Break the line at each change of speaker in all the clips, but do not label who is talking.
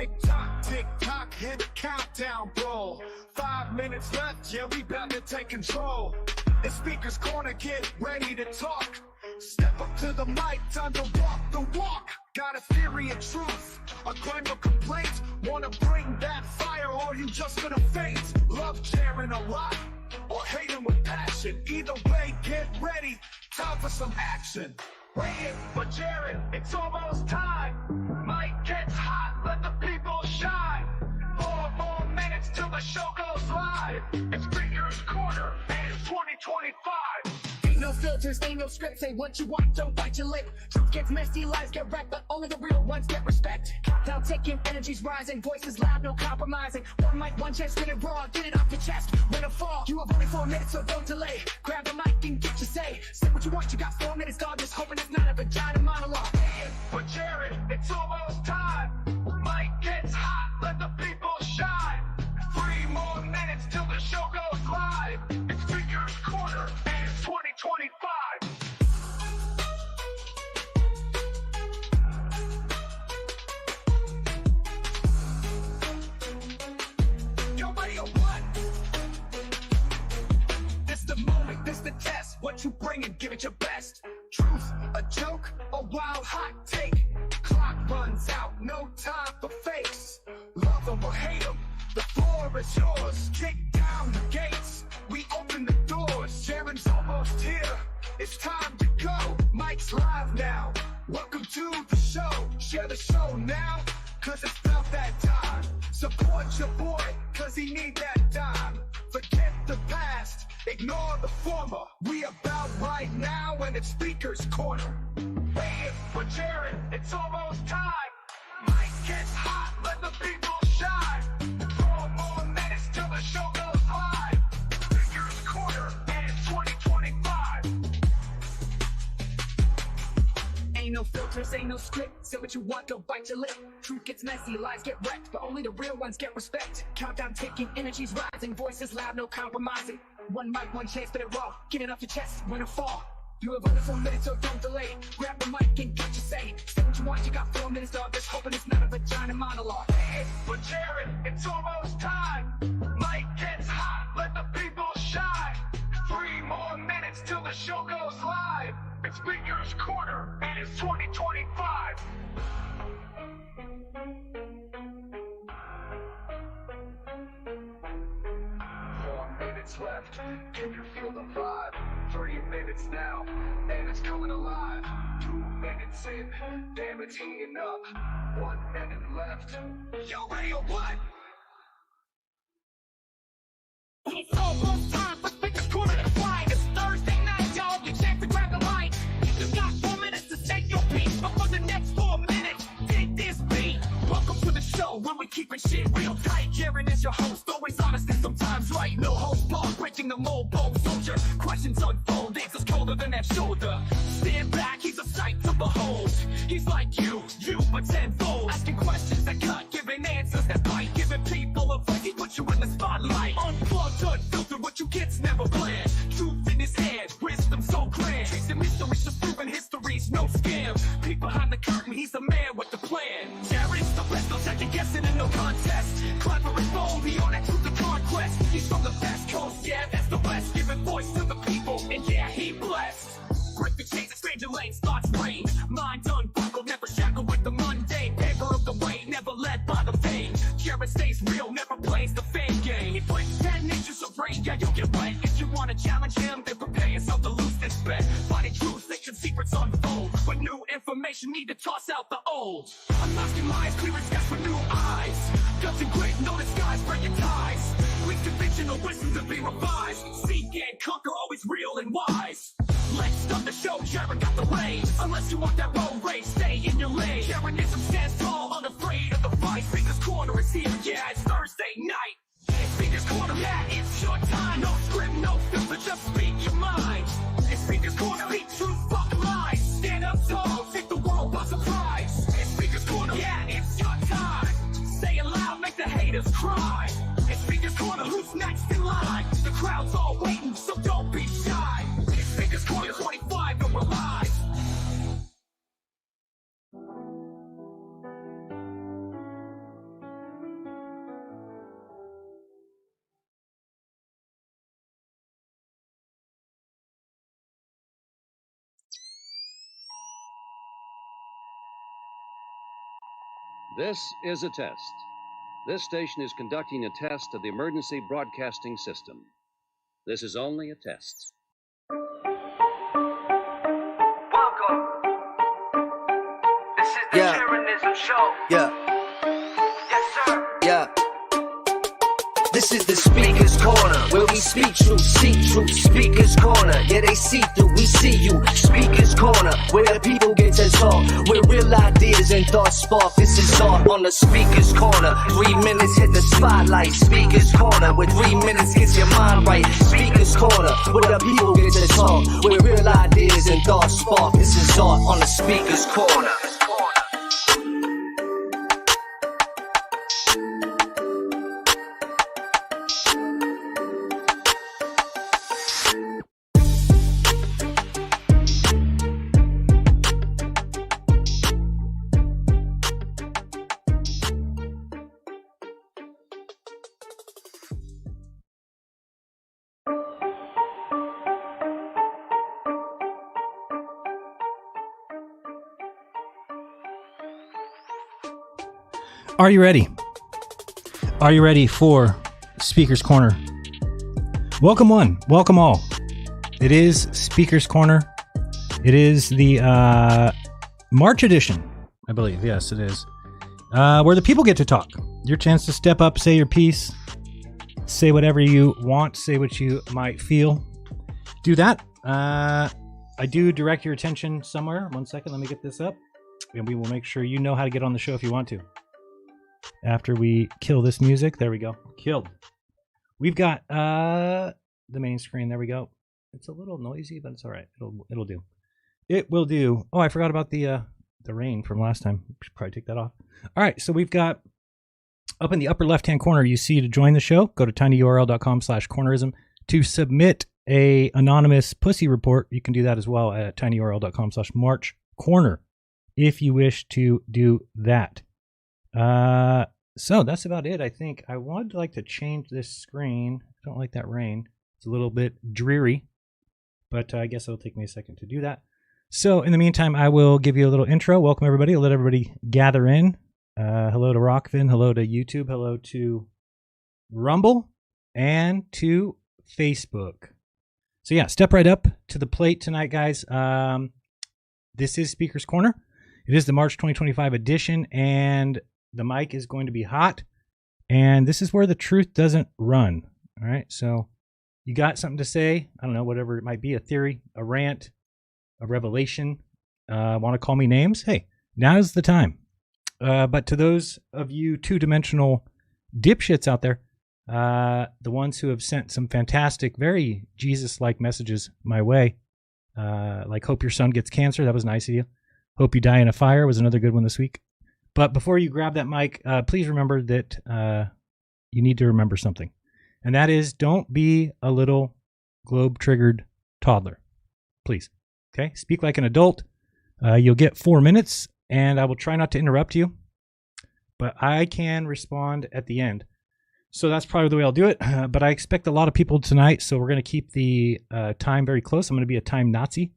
tick tock, hit the countdown, bro. 5 minutes left, yeah, we bout to take control. The speaker's corner, get ready to talk. Step up to the mic, time to walk the walk. Got a theory of truth, a claim of complaint. Wanna bring that fire, or you just gonna faint? Love Jeran a lot, or hate him with passion. Either way, get ready, time for some action. Waiting for Jeran, it's almost time. Mic gets hot, let the people shine. 4 more minutes till the show goes live. It's Speaker's Corner, and it's 2025.
No filters, ain't no script, say what you want, don't bite your lip. Truth gets messy, lies get wrecked, but only the real ones get respect. Countdown ticking, energy's rising, voices loud, no compromising. One mic, one chance, spin it raw, get it off your chest, win or fall. You have only 4 minutes, so don't delay. Grab the mic and get your say. Say what you want, you got 4 minutes, dog, just hoping it's not a vagina monologue.
For Jeran, it's almost time. Mic gets hot, let the people shine. 3 more minutes till the show goes live. It's Speaker's Corner, and it's 2025. Yo, ready or what? This the moment, this the test. What you bringin', give it your best. Truth, a joke, a wild hot take. Clock runs out, no time for fakes. Love them or hate them, the floor is yours. Kick down the gates, we open the doors. Jeran's almost here, it's time to go. Mike's live now, welcome to the show. Share the show now, cause it's about that time. Support your boy, cause he need that dime. Forget the past, ignore the former. We about right now, and it's Speaker's Corner. Waiting for Jeran, it's almost time. Mike gets hot, let the people shine. 4 more minutes till the show goes live. Speaker's Corner, and it's 2025.
Ain't no filters, ain't no script, say what you want, don't bite your lip. Truth gets messy, lies get wrecked, but only the real ones get respect. Countdown ticking, energy's rising, voices loud, no compromising. One mic, one chance, spit it raw, get it off your chest, win or fall. You have only 4 minutes, so don't delay. Grab the mic and get your say. Say what you want, you got 4 minutes, dog, just hoping it's not a vagina monologue.
For Jeran, it's almost time. Mic gets hot, let the people shine. 3 more minutes till the show goes live. It's Speaker's Corner, and it's 2025. 4 minutes left, can you feel the vibe? 3 minutes now, and it's coming alive. 2 minutes in, damn it's heating up. 1 minute left, yo, ready or what?
It's almost time for Speaker's Corner to fly. It's Thursday night, y'all, get chance to grab the mic. You got 4 minutes to say your piece, but for the next 4 minutes, dig this beat. Welcome to the show, where we keepin' shit real tight. Jeran is your host, always honest and sometimes right. No holds barred, breaking the mold, bold soldier. Questions unfold, answers colder than that shoulder. Stand back, he's a sight to behold. He's like you but tenfold. Asking questions that cut, giving answers that bite. Giving people a voice, he puts you in the spotlight. Unplugged, unfiltered, what you get's never planned. Truth in his hand, wisdom so grand. Chasing mysteries, just proving history's no scam. Peek behind the curtain, he's a man with a plan. Jeran's the best, no second guessing and no contest. Clever and bold, he on that truth of conquest. He's from the best coast, yeah, that's the West. Giving voice to the people, and yeah, he blessed. Break the chains of stranger lanes, thoughts reign. Mind unbuckled, never shackled with the mundane. Paper of the way, never led by the vein. Jeran stays real, never plays the fame game. He brings 10 inches of rain, yeah, you'll get wet. If you wanna challenge him, then prepare yourself to lose this bet. Finding truth, ancient secrets unfold. But new information, need to toss out the old. Unmasking lies, clearing skies for new eyes. Guts and grit, no disguise, break your ties. Weak conviction or wisdom to be revised. Seek and conquer, always real and wise. Let's start the show, Jeran got the reins. Unless you want that road race, stay in your lane. Jeranism stands tall, unafraid of the fight. Speaker's Corner is here, yeah, it's Thursday night. It's Speaker's Corner, yeah, it's your time. No script, no filter, just speak your mind. It's Speaker's Corner, speak truth, fuck lies. Stand up tall, take the world by surprise. It's Speaker's Corner, yeah, it's your time. Say it loud, make the haters cry. It's Speaker's Corner, who's next in line? The crowd's all waiting, so don't be shy. It's Speaker's Corner 25, and we're live.
This is a test. This station is conducting a test of the emergency broadcasting system. This is only a test.
Welcome. This is the Jeranism show.
Yeah.
Yes, sir.
Yeah. This is the Speaker's Corner, where we speak truth, seek truth. Speaker's Corner, yeah, they see through, we see you. Speaker's Corner, where the people get to talk, where real ideas and thoughts spark. This is art on the Speaker's Corner. 3 minutes hit the spotlight. Speaker's Corner, where 3 minutes gets your mind right. Speaker's Corner, where the people get to talk, where real ideas and thoughts spark. This is art on the Speaker's Corner.
Are you ready? Are you ready for Speaker's Corner? Welcome one, welcome all. It is Speaker's Corner. It is the March edition, I believe. Yes, it is. Where the people get to talk. Your chance to step up, say your piece, say whatever you want, say what you might feel. Do that. I do direct your attention somewhere. 1 second, let me get this up. And we will make sure you know how to get on the show if you want to. After we kill this music, there we go. Killed. We've got the main screen. There we go. It's a little noisy, but it's all right. It'll do. It will do. Oh, I forgot about the rain from last time. Should probably take that off. All right, so we've got up in the upper left-hand corner, you see to join the show. Go to tinyurl.com/cornerism to submit a anonymous pussy report. You can do that as well at tinyurl.com/marchcorner if you wish to do that. So that's about it. I think I would like to change this screen. I don't like that rain. It's a little bit dreary, but I guess it'll take me a second to do that. So in the meantime, I will give you a little intro. Welcome everybody. I'll let everybody gather in. Hello to Rockfin. Hello to YouTube. Hello to Rumble and to Facebook. So yeah, step right up to the plate tonight, guys. This is Speaker's Corner. It is the March 2025 edition, and the mic is going to be hot, and this is where the truth doesn't run. All right, so you got something to say, I don't know, whatever it might be, a theory, a rant, a revelation, want to call me names? Hey, now's the time. But to those of you two-dimensional dipshits out there, the ones who have sent some fantastic, very Jesus-like messages my way, like hope your son gets cancer, that was nice of you. Hope you die in a fire was another good one this week. But before you grab that mic, please remember that you need to remember something. And that is, don't be a little globe-triggered toddler. Please. Okay? Speak like an adult. You'll get 4 minutes, and I will try not to interrupt you. But I can respond at the end. So that's probably the way I'll do it. But I expect a lot of people tonight, so we're going to keep the time very close. I'm going to be a time Nazi.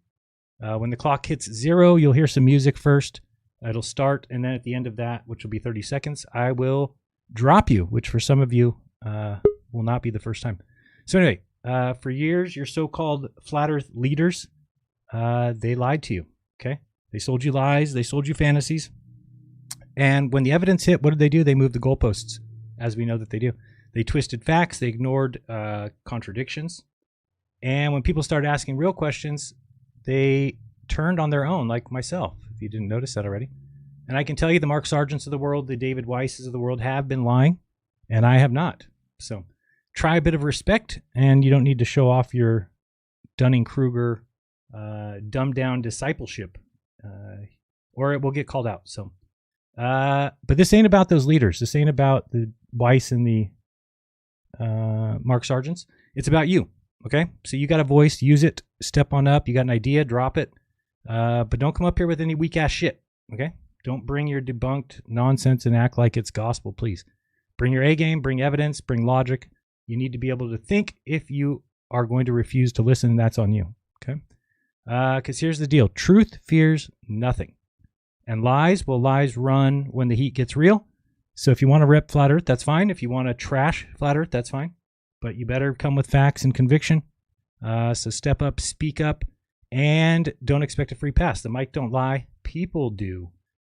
When the clock hits 0, you'll hear some music first. It'll start, and then at the end of that, which will be 30 seconds, I will drop you, which for some of you will not be the first time. So anyway, for years, your so-called flat earth leaders, they lied to you, okay? They sold you lies. They sold you fantasies. And when the evidence hit, what did they do? They moved the goalposts, as we know that they do. They twisted facts. They ignored contradictions. And when people started asking real questions, they turned on their own, like myself, if you didn't notice that already. And I can tell you the Mark Sargents of the world, the David Weisses of the world have been lying, and I have not. So try a bit of respect, and you don't need to show off your Dunning-Kruger dumbed-down discipleship, or it will get called out. So, but this ain't about those leaders. This ain't about the Weiss and the Mark Sargents. It's about you. Okay, so you got a voice, use it, step on up. You got an idea, drop it. But don't come up here with any weak ass shit. Okay, don't bring your debunked nonsense and act like it's gospel, please. Bring your A game, bring evidence, bring logic. You need to be able to think. If you are going to refuse to listen, that's on you. Okay, because here's the deal: truth fears nothing. and lies. Well, lies run when the heat gets real. So if you want to rip flat earth, that's fine. If you want to trash flat earth, that's fine. But you better come with facts and conviction. So step up, speak up, and don't expect a free pass. The mic don't lie. People do.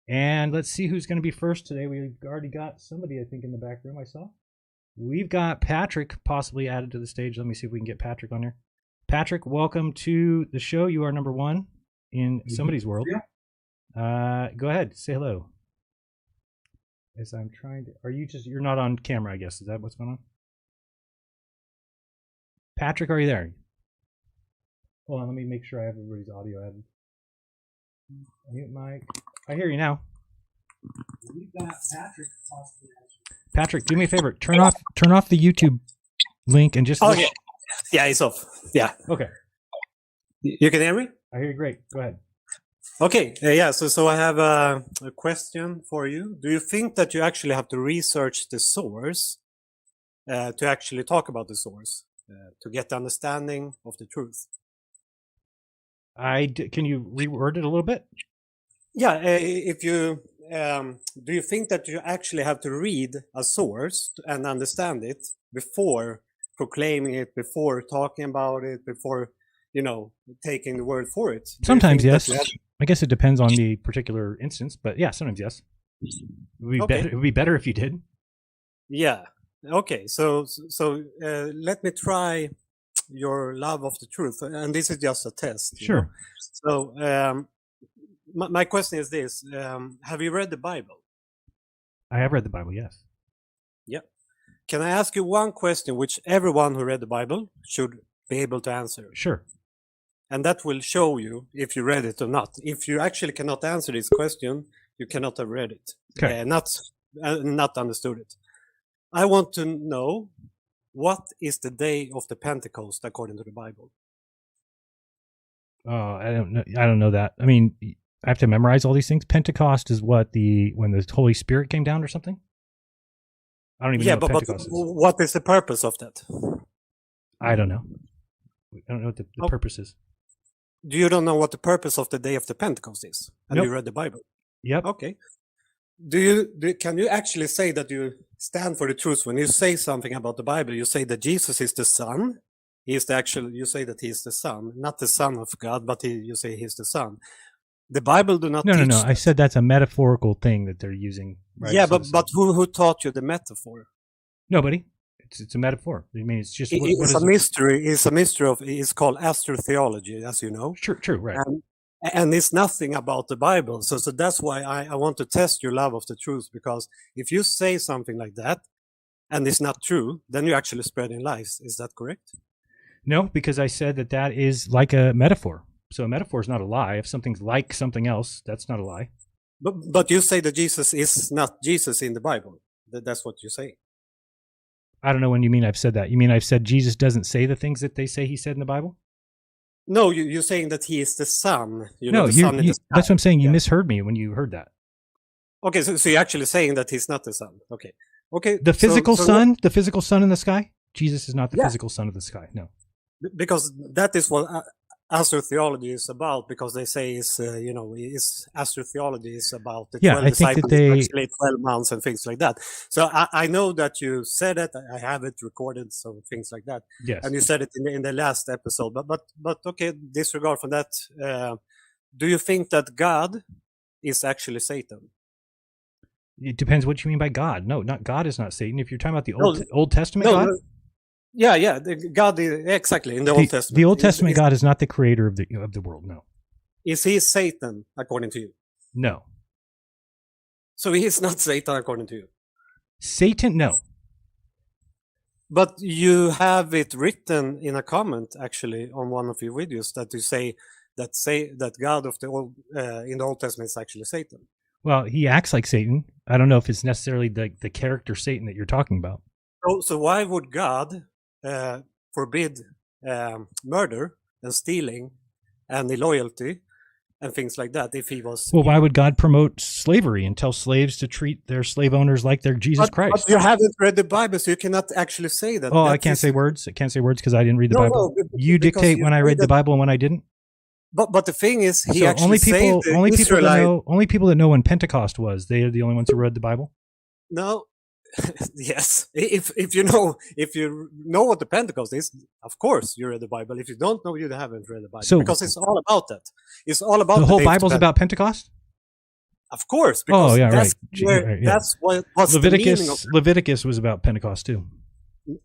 And let's see who's going to be first today. We've already got somebody, I think, in the back room I saw. We've got Patrick possibly added to the stage. Let me see if we can get Patrick on here. Patrick, welcome to the show. You are number one in somebody's world. Yeah. Go ahead. Say hello. As I'm trying to... You're not on camera, I guess. Is that what's going on? Patrick, are you there? Hold on, let me make sure I have everybody's audio added. Mute mic. I hear you now. We've got Patrick. Patrick, do me a favor. Turn off the YouTube link and just...
Yeah, it's off. Yeah.
Okay.
You can hear me?
I hear you great. Go ahead.
Okay. So I have a question for you. Do you think that you actually have to research the source to actually talk about the source, to get the understanding of the truth?
Can you reword it a little bit?
Yeah. If you do you think that you actually have to read a source and understand it before proclaiming it, before talking about it, before taking the word for it?
Sometimes yes. I guess it depends on the particular instance, but yeah, sometimes yes. It would be better if you did.
Yeah. Okay. So let me try your love of the truth, and this is just a test.
Sure.
So my question is this: have you read the Bible?
I have read the Bible. Yes.
Yeah. Can I ask you one question, which everyone who read the Bible should be able to answer?
Sure.
And that will show you if you read it or not. If you actually cannot answer this question, you cannot have read it.
Okay.
Not understood it. I want to know, what is the day of the Pentecost according to the Bible?
Oh, I don't know. I don't know that. I mean, I have to memorize all these things. Pentecost is when the Holy Spirit came down or something? I don't even know what Pentecost is.
What is the purpose of that?
I don't know. I don't know what the purpose is.
You don't know what the purpose of the day of the Pentecost is? And
Nope.
you read the Bible?
Yep.
Okay. Can you actually say that you stand for the truth when you say something about the Bible? You say that Jesus is the Son. You say that he is the Son, not the Son of God, but you say he's the Son. The Bible do not teach
No.
that.
I said that's a metaphorical thing that they're using. Right?
Yeah,
So
but who taught you the metaphor?
nobody. It's a metaphor. I mean, it's just
It's a mystery. It's a mystery it's called astrotheology, as you know.
True, right.
And it's nothing about the Bible. So that's why I want to test your love of the truth, because if you say something like that and it's not true, then you're actually spreading lies. Is that correct?
No, because I said that is like a metaphor. So a metaphor is not a lie. If something's like something else, that's not a lie.
But you say that Jesus is not Jesus in the Bible. That's what you say.
I don't know when you mean I've said that. You mean I've said Jesus doesn't say the things that they say he said in the Bible?
No, you're saying that he is the Son.
That's what I'm saying. You misheard me when you heard that.
Okay, so you're actually saying that he's not the Son. Okay.
The physical sun, the physical sun in the sky? Jesus is not the physical sun of the sky. No.
Because that is what astrotheology is about, because they say astrotheology is about the 12 disciples, actually 12 months and things like that. So I know that you said it. I have it recorded, so things like that.
Yes.
And you said it in the last episode. But okay, disregard from that. Do you think that God is actually Satan?
It depends what you mean by God. No, not God is not Satan. If you're talking about the Old Testament God.
Yeah. God is, exactly, in the Old Testament.
The Old Testament God is not the creator of the world. No.
Is he Satan according to you?
No.
So he is not Satan according to you?
Satan, no.
But you have it written in a comment actually on one of your videos that you say that God of the Old in the Old Testament is actually Satan.
Well, he acts like Satan. I don't know if it's necessarily the character Satan that you're talking about.
So why would God forbid murder and stealing and illoyalty and things like that if he was...
Well, why would God promote slavery and tell slaves to treat their slave owners like they're Jesus Christ?
But you haven't read the Bible, so you cannot actually say that.
Oh, I can't say words. I can't say words because I didn't read the Bible.
No,
you dictate when I read the Bible and when I didn't?
But the thing is, he
So
actually
only people,
saved the
only people that
Israelite.
know, only people that know when Pentecost was. They are the only ones who read the Bible.
No, yes. If you know what the Pentecost is, of course you read the Bible. If you don't know, you haven't read the Bible.
So-
because it's all about that. It's all about
The whole
day of
Bible's about Pentecost.
Of course. Because
Oh, yeah,
that's
right.
where-
Right, yeah.
That's what what's the meaning of
Leviticus was about Pentecost too.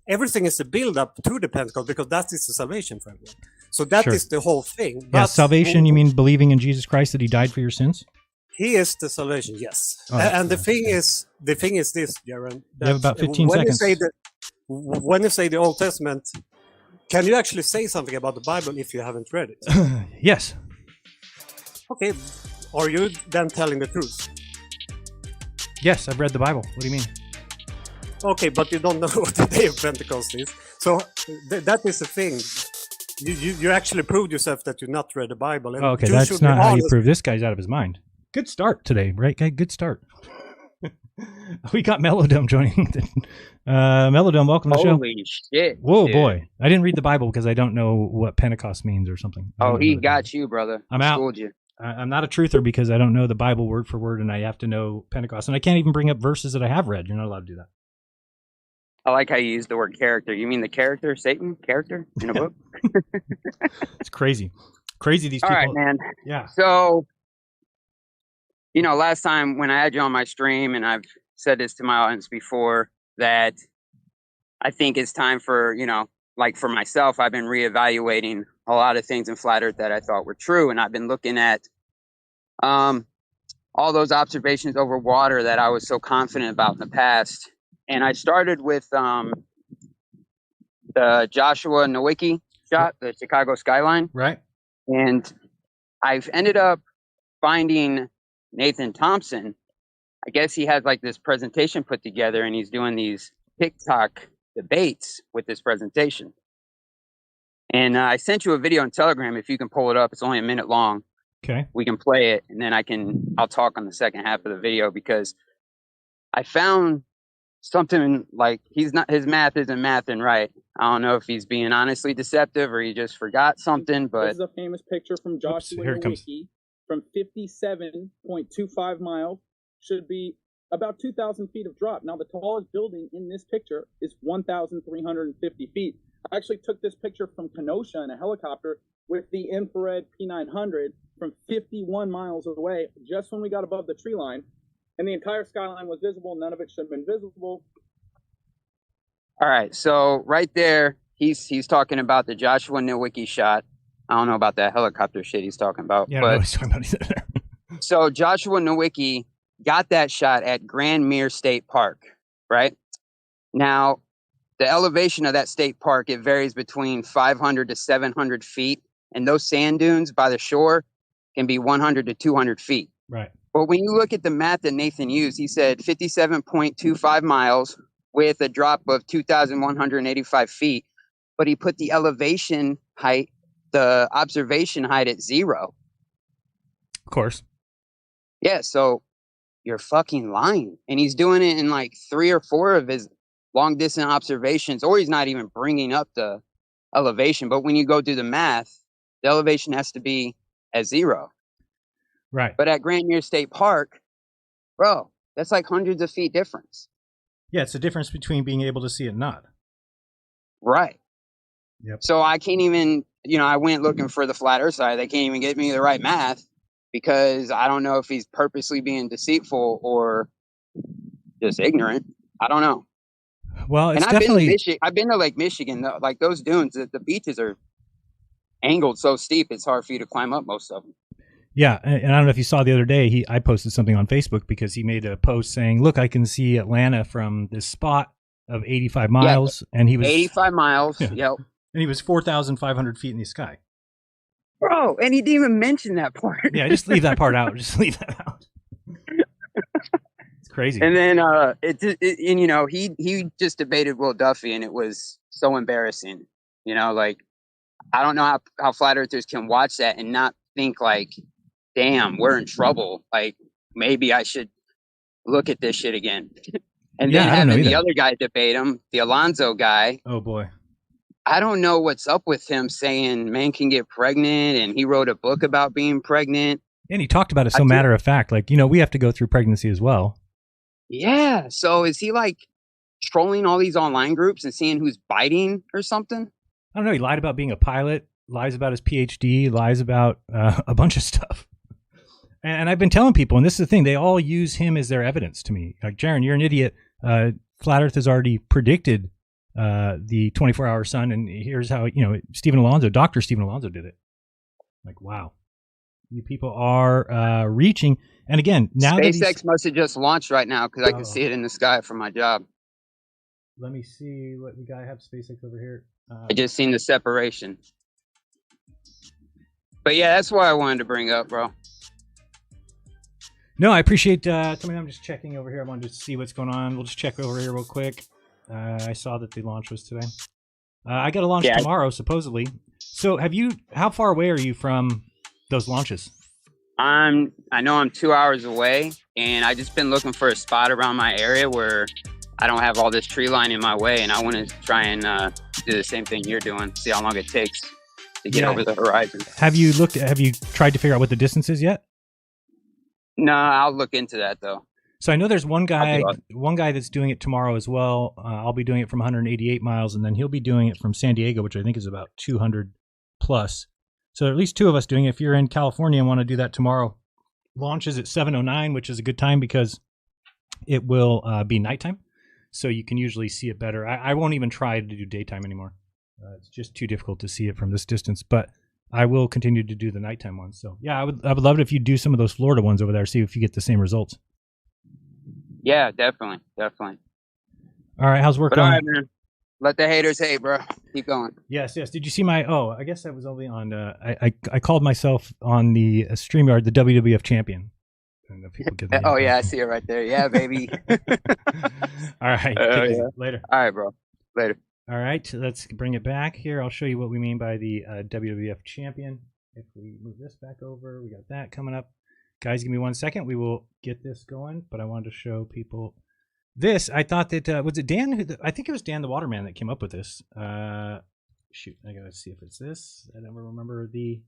everything is a build up to the Pentecost because that is the salvation for everyone. So that is
Sure.
the whole thing.
Yeah,
But
salvation. You mean believing in Jesus Christ that He died for your sins?
He is the salvation, yes.
Oh,
And the
that's
thing is this, Jeran.
You have about 15
when
seconds.
When you say the Old Testament, can you actually say something about the Bible if you haven't read it?
Yes.
Okay, are you then telling the truth?
Yes, I've read the Bible. What do you mean?
Okay, but you don't know what the day of Pentecost is. So that is the thing. You actually proved yourself that you not read the Bible. And
Okay,
you
that's
should be
not how you
honest.
prove this guy's out of his mind. Good start today, right, guy? Good start. We got Melodome joining. Melodome, welcome to the show.
Holy shit.
Whoa,
dude.
boy. I didn't read the Bible because I don't know what Pentecost means or something. I
Oh,
don't
he
know
got you, brother.
I'm out.
Schooled you.
I'm not a truther because I don't know the Bible word for word, and I have to know Pentecost. And I can't even bring up verses that I have read. You're not allowed to do that.
I like how you use the word character. You mean the character, Satan character in a book?
It's crazy. Crazy these
All
people.
right, man.
Yeah.
So, last time when I had you on my stream, and I've said this to my audience before, that I think it's time for, like for myself, I've been reevaluating a lot of things in Flat Earth that I thought were true. And I've been looking at all those observations over water that I was so confident about in the past. And I started with the Joshua Nowicki shot, the Chicago skyline.
Right.
And I've ended up finding Nathan Thompson. I guess he has like this presentation put together and he's doing these TikTok debates with this presentation. And I sent you a video on Telegram. If you can pull it up, it's only a minute long.
Okay.
We can play it and then I'll talk on the second half of the video because I found something like his math isn't mathing right. I don't know if he's being honestly deceptive or he just forgot something, but
This is a famous picture from Joshua
here it comes.
Nowicki from 57.25 miles. Should be about 2,000 feet of drop. Now, the tallest building in this picture is 1,350 feet. I actually took this picture from Kenosha in a helicopter with the infrared P900 from 51 miles away, just when we got above the tree line. And the entire skyline was visible. None of it should have been visible.
all right. So right there, he's talking about the Joshua Nowicki shot. I don't know about that helicopter shit he's talking about.
Yeah, I don't know
but
what he's talking about either.
so Joshua Nowicki got that shot at Grand Mere State Park, right? Now, the elevation of that state park, it varies between 500 to 700 feet. And those sand dunes by the shore can be 100 to 200 feet.
Right.
But when you look at the math that Nathan used, he said 57.25 miles with a drop of 2,185 feet. But he put the elevation height, the observation height at 0.
Of course.
Yeah, so you're fucking lying. And he's doing it in like 3 or 4 of his long distance observations, or he's not even bringing up the elevation. But when you go do the math, the elevation has to be at 0.
Right.
But at Grand Mere State Park, bro, that's like hundreds of feet difference.
Yeah, it's the difference between being able to see it and not.
Right.
Yep.
So I can't even, I went looking for the flat earth side. They can't even get me the right math because I don't know if he's purposely being deceitful or just ignorant. I don't know.
Well, it's
And
definitely
I've been to Lake Michigan. Like those dunes, the beaches are angled so steep, it's hard for you to climb up most of them.
Yeah, and I don't know if you saw the other day, I posted something on Facebook because he made a post saying, "Look, I can see Atlanta from this spot of 85 miles," and he was
85 miles.
Yeah.
Yep.
and he was 4,500 feet in the sky.
Bro, and he didn't even mention that part.
Yeah, just leave that part out. Just leave that out. It's crazy.
And then he just debated Will Duffy, and it was so embarrassing. Like I don't know how flat earthers can watch that and not think like, damn, we're in trouble. Like maybe I should look at this shit again. And
Yeah,
then
I don't know
having the
either.
other guy debate him, the Alonzo guy.
Oh boy.
I don't know what's up with him saying men can get pregnant, and he wrote a book about being pregnant.
And he talked about it so matter of fact, like, we have to go through pregnancy as well.
Yeah. So is he like trolling all these online groups and seeing who's biting or something?
I don't know. He lied about being a pilot, lies about his PhD, lies about a bunch of stuff. And I've been telling people, and this is the thing, they all use him as their evidence to me. Like, Jeran, you're an idiot. Flat Earth has already predicted the 24-hour sun, and here's how, Dr. Stephen Alonso did it. Like, wow. You people are reaching. And again, now
SpaceX must have just launched right now because I can see it in the sky from my job.
Let me see what we got. I have SpaceX over here.
I just seen the separation. But yeah, that's what I wanted to bring up, bro.
No, I appreciate coming. I'm just checking over here. I wanted to see what's going on. We'll just check over here real quick. I saw that the launch was today. I got a launch tomorrow, supposedly. So how far away are you from those launches?
I know I'm 2 hours away, and I just been looking for a spot around my area where I don't have all this tree line in my way, and I want to try and do the same thing you're doing, see how long it takes to get over the horizon.
Have you tried to figure out what the distance is yet?
No, I'll look into that though.
So I know there's one guy that's doing it tomorrow as well. I'll be doing it from 188 miles, and then he'll be doing it from San Diego, which I think is about 200 plus. So at least two of us doing it. If you're in California and want to do that tomorrow, launches at 7:09, which is a good time because it will be nighttime. So you can usually see it better. I won't even try to do daytime anymore. It's just too difficult to see it from this distance. But I will continue to do the nighttime ones. So yeah, I would love it if you do some of those Florida ones over there. See if you get the same results.
Yeah, definitely.
All right, how's work going?
All right, man. Let the haters hate, bro. Keep going.
Yes. Did you see my? Oh, I guess I was only on. I called myself on the StreamYard the WWF champion. And the people get
oh yeah, I see it right there. Yeah, baby.
All right. Later.
All right, bro. Later.
All right, let's bring it back here. I'll show you what we mean by the WWF champion. If we move this back over, we got that coming up. Guys, give me 1 second. We will get this going, but I wanted to show people this. I thought that, was it Dan? I think it was Dan the Waterman that came up with this. Shoot, I got to see if it's this. I never remember the,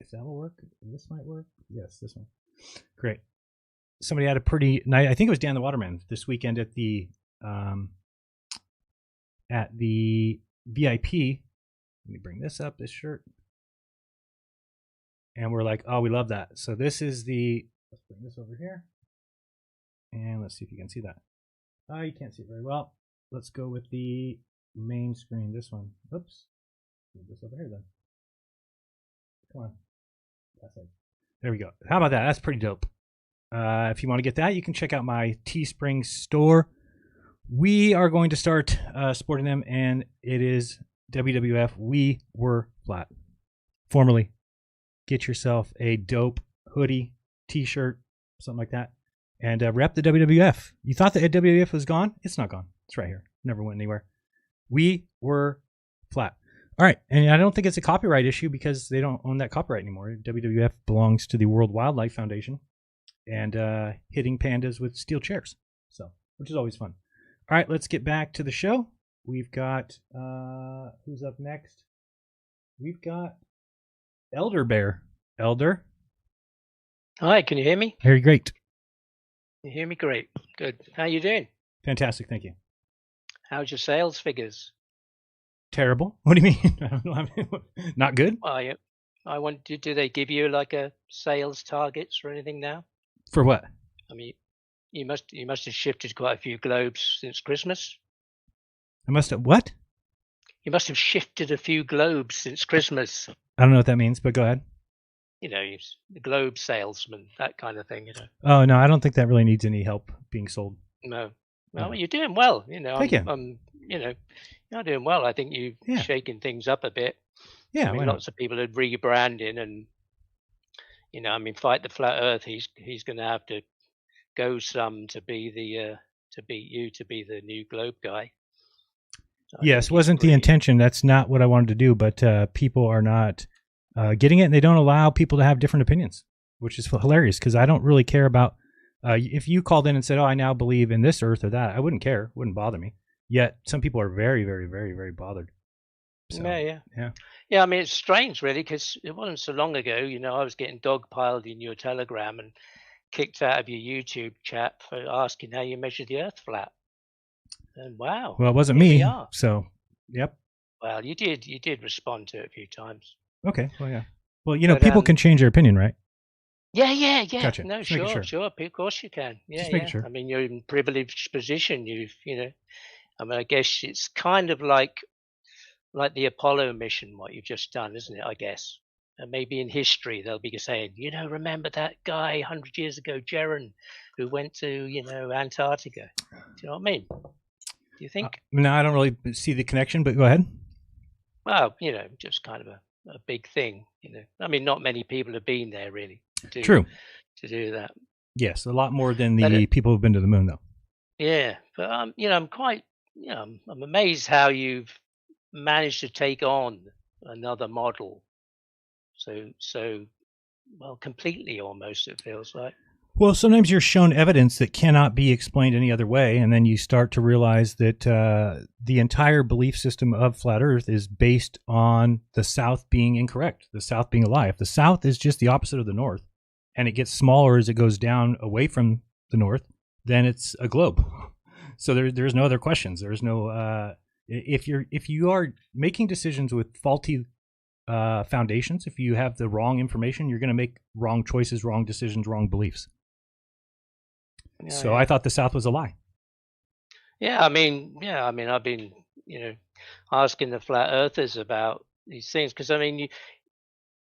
if that will work. This might work. Yes, this one. Great. Somebody had a pretty nice, I think it was Dan the Waterman this weekend at the VIP. Let me bring this up, this shirt. And we're like, oh, we love that. So this is let's bring this over here. And let's see if you can see that. Oh, you can't see it very well. Let's go with the main screen, this one. Oops. Move this over here then. Come on. That's it. There we go. How about that? That's pretty dope. If you want to get that, you can check out my Teespring store. We are going to start supporting them, and it is WWF We Were Flat. Formerly, get yourself a dope hoodie, t-shirt, something like that, and rep the WWF. You thought the WWF was gone? It's not gone. It's right here. Never went anywhere. We Were Flat. All right, and I don't think it's a copyright issue because they don't own that copyright anymore. WWF belongs to the World Wildlife Foundation. And hitting pandas with steel chairs, so which is always fun. All right, let's get back to the show. We've got who's up next? We've got Elder Bear. Elder.
Hi, can you hear me?
Very great.
You hear me? Great. Good. How you doing?
Fantastic, thank you.
How's your sales figures?
Terrible. What do you mean? I mean, not good.
I want. Do they give you like a sales targets or anything now?
For what?
I mean, you must have shifted quite a few globes since Christmas.
I must have what?
You must have shifted a few globes since Christmas.
I don't know what that means, but go ahead.
You know, the globe salesman, that kind of thing. You know.
Oh no, I don't think that really needs any help being sold.
No. Well, you're doing well. You know.
Thank you.
You know, you're doing well. I think you've shaken things up a bit.
Yeah.
I mean, lots of people are rebranding and. You know, I mean, fight the flat Earth. He's going to have to go some to be to beat you to be the new globe guy. So
yes, wasn't the intention. That's not what I wanted to do. But people are not getting it, and they don't allow people to have different opinions, which is hilarious. Because I don't really care about if you called in and said, "Oh, I now believe in this Earth or that." I wouldn't care. It wouldn't bother me. Yet some people are very, very, very, very bothered. So,
yeah. I mean, it's strange, really, because it wasn't so long ago. I was getting dogpiled in your Telegram and kicked out of your YouTube chat for asking how you measure the Earth flat. And wow.
Well, it wasn't
here we
me.
are.
So, yep.
Well, you did respond to it a few times.
Okay. Well, yeah. Well,
But,
people can change their opinion, right?
Yeah.
Gotcha.
No,
Just making
sure. Of course you can. Yeah,
Just making sure.
I mean, you're in a privileged position. I mean, I guess it's kind of like the Apollo mission, what you've just done, isn't it? I guess. And maybe in history they'll be saying, remember that guy 100 years ago, Jeran, who went to, Antarctica. Do you know what I mean? Do you think?
No, I don't really see the connection, but go ahead.
Well, just kind of a big thing. I mean, not many people have been there really.
True.
To do that.
Yes, a lot more than the people who've been to the moon, though.
Yeah, but I'm quite, I'm amazed how you've managed to take on another model. So well, completely almost, it feels like.
Well, sometimes you're shown evidence that cannot be explained any other way, and then you start to realize that the entire belief system of flat Earth is based on the South being incorrect, the South being a lie. If the South is just the opposite of the North, and it gets smaller as it goes down away from the North, then it's a globe. So there's no other questions. There's no if you are making decisions with faulty foundations, if you have the wrong information, you're going to make wrong choices, wrong decisions, wrong beliefs. So I thought the South was a lie.
I mean, I've been, asking the flat earthers about these things because I mean,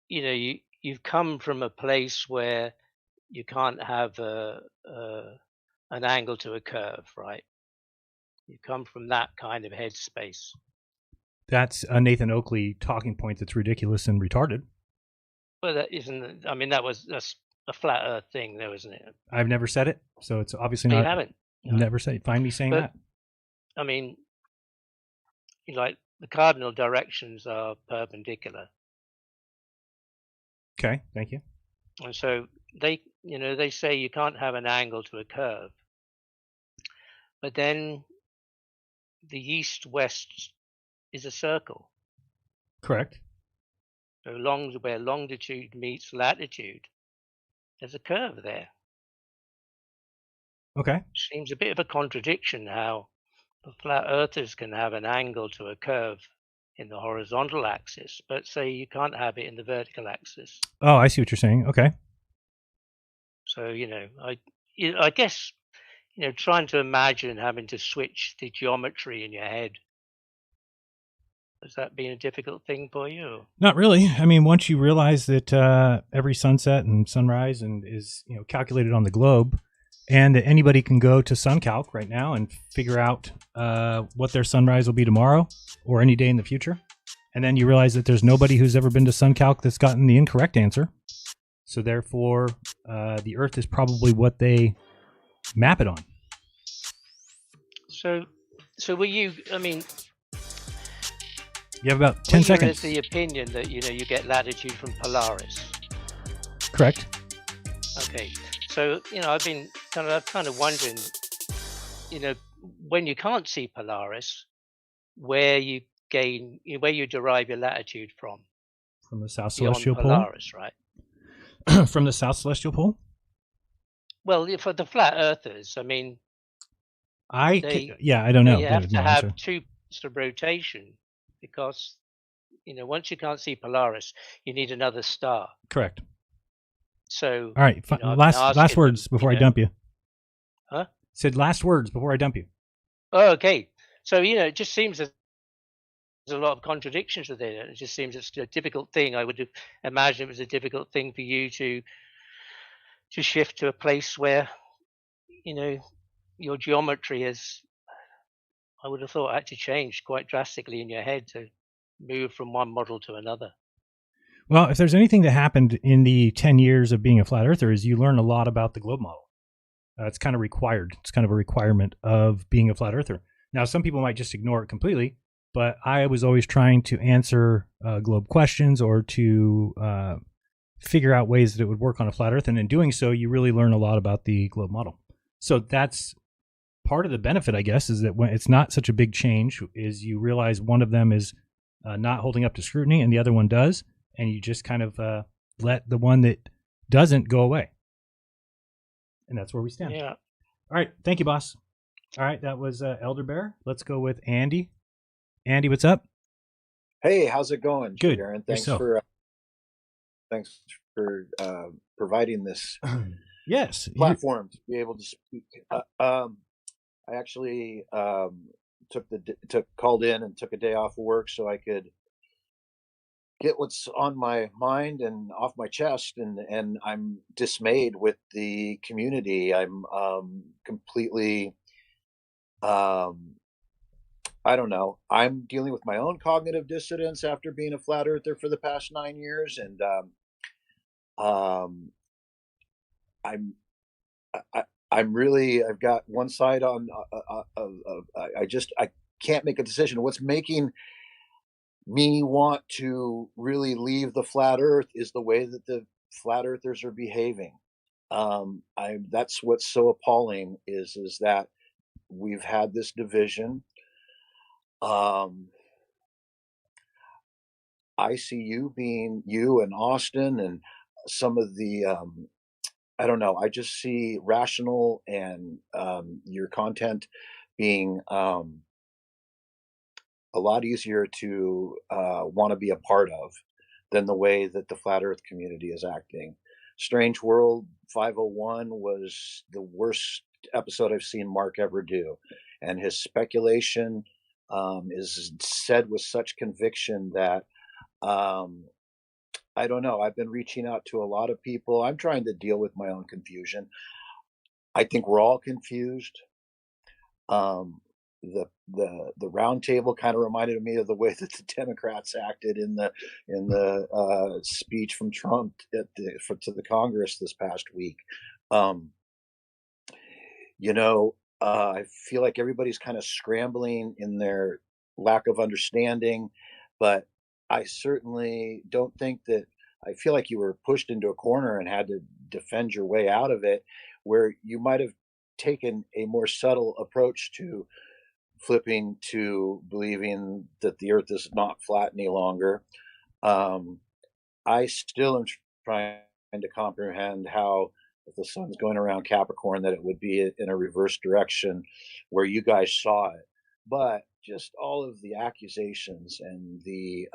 you've come from a place where you can't have an angle to a curve, right? You come from that kind of headspace.
That's a Nathan Oakley talking point that's ridiculous and retarded.
Well, that isn't. I mean, that's a flat Earth thing, though, isn't it?
I've never said it, so it's obviously
You
not.
haven't.
Never said it. Find me saying that.
I mean, like the cardinal directions are perpendicular.
Okay, thank you.
And so they say you can't have an angle to a curve. But then the east-west is a circle.
Correct.
So where longitude meets latitude, there's a curve there.
Okay.
Seems a bit of a contradiction how the flat earthers can have an angle to a curve in the horizontal axis, but say you can't have it in the vertical axis.
Oh, I see what you're saying. Okay.
So, I guess, trying to imagine having to switch the geometry in your head. Has that been a difficult thing for you?
Not really. I mean, once you realize that every sunset and sunrise and is calculated on the globe, and that anybody can go to SunCalc right now and figure out what their sunrise will be tomorrow or any day in the future, and then you realize that there's nobody who's ever been to SunCalc that's gotten the incorrect answer. So therefore, the Earth is probably what they map it on.
So were you? I mean.
You have about 10 seconds.
The opinion that you get latitude from Polaris.
Correct.
Okay, so I've been kind of wondering, when you can't see Polaris, where you derive your latitude from?
From the South Celestial Pole.
Polaris, right?
From the South Celestial Pole.
Well, for the flat earthers, I mean,
I don't know.
You have to have two points of rotation. Because, once you can't see Polaris, you need another star.
Correct.
So,
all right. Last words before I dump you.
Huh?
Said last words before I dump you.
Oh, okay. So, it just seems there's a lot of contradictions within it. It just seems it's a difficult thing. I would imagine it was a difficult thing for you to shift to a place where, your geometry is. I would have thought had to change quite drastically in your head to move from one model to another.
Well, if there's anything that happened in the 10 years of being a flat earther is you learn a lot about the globe model. It's kind of required. It's kind of a requirement of being a flat earther. Now, some people might just ignore it completely, but I was always trying to answer globe questions or to figure out ways that it would work on a flat earth. And in doing so, you really learn a lot about the globe model. So that's part of the benefit, I guess, is that when it's not such a big change, is you realize one of them is not holding up to scrutiny and the other one does, and you just kind of let the one that doesn't go away. And that's where we stand.
Yeah.
All right. Thank you, boss. All right. That was Elder Bear. Let's go with Andy. Andy, what's up?
Hey, how's it going,
Good.
Jeran?
Yourself.
Thanks for providing this
Yes.
platform to be able to speak. I actually called in and took a day off of work so I could get what's on my mind and off my chest, and I'm dismayed with the community. I'm completely I don't know. I'm dealing with my own cognitive dissonance after being a flat earther for the past 9 years, and I'm really, I've got one side on. I can't make a decision. What's making me want to really leave the flat Earth is the way that the flat earthers are behaving. That's what's so appalling is that we've had this division. I see you being you and Austin and some of the I don't know. I just see rational and your content being a lot easier to want to be a part of than the way that the flat Earth community is acting. Strange World 501 was the worst episode I've seen Mark ever do, and his speculation is said with such conviction that I don't know. I've been reaching out to a lot of people. I'm trying to deal with my own confusion. I think we're all confused. The round table kind of reminded me of the way that the Democrats acted in the speech from Trump to the Congress this past week. I feel like everybody's kind of scrambling in their lack of understanding, but I certainly don't think that. I feel like you were pushed into a corner and had to defend your way out of it, where you might have taken a more subtle approach to flipping to believing that the earth is not flat any longer. I still am trying to comprehend how, if the sun's going around Capricorn, that it would be in a reverse direction where you guys saw it. But just all of the accusations and the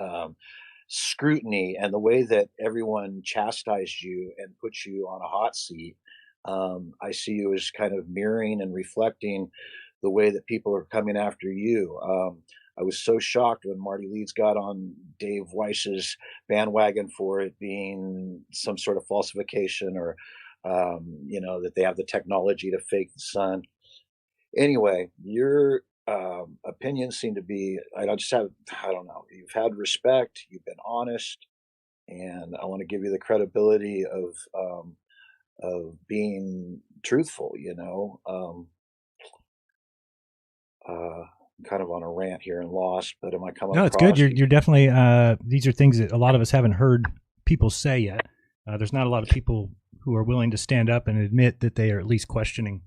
scrutiny and the way that everyone chastised you and put you on a hot seat, I see you as kind of mirroring and reflecting the way that people are coming after you. I was so shocked when Marty Leeds got on Dave Weiss's bandwagon for it being some sort of falsification or, that they have the technology to fake the sun. Anyway, your opinions seem to be, I don't know, you've had respect, you've been honest, and I want to give you the credibility of being truthful, I'm kind of on a rant here and lost, but am I coming
No, it's good. You're definitely, these are things that a lot of us haven't heard people say yet. There's not a lot of people who are willing to stand up and admit that they are at least questioning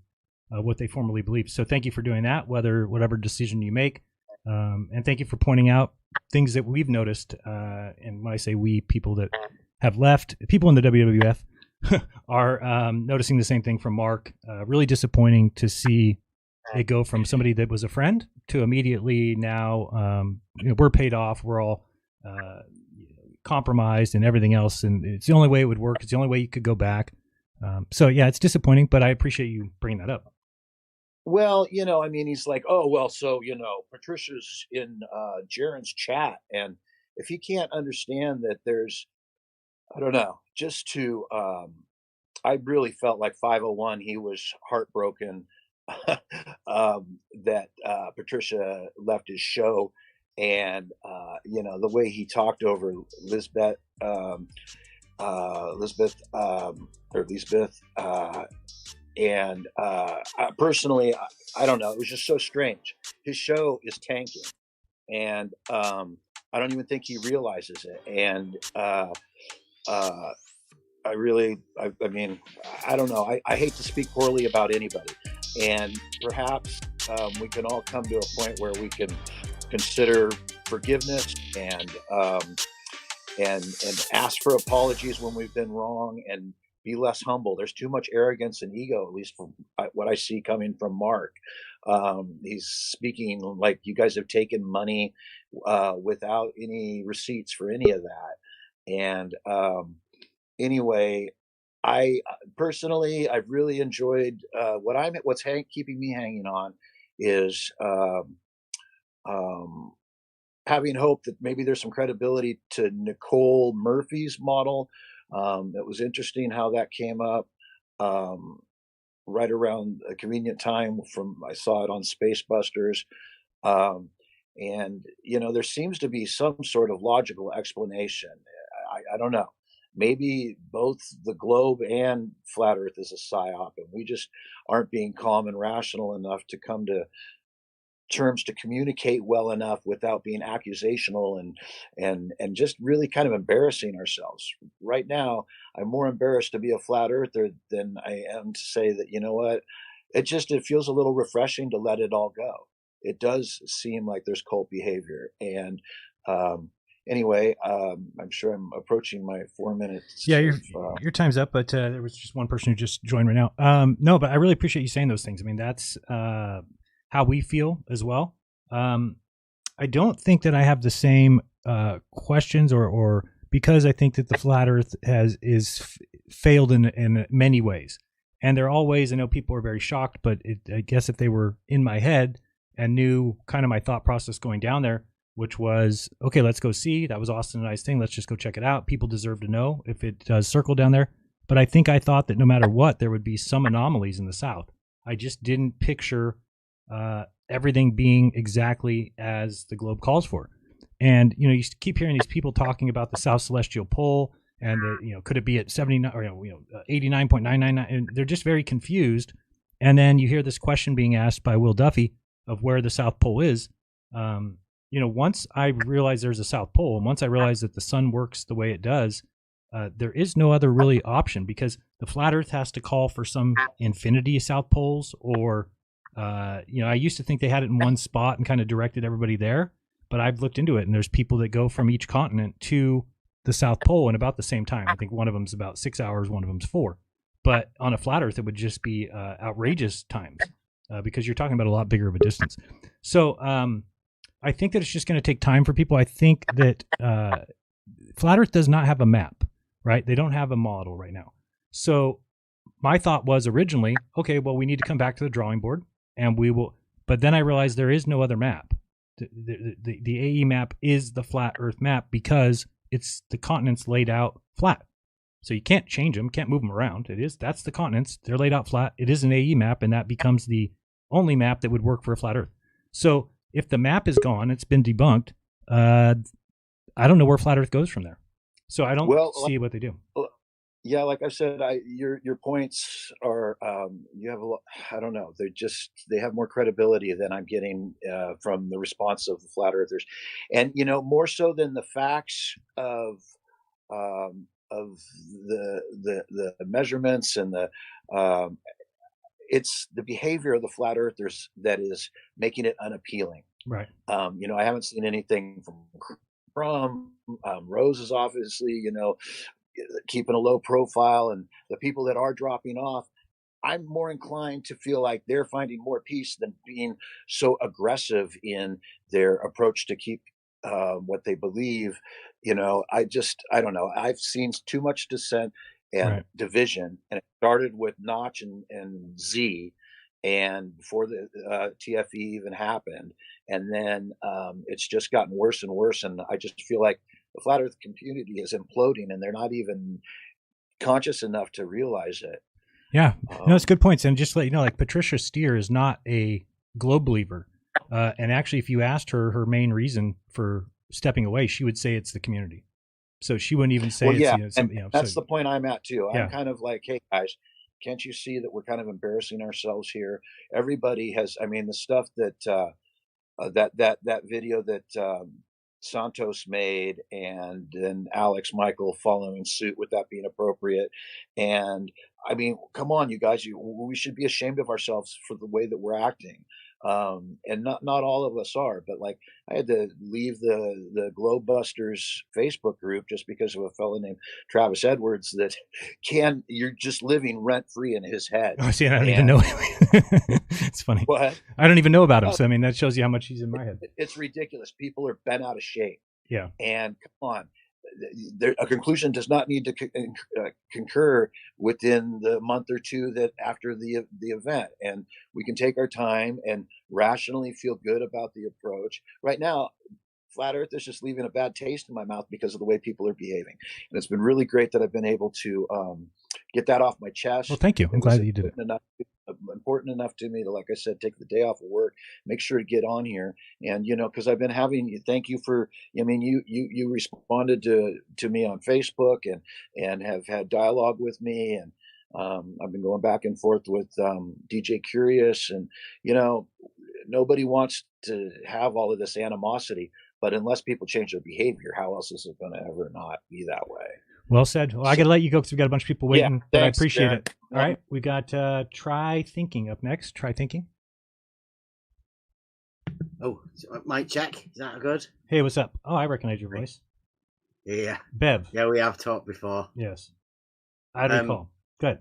what they formerly believed. So thank you for doing that, whatever decision you make. And thank you for pointing out things that we've noticed. And when I say we, people that have left, people in the WWF are noticing the same thing from Mark. Really disappointing to see it go from somebody that was a friend to immediately now, we're paid off. We're all compromised and everything else. And it's the only way it would work. It's the only way you could go back. So yeah, it's disappointing, but I appreciate you bringing that up.
Well, he's like, oh, well, so, Patricia's in Jeran's chat. And if he can't understand that there's, I don't know, just to, I really felt like 501, he was heartbroken that Patricia left his show. And, the way he talked over Lisbeth, and personally, I don't know. It was just so strange. His show is tanking, and I don't even think he realizes it. And I mean, I don't know. I hate to speak poorly about anybody, And perhaps we can all come to a point where we can consider forgiveness and ask for apologies when we've been wrong and be less humble. There's too much arrogance and ego, at least from what I see coming from Mark. He's speaking like you guys have taken money without any receipts for any of that. And anyway, I personally, I've really enjoyed what's keeping me hanging on is having hope that maybe there's some credibility to Nicole Murphy's model. It was interesting how that came up right around a convenient time I saw it on Space Busters. And, there seems to be some sort of logical explanation. I don't know. Maybe both the globe and flat Earth is a psyop, and we just aren't being calm and rational enough to come to terms to communicate well enough without being accusational and just really kind of embarrassing ourselves. Right now, I'm more embarrassed to be a flat earther than I am to say that, you know what, it feels a little refreshing to let it all go. It does seem like there's cult behavior. And anyway, I'm sure I'm approaching my 4 minutes.
Yeah, your time's up, but there was just one person who just joined right now. No, but I really appreciate you saying those things. I mean, that's how we feel as well. I don't think that I have the same questions or because I think that the flat Earth is failed in many ways, and there are all ways. I know people are very shocked, but I guess if they were in my head and knew kind of my thought process going down there, which was, okay, let's go see. That was Austin and I's thing. Let's just go check it out. People deserve to know if it does circle down there. But I think I thought that no matter what, there would be some anomalies in the South. I just didn't picture everything being exactly as the globe calls for. And, you keep hearing these people talking about the South Celestial Pole and, could it be at 79 or, 89.999? And they're just very confused. And then you hear this question being asked by Will Duffy of where the South Pole is. Once I realize there's a South Pole, and once I realize that the sun works the way it does, there is no other really option, because the flat Earth has to call for some infinity South Poles, or I used to think they had it in one spot and kind of directed everybody there, but I've looked into it, and there's people that go from each continent to the South Pole in about the same time. I think one of them's about 6 hours, one of them's 4. But on a flat Earth, it would just be outrageous times because you're talking about a lot bigger of a distance. So I think that it's just going to take time for people. I think that flat Earth does not have a map, right? They don't have a model right now. So my thought was originally, okay, well, we need to come back to the drawing board, and we will. But then I realized there is no other map. The AE map is the flat Earth map because it's the continents laid out flat. So you can't change them, can't move them around. That's the continents. They're laid out flat. It is an AE map, and that becomes the only map that would work for a flat Earth. So if the map is gone, it's been debunked. I don't know where flat Earth goes from there. So I don't see what they do.
Yeah, like I said, your points are you have I don't know. They have more credibility than I'm getting from the response of the flat earthers, and more so than the facts of the measurements and it's the behavior of the flat earthers that is making it unappealing.
Right.
I haven't seen anything from Rose is obviously, keeping a low profile, and the people that are dropping off, I'm more inclined to feel like they're finding more peace than being so aggressive in their approach to keep what they believe. I don't know. I've seen too much dissent and division, and it started with Notch and Z, and before the TFE even happened, and then it's just gotten worse and worse, and I just feel like the flat Earth community is imploding, and they're not even conscious enough to realize it.
Yeah, no, it's good points. And just to let you know, like Patricia Steer is not a globe believer, and actually, if you asked her main reason for stepping away, she would say it's the community. So she wouldn't even say it's
that's the point I'm at too.
Yeah.
I'm kind of like, hey guys, can't you see that we're kind of embarrassing ourselves here? Everybody has. I mean, the stuff that that video that Santos made, and then Alex Michael following suit with that being appropriate. And I mean, come on, you guys, we should be ashamed of ourselves for the way that we're acting. And not all of us are, but like I had to leave the Globebusters Facebook group just because of a fellow named Travis Edwards that you're just living rent free in his head.
Oh, see, I don't even know. It's funny.
What?
I don't even know about him. So I mean, that shows you how much he's in my head.
It's ridiculous. People are bent out of shape.
Yeah.
And come on, a conclusion does not need to concur within the month or two that after the event, and we can take our time and rationally feel good about the approach. Right now, flat earth is just leaving a bad taste in my mouth because of the way people are behaving, and it's been really great that I've been able to get that off my chest.
Well, thank you. I'm glad that you did it.
Important enough to me to, like I said, take the day off of work, make sure to get on here. And, you know, because I've been thank you for, I mean, you responded to me on Facebook and have had dialogue with me. And I've been going back and forth with DJ Curious. And, you know, nobody wants to have all of this animosity, but unless people change their behavior, how else is it going to ever not be that way?
Well said. Well, I got to let you go because we've got a bunch of people waiting,
Yeah,
but I
thanks,
appreciate
Jeran.
it. All right. We got Try Thinking up next. Try Thinking.
Oh, mic check. Is that good?
Hey, what's up? Oh, I recognize your voice.
Yeah.
Bev.
Yeah, we have talked before.
Yes. I recall. Good.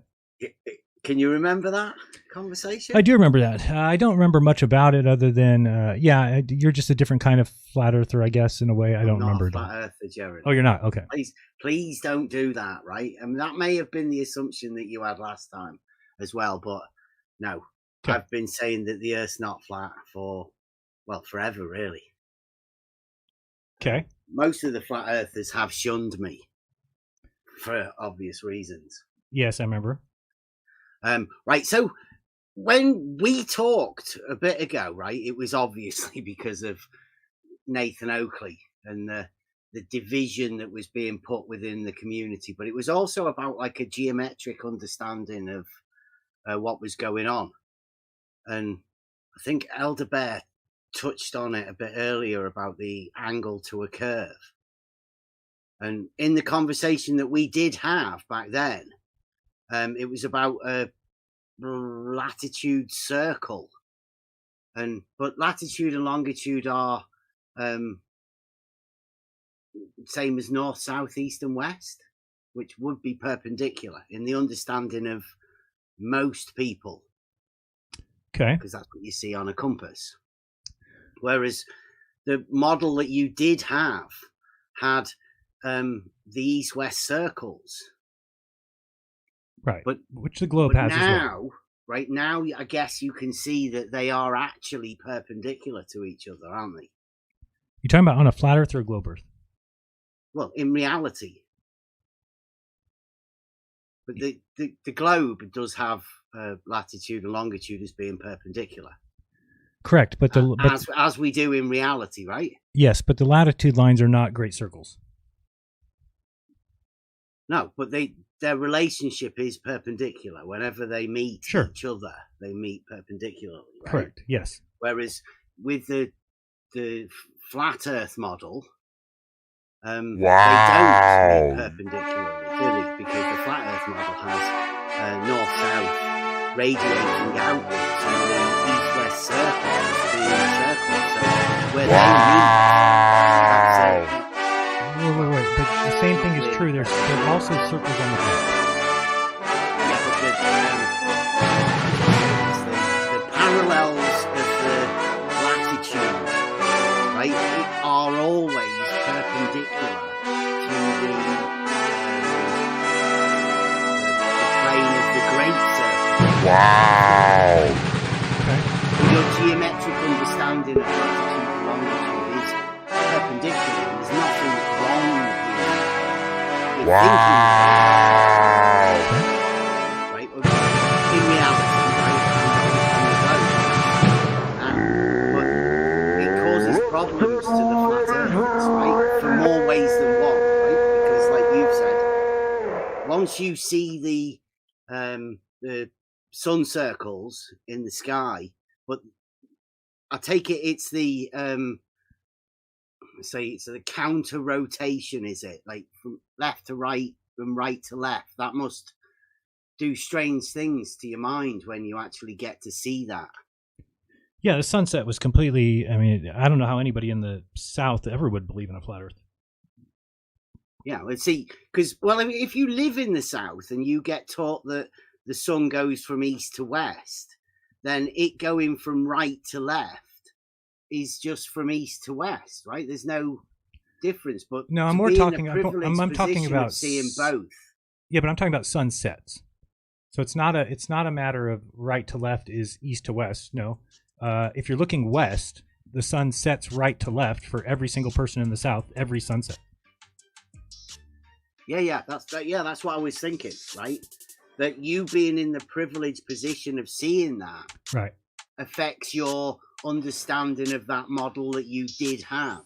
Can you remember that conversation?
I do remember that. I don't remember much about it other than, you're just a different kind of flat earther, I guess, in a way. I don't remember.
I'm not a flat earther, Jeran.
Oh, you're not? Okay.
Please don't do that, right? I mean, that may have been the assumption that you had last time as well, but no. Okay. I've been saying that the Earth's not flat for, well, forever, really.
Okay.
Most of the flat earthers have shunned me for obvious reasons.
Yes, I remember.
Right, so when we talked a bit ago, right, it was obviously because of Nathan Oakley and the division that was being put within the community, but it was also about like a geometric understanding of what was going on. And I think Elder Bear touched on it a bit earlier about the angle to a curve. And in the conversation that we did have back then, it was about a latitude circle, but latitude and longitude are same as north, south, east, and west, which would be perpendicular in the understanding of most people.
Okay,
because that's what you see on a compass. Whereas the model that you did have had the east-west circles.
Right,
but
which the globe has
now,
as well.
Right now, I guess you can see that they are actually perpendicular to each other, aren't they?
You talking about on a flat Earth or a globe Earth?
Well, in reality. But the globe does have latitude and longitude as being perpendicular.
Correct, but
as we do in reality, right?
Yes, but the latitude lines are not great circles.
No, but their relationship is perpendicular. Whenever they meet each other, they meet perpendicularly. Right?
Correct. Yes.
Whereas with the flat Earth model, they don't meet perpendicularly, do they? Because the flat Earth model has north-south radiating outwards, and the east-west circle is being a circle. So where they meet, that's it.
Wait. But the same thing is true. There are also circles on the globe.
Yeah, but the parallels of the latitude, right, are always perpendicular to the plane of the great circle. Wow. Okay. Your geometric understanding of latitude and longitude is perpendicular. There's nothing wrong with thinking. Right? In reality, but it causes problems to the flat earthers, right? For more ways than one, right? Because, like you've said, once you see the sun circles in the sky, but I take it it's the say it's the counter rotation, is it? Like from left to right and right to left. That must do strange things to your mind when you actually get to see that.
Yeah, the sunset was completely, I mean, I don't know how anybody in the South ever would believe in a flat Earth.
Yeah, let's see, because, well, if you live in the South and you get taught that the sun goes from east to west, then it going from right to left is just from east to west, right? There's no difference. But
no, I'm
to
more
be in a
talking. I'm talking
position
about
of seeing both.
Yeah, but I'm talking about sunsets. So it's not a matter of right to left is east to west. No, if you're looking west, the sun sets right to left for every single person in the South every sunset.
Yeah, that's what I was thinking, right? That you being in the privileged position of seeing that,
right,
affects your understanding of that model that you did have.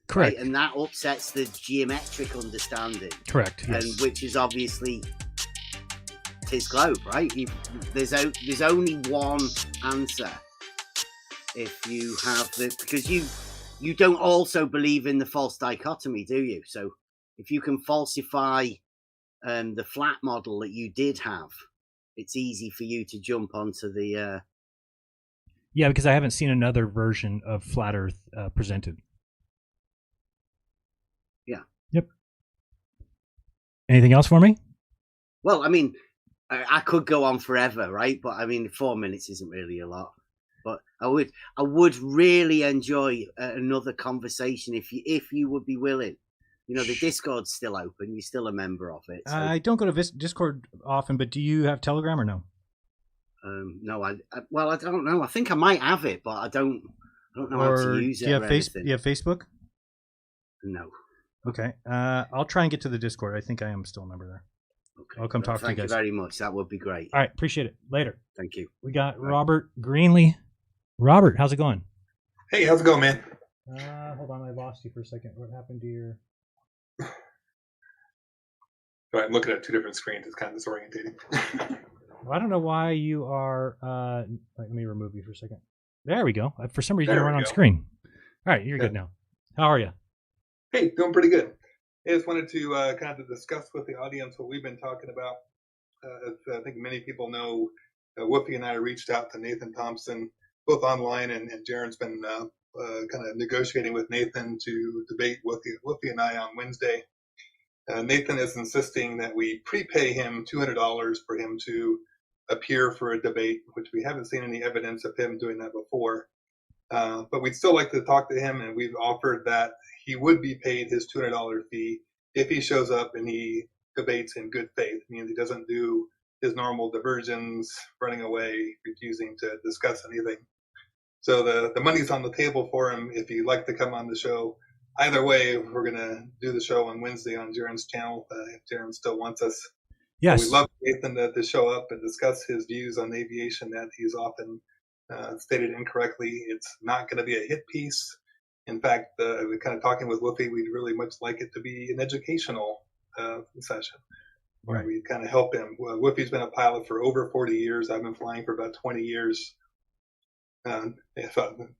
Correct.
Right? And that upsets the geometric understanding.
Correct. Yes.
And which is obviously his globe, right? There's only one answer if you have because you don't also believe in the false dichotomy, do you? So if you can falsify the flat model that you did have, it's easy for you to jump onto the
yeah, because I haven't seen another version of flat Earth presented.
Yeah.
Yep. Anything else for me?
Well, I mean, I could go on forever, right? But I mean, 4 minutes isn't really a lot. But I would really enjoy another conversation if you would be willing. You know, the Discord's still open. You're still a member of it. So.
I don't go to Discord often, but do you have Telegram or no?
No, I don't know. I think I might have it, but I don't know how to use it.
Do you have Facebook?
No.
Okay. I'll try and get to the Discord. I think I am still a member there. Okay. I'll come talk to you guys.
Thank you very much. That would be great.
All right. Appreciate it. Later.
Thank you.
We got Robert Greenley. Robert, how's it going?
Hey, how's it going, man?
Hold on. I lost you for a second. What happened to your...
I'm looking at two different screens. It's kind of disorientating.
Well, I don't know why you are... let me remove you for a second. There we go. For some reason, you weren't on screen. All right. You're good now. How are you?
Hey, doing pretty good. I just wanted to kind of discuss with the audience what we've been talking about. As I think many people know, Whoopi and I reached out to Nathan Thompson, both online, and Jeran's been kind of negotiating with Nathan to debate Whoopi and I on Wednesday. Nathan is insisting that we prepay him $200 for him to appear for a debate, which we haven't seen any evidence of him doing that before. But we'd still like to talk to him, and we've offered that he would be paid his $200 fee if he shows up and he debates in good faith, meaning he doesn't do his normal diversions, running away, refusing to discuss anything. So the money's on the table for him if he'd like to come on the show. Either way, we're going to do the show on Wednesday on Jeran's channel if Jeran still wants us.
Yes.
We'd love Nathan to show up and discuss his views on aviation that he's often stated incorrectly. It's not going to be a hit piece. In fact, we're kind of talking with Whoopi, we'd really much like it to be an educational session where we kind of help him. Whoopi's been a pilot for over 40 years. I've been flying for about 20 years.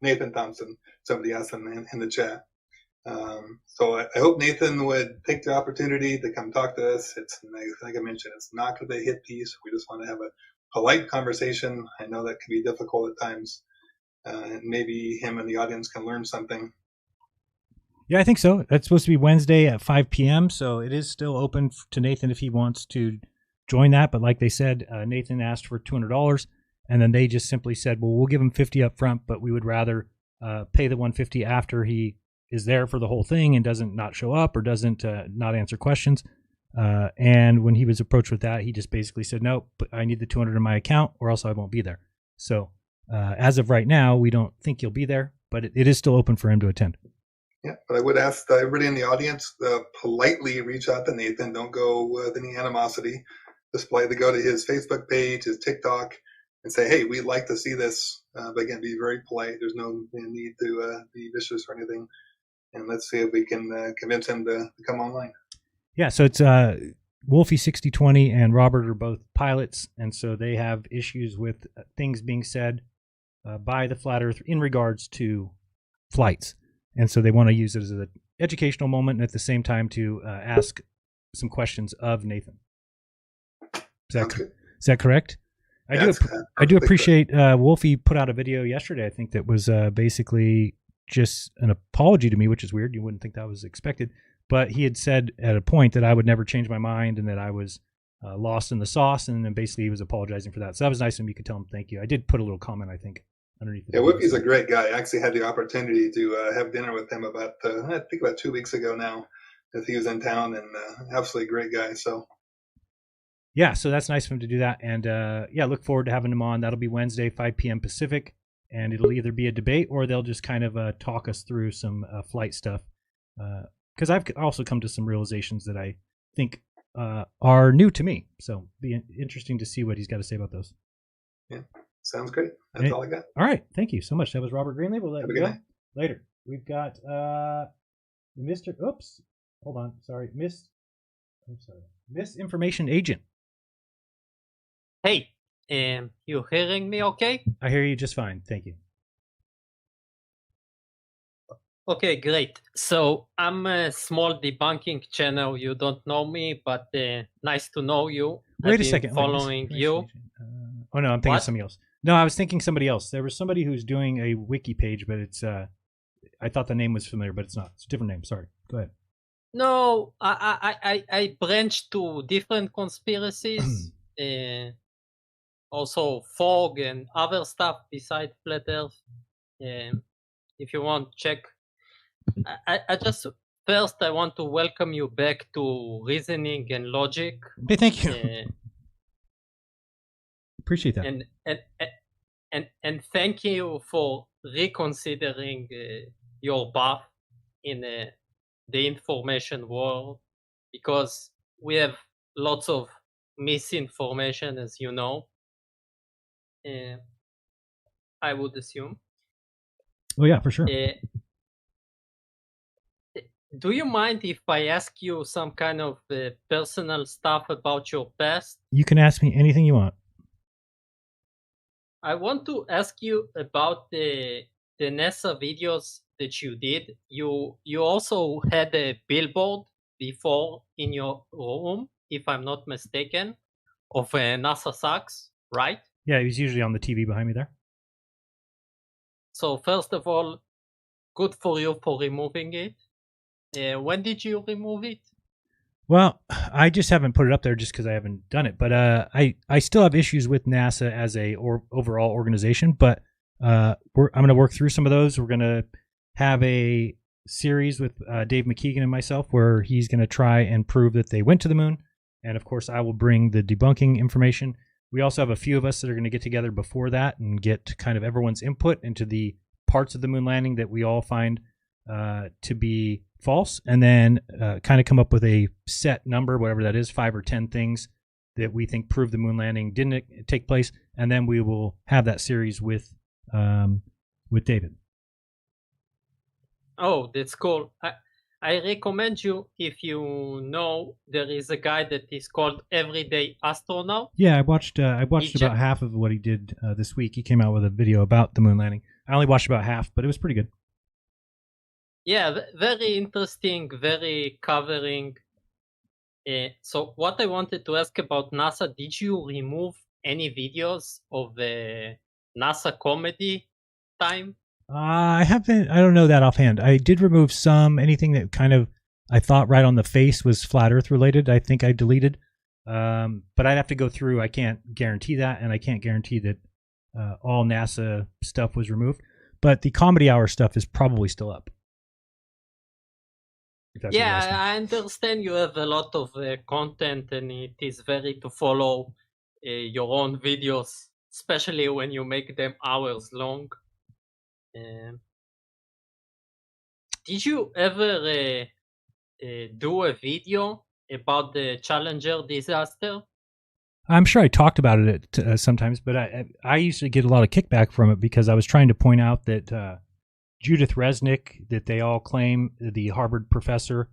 Nathan Thompson, somebody asked in the chat. So I hope Nathan would take the opportunity to come talk to us. It's, like I mentioned, it's not going to be a hit piece. We just want to have a polite conversation. I know that can be difficult at times. And maybe him and the audience can learn something.
Yeah, I think so. That's supposed to be Wednesday at 5 p.m. So it is still open to Nathan if he wants to join that. But like they said, Nathan asked for $200, and then they just simply said, well, we'll give him $50 up front, but we would rather pay the $150 after he is there for the whole thing and doesn't not show up or doesn't not answer questions. And when he was approached with that, he just basically said, nope, but I need the $200 in my account or else I won't be there. So as of right now, we don't think he'll be there, but it is still open for him to attend.
Yeah, but I would ask everybody in the audience to politely reach out to Nathan. Don't go with any animosity. Just politely go to his Facebook page, his TikTok, and say, hey, we'd like to see this. But again, be very polite. There's no need to be vicious or anything. And let's see if we can convince him to come online.
Yeah, so it's Wolfie 6020 and Robert are both pilots, and so they have issues with things being said by the Flat Earth in regards to flights. And so they want to use it as an educational moment and at the same time to ask some questions of Nathan. Is that correct? I do appreciate Wolfie put out a video yesterday, I think, that was basically just an apology to me, which is weird. You wouldn't think that was expected. But he had said at a point that I would never change my mind and that I was lost in the sauce. And then basically he was apologizing for that. So that was nice of him. You could tell him thank you. I did put a little comment, I think, underneath.
Yeah, Whoopi's a great guy. I actually had the opportunity to have dinner with him about 2 weeks ago now, as he was in town, and absolutely great guy. So
yeah, so that's nice of him to do that. And yeah, look forward to having him on. That'll be Wednesday, 5 p.m. Pacific. And it'll either be a debate or they'll just kind of talk us through some flight stuff. Because I've also come to some realizations that I think are new to me. So be interesting to see what he's got to say about those.
Yeah, sounds great. That's all I got.
All right, thank you so much. That was Robert Greenley. We'll let you go later. We've got Mr. Oops, hold on. Sorry, Misinformation Agent.
Hey, you hearing me okay?
I hear you just fine. Thank you.
Okay, great. So I'm a small debunking channel. You don't know me, but nice to know you.
Wait a second.
Following you.
Oh no, I'm thinking of somebody else. No, I was thinking somebody else. There was somebody who's doing a wiki page, but it's I thought the name was familiar, but it's not. It's a different name. Sorry. Go ahead.
No, I branched to different conspiracies. Also fog and other stuff besides flat Earth. If you want, check. I just first I want to welcome you back to reasoning and logic.
Hey, thank you. Appreciate that.
And thank you for reconsidering your path in the information world, because we have lots of misinformation, as you know. I would assume.
Oh yeah, for sure.
Do you mind if I ask you some kind of personal stuff about your past?
You can ask me anything you want.
I want to ask you about the NASA videos that you did. You also had a billboard before in your room, if I'm not mistaken, of NASA sucks, right?
Yeah, he was usually on the TV behind me there.
So first of all, good for you for removing it. When did you remove it?
Well, I just haven't put it up there just because I haven't done it. But I still have issues with NASA as a overall organization. But I'm going to work through some of those. We're going to have a series with Dave McKeegan and myself where he's going to try and prove that they went to the moon. And of course, I will bring the debunking information. We also have a few of us that are going to get together before that and get kind of everyone's input into the parts of the moon landing that we all find to be false, and then kind of come up with a set number, whatever that is, 5 or 10 things that we think prove the moon landing didn't take place, and then we will have that series with David.
Oh, that's cool. I recommend you, if you know, there is a guy that is called Everyday Astronaut.
Yeah, I watched about half of what he did this week. He came out with a video about the moon landing. I only watched about half, but it was pretty good.
Yeah, very interesting, very covering. So what I wanted to ask about NASA, did you remove any videos of the NASA comedy time?
I don't know that offhand. I did remove anything that kind of I thought right on the face was flat Earth related. I think I deleted. But I'd have to go through. I can't guarantee that, and I can't guarantee that all NASA stuff was removed. But the comedy hour stuff is probably still up.
Yeah, I understand you have a lot of content, and it is very to follow your own videos, especially when you make them hours long. Did you ever do a video about the Challenger disaster?
I'm sure I talked about it sometimes, but I usually get a lot of kickback from it because I was trying to point out that Judith Resnick, that they all claim, the Harvard professor,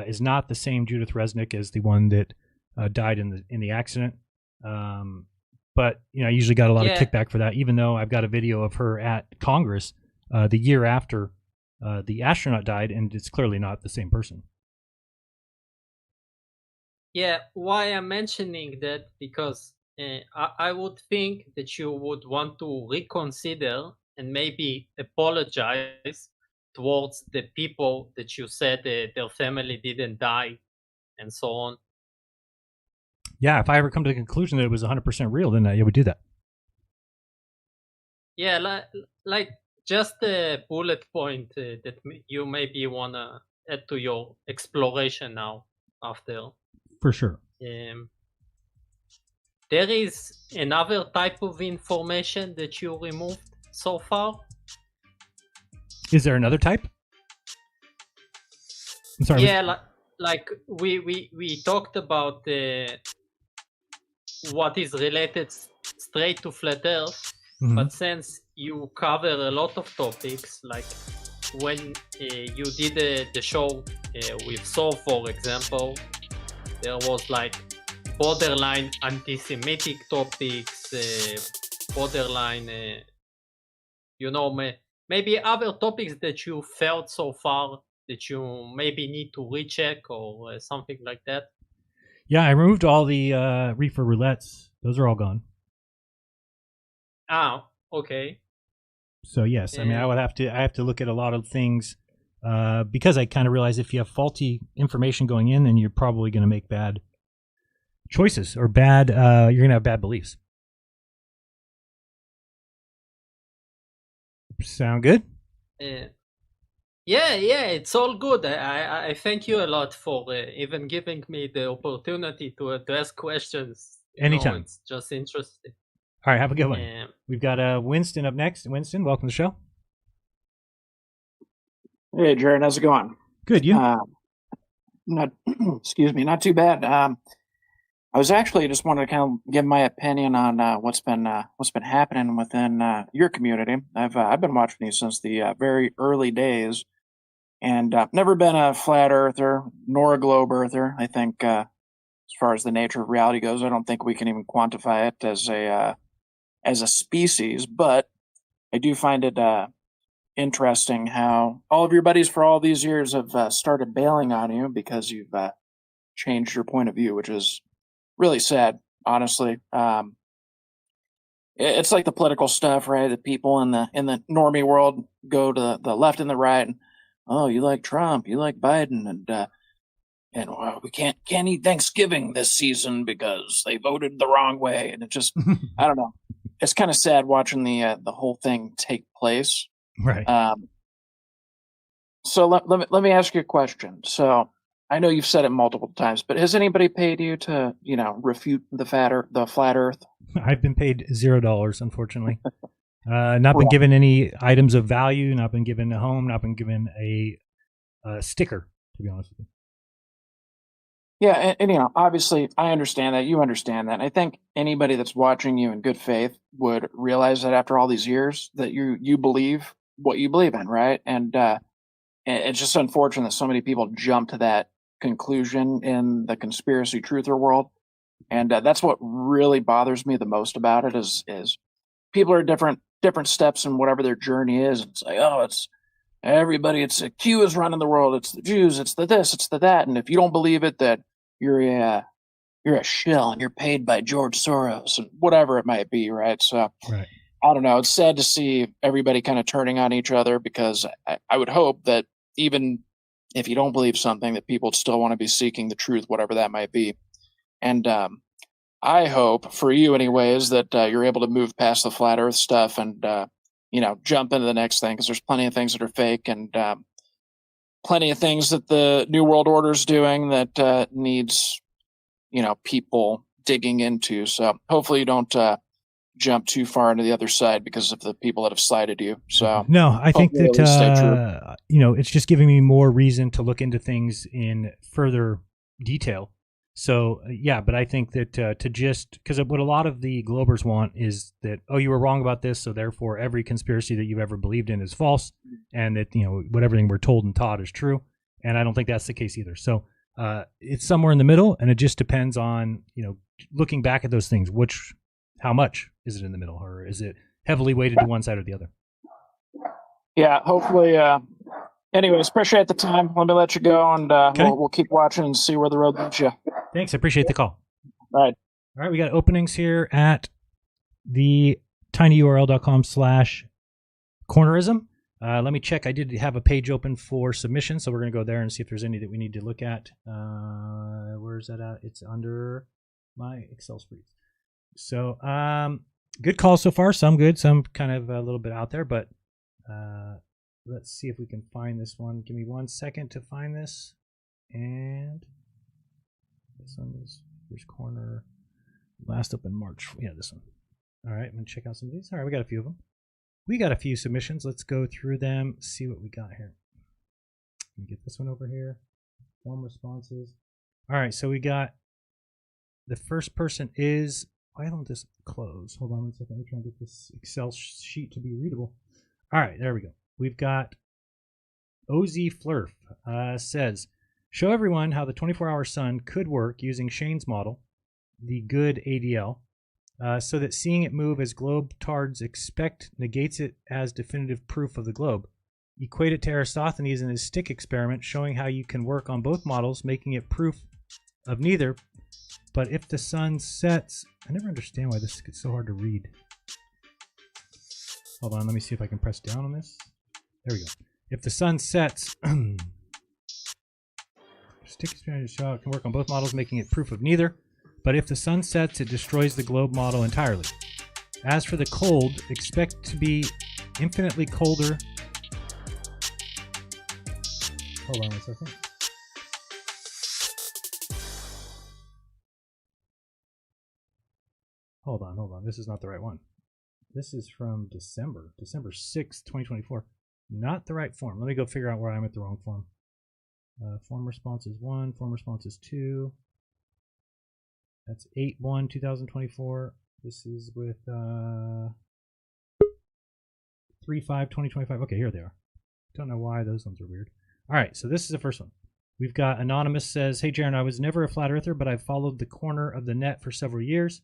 is not the same Judith Resnick as the one that died in the accident. But I usually got a lot of kickback for that, even though I've got a video of her at Congress the year after the astronaut died, and it's clearly not the same person.
Yeah, why I'm mentioning that, because I would think that you would want to reconsider and maybe apologize towards the people that you said their family didn't die and so on.
Yeah, if I ever come to the conclusion that it was 100% real, then I would do that.
Yeah, like just a bullet point that you maybe want to add to your exploration now after.
For sure.
There is another type of information that you removed so far.
Is there another type? I'm sorry.
Yeah, like we talked about what is related straight to flat Earth, but since you cover a lot of topics, like when you did the show with Saw, for example, there was like borderline anti-Semitic topics, borderline, maybe other topics that you felt so far that you maybe need to recheck or something like that.
Yeah, I removed all the reefer roulettes. Those are all gone.
Ah, okay.
So yes, I mean, I have to look at a lot of things because I kind of realize if you have faulty information going in, then you're probably going to make bad choices or bad. You're going to have bad beliefs. Sound good?
Yeah, it's all good. I thank you a lot for even giving me the opportunity to ask questions.
Anytime.
It's just interesting.
All right, have a good one. We've got Winston up next. Winston, welcome to the show.
Hey, Jeran, how's it going?
Good, you?
Excuse me, not too bad. I was actually just wanted to kind of give my opinion on what's been happening within your community. I've been watching you since the very early days, and never been a flat earther nor a globe earther. I think as far as the nature of reality goes, I don't think we can even quantify it as a species. But I do find it interesting how all of your buddies for all these years have started bailing on you because you've changed your point of view, which is really sad, honestly. It's like the political stuff, right? The people in the normie world go to the left and the right, and oh, you like Trump, you like Biden, and well, we can't eat Thanksgiving this season because they voted the wrong way, and it just I don't know. It's kind of sad watching the whole thing take place.
Right.
So let me ask you a question. So I know you've said it multiple times, but has anybody paid you to, refute the flat Earth?
I've been paid $0, unfortunately. Not been given any items of value. Not been given a home. Not been given a sticker. To be honest with you.
Yeah, and obviously, I understand that. You understand that. I think anybody that's watching you in good faith would realize that after all these years, that you believe what you believe in, right? And it's just unfortunate that so many people jump to that conclusion in the conspiracy truther world, and that's what really bothers me the most about it is people are different steps in whatever their journey is. It's like, oh, it's everybody, it's a Q is running the world, it's the Jews, it's the this, it's the that, and if you don't believe it, that you're a shill and you're paid by George Soros and whatever it might be, right? So
right.
I don't know, it's sad to see everybody kind of turning on each other, because I would hope that even if you don't believe something, that people still want to be seeking the truth, whatever that might be. And I hope, for you anyways, that you're able to move past the flat Earth stuff and, jump into the next thing, because there's plenty of things that are fake and plenty of things that the New World Order is doing that needs, people digging into. So hopefully you don't jump too far into the other side because of the people that have slighted you. So
no, I think that it's just giving me more reason to look into things in further detail. So yeah, but I think that to just because what a lot of the Globers want is that, oh, you were wrong about this, so therefore every conspiracy that you've ever believed in is false, and that what everything we're told and taught is true. And I don't think that's the case either. So it's somewhere in the middle, and it just depends on looking back at those things. How much is it in the middle, or is it heavily weighted to one side or the other?
Yeah, hopefully Anyways, appreciate the time. Let me let you go, and we'll keep watching and see where the road leads you.
Thanks. I appreciate the call.
All right.
All right. We got openings here at the tinyurl.com/cornerism. Let me check. I did have a page open for submission, so we're going to go there and see if there's any that we need to look at. Where's that at? It's under my Excel spreads. So, good calls so far. Some good, some kind of a little bit out there, but let's see if we can find this one. Give me 1 second to find this. And this one is Speaker's Corner. Last up in March. Yeah, this one. All right, I'm going to check out some of these. All right, we got a few of them. We got a few submissions. Let's go through them, see what we got here. Let me get this one over here. Form responses. All right, so we got the first person is, why don't this close? Hold on 1 second. Let me try and get this Excel sheet to be readable. All right, there we go. We've got OZ Flurf says, show everyone how the 24-hour sun could work using Shane's model, the good ADL, so that seeing it move as globe-tards expect negates it as definitive proof of the globe. Equate it to Aristophanes and his stick experiment, showing how you can work on both models, making it proof of neither. But if the sun sets... I never understand why this gets so hard to read. Hold on, let me see if I can press down on this. There we go. If the sun sets... stick experiment to show how it can work on both models, making it proof of neither. But if the sun sets, it destroys the globe model entirely. As for the cold, expect to be infinitely colder. Hold on 1 second. Hold on. This is not the right one. This is from December 6th, 2024. Not the right form. Let me go figure out where I'm at the wrong form. Form response is 1. Form response is 2. That's 8/1/2024. This is with 3/5/2025. Okay, here they are. Don't know why those ones are weird. All right, so this is the first one. We've got Anonymous says, hey, Jeran, I was never a flat earther, but I've followed the corner of the net for several years.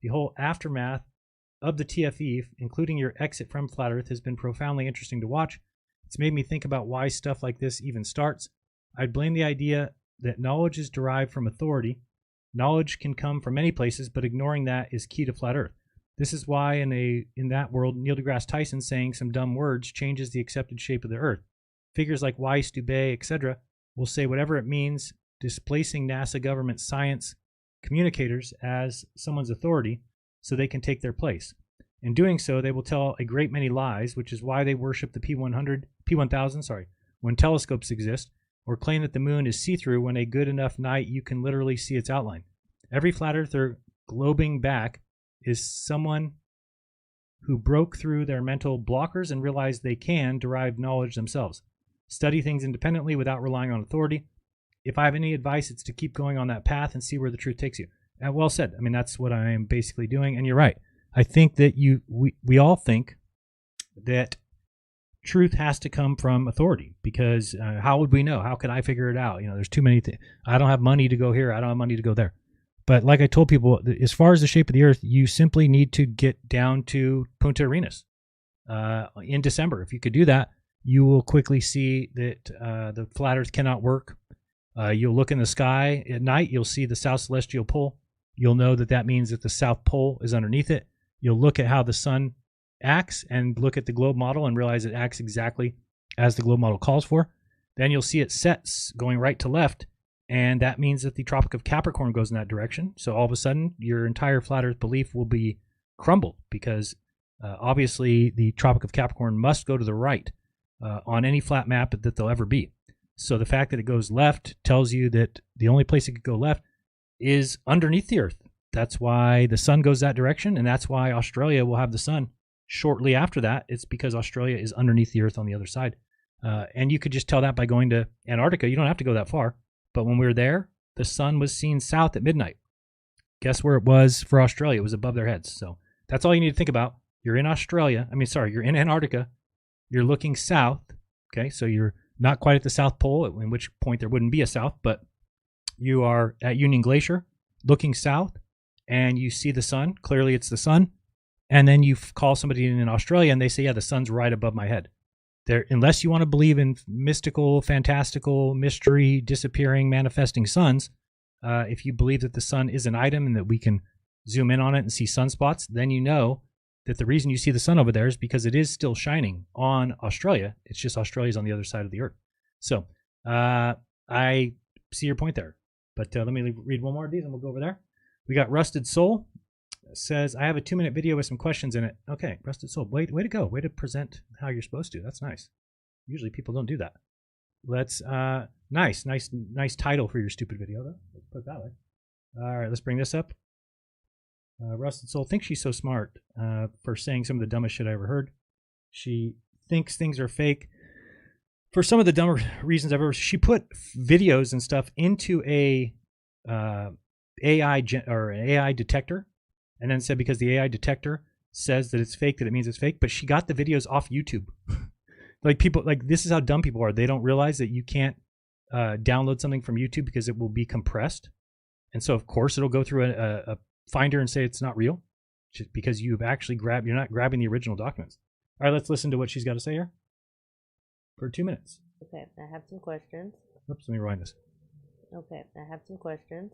The whole aftermath of the TFE, including your exit from flat earth, has been profoundly interesting to watch. It's made me think about why stuff like this even starts. I'd blame the idea that knowledge is derived from authority. Knowledge can come from many places, but ignoring that is key to flat earth. This is why in that world, Neil deGrasse Tyson saying some dumb words changes the accepted shape of the earth. Figures like Weiss, Dubé, etc. will say whatever it means, displacing NASA government science communicators as someone's authority so they can take their place. In doing so, they will tell a great many lies, which is why they worship the P1000, when telescopes exist, or claim that the moon is see-through when a good enough night you can literally see its outline. Every flat earther globing back is someone who broke through their mental blockers and realized they can derive knowledge themselves. Study things independently without relying on authority. If I have any advice, it's to keep going on that path and see where the truth takes you. Well said. I mean, that's what I am basically doing, and you're right. I think that we all think that truth has to come from authority, because how would we know? How could I figure it out? There's too many things. I don't have money to go here. I don't have money to go there. But like I told people, as far as the shape of the earth, you simply need to get down to Punta Arenas in December. If you could do that, you will quickly see that the flat earth cannot work. You'll look in the sky at night. You'll see the South Celestial Pole. You'll know that that means that the South Pole is underneath it. You'll look at how the sun acts and look at the globe model and realize it acts exactly as the globe model calls for. Then you'll see it sets going right to left, and that means that the Tropic of Capricorn goes in that direction. So all of a sudden, your entire flat earth belief will be crumbled, because obviously the Tropic of Capricorn must go to the right on any flat map that there'll ever be. So the fact that it goes left tells you that the only place it could go left is underneath the earth. That's why the sun goes that direction, and that's why Australia will have the sun shortly after that. It's because Australia is underneath the earth on the other side. And you could just tell that by going to Antarctica. You don't have to go that far. But when we were there, the sun was seen south at midnight. Guess where it was for Australia? It was above their heads. So that's all you need to think about. You're in you're in Antarctica. You're looking south. Okay, so you're not quite at the South Pole, in which point there wouldn't be a south, but you are at Union Glacier looking south, and you see the sun. Clearly it's the sun. And then you call somebody in Australia, and they say, yeah, the sun's right above my head. there, unless you want to believe in mystical, fantastical, mystery, disappearing, manifesting suns, if you believe that the sun is an item and that we can zoom in on it and see sunspots, then you know that the reason you see the sun over there is because it is still shining on Australia. It's just Australia's on the other side of the earth. So I see your point there. But let me read one more of these and we'll go over there. We got Rusted Soul. Says, I have a 2-minute video with some questions in it. Okay, Rusted Soul. Way to go. Way to present how you're supposed to. That's nice. Usually people don't do that. Let's, nice title for your stupid video, though. Let's put it that way. All right, let's bring this up. Rusted Soul thinks she's so smart for saying some of the dumbest shit I ever heard. She thinks things are fake for some of the dumber reasons I've ever. She put videos and stuff into a AI or an AI detector, and then said because the AI detector says that it's fake, that it means it's fake. But she got the videos off YouTube. Like people, like this is how dumb people are. They don't realize that you can't download something from YouTube because it will be compressed, and so of course it'll go through a finder and say it's not real, just because you've actually you're not grabbing the original documents. All right, let's listen to what she's got to say here for 2 minutes.
Okay, I have some questions.
Oops, let me rewind this.
Okay, I have some questions.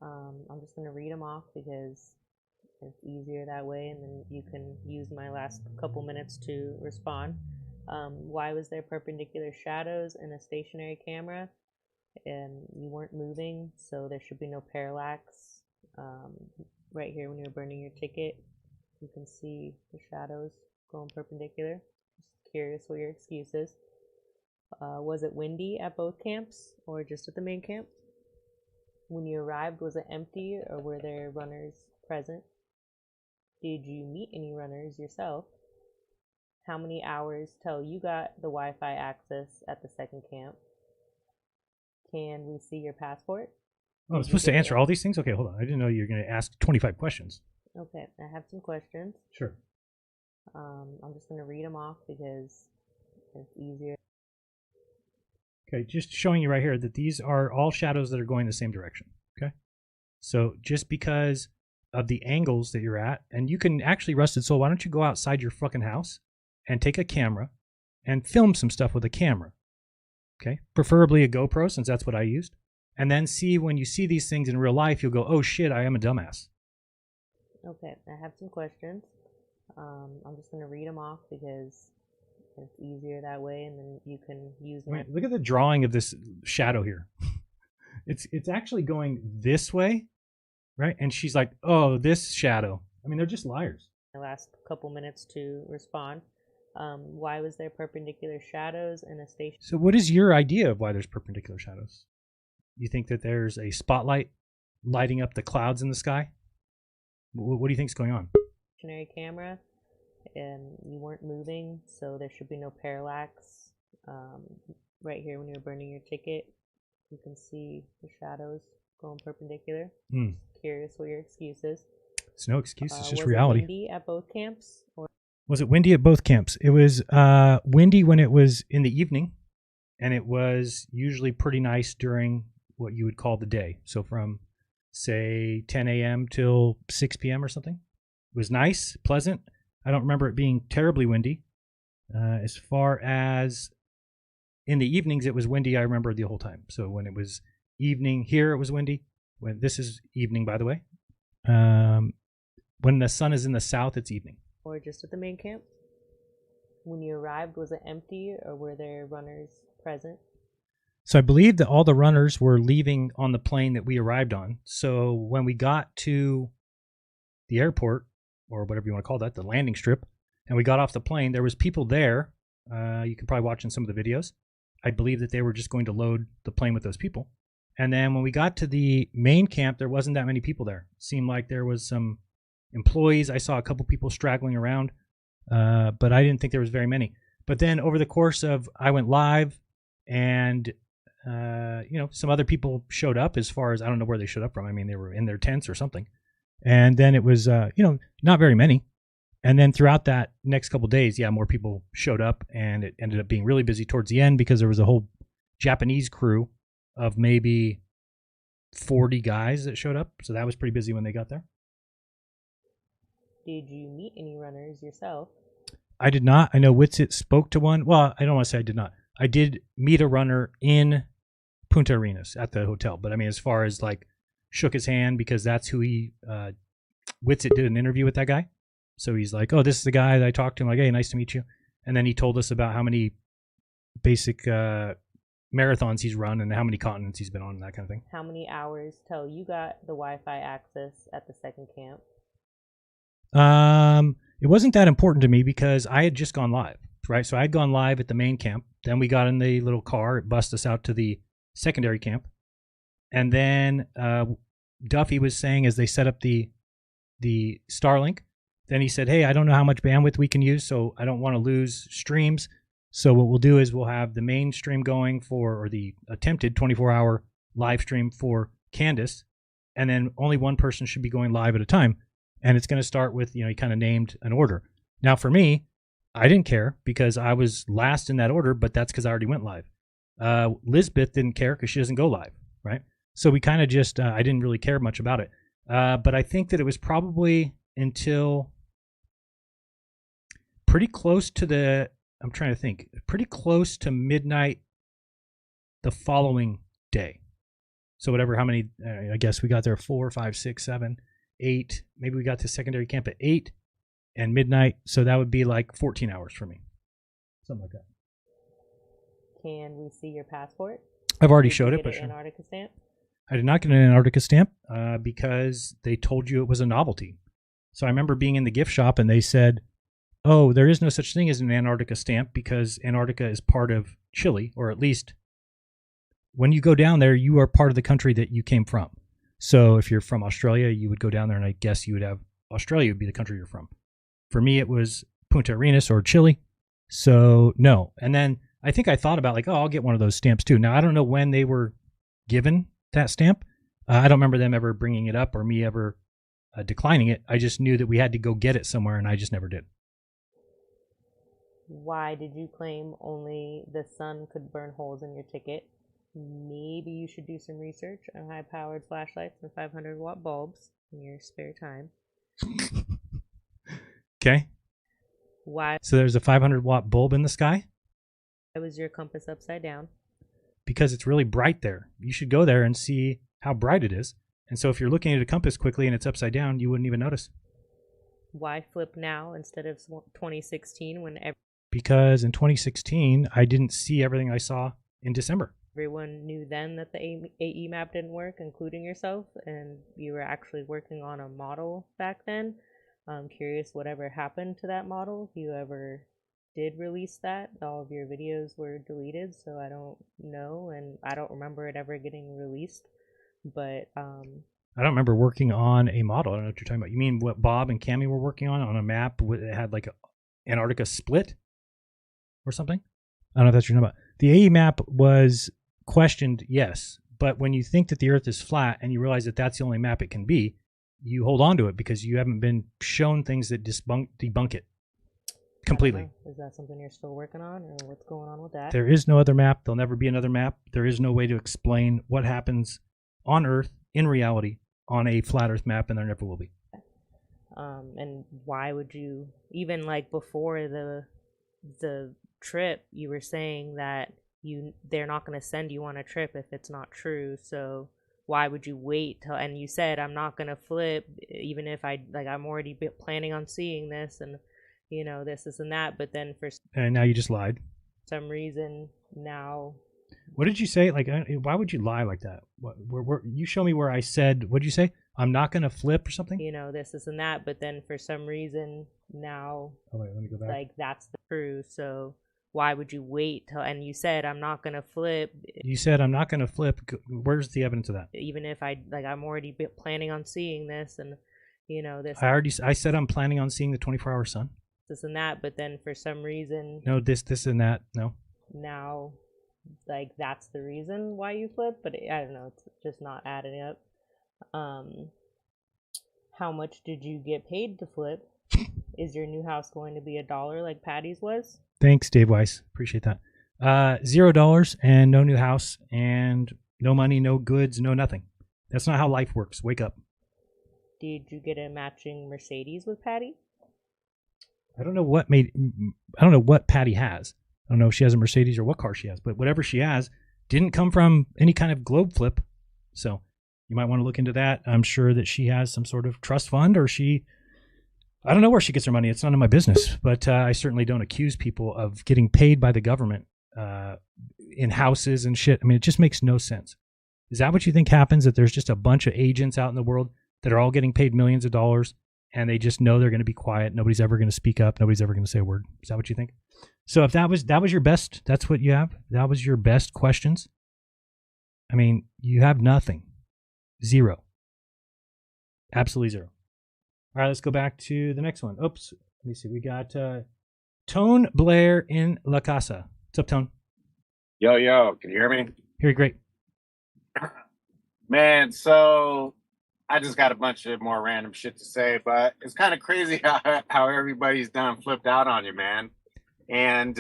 I'm just going to read them off because it's easier that way, and then you can use my last couple minutes to respond. Why was there perpendicular shadows in a stationary camera? And you weren't moving, so there should be no parallax. Right here when you're burning your ticket, you can see the shadows going perpendicular. Just curious what your excuse is. Was it windy at both camps or just at the main camp? When you arrived, was it empty or were there runners present? Did you meet any runners yourself? How many hours till you got the Wi-Fi access at the second camp? Can we see your passport?
Oh, I'm supposed to answer all these things? Okay, hold on. I didn't know you were going to ask 25 questions.
Okay, I have some questions.
Sure.
I'm just going to read them off because it's easier.
Okay, just showing you right here that these are all shadows that are going the same direction. Okay, so just because of the angles that you're at, and you can actually, Rusted Soul, why don't you go outside your fucking house and take a camera and film some stuff with a camera? Okay, preferably a GoPro, since that's what I used. And then see, when you see these things in real life, you'll go, oh shit, I am a dumbass.
Okay, I have some questions. I'm just going to read them off because it's easier that way, and then you can use my...
Look at the drawing of this shadow here. It's actually going this way, right? And she's like, oh, this shadow. I mean, they're just liars.
My last couple minutes to respond. Why was there perpendicular shadows in a station?
So what is your idea of why there's perpendicular shadows? You think that there's a spotlight lighting up the clouds in the sky? What do you think is going on?
Stationary camera, and you weren't moving, so there should be no parallax. Right here when you're burning your ticket, you can see the shadows going perpendicular. Just curious what your excuse is.
It's no excuse, it's just
was
reality.
It windy at both camps? Or?
Was it windy at both camps? It was windy when it was in the evening, and it was usually pretty nice during what you would call the day. So from, say, 10 a.m. till 6 p.m. or something. It was nice, pleasant. I don't remember it being terribly windy. As far as in the evenings, it was windy, I remember the whole time. So when it was evening here, it was windy. When this is evening, by the way. When the sun is in the south, it's evening.
Or just at the main camp? When you arrived, was it empty or were there runners present?
So I believe that all the runners were leaving on the plane that we arrived on. So when we got to the airport, or whatever you want to call that, the landing strip, and we got off the plane, there was people there. You can probably watch in some of the videos. I believe that they were just going to load the plane with those people. And then when we got to the main camp, there wasn't that many people there. It seemed like there was some employees. I saw a couple people straggling around, but I didn't think there was very many. But then over the course of, I went live, and some other people showed up. As far as, I don't know where they showed up from. I mean, they were in their tents or something. And then it was, not very many. And then throughout that next couple of days, more people showed up, and it ended up being really busy towards the end because there was a whole Japanese crew of maybe 40 guys that showed up. So that was pretty busy when they got there.
Did you meet any runners yourself?
I did not. I know Whitsett spoke to one. Well, I don't want to say I did not. I did meet a runner in Punta Arenas at the hotel. But I mean, as far as like shook his hand, because that's who he, Whitsett did an interview with that guy. So he's like, oh, this is the guy that I talked to. I'm like, hey, nice to meet you. And then he told us about how many basic marathons he's run and how many continents he's been on and that kind of thing.
How many hours till you got the Wi-Fi access at the second camp?
It wasn't that important to me because I had just gone live, right? So I had gone live at the main camp. Then we got in the little car. It bussed us out to the secondary camp. And then Duffy was saying as they set up the Starlink, then he said, hey, I don't know how much bandwidth we can use, so I don't want to lose streams. So what we'll do is we'll have the main stream going for, or the attempted 24-hour live stream for Candace, and then only one person should be going live at a time. And it's going to start with, he kind of named an order. Now for me, I didn't care because I was last in that order, but that's because I already went live. Lisbeth didn't care because she doesn't go live, right? So we kind of just, I didn't really care much about it. But I think that it was probably until pretty close to pretty close to midnight the following day. So whatever, how many, I guess we got there 4, 5, 6, 7, 8. Maybe we got to secondary camp at 8 and midnight. So that would be like 14 hours for me. Something like that.
Can we see your passport?
I've already showed it, but
sure. Antarctica stamp?
I did not get an Antarctica stamp because they told you it was a novelty. So I remember being in the gift shop and they said, oh, there is no such thing as an Antarctica stamp because Antarctica is part of Chile, or at least when you go down there, you are part of the country that you came from. So if you're from Australia, you would go down there and I guess you would have Australia would be the country you're from. For me, it was Punta Arenas or Chile. So no. And then I think I thought about like, oh, I'll get one of those stamps too. Now, I don't know when they were given that stamp. I don't remember them ever bringing it up or me ever declining it. I just knew that we had to go get it somewhere and I just never did.
Why did you claim only the sun could burn holes in your ticket? Maybe you should do some research on high-powered flashlights and 500-watt bulbs in your spare time.
Okay.
Why?
So there's a 500-watt bulb in the sky?
Why was your compass upside down?
Because it's really bright there. You should go there and see how bright it is. And so if you're looking at a compass quickly and it's upside down, you wouldn't even notice.
Why flip now instead of 2016 when
because in 2016, I didn't see everything I saw in December.
Everyone knew then that the AE map didn't work, including yourself, and you were actually working on a model back then. I'm curious whatever happened to that model. If you ever did release that, all of your videos were deleted, so I don't know, and I don't remember it ever getting released. But
I don't remember working on a model. I don't know what you're talking about. You mean what Bob and Cammie were working on a map that had like a Antarctica split or something? I don't know if that's what you're talking about. The AE map was questioned, yes, but when you think that the Earth is flat and you realize that that's the only map it can be, you hold on to it because you haven't been shown things that debunk it completely.
Is that something you're still working on, or what's going on with that?
There is no other map. There'll never be another map. There is no way to explain what happens on Earth in reality on a flat Earth map, and there never will be.
And why would you, even like before the trip, you were saying that they're not going to send you on a trip if it's not true. So why would you wait till? And you said I'm not going to flip, even if I'm already planning on seeing this, and this and that. But then
and now you just lied.
Some reason now.
What did you say? Like, why would you lie like that? Where you show me where I said, what did you say? I'm not going to flip or something?
This and that. But then for some reason now,
oh, wait, let me go back.
Like, that's the truth. So why would you wait till? And you said, I'm not going to flip.
You said, I'm not going to flip. Where's the evidence of that?
Even if I'm already planning on seeing this, and, this.
I said I'm planning on seeing the 24-hour sun.
This and that. But then for some reason.
No, this and that. No.
Now. That's the reason why you flip, but I don't know, it's just not adding up. How much did you get paid to flip? Is your new house going to be $1 like Patty's was?
Thanks, Dave Weiss. Appreciate that. $0 and no new house and no money, no goods, no nothing. That's not how life works. Wake up.
Did you get a matching Mercedes with Patty?
I don't know what Patty has. I don't know if she has a Mercedes or what car she has, but whatever she has didn't come from any kind of globe flip. So you might want to look into that. I'm sure that she has some sort of trust fund, or I don't know where she gets her money. It's none of my business, but I certainly don't accuse people of getting paid by the government in houses and shit. I mean, it just makes no sense. Is that what you think happens? That there's just a bunch of agents out in the world that are all getting paid millions of dollars, and they just know they're going to be quiet. Nobody's ever going to speak up. Nobody's ever going to say a word. Is that what you think? So if that was your best, that's what you have. That was your best questions. I mean, you have nothing. Zero. Absolutely zero. All right, let's go back to the next one. Oops. Let me see. We got Tone Blair in La Casa. What's up, Tone?
Yo, can you hear me?
Hear you great.
Man, so I just got a bunch of more random shit to say, but it's kind of crazy how everybody's done flipped out on you, man. And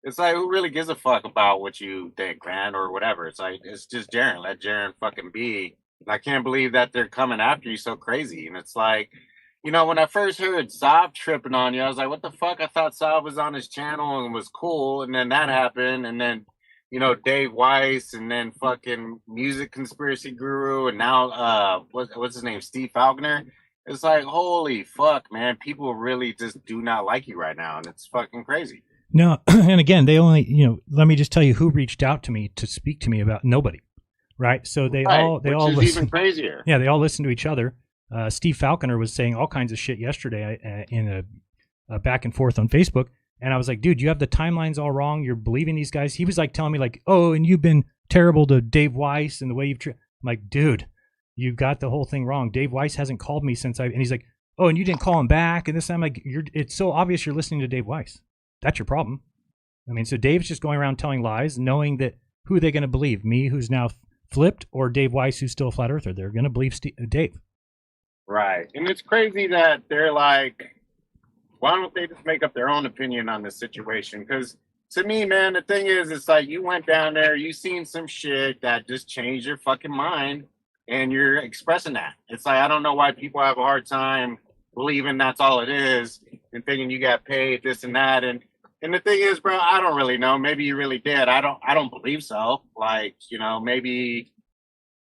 it's like, who really gives a fuck about what you think, man, or whatever? It's like, it's just Jeran. Let Jeran fucking be. And I can't believe that they're coming after you so crazy. And it's like, you know, when I first heard Saab tripping on you, I was like, what the fuck? I thought Saab was on his channel and was cool. And then that happened. And then, you know, Dave Weiss, and then fucking music conspiracy guru. And now, what's his name? Steve Falconer. It's like, holy fuck, man. People really just do not like you right now. And it's fucking crazy.
No. And again, they only, let me just tell you who reached out to me to speak to me about nobody. Right. So they all
is
listen.
Even crazier.
Yeah. They all listen to each other. Steve Falconer was saying all kinds of shit yesterday in a back and forth on Facebook. And I was like, dude, you have the timelines all wrong. You're believing these guys. He was like telling me like, oh, and you've been terrible to Dave Weiss and the way I'm like, dude, you got the whole thing wrong. Dave Weiss hasn't called me since and he's like, oh, and you didn't call him back. And this, I'm like, it's so obvious you're listening to Dave Weiss. That's your problem. I mean, so Dave's just going around telling lies, knowing that who are they going to believe? Me, who's now flipped, or Dave Weiss, who's still a flat earther? They're going to believe Dave.
Right. And it's crazy that they're like, why don't they just make up their own opinion on this situation? Because to me, man, the thing is, it's like you went down there, you seen some shit that just changed your fucking mind, and you're expressing that. It's like, I don't know why people have a hard time believing that's all it is and thinking you got paid this and that. And the thing is, bro, I don't really know. Maybe you really did. I don't believe so. Like, maybe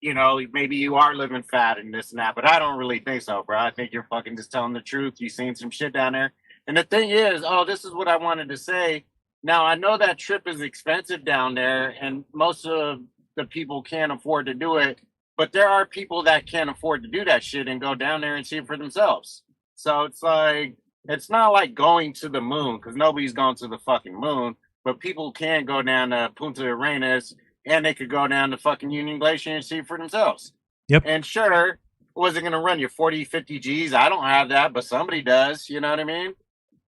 you are living fat and this and that, but I don't really think so, bro. I think you're fucking just telling the truth. You seen some shit down there. And the thing is, this is what I wanted to say. Now, I know that trip is expensive down there, and most of the people can't afford to do it, but there are people that can't afford to do that shit and go down there and see it for themselves. So it's like, it's not like going to the moon, because nobody's going to the fucking moon, but people can go down to Punta Arenas, and they could go down to fucking Union Glacier and see it for themselves.
Yep.
And sure, was it going to run you 40, 50 G's? I don't have that, but somebody does. You know what I mean?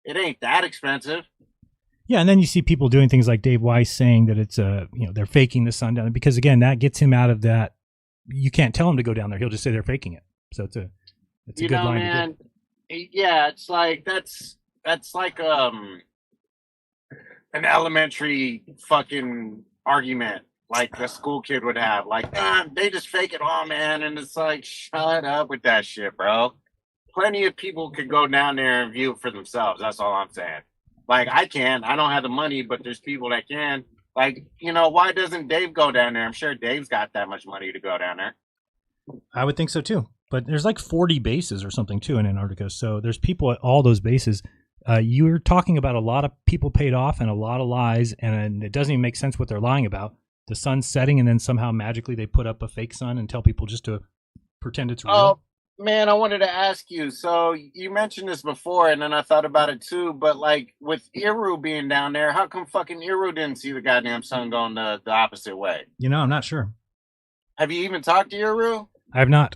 It ain't that expensive.
Yeah, and then you see people doing things like Dave Weiss saying that it's they're faking the sun down there, because again, that gets him out of that. You can't tell him to go down there. He'll just say they're faking it. So it's a good line to do.
Yeah, it's like that's like an elementary fucking argument like the school kid would have. Like, they just fake it all, man. And it's like, shut up with that shit, bro. Plenty of people could go down there and view it for themselves. That's all I'm saying. Like, I don't have the money, but there's people that can. Like, why doesn't Dave go down there? I'm sure Dave's got that much money to go down there.
I would think so too. But there's like 40 bases or something too in Antarctica. So there's people at all those bases. You're talking about a lot of people paid off and a lot of lies, and it doesn't even make sense what they're lying about. The sun's setting, and then somehow magically they put up a fake sun and tell people just to pretend it's real.
Oh, man, I wanted to ask you. So you mentioned this before, and then I thought about it too. But like with Iru being down there, how come fucking Iru didn't see the goddamn sun going the opposite way?
I'm not sure.
Have you even talked to Iru?
I have not.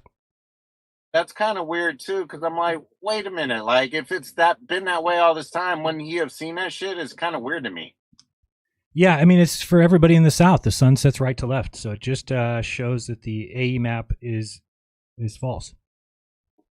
That's kind of weird too, because I'm like, wait a minute, like if it's been that way all this time, wouldn't he have seen that shit? It's kind of weird to me.
Yeah, I mean, it's for everybody in the South. The sun sets right to left, so it just shows that the AE map is false.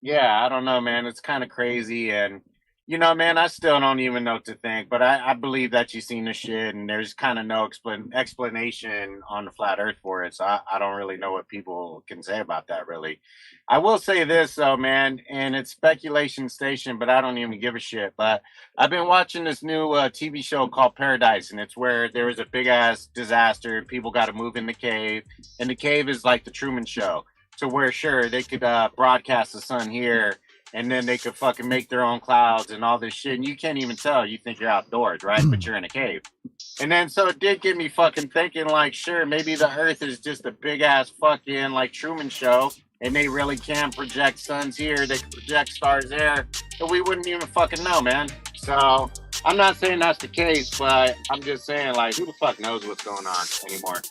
Yeah, I don't know, man. It's kind of crazy, and you know, man, I still don't even know what to think, but I believe that you've seen the shit and there's kind of no explanation on the flat earth for it. So I don't really know what people can say about that, really. I will say this, though, man, and it's speculation station, but I don't even give a shit. But I've been watching this new TV show called Paradise, and it's where there was a big ass disaster. People got to move in the cave, and the cave is like the Truman Show. So where, sure, they could broadcast the sun here, and then they could fucking make their own clouds and all this shit. And you can't even tell. You think you're outdoors, right? But you're in a cave. And then so it did get me fucking thinking, like, sure, maybe the earth is just a big ass fucking like Truman Show. And they really can project suns here. They can project stars there. And we wouldn't even fucking know, man. So I'm not saying that's the case, but I'm just saying, like, who the fuck knows what's going on anymore?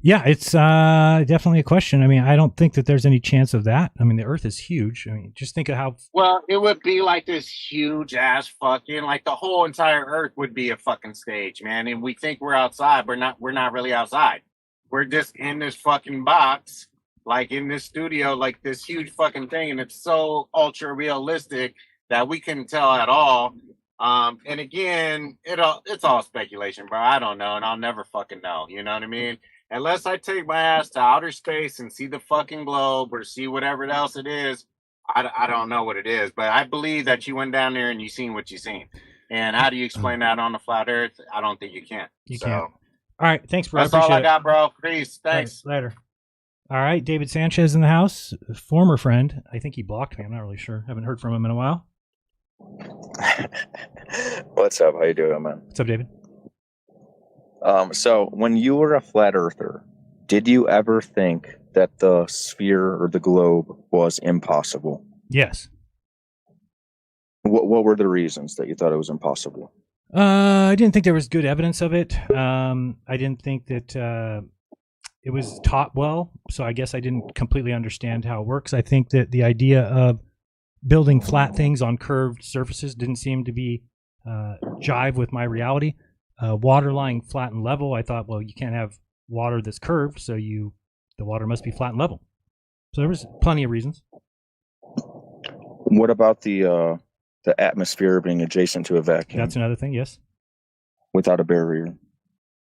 Yeah, it's definitely a question. I mean, I don't think that there's any chance of that. I mean, the Earth is huge. I mean, just think of how...
Well, it would be like this huge ass fucking, like the whole entire Earth would be a fucking stage, man. And we think we're outside. We're not really outside. We're just in this fucking box, like in this studio, like this huge fucking thing. And it's so ultra realistic that we couldn't tell at all. And again, it's all speculation, bro. I don't know. And I'll never fucking know. You know what I mean? Unless I take my ass to outer space and see the fucking globe or see whatever else it is, I don't know what it is. But I believe that you went down there and you seen what you seen. And how do you explain that on the flat earth? I don't think you can.
You can't. All right. Thanks, bro.
That's all I got, bro. Peace. Thanks.
Right, later. All right. David Sanchez in the house. Former friend. I think he blocked me. I'm not really sure. Haven't heard from him in a while.
What's up? How you doing, man?
What's up, David?
So when you were a flat earther, did you ever think that the sphere or the globe was impossible?
Yes.
What were the reasons that you thought it was impossible?
I didn't think there was good evidence of it. I didn't think that it was taught well, so I guess I didn't completely understand how it works. I think that the idea of building flat things on curved surfaces didn't seem to be jive with my reality. Water lying flat and level, I thought, well, you can't have water that's curved, so the water must be flat and level. So there was plenty of reasons.
What about the atmosphere being adjacent to a vacuum?
That's another thing, yes.
Without a barrier.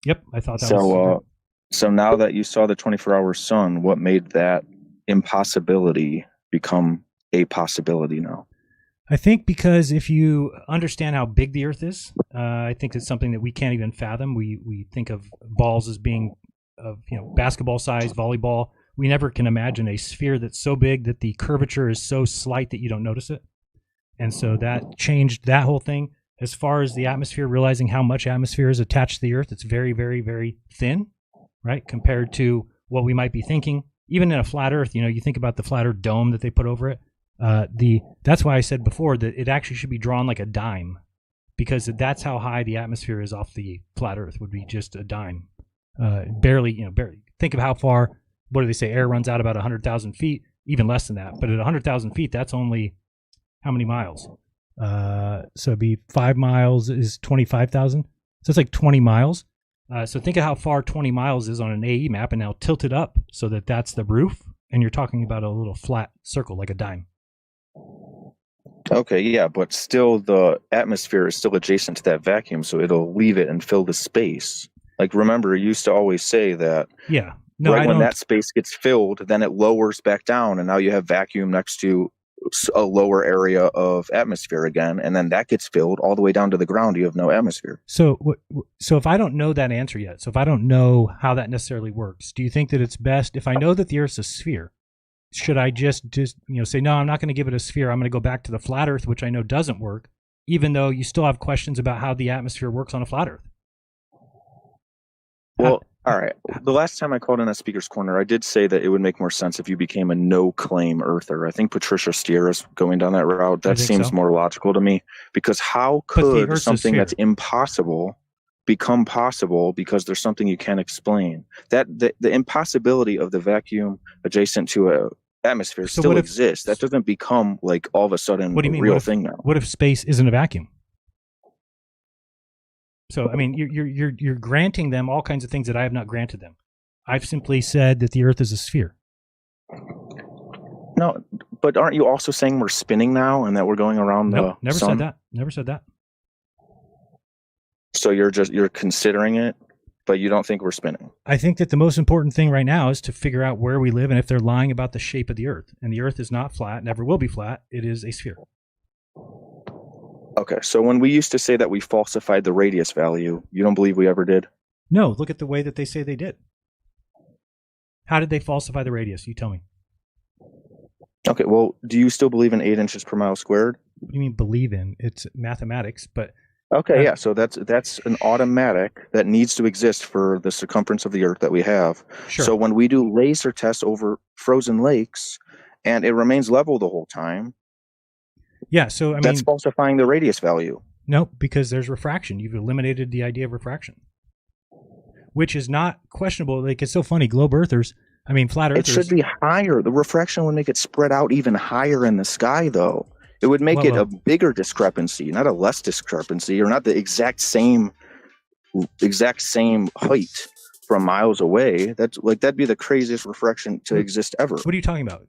Yep, I thought that was...
So now that you saw the 24-hour sun, what made that impossibility become a possibility now?
I think because if you understand how big the Earth is, I think it's something that we can't even fathom. We think of balls as being of basketball size, volleyball. We never can imagine a sphere that's so big that the curvature is so slight that you don't notice it. And so that changed that whole thing. As far as the atmosphere, realizing how much atmosphere is attached to the Earth, it's very, very, very thin, right? Compared to what we might be thinking. Even in a flat Earth, you think about the flat Earth dome that they put over it. That's why I said before that it actually should be drawn like a dime, because that's how high the atmosphere is off the flat Earth, would be just a dime. Barely. Think of how far, what do they say, air runs out about 100,000 feet, even less than that. But at 100,000 feet, that's only how many miles? So it'd be 5 miles is 25,000. So it's like 20 miles. So think of how far 20 miles is on an AE map, and now tilt it up so that that's the roof, and you're talking about a little flat circle like a dime.
Okay, yeah, but still the atmosphere is still adjacent to that vacuum, so it'll leave it and fill the space. Like, remember, you used to always say that when that space gets filled, then it lowers back down, and now you have vacuum next to a lower area of atmosphere again, and then that gets filled all the way down to the ground. You have no atmosphere. So
if I don't know that answer yet, so if I don't know how that necessarily works, do you think that it's best, if I know that the Earth's a sphere, should I just say, no, I'm not going to give it a sphere. I'm going to go back to the flat Earth, which I know doesn't work, even though you still have questions about how the atmosphere works on a flat Earth?
Well, all right. The last time I called in a Speaker's Corner, I did say that it would make more sense if you became a no-claim earther. I think Patricia Steer is going down that route. That seems more logical to me, because how could something that's impossible become possible because there's something you can't explain? That the impossibility of the vacuum adjacent to a atmosphere still exists. That doesn't become like all of a sudden a real thing now.
What if space isn't a vacuum? So I mean, you're granting them all kinds of things that I have not granted them. I've simply said that the Earth is a sphere.
No, but aren't you also saying we're spinning now and that we're going around
Nope,
the
never
sun?
said that. Never said that.
So you're considering it, but you don't think we're spinning.
I think that the most important thing right now is to figure out where we live and if they're lying about the shape of the Earth. And the Earth is not flat, never will be flat. It is a sphere.
Okay, so when we used to say that we falsified the radius value, you don't believe we ever did?
No, look at the way that they say they did. How did they falsify the radius? You tell me.
Okay, well, do you still believe in 8 inches per mile squared?
What do you mean believe in? It's mathematics, but...
Okay, yeah, so that's an automatic that needs to exist for the circumference of the Earth that we have.
Sure.
So when we do laser tests over frozen lakes and it remains level the whole time,
yeah, so I mean...
that's falsifying the radius value.
No, because there's refraction. You've eliminated the idea of refraction, which is not questionable. Like, it's so funny, flat earthers...
It should be higher. The refraction would make it spread out even higher in the sky, though. It would make it a bigger discrepancy, not a less discrepancy, or not the exact same height from miles away. That'd be the craziest refraction to exist ever.
What are you talking about?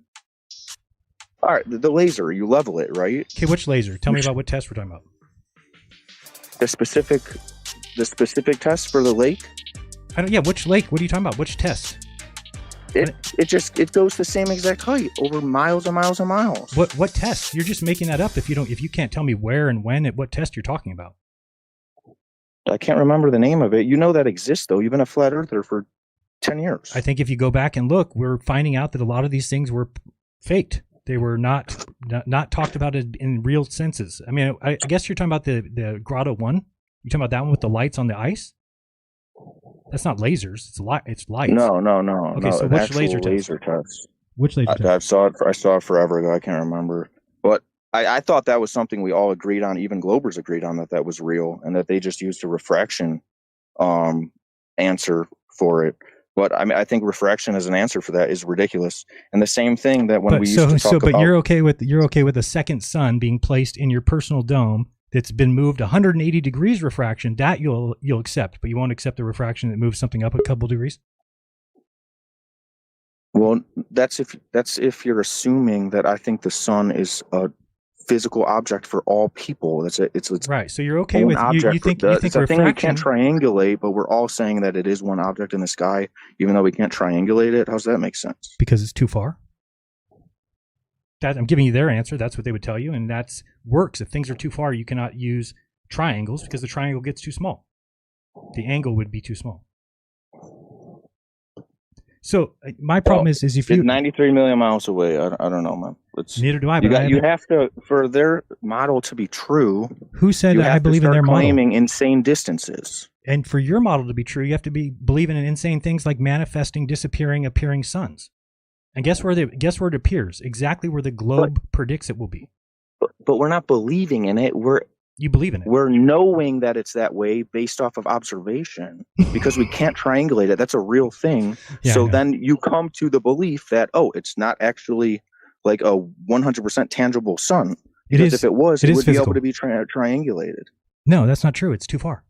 All right, the laser, you level it, right?
Okay, which laser? Tell me about what test we're talking about.
The specific test for the lake?
Which lake? What are you talking about? Which test?
It goes the same exact height over miles and miles and miles.
What test? You're just making that up if you can't tell me where and when at what test you're talking about.
I can't remember the name of it. You know that exists though. You've been a flat earther for 10 years.
I think if you go back and look, we're finding out that a lot of these things were faked. They were not talked about in real senses. I mean, I guess you're talking about the Grotto 1. You talking about that one with the lights on the ice? That's not lasers. It's lights.
No.
Okay, so which laser
test?
Which laser test?
I saw it forever ago. I can't remember. But I thought that was something we all agreed on. Even Globers agreed on that was real, and that they just used a refraction answer for it. But I mean, I think refraction as an answer for that is ridiculous. And the same thing that when we used to talk about.
But you're okay with a second sun being placed in your personal dome that's been moved 180 degrees refraction, that you'll accept, but you won't accept the refraction that moves something up a couple degrees?
Well, that's if you're assuming that I think the sun is a physical object for all people. It's
right. So you're okay with you think
it's a
refraction,
thing we can't triangulate, but we're all saying that it is one object in the sky, even though we can't triangulate it. How's that make sense?
Because it's too far. That I'm giving you their answer. That's what they would tell you, and that's works. If things are too far, you cannot use triangles because the triangle gets too small. The angle would be too small. So my problem is if you
93 million miles away. I don't know, man.
Neither do I.
You have to, for their model to be true.
Who said that I believe in their model?
Claiming insane distances.
And for your model to be true, you have to be believing in insane things like manifesting, disappearing, appearing suns. And guess where it appears? Exactly where the globe predicts it will be.
But we're not believing in it.
You believe in it.
We're knowing that it's that way based off of observation because we can't triangulate it. That's a real thing.
Yeah,
so then you come to the belief that, it's not actually like a 100% tangible sun. Because if it was, it would be able to be triangulated.
No, that's not true. It's too far.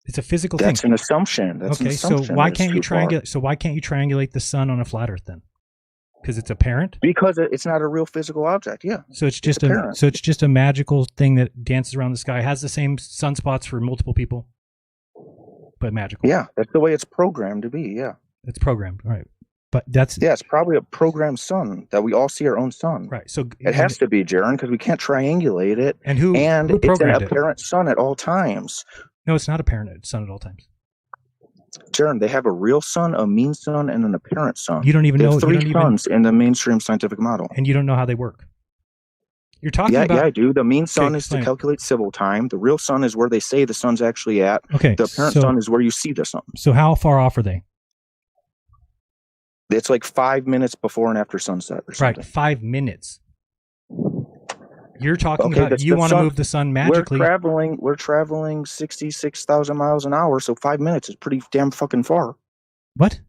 It's a physical thing.
That's an assumption.
So why can't you triangulate? So why can't you triangulate the sun on a flat Earth then? Because it's apparent.
Because it's not a real physical object. Yeah.
So it's just a magical thing that dances around the sky, has the same sunspots for multiple people, but magical.
Yeah, that's the way it's programmed to be. Yeah.
It's programmed, right? But
it's probably a programmed sun that we all see our own sun.
Right. So
it has to be, Jeran, because we can't triangulate it.
And who
it's an apparent sun at all times.
No, it's not apparent sun at all times.
Jeran, they have a real sun, a mean sun, and an apparent sun.
You don't even know
3 suns in the mainstream scientific model.
And you don't know how they work. You're talking about...
Yeah, I do. The mean sun is to calculate civil time. The real sun is where they say the sun's actually at.
Okay.
The apparent sun is where you see the sun.
So how far off are they?
It's like 5 minutes before and after sunset or something.
Right, 5 minutes. You're talking about you want to move the sun magically.
We're traveling 66,000 miles an hour, so 5 minutes is pretty damn fucking far.
What?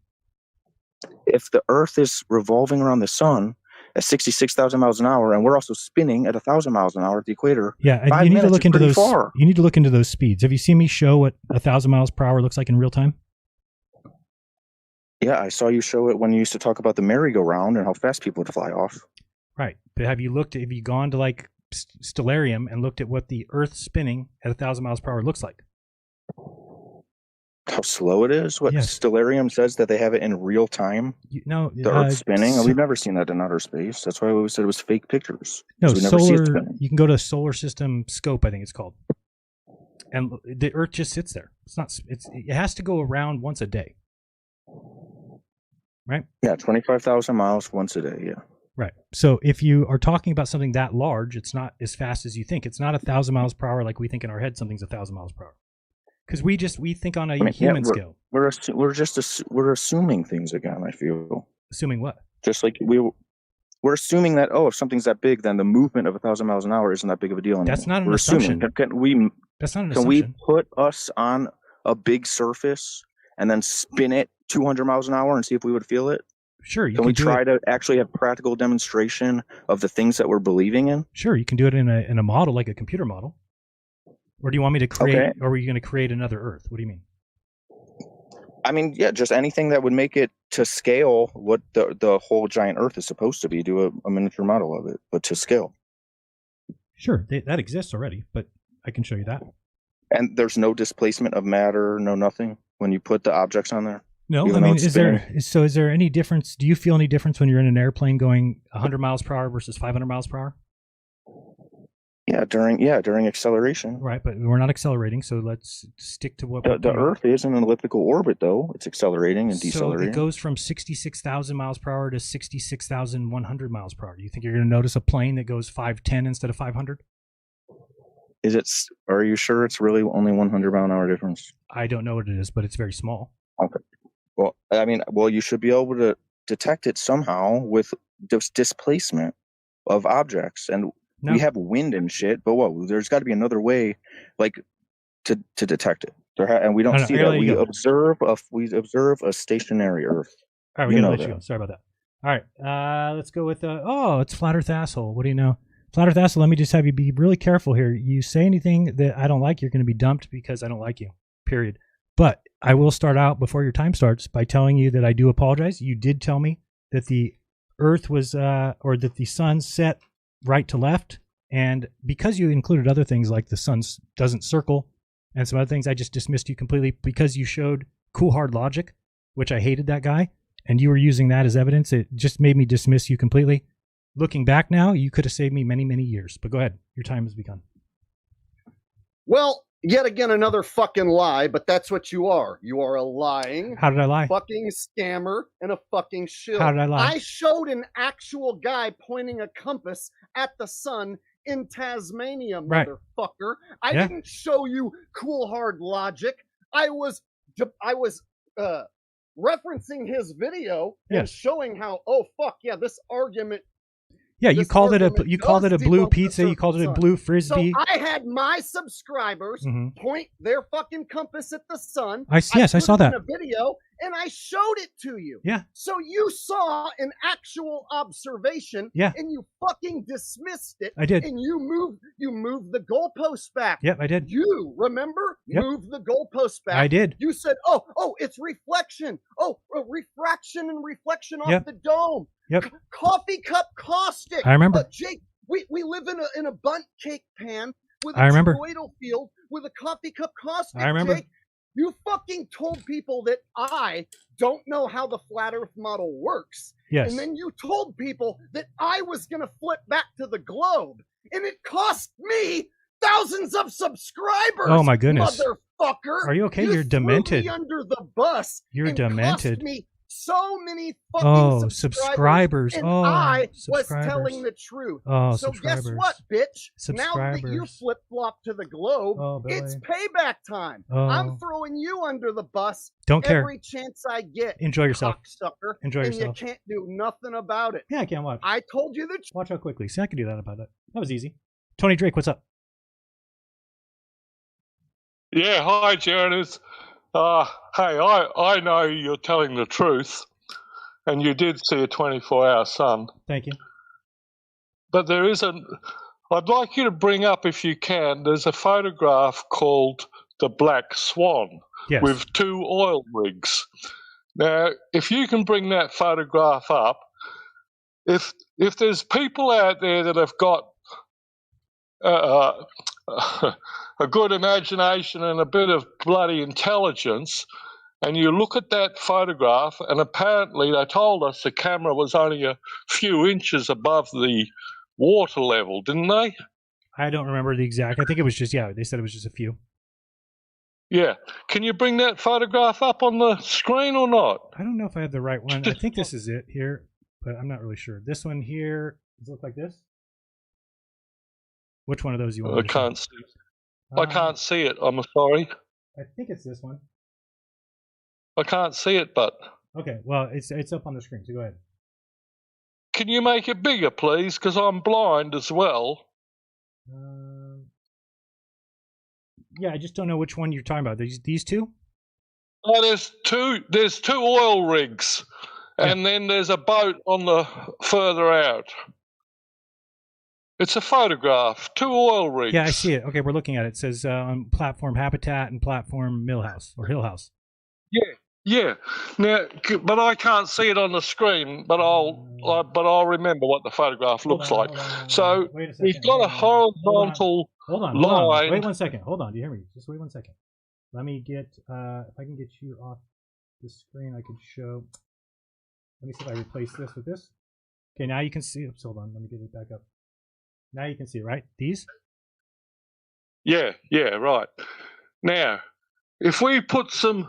If the Earth is revolving around the sun at 66,000 miles an hour, and we're also spinning at 1,000 miles an hour at the equator,
yeah, and you need to look into those. You need to look into those speeds. Have you seen me show what 1,000 miles per hour looks like in real time?
Yeah, I saw you show it when you used to talk about the merry-go-round and how fast people would fly off.
Right. But have you gone to like Stellarium and looked at what the Earth spinning at 1,000 miles per hour looks like?
How slow it is? What Stellarium says that they have it in real time?
No,
the Earth spinning? We've never seen that in outer space. That's why we always said it was fake pictures.
No,
we never see it
solar.
spinning.
You can go to solar system scope, I think it's called, and the Earth just sits there. It has to go around once a day, right?
Yeah, 25,000 miles once a day. Yeah.
Right. So if you are talking about something that large, it's not as fast as you think. It's not 1,000 miles per hour like we think in our head. Something's 1,000 miles per hour. Because we think on a human scale.
We're assuming things again. I feel.
Assuming what?
Just like we're assuming that if something's that big, then the movement of 1,000 miles an hour isn't that big of a deal anymore.
That's not an
we're
assumption.
Assuming.
That's not an
Can
assumption.
we put us on a big surface and then spin it 200 miles an hour and see if we would feel it?
Sure.
Can we try to actually have practical demonstration of the things that we're believing in?
Sure, you can do it in a model, like a computer model. Or do you want me to create, or are you going to create another Earth? What do you mean?
I mean, yeah, just anything that would make it to scale what the whole giant Earth is supposed to be, do a miniature model of it, but to scale.
Sure, that exists already, but I can show you that.
And there's no displacement of matter, no nothing, when you put the objects on there?
No, I mean, is there any difference? Do you feel any difference when you're in an airplane going 100 miles per hour versus 500 miles per hour?
Yeah, during acceleration.
Right, but we're not accelerating, so let's stick to what
the Earth is in an elliptical orbit, though. It's accelerating and decelerating.
So it goes from 66,000 miles per hour to 66,100 miles per hour. Do you think you're going to notice a plane that goes 510 instead of 500?
Are you sure it's really only 100 mile an hour difference?
I don't know what it is, but it's very small.
Okay. Well, I mean, you should be able to detect it somehow with displacement of objects, and we have wind and shit. But there's got to be another way, like to detect it. And we don't see that. We observe a stationary Earth.
All right, we gotta let you go. Sorry about that. All right, let's go with it's Flat Earth Asshole. What do you know? Flat Earth Asshole, let me just have you be really careful here. You say anything that I don't like, you're going to be dumped because I don't like you. Period. But I will start out before your time starts by telling you that I do apologize. You did tell me that the Earth was, or that the sun set right to left. And because you included other things like the sun doesn't circle and some other things, I just dismissed you completely because you showed cool hard logic, which I hated that guy. And you were using that as evidence. It just made me dismiss you completely. Looking back now, you could have saved me many, many years. But go ahead. Your time has begun.
Well, yet again, another fucking lie, but that's what you are. You are a lying.
How did I lie?
Fucking scammer and a fucking shill.
How did I lie?
I showed an actual guy pointing a compass at the sun in Tasmania, motherfucker. I didn't show you cool hard logic. I was referencing his video and showing how, this argument.
Yeah, you called it a blue pizza. You called it a blue frisbee.
So I had my subscribers point their fucking compass at the sun.
I saw that
in a video, and I showed it to you.
Yeah.
So you saw an actual observation.
Yeah.
And you fucking dismissed it.
I did.
And you moved the goalpost back.
Yep, I did.
You remember?
Yep.
Moved the goalpost back.
I did.
You said, "Oh, it's reflection. Oh, refraction and reflection off the dome."
Yep.
Coffee cup caustic.
I remember.
Jake, we live in a bundt cake pan with a toroidal field with a coffee cup caustic.
I remember.
Jake, you fucking told people that I don't know how the flat Earth model works.
Yes.
And then you told people that I was going to flip back to the globe, and it cost me thousands of subscribers.
Oh my goodness,
motherfucker!
Are you okay? You're demented.
Threw me under the bus.
You're demented.
Cost me so many fucking
subscribers.
And I was telling the truth. So guess what, bitch? Now that you flip-flop to the globe, it's payback time. I'm throwing you under the bus.
Don't care.
Every chance I get.
Enjoy yourself.
Cocksucker.
Enjoy yourself.
And you can't do nothing about it.
Yeah, I can't watch.
I told you the truth.
Watch how quickly. See, I can do that about it. That was easy. Tony Drake, what's up?
Yeah, hi, Jeranism. Hey, I know you're telling the truth, and you did see a 24-hour sun.
Thank you.
But there is I'd like you to bring up, if you can, there's a photograph called The Black Swan with two oil rigs. Now, if you can bring that photograph up, if there's people out there that have got a good imagination and a bit of bloody intelligence, and you look at that photograph, and apparently they told us the camera was only a few inches above the water level, didn't they?
I don't remember the exact. I think it was just, they said it was just a few.
Yeah. Can you bring that photograph up on the screen or not?
I don't know if I have the right one. I think this is it here, but I'm not really sure. This one here, does it look like this? Which one of those you want?
I can't see it. I can't see it. I'm sorry.
I think it's this one.
I can't see it, but...
Okay, well, it's up on the screen, so go ahead.
Can you make it bigger, please? Because I'm blind as well.
Yeah, I just don't know which one you're talking about. These two?
Oh, there's two oil rigs, and then there's a boat on the further out. It's a photograph. 2 oil rigs.
Yeah, I see it. Okay, we're looking at it. It says on platform Habitat and platform Millhouse or Hill House.
Yeah. Now, but I can't see it on the screen. But I'll remember what the photograph looks like. So we've got a horizontal line.
Wait 1 second. Hold on. Do you hear me? Just wait 1 second. Let me get. If I can get you off the screen, I could show. Let me see if I replace this with this. Okay, now you can see. Oops, hold on. Let me get it back up. Now you can see it, right? These?
Yeah, right. Now, if we put some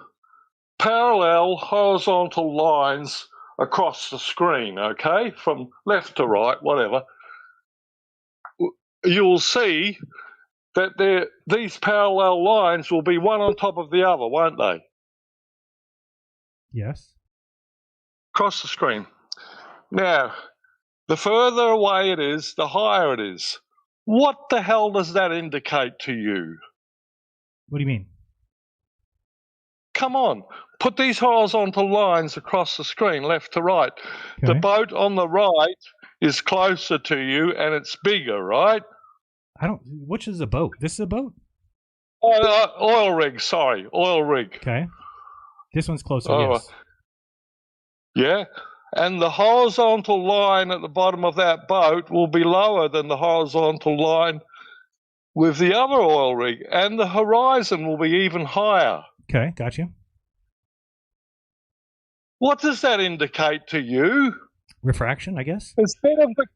parallel horizontal lines across the screen, okay, from left to right, whatever, you'll see that these parallel lines will be one on top of the other, won't they?
Yes.
Across the screen. Now, the further away it is, the higher it is. What the hell does that indicate to you?
What do you mean?
Come on, put these horizontal lines across the screen, left to right. Okay. The boat on the right is closer to you and it's bigger, right?
Which is a boat? This is a boat?
Oil rig, sorry, oil rig.
Okay. This one's closer, yes.
Yeah, and the horizontal line at the bottom of that boat will be lower than the horizontal line with the other oil rig, and the horizon will be even higher.
Okay, got you.
What does that indicate to you?
Refraction, I guess.
Instead of the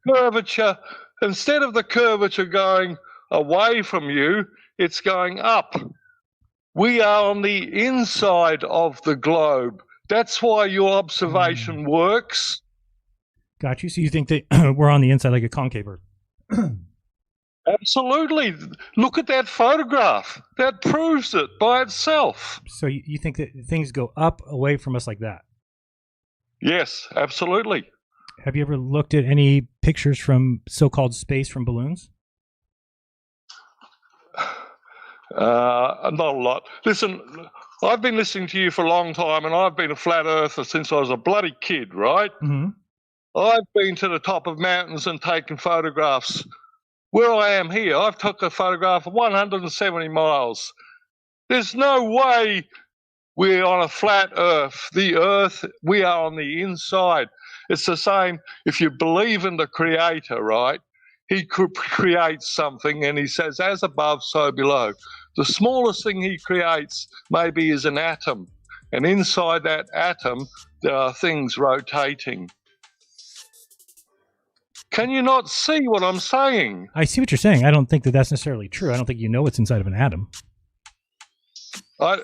curvature going away from you, it's going up. We are on the inside of the globe. That's why your observation works.
Got you. So you think that we're on the inside like a concave Earth?
Absolutely. Look at that photograph. That proves it by itself.
So you think that things go up away from us like that?
Yes, absolutely.
Have you ever looked at any pictures from so-called space from balloons?
Not a lot. Listen, I've been listening to you for a long time, and I've been a flat earther since I was a bloody kid, right?
Mm-hmm.
I've been to the top of mountains and taken photographs. Where I am here, I've took a photograph of 170 miles. There's no way we're on a flat earth. The earth, we are on the inside. It's the same if you believe in the creator, right? He creates something and he says, as above, so below. The smallest thing he creates maybe is an atom. And inside that atom, there are things rotating. Can you not see what I'm saying?
I see what you're saying. I don't think that that's necessarily true. I don't think you know what's inside of an atom.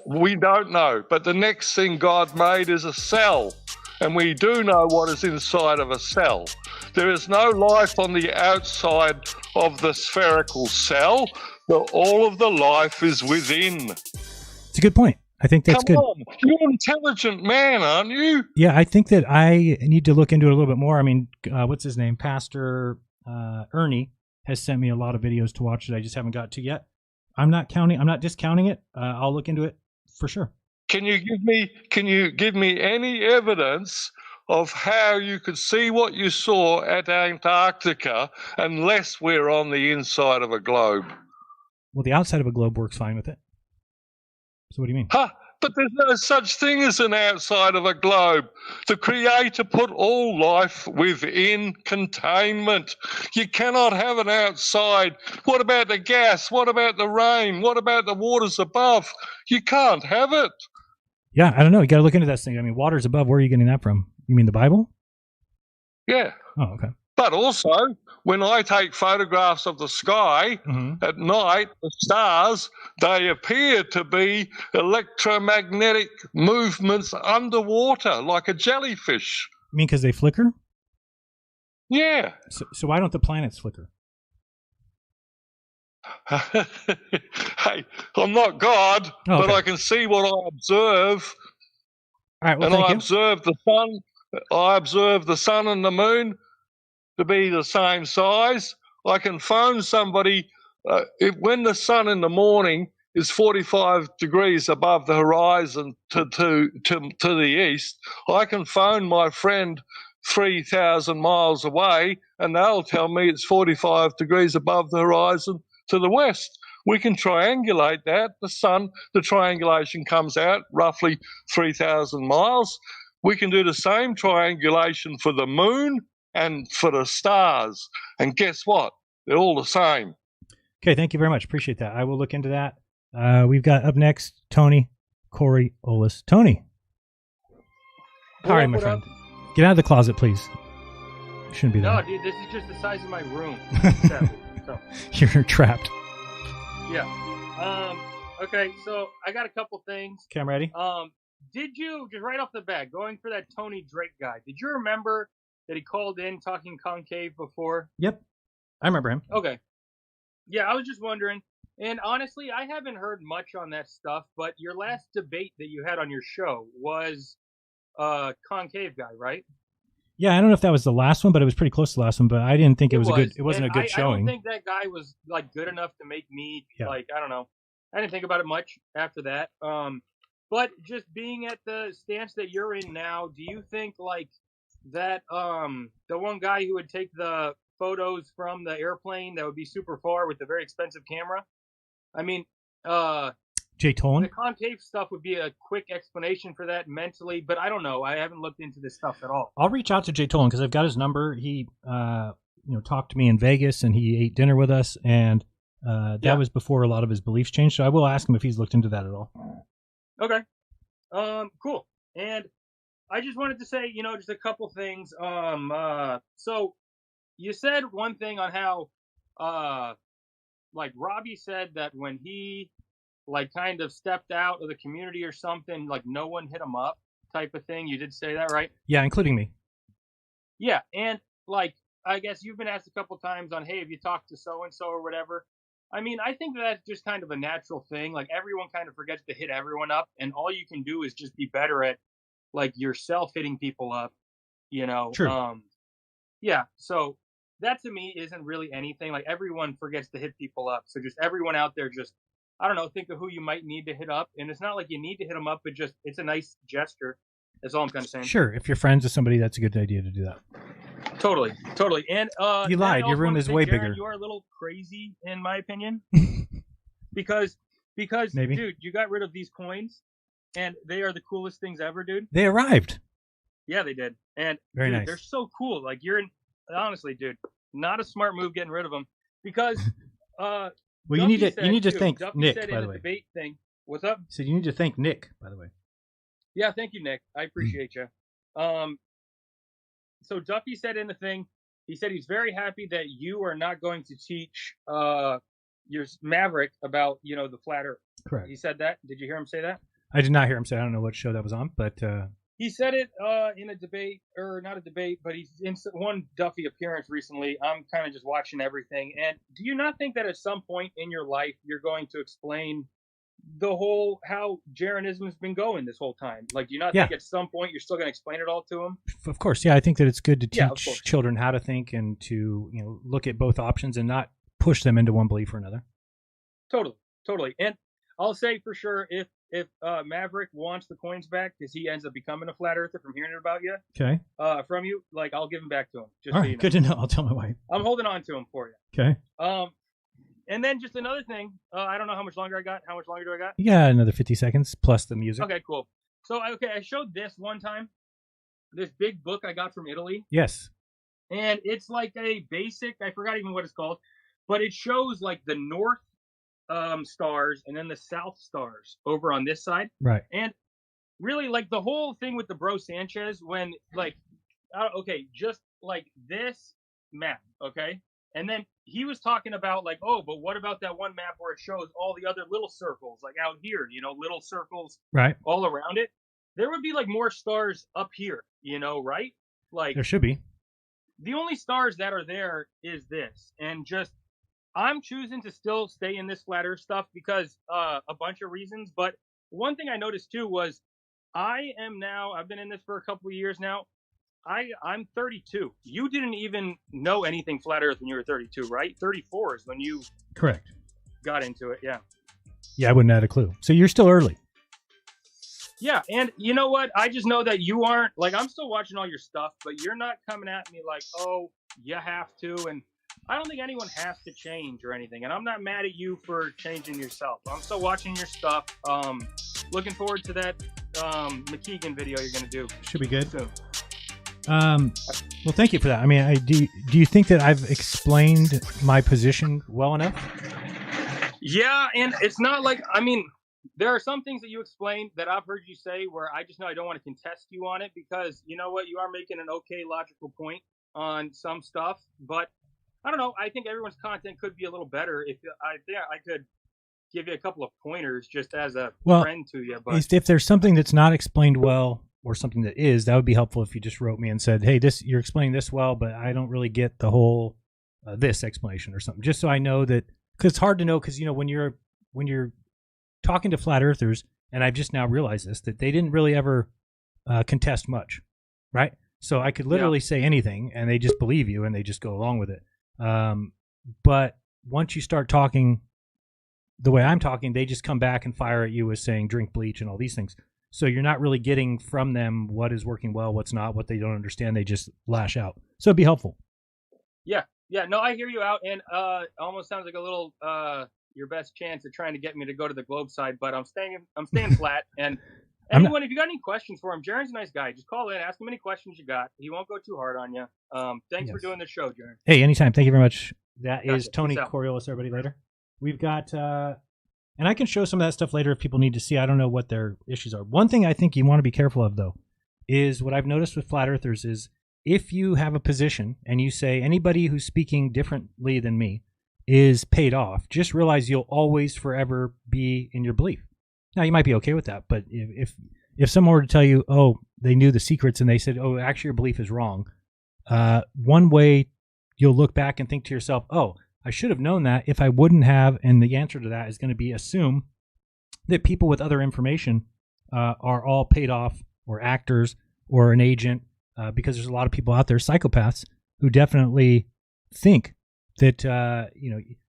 We don't know. But the next thing God made is a cell. And we do know what is inside of a cell. There is no life on the outside of the spherical cell. All of the life is within.
It's a good point. I think that's good.
Come on, you're an intelligent man, aren't you?
Yeah, I think that I need to look into it a little bit more. I mean, what's his name? Pastor Ernie has sent me a lot of videos to watch that I just haven't got to yet. I'm not discounting it. I'll look into it for sure.
Can you give me any evidence of how you could see what you saw at Antarctica unless we're on the inside of a globe?
Well, the outside of a globe works fine with it. So what do you mean?
Huh? But there's no such thing as an outside of a globe. The Creator put all life within containment. You cannot have an outside. What about the gas? What about the rain? What about the waters above? You can't have it.
Yeah, I don't know. You got to look into this thing. I mean, water's above. Where are you getting that from? You mean the Bible?
Yeah.
Oh, okay.
But also, when I take photographs of the sky at night, the stars, they appear to be electromagnetic movements underwater, like a jellyfish.
You mean because they flicker?
Yeah.
So why don't the planets flicker?
Hey, I'm not God, but I can see what I observe.
All right, well,
and
thank
I
you.
observe the sun. I observe the sun and the moon to be the same size. I can phone somebody when the sun in the morning is 45 degrees above the horizon to the east. I can phone my friend 3,000 miles away, and they'll tell me it's 45 degrees above the horizon to the west. We can triangulate that. The triangulation comes out roughly 3,000 miles. We can do the same triangulation for the moon and for the stars. And guess what? They're all the same.
Okay, thank you very much. Appreciate that. I will look into that. We've got up next Tony Coriolis. Tony. How are you, my friend? Get out of the closet, please. Shouldn't be there.
No, dude, this is just the size of my room. So.
You're trapped.
Yeah. Okay, so I got a couple things.
Okay, I'm ready.
Did you, just right off the bat, going for that Tony Drake guy, did you remember that he called in talking concave before?
Yep. I remember him.
Okay. Yeah, I was just wondering. And honestly, I haven't heard much on that stuff, but your last debate that you had on your show was concave guy, right?
Yeah, I don't know if that was the last one, but it was pretty close to the last one. But I didn't think it wasn't a good showing.
I don't think that guy was like good enough to make me like, I don't know. I didn't think about it much after that. But just being at the stance that you're in now, do you think like that the one guy who would take the photos from the airplane that would be super far with the very expensive camera? I mean,
Jay Tolan?
The concave stuff would be a quick explanation for that mentally, but I don't know. I haven't looked into this stuff at all.
I'll reach out to Jay Tolan because I've got his number. He talked to me in Vegas and he ate dinner with us, and that was before a lot of his beliefs changed. So I will ask him if he's looked into that at all.
Okay. Cool. And I just wanted to say, just a couple things. So you said one thing on how, like Robbie said that when he like kind of stepped out of the community or something, like no one hit him up type of thing. You did say that, right?
Yeah, including me.
Yeah. And like, I guess you've been asked a couple times on, hey, have you talked to so-and-so or whatever? I mean, I think that's just kind of a natural thing. Like everyone kind of forgets to hit everyone up, and all you can do is just be better at like yourself hitting people up,
True.
Yeah. So that to me isn't really anything. Like everyone forgets to hit people up. So just everyone out there, just, I don't know, think of who you might need to hit up. And it's not like you need to hit them up, but just, it's a nice gesture. That's all I'm kind of saying.
Sure. If you're friends with somebody, that's a good idea to do that.
Totally. And
you lied. Your room is way bigger.
You are a little crazy, in my opinion, because
Maybe.
dude, you got rid of these coins, and they are the coolest things ever, dude.
They arrived.
Yeah, they did, and
Very
dude,
nice.
They're so cool. Like honestly, dude, not a smart move getting rid of them because.
Well, you need to thank
Duffy
Nick,
said
by
in
the
a
way.
Debate thing. What's up?
So you need to thank Nick, by the way.
Yeah, thank you, Nick. I appreciate you. So Duffy said in the thing, he said he's very happy that you are not going to teach your Maverick about, the flat earth.
Correct.
He said that. Did you hear him say that?
I did not hear him say. I don't know what show that was on, but
he said it in a debate, or not a debate, but he's in one Duffy appearance recently. I'm kind of just watching everything. And do you not think that at some point in your life you're going to explain the whole how Jeranism has been going this whole time? Like, do you not think at some point you're still going to explain it all to him?
Of course, yeah. I think that it's good to teach children how to think and to look at both options and not push them into one belief or another.
Totally. And I'll say for sure, if Maverick wants the coins back because he ends up becoming a flat earther from hearing it about you,
okay,
from you, like I'll give him back to him. Just
all
so
right, good to know. I'll tell my wife.
I'm holding on to him for you.
Okay.
And then just another thing, I don't know how much longer I got. How much longer do I got?
Yeah, another 50 seconds plus the music.
Okay, cool. So, I showed this one time, this big book I got from Italy.
Yes.
And it's like a basic, I forgot even what it's called, but it shows like the north stars and then the south stars over on this side.
Right.
And really, like the whole thing with the bro Sanchez, when like, okay, just like this map, okay? And then he was talking about like, oh, but what about that one map where it shows all the other little circles, like out here, little circles
Right.
all around it? There would be like more stars up here, right? Like
There should be.
The only stars that are there is this. And just, I'm choosing to still stay in this flat earth stuff because a bunch of reasons. But one thing I noticed too was I've been in this for a couple of years now. I'm 32. You didn't even know anything flat earth when you were 32, right? 34 is when you
Correct.
got into it. Yeah.
Yeah, I wouldn't have had a clue. So you're still early.
Yeah, and you know what? I just know that you aren't, like, I'm still watching all your stuff, but you're not coming at me like, oh, you have to. And I don't think anyone has to change or anything. And I'm not mad at you for changing yourself. I'm still watching your stuff. Looking forward to that McKeegan video you're going to do.
Should be good.
Soon.
Well, thank you for that. I mean, do you think that I've explained my position well enough?
Yeah, and it's not like, I mean, there are some things that you explained that I've heard you say where I just know I don't want to contest you on it because you know what, you are making an okay logical point on some stuff, but I don't know. I think everyone's content could be a little better if I could give you a couple of pointers just as a friend to you. But
if there's something that's not explained well or something that is, that would be helpful if you just wrote me and said, hey, you're explaining this well, but I don't really get the whole this explanation or something, just so I know that, because it's hard to know, because when you're talking to flat earthers, and I've just now realized this, that they didn't really ever contest much, right? So I could literally say anything and they just believe you and they just go along with it. But once you start talking the way I'm talking, they just come back and fire at you with saying drink bleach and all these things. So you're not really getting from them what is working well, what's not, what they don't understand. They just lash out. So it'd be helpful.
Yeah. No, I hear you out, and almost sounds like a little your best chance at trying to get me to go to the globe side, but I'm staying flat. And anyone, if you got any questions for him, Jeran's a nice guy. Just call in, ask him any questions you got. He won't go too hard on you. Thanks for doing the show, Jeran.
Hey, anytime. Thank you very much. That
Gotcha.
is Tony
Peace out.
Coriolis, everybody later. We've got, and I can show some of that stuff later if people need to see. I don't know what their issues are. One thing I think you want to be careful of, though, is what I've noticed with flat earthers is if you have a position and you say anybody who's speaking differently than me is paid off, just realize you'll always forever be in your belief. Now, you might be okay with that, but if someone were to tell you, oh, they knew the secrets and they said, oh, actually your belief is wrong, one way you'll look back and think to yourself, oh, I should have known that if I wouldn't have, and the answer to that is going to be assume that people with other information are all paid off or actors or an agent, because there's a lot of people out there, psychopaths, who definitely think that,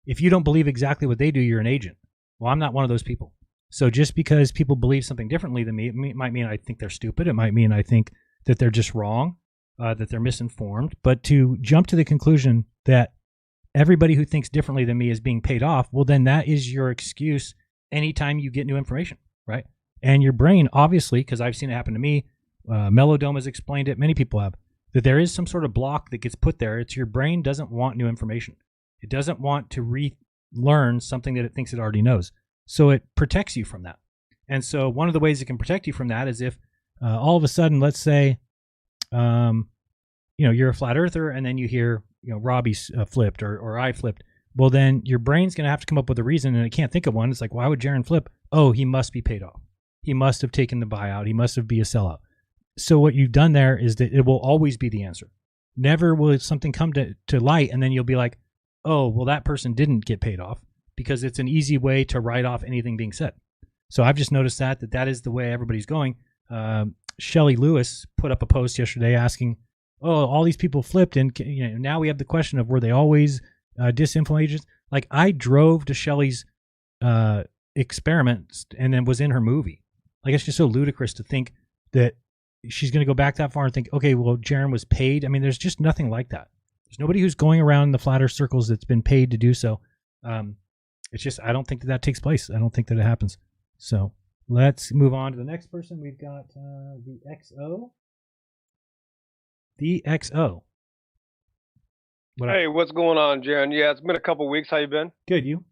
if you don't believe exactly what they do, you're an agent. Well, I'm not one of those people. So just because people believe something differently than me, it might mean I think they're stupid. It might mean I think that they're just wrong, that they're misinformed. But to jump to the conclusion that everybody who thinks differently than me is being paid off, well, then that is your excuse anytime you get new information, right? And your brain, obviously, because I've seen it happen to me, Melod has explained it, many people have, that there is some sort of block that gets put there. It's your brain doesn't want new information. It doesn't want to relearn something that it thinks it already knows. So it protects you from that. And so one of the ways it can protect you from that is if all of a sudden, let's say, you're a flat earther and then you hear, Robbie's flipped or I flipped. Well, then your brain's going to have to come up with a reason, and it can't think of one. It's like, why would Jeran flip? Oh, he must be paid off. He must have taken the buyout. He must have been a sellout. So what you've done there is that it will always be the answer. Never will something come to light, and then you'll be like, oh, well, that person didn't get paid off, because it's an easy way to write off anything being said. So I've just noticed that is the way everybody's going. Shelley Lewis put up a post yesterday asking, oh, all these people flipped, and now we have the question of, were they always disinfo agents? Like, I drove to Shelley's experiments and then was in her movie. Like, it's just so ludicrous to think that she's going to go back that far and think, okay, well, Jeran was paid. I mean, there's just nothing like that. There's nobody who's going around the flat earth circles that's been paid to do so. It's just, I don't think that takes place. I don't think that it happens. So let's move on to the next person. We've got the XO. The XO.
Hey, what's going on, Jeran? Yeah, it's been a couple weeks. How you been?
Good, you?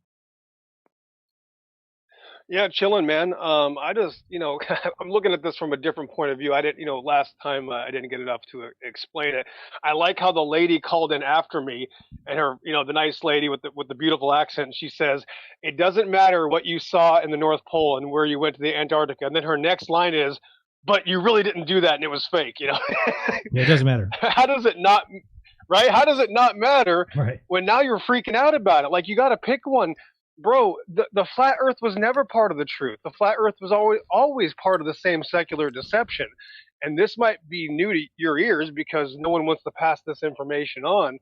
Yeah, chilling, man. I just, I'm looking at this from a different point of view. I didn't, last time I didn't get enough to explain it. I like how the lady called in after me, and her, the nice lady with the beautiful accent. She says, "It doesn't matter what you saw in the North Pole and where you went to the Antarctica." And then her next line is, "But you really didn't do that, and it was fake."
Yeah, it doesn't matter.
How does it not? Right? How does it not matter
right.
when now you're freaking out about it? Like, you got to pick one. Bro, the flat earth was never part of the truth. The flat earth was always part of the same secular deception. And this might be new to your ears because no one wants to pass this information on.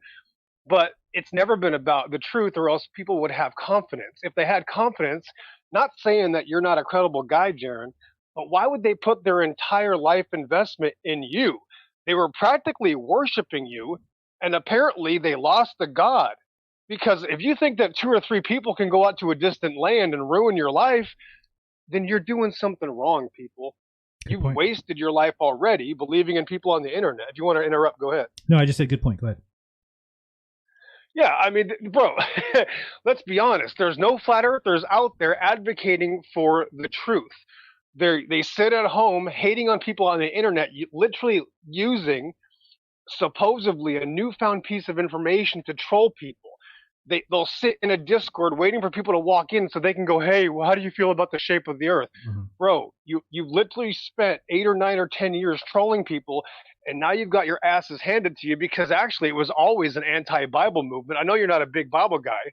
But it's never been about the truth, or else people would have confidence. If they had confidence, not saying that you're not a credible guy, Jeran, but why would they put their entire life investment in you? They were practically worshiping you, and apparently they lost the God. Because if you think that 2 or 3 people can go out to a distant land and ruin your life, then you're doing something wrong, people. You've wasted your life already believing in people on the internet. If you want to interrupt, go ahead.
No, I just said good point. Go ahead.
Yeah, I mean, bro, let's be honest. There's no flat earthers out there advocating for the truth. They sit at home hating on people on the internet, literally using supposedly a newfound piece of information to troll people. They'll sit in a Discord waiting for people to walk in so they can go, "Hey, well, how do you feel about the shape of the earth?"
Mm-hmm.
Bro, you've literally spent 8 or 9 or 10 years trolling people, and now you've got your asses handed to you because actually it was always an anti-Bible movement. I know you're not a big Bible guy,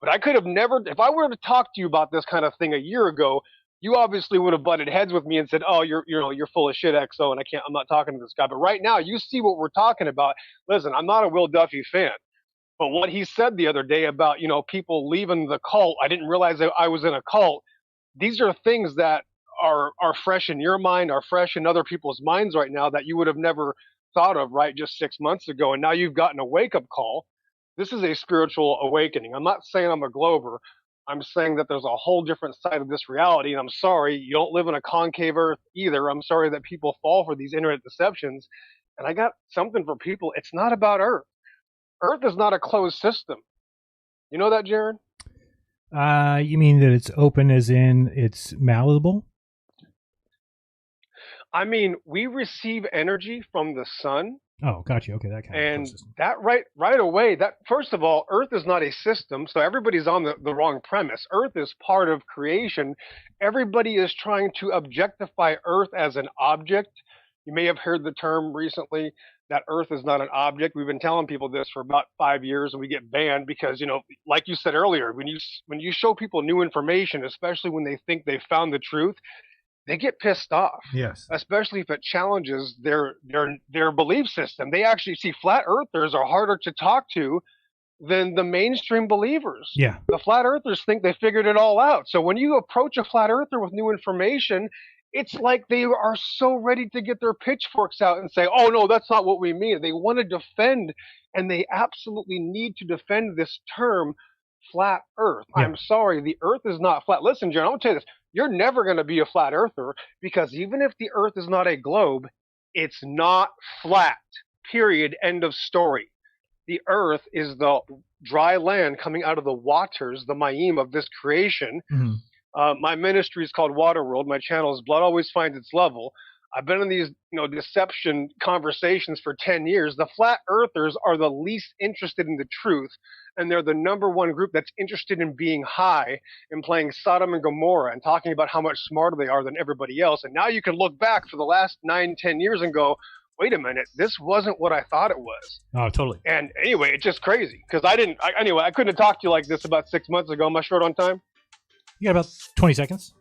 but I could have never, if I were to talk to you about this kind of thing a year ago, you obviously would have butted heads with me and said, "Oh, you're full of shit, XO, and I'm not talking to this guy." But right now, you see what we're talking about. Listen, I'm not a Will Duffy fan. But what he said the other day about, people leaving the cult, I didn't realize that I was in a cult. These are things that are fresh in your mind, are fresh in other people's minds right now that you would have never thought of, right, just 6 months ago. And now you've gotten a wake-up call. This is a spiritual awakening. I'm not saying I'm a Glover. I'm saying that there's a whole different side of this reality. And I'm sorry, you don't live in a concave earth either. I'm sorry that people fall for these internet deceptions. And I got something for people. It's not about Earth. Earth is not a closed system. You know that, Jeran?
You mean that it's open as in it's malleable?
I mean, we receive energy from the sun.
Oh, got you. Okay, that kind
and
of system.
That right away, that first of all, Earth is not a system, so everybody's on the wrong premise. Earth is part of creation. Everybody is trying to objectify Earth as an object. You may have heard the term recently that Earth is not an object. We've been telling people this for about 5 years, and we get banned because, like you said earlier, when you show people new information, especially when they think they found the truth, they get pissed off.
Yes.
Especially if it challenges their belief system. They actually see flat earthers are harder to talk to than the mainstream believers.
Yeah.
The flat earthers think they figured it all out. So when you approach a flat earther with new information, it's like they are so ready to get their pitchforks out and say, "Oh, no, that's not what we mean." They want to defend, and they absolutely need to defend this term, flat earth. Yeah. I'm sorry, the earth is not flat. Listen, Jeran, I'm going to tell you this. You're never going to be a flat earther because even if the earth is not a globe, it's not flat, period, end of story. The earth is the dry land coming out of the waters, the mayim of this creation.
Mm-hmm.
My ministry is called Waterworld. My channel is Blood Always Finds Its Level. I've been in these, deception conversations for 10 years. The flat earthers are the least interested in the truth, and they're the number one group that's interested in being high and playing Sodom and Gomorrah and talking about how much smarter they are than everybody else. And now you can look back for the last 9, 10 years and go, wait a minute, this wasn't what I thought it was.
Oh, totally.
And anyway, it's just crazy because I couldn't have talked to you like this about 6 months ago. Am I short on time?
You got about 20 seconds.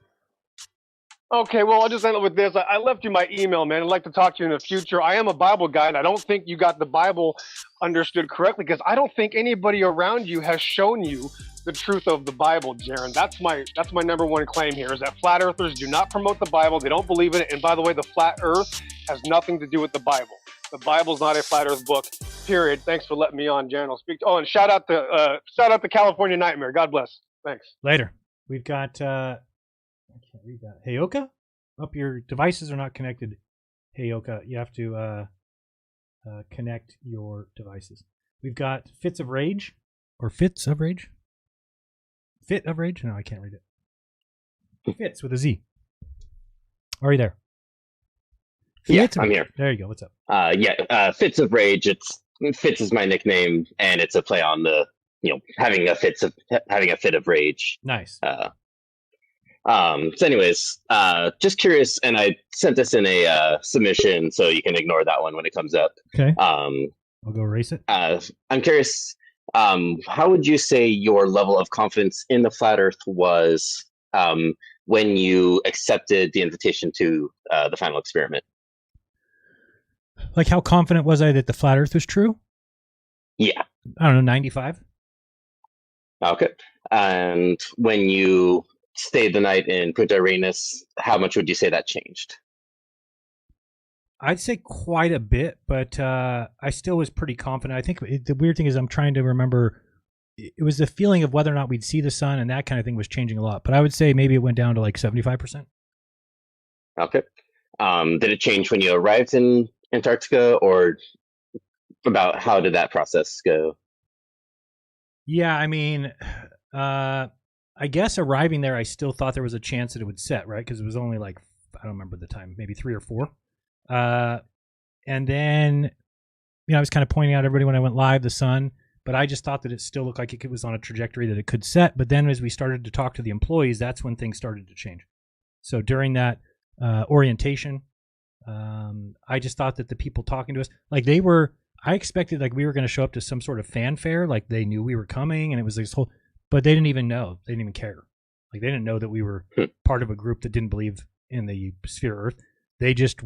Okay, well, I'll just end up with this. I left you my email, man. I'd like to talk to you in the future. I am a Bible guy, and I don't think you got the Bible understood correctly because I don't think anybody around you has shown you the truth of the Bible, Jeran. That's my number one claim here, is that flat earthers do not promote the Bible. They don't believe in it. And by the way, the flat earth has nothing to do with the Bible. The Bible's not a flat earth book, period. Thanks for letting me on, Jeran. I'll speak. And shout out to California Nightmare. God bless. Thanks.
Later. We've got, I can't read that. Heyoka? Up, your devices are not connected. Heyoka, you have to connect your devices. We've got Fits of Rage, or Fits of Rage? Fit of Rage? No, I can't read it. Fits with a Z. Are you there?
Yeah, I'm here.
There you go. What's up?
Fits of Rage. Fits is my nickname, and it's a play on the having a fit of rage.
Nice.
So anyways, just curious, and I sent this in a submission, so you can ignore that one when it comes up.
Okay. I'll go erase it.
I'm curious, how would you say your level of confidence in the flat Earth was when you accepted the invitation to the final experiment?
Like, how confident was I that the flat Earth was true?
Yeah.
I don't know, 95.
Okay. And when you stayed the night in Punta Arenas, how much would you say that changed?
I'd say quite a bit, but I still was pretty confident. I think the weird thing is I'm trying to remember, it was the feeling of whether or not we'd see the sun, and that kind of thing was changing a lot. But I would say maybe it went down to like 75%.
Okay. Did it change when you arrived in Antarctica, or about how did that process go?
Yeah, I mean, I guess arriving there, I still thought there was a chance that it would set, right? Because it was only like, I don't remember the time, maybe 3 or 4. And then, I was kind of pointing out everybody when I went live, the sun, but I just thought that it still looked like it was on a trajectory that it could set. But then as we started to talk to the employees, that's when things started to change. So during that orientation, I just thought that the people talking to us, like I expected like we were going to show up to some sort of fanfare, like they knew we were coming, and it was this whole, but they didn't even know. They didn't even care. Like they didn't know that we were part of a group that didn't believe in the sphere Earth. They just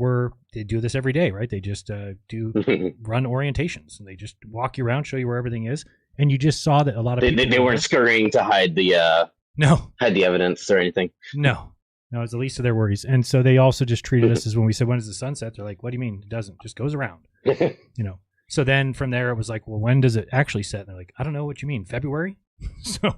they do this every day, right? They just run orientations, and they just walk you around, show you where everything is. And you just saw that a lot of people...
They weren't scurrying to hide the hide the evidence or anything.
No, it's the least of their worries. And so they also just treated us as when we said, when does the sun set? They're like, what do you mean? It doesn't. It just goes around. So then from there, it was like, well, when does it actually set? And they're like, I don't know what you mean. February? So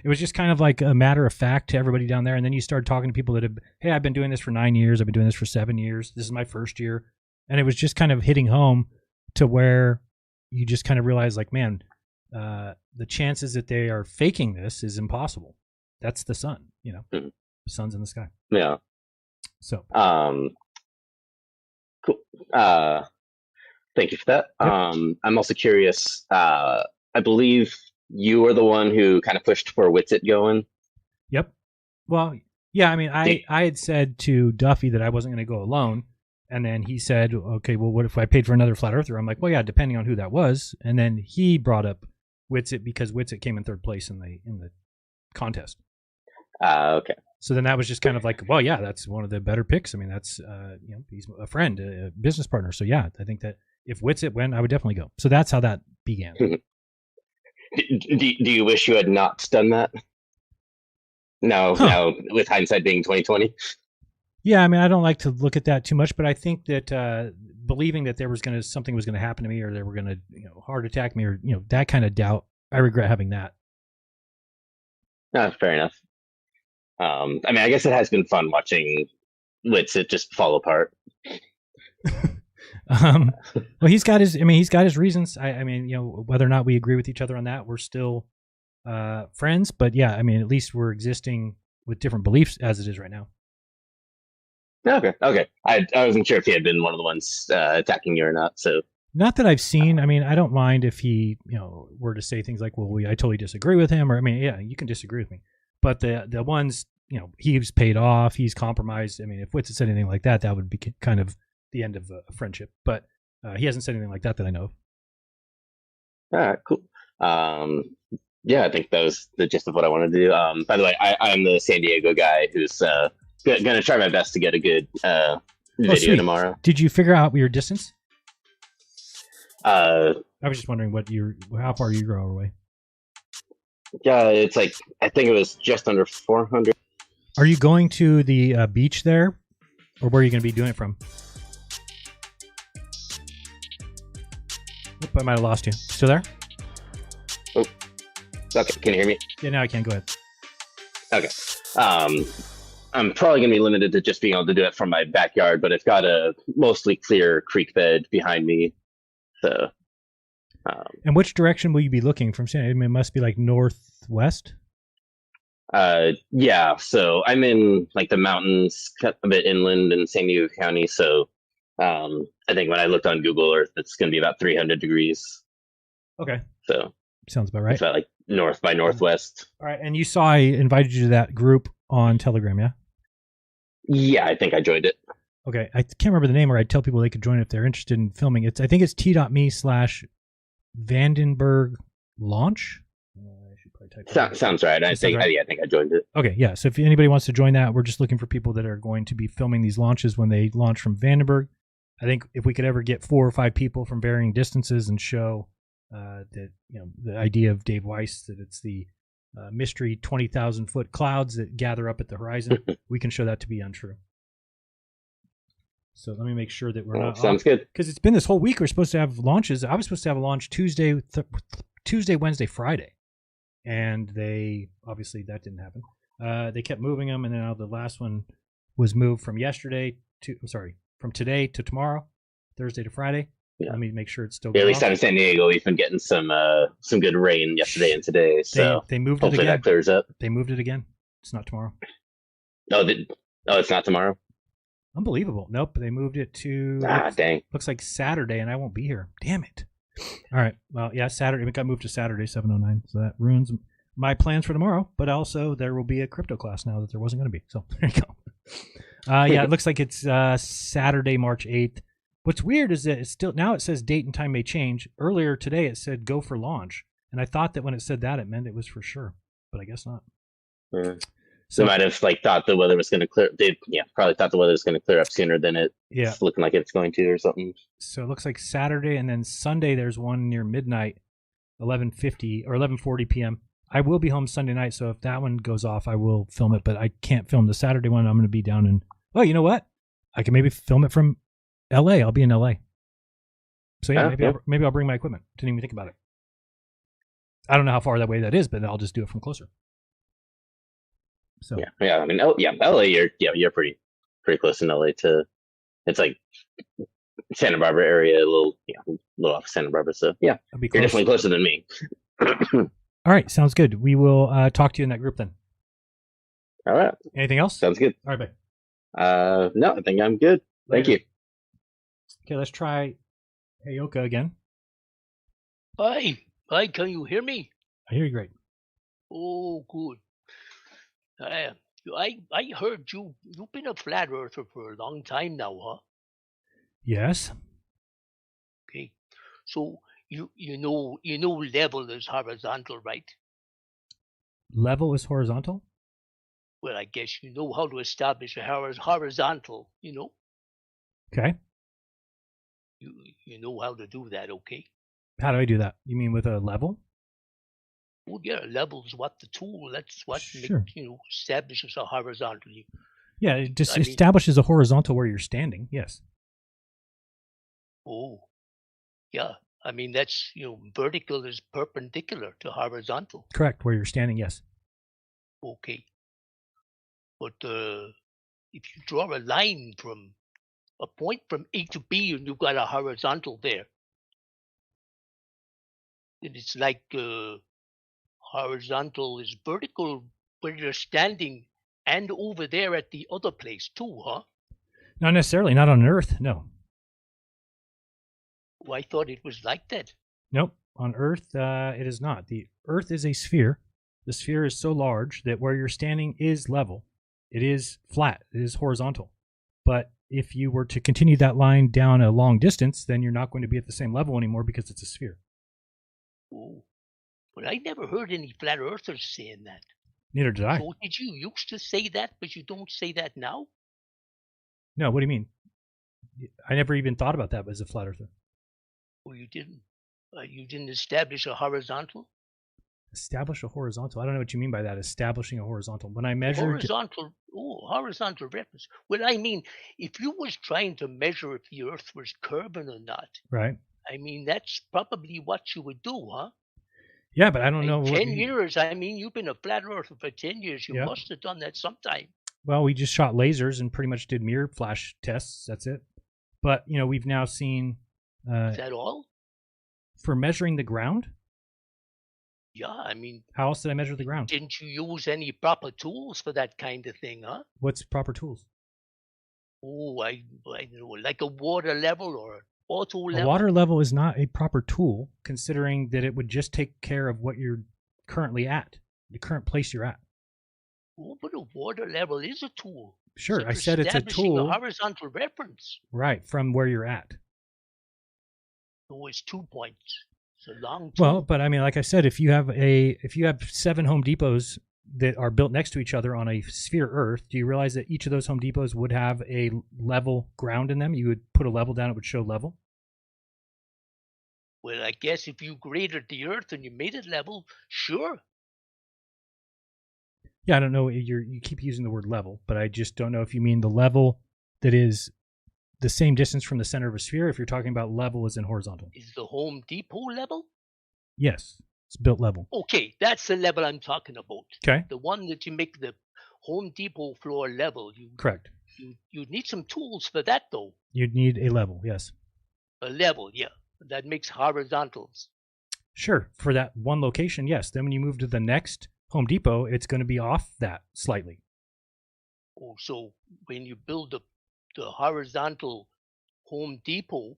it was just kind of like a matter of fact to everybody down there. And then you started talking to people that hey, I've been doing this for 9 years. I've been doing this for 7 years. This is my first year. And it was just kind of hitting home to where you just kind of realize, like, man, the chances that they are faking this is impossible. That's the sun, the sun's in the sky.
Yeah.
So,
cool. Thank you for that. Yep. I'm also curious. I believe you were the one who kind of pushed for Witsit going.
Yep. Well, yeah. I mean, I had said to Duffy that I wasn't going to go alone, and then he said, "Okay, well, what if I paid for another flat earther?" I'm like, "Well, yeah, depending on who that was." And then he brought up Witsit because Witsit came in 3rd place in the contest.
Okay.
So then that was just kind of like, well, yeah, that's one of the better picks. I mean, that's he's a friend, a business partner. So yeah, I think that if Witsit went, I would definitely go. So that's how that began.
Do you wish you had not done that? No, now with hindsight being 2020.
Yeah, I mean, I don't like to look at that too much, but I think that believing that something was gonna happen to me, or they were gonna heart attack me, or that kind of doubt, I regret having that.
No, fair enough. I mean, I guess it has been fun watching Witsit just fall apart.
Well, he's got his reasons. I mean, whether or not we agree with each other on that, we're still friends. But yeah, I mean, at least we're existing with different beliefs as it is right now.
Okay. I wasn't sure if he had been one of the ones attacking you or not. So
not that I've seen. I mean, I don't mind if he, were to say things like, "Well, I totally disagree with him," or I mean, yeah, you can disagree with me. But the ones, he's paid off, he's compromised. I mean, if Witsit said anything like that, that would be kind of the end of a friendship. But he hasn't said anything like that I know of.
All right, cool. Yeah, I think that was the gist of what I wanted to do. By the way, I'm the San Diego guy who's going to try my best to get a good video tomorrow.
Did you figure out your distance?
I
was just wondering how far you grow away.
Yeah, it's like, I think it was just under 400.
Are you going to the beach there, or where are you going to be doing it from? Oop, I might have lost you. Still there?
Oh, okay. Can you hear me?
Yeah, now I can. Go ahead.
Okay. I'm probably going to be limited to just being able to do it from my backyard, but it's got a mostly clear creek bed behind me. So.
And which direction will you be looking from? I mean, it must be like northwest.
Yeah. So I'm in like the mountains, a bit inland in San Diego County. So, I think when I looked on Google Earth, it's going to be about 300 degrees.
Okay.
So
sounds about right.
It's about like north by northwest.
All right. And you saw I invited you to that group on Telegram, yeah?
Yeah, I think I joined it.
Okay. I can't remember the name, or I'd tell people they could join if they're interested in filming. I think it's t.me/Vandenberg launch. I should probably type
sounds right. I think I joined it.
Okay, yeah. So if anybody wants to join that, we're just looking for people that are going to be filming these launches when they launch from Vandenberg. I think if we could ever get 4 or 5 people from varying distances and show that, you know, the idea of Dave Weiss, that it's the mystery 20,000-foot clouds that gather up at the horizon, we can show that to be untrue. So let me make sure that we're not.
Sounds good.
Because it's been this whole week. We're supposed to have launches. I was supposed to have a launch Tuesday, Wednesday, Friday, and obviously that didn't happen. They kept moving them, and then now the last one was moved from from today to tomorrow, Thursday to Friday. Yeah. Let me make sure it's still.
Yeah, at least out of San Diego, we've been getting some good rain yesterday and today. So
they moved
hopefully
it again.
That clears up.
They moved it again. It's not tomorrow.
It's not tomorrow.
Unbelievable. Nope, they moved it to
dang.
Looks like Saturday, and I won't be here. Damn it. All right. Well, yeah, Saturday. It got moved to Saturday, 7:09. So that ruins my plans for tomorrow. But also, there will be a crypto class now that there wasn't going to be. So there you go. Yeah, it looks like it's Saturday, March 8th. What's weird is that now it says date and time may change. Earlier today, it said go for launch, and I thought that when it said that, it meant it was for sure, but I guess not.
So they might have thought the weather was going to clear. They probably thought the weather was going to clear up sooner than it's looking like it's going to, or something.
So it looks like Saturday, and then Sunday there's one near midnight, 11:50 or 11:40 p.m. I will be home Sunday night, so if that one goes off, I will film it. But I can't film the Saturday one. I'm going to be down in. Oh, you know what? I can maybe film it from L.A. I'll be in L.A. So yeah, maybe I'll bring my equipment. Didn't even think about it. I don't know how far that way that is, but I'll just do it from closer. So
yeah. I mean, LA, you're pretty close in LA to. It's like Santa Barbara area, a little off Santa Barbara. So yeah, you're definitely closer than me.
All right, sounds good. We will talk to you in that group then.
All right.
Anything else?
Sounds good.
All right, bye.
No, I think I'm good. Thank you.
Okay, let's try Heyoka again.
Hi, can you hear me?
I hear you great.
Oh, good. I heard you've been a flat earther for a long time now, huh?
Yes.
Okay. So you know level is horizontal, right?
Level is horizontal?
Well, I guess you know how to establish a horizontal, you know?
Okay.
You know how to do that, okay?
How do I do that? You mean with a level?
Well, yeah, level is what the tool. That's what establishes a horizontal.
Yeah, it just establishes a horizontal where you're standing. Yes.
Oh, yeah. I mean, that's vertical is perpendicular to horizontal.
Correct, where you're standing. Yes.
Okay. But if you draw a line from a point from A to B, and you've got a horizontal there, then it's like horizontal is vertical where you're standing and over there at the other place too, huh?
Not necessarily. Not on Earth, no.
Well, I thought it was like that.
Nope. On Earth, it is not. The Earth is a sphere. The sphere is so large that where you're standing is level. It is flat. It is horizontal. But if you were to continue that line down a long distance, then you're not going to be at the same level anymore because it's a sphere.
Oh. But I never heard any flat earthers saying that.
Neither did I.
So did you used to say that, but you don't say that now?
No, what do you mean? I never even thought about that as a flat earther.
Well, you didn't. You didn't establish a horizontal?
Establish a horizontal? I don't know what you mean by that, establishing a horizontal. When I measured...
Horizontal reference. Well, I mean, if you was trying to measure if the Earth was curving or not,
right?
I mean, that's probably what you would do, huh?
Yeah, but I don't know.
10 years. I mean, you've been a flat earther for 10 years. You
Yeah.
must have done that sometime.
Well, we just shot lasers and pretty much did mirror flash tests. That's it. But, you know, we've now seen...
Is that all?
For measuring the ground?
Yeah, I mean...
How else did I measure the ground?
Didn't you use any proper tools for that kind of thing, huh?
What's proper tools?
Oh, I don't know, like a water level or auto
A
level.
water level is not a proper tool, considering that it would just take care of what you're currently at, the current place you're at.
Oh, but a water level is a tool.
Sure,
So
I said it's a
establishing
tool.
A horizontal reference.
Right, from where you're at.
So it's 2 points. It's a long tool.
Well, but I mean, like I said, if you have 7 Home Depots that are built next to each other on a sphere Earth, do you realize that each of those Home Depots would have a level ground in them? You would put a level down, it would show level.
Well, I guess if you graded the Earth and you made it level, sure.
Yeah, I don't know. You keep using the word level, but I just don't know if you mean the level that is the same distance from the center of a sphere. If you're talking about level as in horizontal.
Is the Home Depot level?
Yes, it's built level.
Okay, that's the level I'm talking about.
Okay.
The one that you make the Home Depot floor level.
Correct.
You need some tools for that, though.
You'd need a level, yes.
A level, yeah. That makes horizontals.
Sure, for that one location, yes. Then when you move to the next Home Depot, it's going to be off that slightly.
Oh, so when you build the horizontal Home Depot,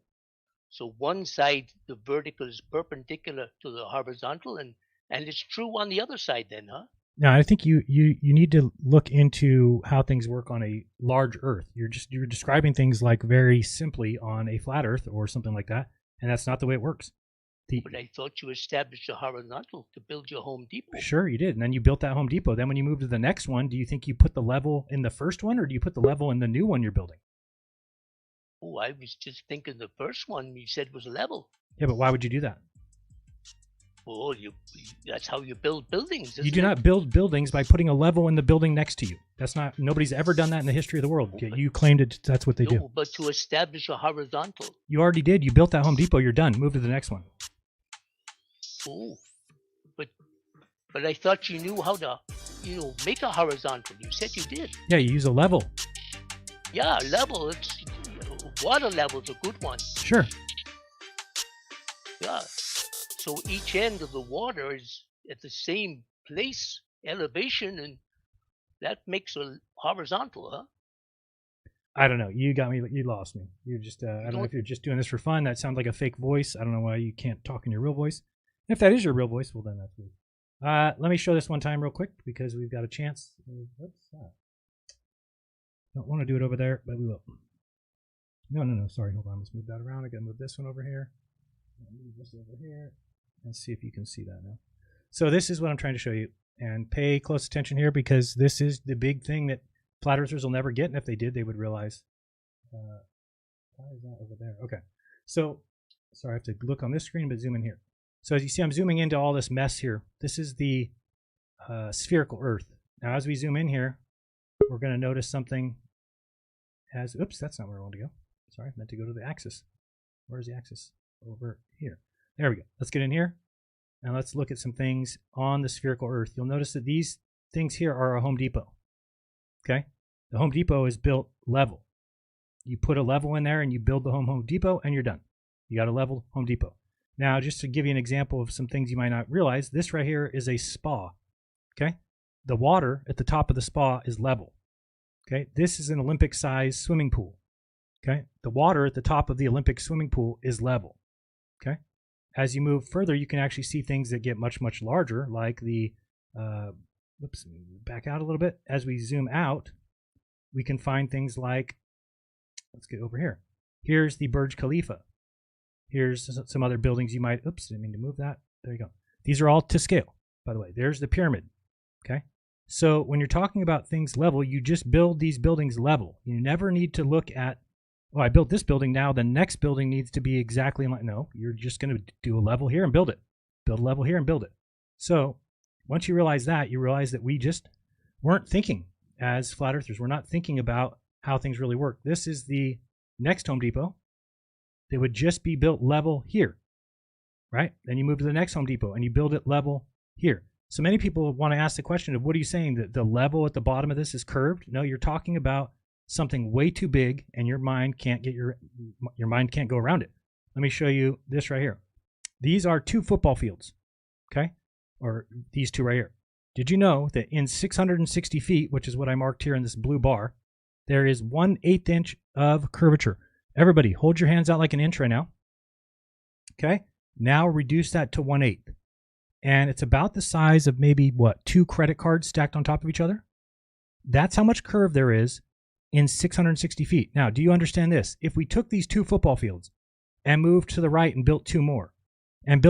so one side, the vertical is perpendicular to the horizontal, and it's true on the other side then, huh?
Now, I think you need to look into how things work on a large Earth. You're describing things like very simply on a flat Earth or something like that, and that's not the way it works.
But I thought you established a horizontal to build your Home Depot.
Sure, you did, and then you built that Home Depot. Then when you move to the next one, do you think you put the level in the first one, or do you put the level in the new one you're building?
Oh, I was just thinking the first one you said was level.
Yeah, but why would you do that?
Well, that's how you build buildings, isn't
You do
it?
not build buildings by putting a level in the building next to you. That's not. Nobody's ever done that in the history of the world. Yet you claimed it. That's what they do.
No, but to establish a horizontal.
You already did. You built that Home Depot. You're done. Move to the next one.
Oh, but I thought you knew how to, make a horizontal. You said you did.
Yeah, you use a level.
Yeah, level. It's water level's a good one.
Sure.
Yeah. So each end of the water is at the same place, elevation, and that makes a horizontal, huh?
I don't know. You got me. You lost me. You're just. I don't know if you're just doing this for fun. That sounds like a fake voice. I don't know why you can't talk in your real voice. If that is your real voice, well then that's weird. Let me show this one time real quick because we've got a chance. What's that? Don't want to do it over there, but we will. No. Sorry, hold on. Let's move that around. I gotta move this one over here. Move this over here. Let's see if you can see that now. So this is what I'm trying to show you, and pay close attention here because this is the big thing that flat earthers will never get, and if they did, they would realize. Why is that over there? Okay. So, sorry, I have to look on this screen, but zoom in here. So as you see, I'm zooming into all this mess here. This is the spherical Earth. Now, as we zoom in here, we're going to notice something as, oops, that's not where I want to go. Sorry, I meant to go to the axis. Where's the axis? Over here. There we go. Let's get in here, and let's look at some things on the spherical Earth. You'll notice that these things here are a Home Depot. Okay? The Home Depot is built level. You put a level in there, and you build the Home Depot, and you're done. You got a level Home Depot. Now, just to give you an example of some things you might not realize, this right here is a spa. Okay? The water at the top of the spa is level. Okay? This is an Olympic-sized swimming pool. Okay? The water at the top of the Olympic swimming pool is level. Okay? As you move further, you can actually see things that get much, much larger, like the, oops, back out a little bit. As we zoom out, we can find things like, let's get over here. Here's the Burj Khalifa. Here's some other buildings you might, oops, didn't mean to move that. There you go. These are all to scale, by the way. There's the pyramid. Okay? So when you're talking about things level, you just build these buildings level. You never need to look at, oh, I built this building, now the next building needs to be exactly in line. No, you're just going to do a level here and build it. Build a level here and build it. So once you realize that, you realize that we just weren't thinking as flat earthers. We're not thinking about how things really work. This is the next Home Depot. They would just be built level here. right? Then you move to the next Home Depot and you build it level here. So many people want to ask the question of, what are you saying, that the level at the bottom of this is curved? No, you're talking about something way too big, and your mind can't go around it. Let me show you this right here. These are 2 football fields, okay? Or these 2 right here. Did you know that in 660 feet, which is what I marked here in this blue bar, there is 1/8 inch of curvature? Everybody, hold your hands out like an inch right now. Okay? Now reduce that to 1/8. And it's about the size of maybe, what, 2 credit cards stacked on top of each other? That's how much curve there is in 660 feet. Now, do you understand this? If we took these 2 football fields and moved to the right and built 2 more, and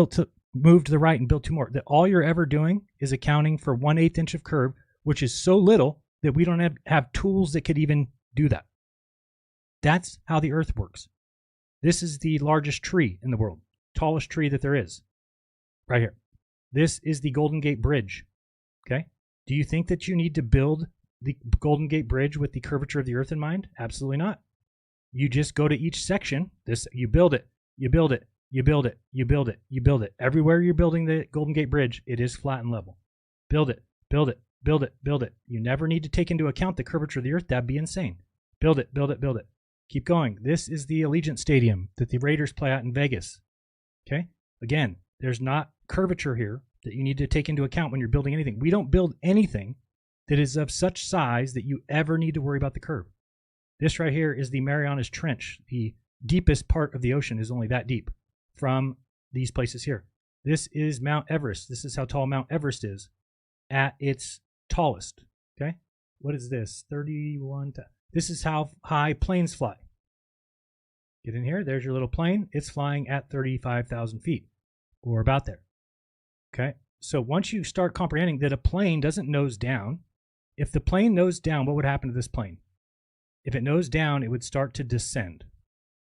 moved to the right and built 2 more, that all you're ever doing is accounting for 1/8 inch of curve, which is so little that we don't have tools that could even do that. That's how the earth works. This is the largest tree in the world, tallest tree that there is, right here. This is the Golden Gate Bridge, okay? Do you think that you need to build the Golden Gate Bridge with the curvature of the earth in mind? Absolutely not. You just go to each section, you build it, you build it, you build it, you build it, you build it. Everywhere you're building the Golden Gate Bridge, it is flat and level. Build it, build it, build it, build it. You never need to take into account the curvature of the earth. That'd be insane. Build it, build it, build it. Keep going. This is the Allegiant Stadium that the Raiders play at in Vegas. Okay? Again, there's not curvature here that you need to take into account when you're building anything. We don't build anything that is of such size that you ever need to worry about the curve. This right here is the Marianas Trench. The deepest part of the ocean is only that deep from these places here. This is Mount Everest. This is how tall Mount Everest is at its tallest. Okay? What is this? 31. This is how high planes fly. Get in here. There's your little plane. It's flying at 35,000 feet or about there. Okay? So once you start comprehending that a plane doesn't nose down, if the plane nosed down, what would happen to this plane? If it nosed down, it would start to descend.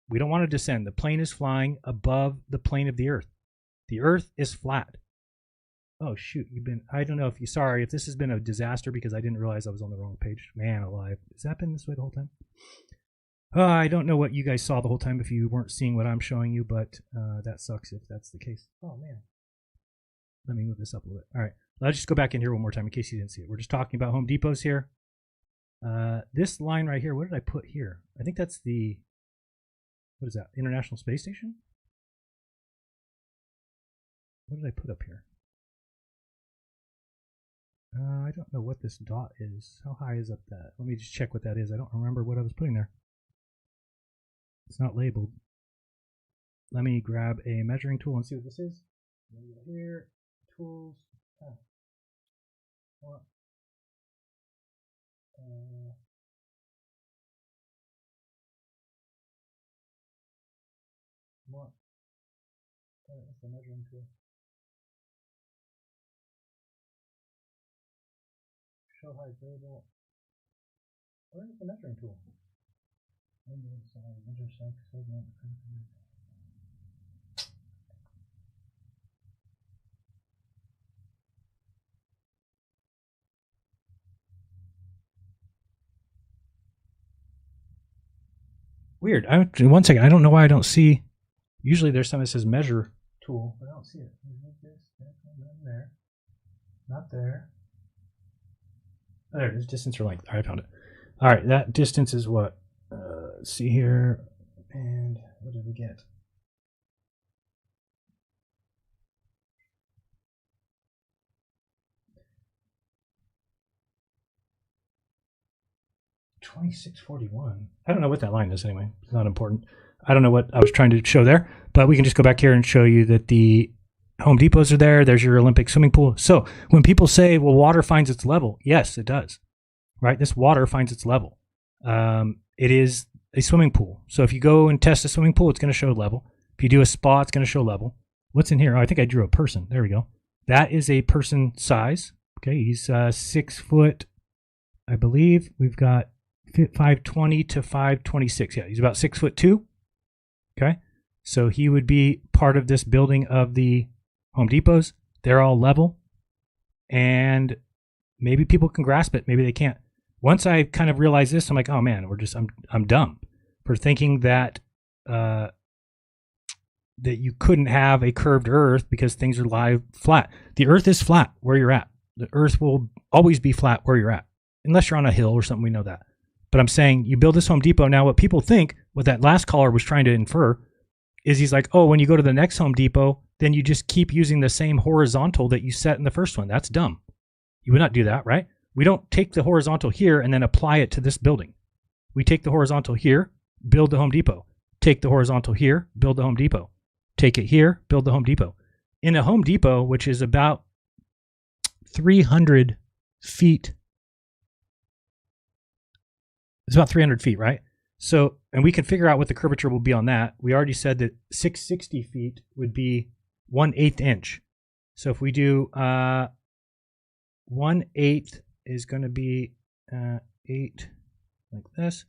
We don't want to descend. The plane is flying above the plane of the earth. The earth is flat. Oh, shoot. I don't know if sorry if this has been a disaster because I didn't realize I was on the wrong page. Man alive. Has that been this way the whole time? I don't know what you guys saw the whole time if you weren't seeing what I'm showing you, but that sucks if that's the case. Oh, man. Let me move this up a little bit. All right. Let's just go back in here one more time in case you didn't see it. We're just talking about Home Depots here. This line right here, what did I put here? I think that's the, what is that? International Space Station? What did I put up here? I don't know what this dot is. How high is up that? Let me just check what that is. I don't remember what I was putting there. It's not labeled. Let me grab a measuring tool and see what this is. Here, tools. What? What? What's the measuring tool? Show height variable. Where is the measuring tool? Measure sex, segment. Weird. One second. I don't know why I don't see. Usually there's something that says measure tool, but I don't see it. There. Not there. Oh, there it is. Distance or length. All right, I found it. All right, that distance is what? Let's see here. And what did we get? $26.41. I don't know what that line is anyway. It's not important. I don't know what I was trying to show there, but we can just go back here and show you that the Home Depots are there. There's your Olympic swimming pool. So when people say, well, water finds its level, yes, it does. Right? This water finds its level. It is a swimming pool. So if you go and test a swimming pool, it's going to show level. If you do a spa, it's going to show level. What's in here? Oh, I think I drew a person. There we go. That is a person size. Okay, he's 6 foot, I believe. We've got 520 to 526. Yeah, he's about 6'2". Okay, so he would be part of this building of the Home Depots. They're all level, and maybe people can grasp it. Maybe they can't. Once I kind of realized this, I'm like, oh man, I'm dumb for thinking that you couldn't have a curved earth because things are lie flat. The earth is flat where you're at. The earth will always be flat where you're at, unless you're on a hill or something. We know that. But I'm saying you build this Home Depot. Now, what people think, what that last caller was trying to infer, is he's like, oh, when you go to the next Home Depot, then you just keep using the same horizontal that you set in the first one. That's dumb. You would not do that, right? We don't take the horizontal here and then apply it to this building. We take the horizontal here, build the Home Depot. Take the horizontal here, build the Home Depot. Take it here, build the Home Depot. In a Home Depot, which is about 300 feet, it's about 300 feet, right? So, and we can figure out what the curvature will be on that. We already said that 660 feet would be 1/8 inch. So if we do 1/8 is going to be 8 like this.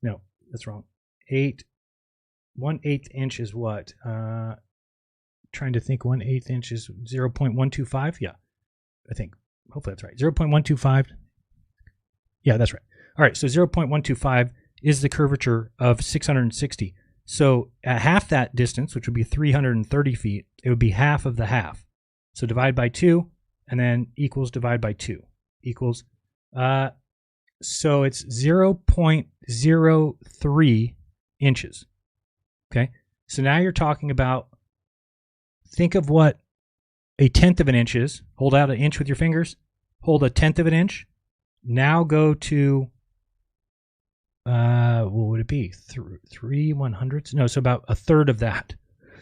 No, that's wrong. 1/8 inch is what? Trying to think. 1/8 inch is 0.125. Yeah, I think. Hopefully that's right. 0.125. Yeah, that's right. All right, so 0.125 is the curvature of 660. So at half that distance, which would be 330 feet, it would be half of the half. So divide by 2, and then equals divide by 2 equals. So it's 0.03 inches. Okay, so now you're talking about, think of what a tenth of an inch is. Hold out an inch with your fingers. Hold a tenth of an inch. Now go to, what would it be? 3/100? No, so about a third of that.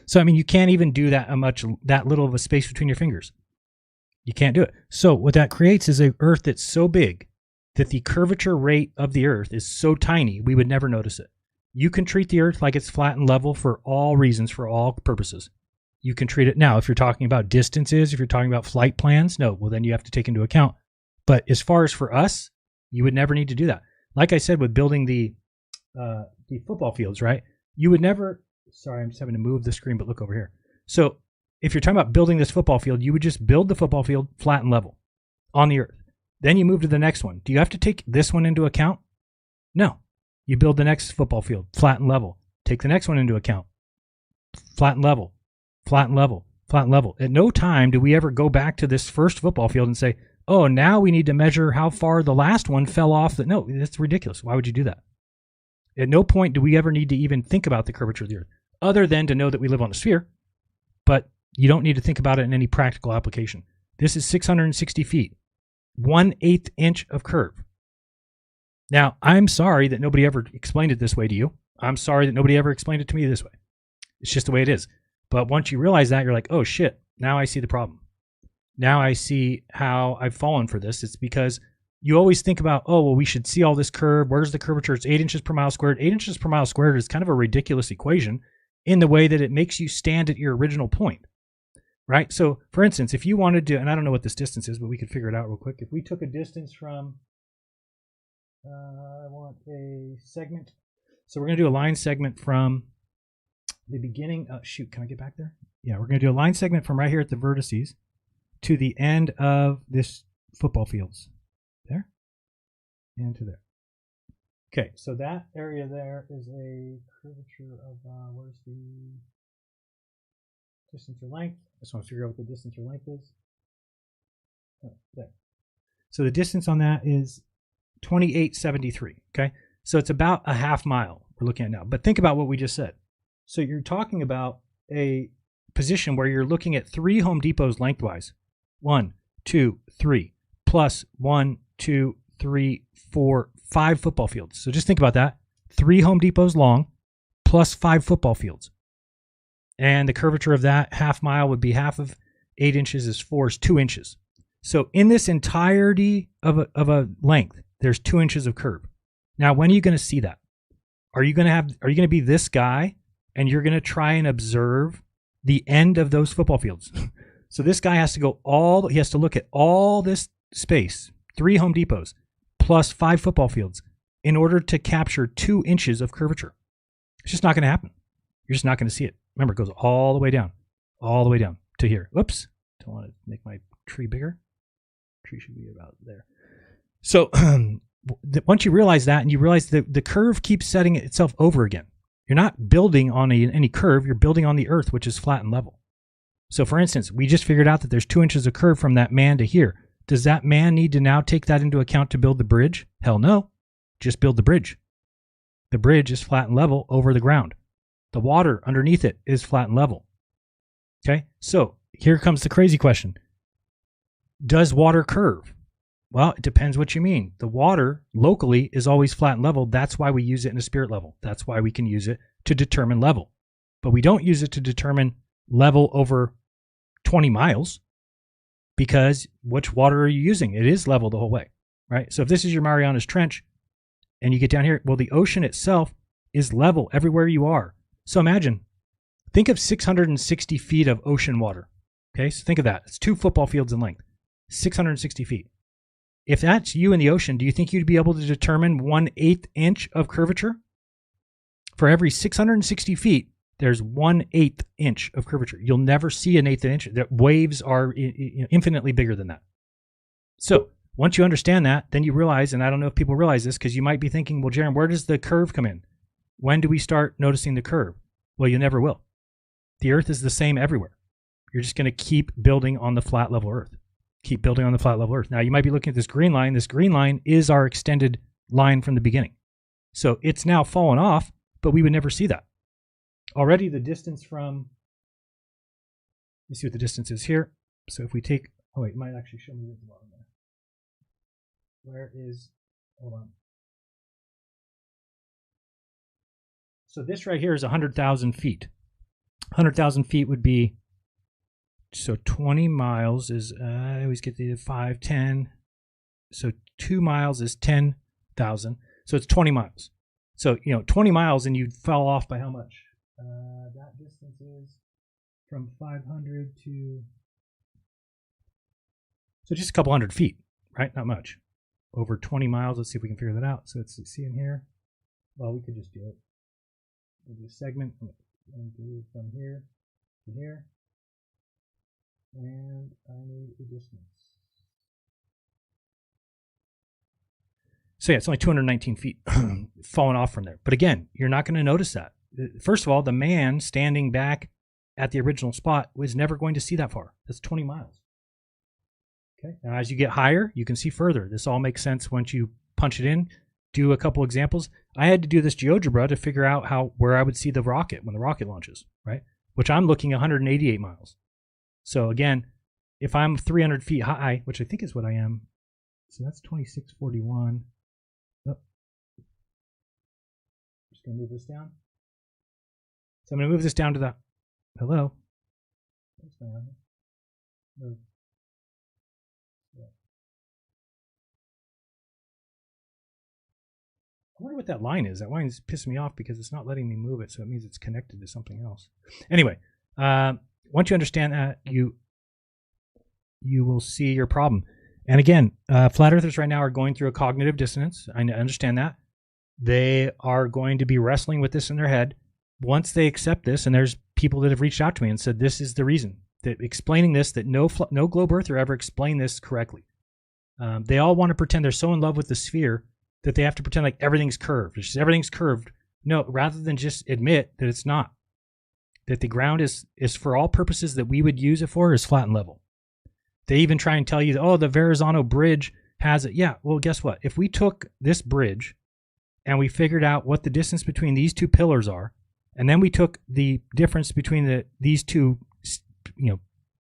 So, I mean, you can't even do that little of a space between your fingers. You can't do it. So what that creates is an earth that's so big that the curvature rate of the earth is so tiny, we would never notice it. You can treat the earth like it's flat and level for all reasons, for all purposes. You can treat it now. If you're talking about distances, if you're talking about flight plans, no, well, then you have to take into account. But as far as for us, you would never need to do that. Like I said, with building the football fields, right? You would never, sorry, I'm just having to move the screen, but look over here. So if you're talking about building this football field, you would just build the football field flat and level on the earth. Then you move to the next one. Do you have to take this one into account? No. You build the next football field flat and level. Take the next one into account. Flat and level, flat and level, flat and level. At no time do we ever go back to this first football field and say, oh, now we need to measure how far the last one fell off. No, that's ridiculous. Why would you do that? At no point do we ever need to even think about the curvature of the earth, other than to know that we live on a sphere. But you don't need to think about it in any practical application. This is 660 feet, 1/8 inch of curve. Now, I'm sorry that nobody ever explained it this way to you. I'm sorry that nobody ever explained it to me this way. It's just the way it is. But once you realize that, you're like, oh, shit, now I see the problem. Now I see how I've fallen for this. It's because you always think about, oh, well, we should see all this curve. Where's the curvature? It's 8 inches per mile squared. 8 inches per mile squared is kind of a ridiculous equation in the way that it makes you stand at your original point, right? So, for instance, if you wanted to, and I don't know what this distance is, but we could figure it out real quick. If we took a distance from, I want a segment. So we're going to do a line segment from the beginning. Shoot, can I get back there? Yeah, we're going to do a line segment from right here at the vertices to the end of this football fields. There and to there. Okay, so that area there is a curvature of, where's the distance or length? I just want to figure out what the distance or length is. Oh, there. So the distance on that is 2873, okay? So it's about a half mile we're looking at now. But think about what we just said. So you're talking about a position where you're looking at 3 Home Depots lengthwise. 1, 2, 3, plus 1, 2, 3, 4, 5 football fields. So just think about that. 3 Home Depots long plus 5 football fields. And the curvature of that half mile would be half of 8 inches is 4 is 2 inches. So in this entirety of a length, there's 2 inches of curve. Now, when are you going to see that? Are you going to be this guy and you're going to try and observe the end of those football fields? So this guy has to he has to look at all this space, 3 Home Depots plus 5 football fields in order to capture 2 inches of curvature. It's just not going to happen. You're just not going to see it. Remember, it goes all the way down to here. Whoops. Don't want to make my tree bigger. Tree should be about there. So once you realize that and you realize that the curve keeps setting itself over again. You're not building on any curve. You're building on the earth, which is flat and level. So for instance, we just figured out that there's 2 inches of curve from that man to here. Does that man need to now take that into account to build the bridge? Hell no. Just build the bridge. The bridge is flat and level over the ground. The water underneath it is flat and level. Okay, so here comes the crazy question. Does water curve? Well, it depends what you mean. The water locally is always flat and level. That's why we use it in a spirit level. That's why we can use it to determine level. But we don't use it to determine level over 20 miles because which water are you using? It is level the whole way, right? So if this is your Marianas Trench and you get down here, well, the ocean itself is level everywhere you are. So imagine, think of 660 feet of ocean water. Okay, so think of that. It's 2 football fields in length, 660 feet. If that's you in the ocean, do you think you'd be able to determine 1/8 inch of curvature? For every 660 feet, there's 1/8 inch of curvature. You'll never see an 1/8 inch. The waves are infinitely bigger than that. So once you understand that, then you realize, and I don't know if people realize this, because you might be thinking, well, Jeran, where does the curve come in? When do we start noticing the curve? Well, you never will. The earth is the same everywhere. You're just going to keep building on the flat level earth. Keep building on the flat level earth. Now, you might be looking at this green line. This green line is our extended line from the beginning. So it's now fallen off, but we would never see that. Already the distance from, let me see what the distance is here. So if we take, oh wait, it might actually show me at the bottom there. Where is, hold on. So this right here is 100,000 feet. 100,000 feet would be, so 20 miles is, I always get the 5, 10. So 2 miles is 10,000. So it's 20 miles. So, 20 miles and you fell off by how much? That distance is from 500 to, so just a couple hundred feet, right? Not much. Over 20 miles. Let's see if we can figure that out. So let's see in here. Well, we could just do it. We'll do a segment. And do from here to here. And I need a distance. So yeah, it's only 219 feet falling off from there. But again, you're not going to notice that. First of all, the man standing back at the original spot was never going to see that far. That's 20 miles. Okay. Now, as you get higher, you can see further. This all makes sense once you punch it in. Do a couple examples. I had to do this GeoGebra to figure out where I would see the rocket when the rocket launches, right? Which I'm looking 188 miles. So again, if I'm 300 feet high, which I think is what I am, so that's 2641. Oh. Just gonna move this down. So I'm gonna move this down to the, hello. What's going on here? Move. I wonder what that line is. That line is pissing me off because it's not letting me move it, so it means it's connected to something else. Anyway, once you understand that, you will see your problem. And again, flat earthers right now are going through a cognitive dissonance. I understand that. They are going to be wrestling with this in their head. Once they accept this, and there's people that have reached out to me and said this is the reason, that explaining this, that no globe earther ever explained this correctly. They all want to pretend they're so in love with the sphere that they have to pretend like everything's curved. It's just, everything's curved. No, rather than just admit that it's not. That the ground is for all purposes that we would use it for is flat and level. They even try and tell you, oh, the Verrazano Bridge has it. Yeah, well, guess what? If we took this bridge and we figured out what the distance between these two pillars are, and then we took the difference between these two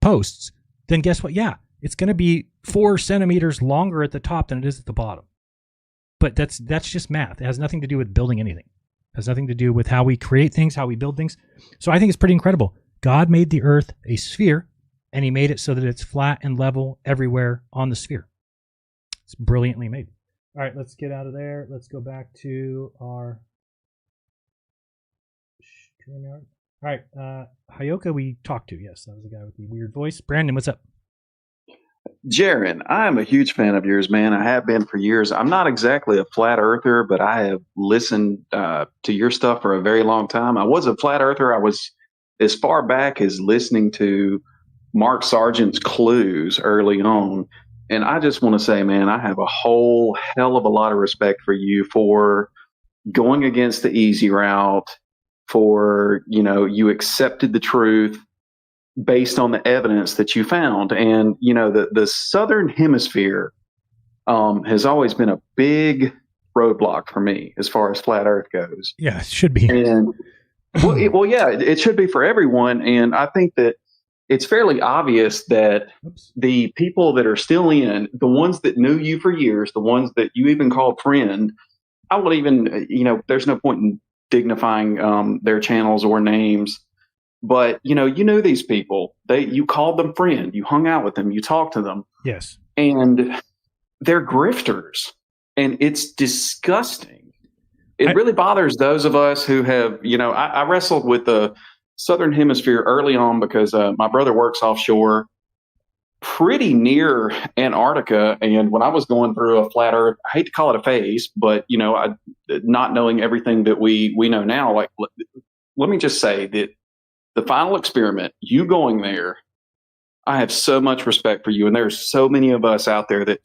posts, then guess what? Yeah, it's going to be 4 centimeters longer at the top than it is at the bottom. But that's just math. It has nothing to do with building anything. It has nothing to do with how we create things, how we build things. So I think it's pretty incredible. God made the earth a sphere, and he made it so that it's flat and level everywhere on the sphere. It's brilliantly made. All right, let's get out of there. Let's go back to our StreamYard. All right, Hayoka we talked to. Yes, that was the guy with the weird voice. Brandon, what's up?
Jeran, I'm a huge fan of yours, man. I have been for years. I'm not exactly a flat earther, but I have listened to your stuff for a very long time. I was a flat earther. I was as far back as listening to Mark Sargent's Clues early on. And I just want to say, man, I have a whole hell of a lot of respect for you for going against the easy route
for, you accepted the truth based on the evidence that you found. And, the Southern Hemisphere has always been a big roadblock for me as far as flat Earth goes.
Yeah, it should be.
And it should be for everyone. And I think that it's fairly obvious that the people that are still in, the ones that knew you for years, the ones that you even called friend, I would even, there's no point in dignifying their channels or names. But, you know these people. You called them friend. You hung out with them. You talked to them.
Yes.
And they're grifters. And it's disgusting. It really bothers those of us who have, I wrestled with the Southern Hemisphere early on because my brother works offshore pretty near Antarctica. And when I was going through a flat Earth, I hate to call it a phase, but, not knowing everything that we know now, like, let me just say that the final experiment, you going there, I have so much respect for you. And there's so many of us out there that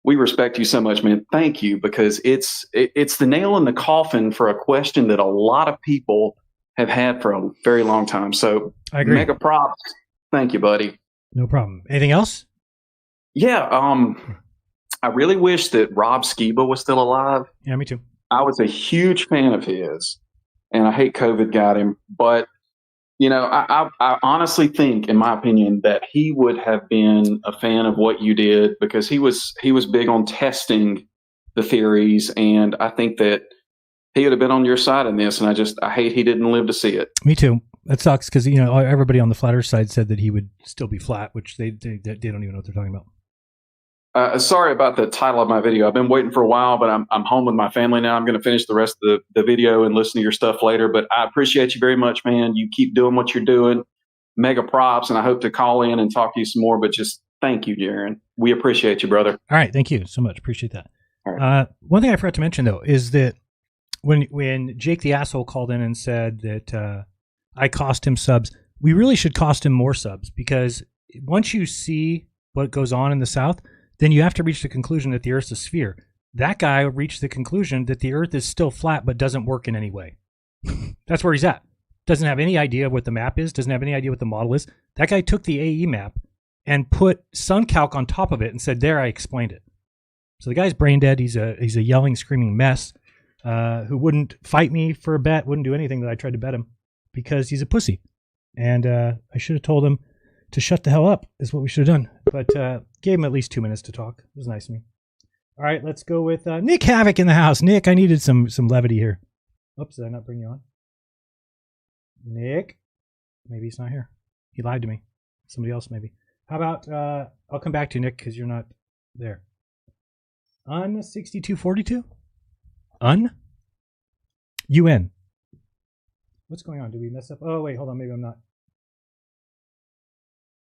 we respect you so much, man. Thank you, because it's the nail in the coffin for a question that a lot of people have had for a very long time. So
I agree.
Mega props. Thank you, buddy.
No problem. Anything else?
Yeah. I really wish that Rob Skiba was still alive.
Yeah, me too.
I was a huge fan of his, and I hate COVID got him, but I honestly think, in my opinion, that he would have been a fan of what you did, because he was big on testing the theories, and I think that he would have been on your side in this, and I hate he didn't live to see it.
Me too. That sucks, because everybody on the flat Earth side said that he would still be flat, which they don't even know what they're talking about.
Sorry about the title of my video. I've been waiting for a while, but I'm home with my family now. I'm going to finish the rest of the video and listen to your stuff later. But I appreciate you very much, man. You keep doing what you're doing. Mega props, and I hope to call in and talk to you some more. But just thank you, Jeran. We appreciate you, brother.
All right, thank you so much. Appreciate that. Right. One thing I forgot to mention, though, is that when Jake the asshole called in and said that I cost him subs, we really should cost him more subs, because once you see what goes on in the South, then you have to reach the conclusion that the Earth's a sphere. That guy reached the conclusion that the Earth is still flat but doesn't work in any way. That's where he's at. Doesn't have any idea what the map is, doesn't have any idea what the model is. That guy took the AE map and put SunCalc on top of it and said, there, I explained it. So the guy's brain dead. He's a yelling, screaming mess who wouldn't fight me for a bet, wouldn't do anything that I tried to bet him, because he's a pussy. And I should have told him to shut the hell up, is what we should have done. But gave him at least 2 minutes to talk. It was nice of me. All right, let's go with Nick Havoc in the house. Nick, I needed some levity here. Oops, did I not bring you on? Nick? Maybe he's not here. He lied to me. Somebody else, maybe. How about, I'll come back to you, Nick, because you're not there. Un6242? UN? What's going on? Did we mess up? Oh, wait, hold on. Maybe I'm not.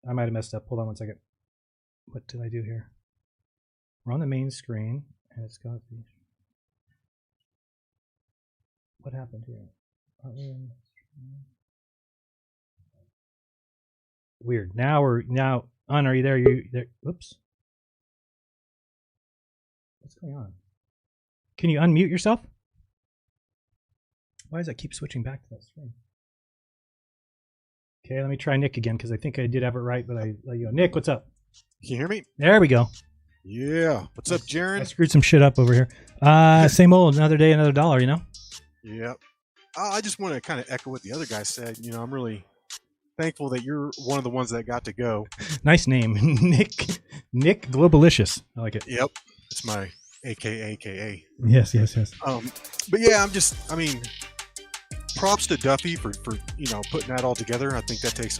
I might have messed up. Hold on 1 second. What did I do here? We're on the main screen, and it's got the... What happened here? Weird. Now, Un, are you there? You there? Oops. What's going on? Can you unmute yourself? Why does that keep switching back to that screen? Okay, let me try Nick again, because I think I did have it right, but I let you go. Nick, what's up?
Can you hear me?
There we go.
Yeah. What's up, Jeran?
I screwed some shit up over here. Same old, another day, another dollar, you know?
Yep. I just want to kind of echo what the other guy said. I'm really thankful that you're one of the ones that got to go.
Nice name. Nick Globalicious. I like it.
Yep. It's my AKA.
Yes.
But yeah, props to Duffy for putting that all together. I think that takes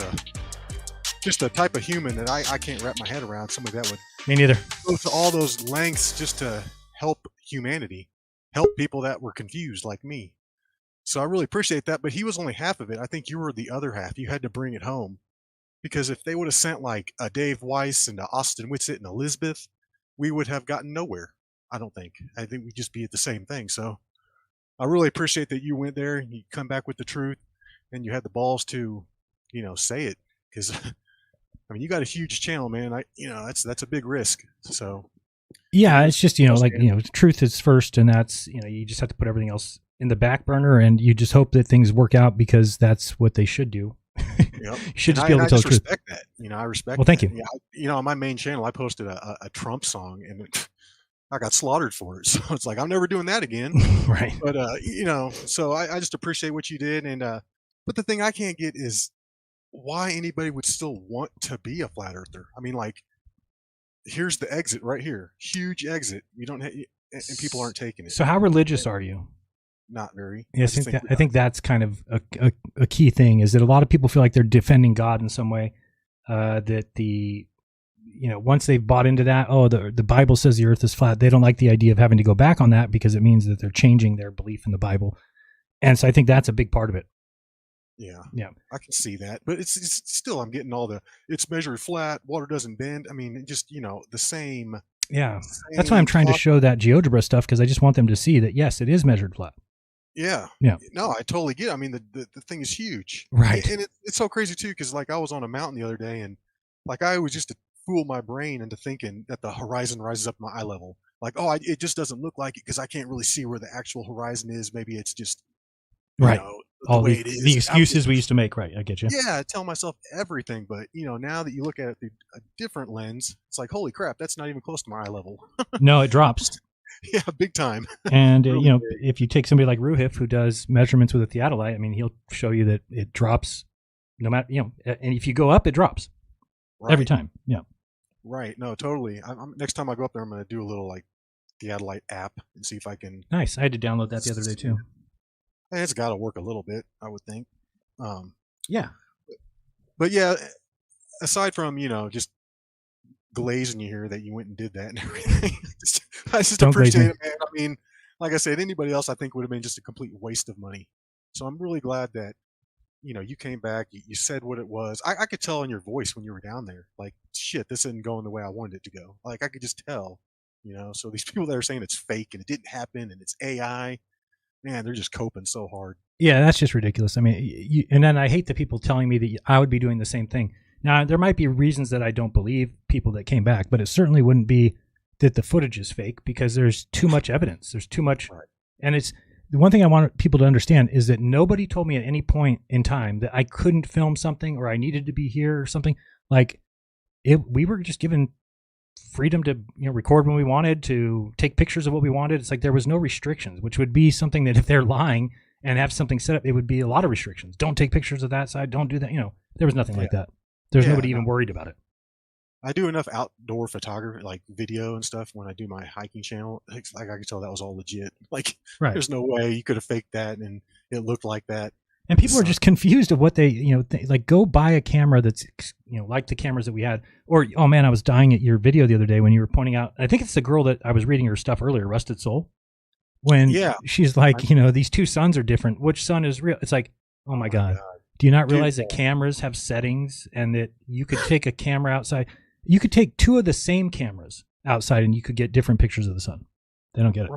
just a type of human that I can't wrap my head around. Somebody that would
me neither
go to all those lengths just to help humanity, help people that were confused like me. So I really appreciate that. But he was only half of it. I think you were the other half. You had to bring it home, because if they would have sent like a Dave Weiss and a Austin Whitsitt and Elizabeth, we would have gotten nowhere. I don't think. I think we'd just be at the same thing. So I really appreciate that you went there and you come back with the truth, and you had the balls to, say it, because you got a huge channel, man. That's a big risk. So
yeah, it's just truth is first, and that's you just have to put everything else in the back burner, and you just hope that things work out because that's what they should do.
Yep.
You should just
And
be able to tell the truth.
respect that. I respect.
Well, thank
that.
you.
Yeah, on my main channel, I posted a Trump song, and I got slaughtered for it. So it's like I'm never doing that again.
Right.
But so I just appreciate what you did, and but the thing I can't get is why anybody would still want to be a flat earther. I mean, like, here's the exit right here, huge exit. You don't, and people aren't taking it.
So how religious are you?
Not very.
Yes, I think that's kind of a key thing, is that a lot of people feel like they're defending God in some way. That once they've bought into that, the Bible says the earth is flat, they don't like the idea of having to go back on that because it means that they're changing their belief in the Bible. And so I think that's a big part of it.
Yeah.
Yeah.
I can see that. But it's still, I'm getting all it's measured flat, water doesn't bend. I mean, just, the same.
Yeah. That's why I'm trying to show that GeoGebra stuff, because I just want them to see that, yes, it is measured flat.
Yeah.
Yeah.
No, I totally get it. I mean, the thing is huge.
Right.
And it's so crazy too, because like I was on a mountain the other day, and like I was just to fool my brain into thinking that the horizon rises up to my eye level. Like, it just doesn't look like it because I can't really see where the actual horizon is. Maybe it's just
right.
The way it is.
The excuses we used to make. Right. I get you.
Yeah. I tell myself everything, but now that you look at it through a different lens, it's like, holy crap, that's not even close to my eye level.
No, it drops.
Yeah, big time.
And if you take somebody like Ruhif, who does measurements with a theodolite, I mean, he'll show you that it drops no matter, and if you go up, it drops every time. Yeah.
Right. No, totally. Next time I go up there, I'm going to do a little like theodolite app and see if I can.
Nice. I had to download that the other day too.
It's got to work a little bit, I would think.
Yeah.
But yeah, aside from, just glazing you here that you went and did that and everything, I just
Don't
appreciate
glaze
it, man. I mean, like I said, anybody else I think would have been just a complete waste of money. So I'm really glad that, you came back, you said what it was. I could tell in your voice when you were down there, like, shit, this isn't going the way I wanted it to go. Like, I could just tell, so these people that are saying it's fake and it didn't happen and it's AI, man, they're just coping so hard.
Yeah, that's just ridiculous. I mean, and then I hate the people telling me that I would be doing the same thing. Now, there might be reasons that I don't believe people that came back, but it certainly wouldn't be that the footage is fake, because there's too much evidence. There's too much. Right. And it's the one thing I want people to understand is that nobody told me at any point in time that I couldn't film something or I needed to be here or something. Like, we were just given freedom to record when we wanted, to take pictures of what we wanted. It's like there was no restrictions, which would be something that if they're lying and have something set up, it would be a lot of restrictions. Don't take pictures of that side. Don't do that. There was nothing like that. There's nobody even worried about it.
I do enough outdoor photography, like video and stuff, when I do my hiking channel. Like I could tell that was all legit. Like, There's no way you could have faked that and it looked like that.
And people are just confused of what they, like, go buy a camera that's, like the cameras that we had. Or, oh man, I was dying at your video the other day when you were pointing out, I think it's the girl that I was reading her stuff earlier, Rusted Soul. When she's like, these two suns are different. Which sun is real? It's like, oh my God. Do you not realize that cameras have settings and that you could take a camera outside? You could take two of the same cameras outside and you could get different pictures of the sun. They don't get it.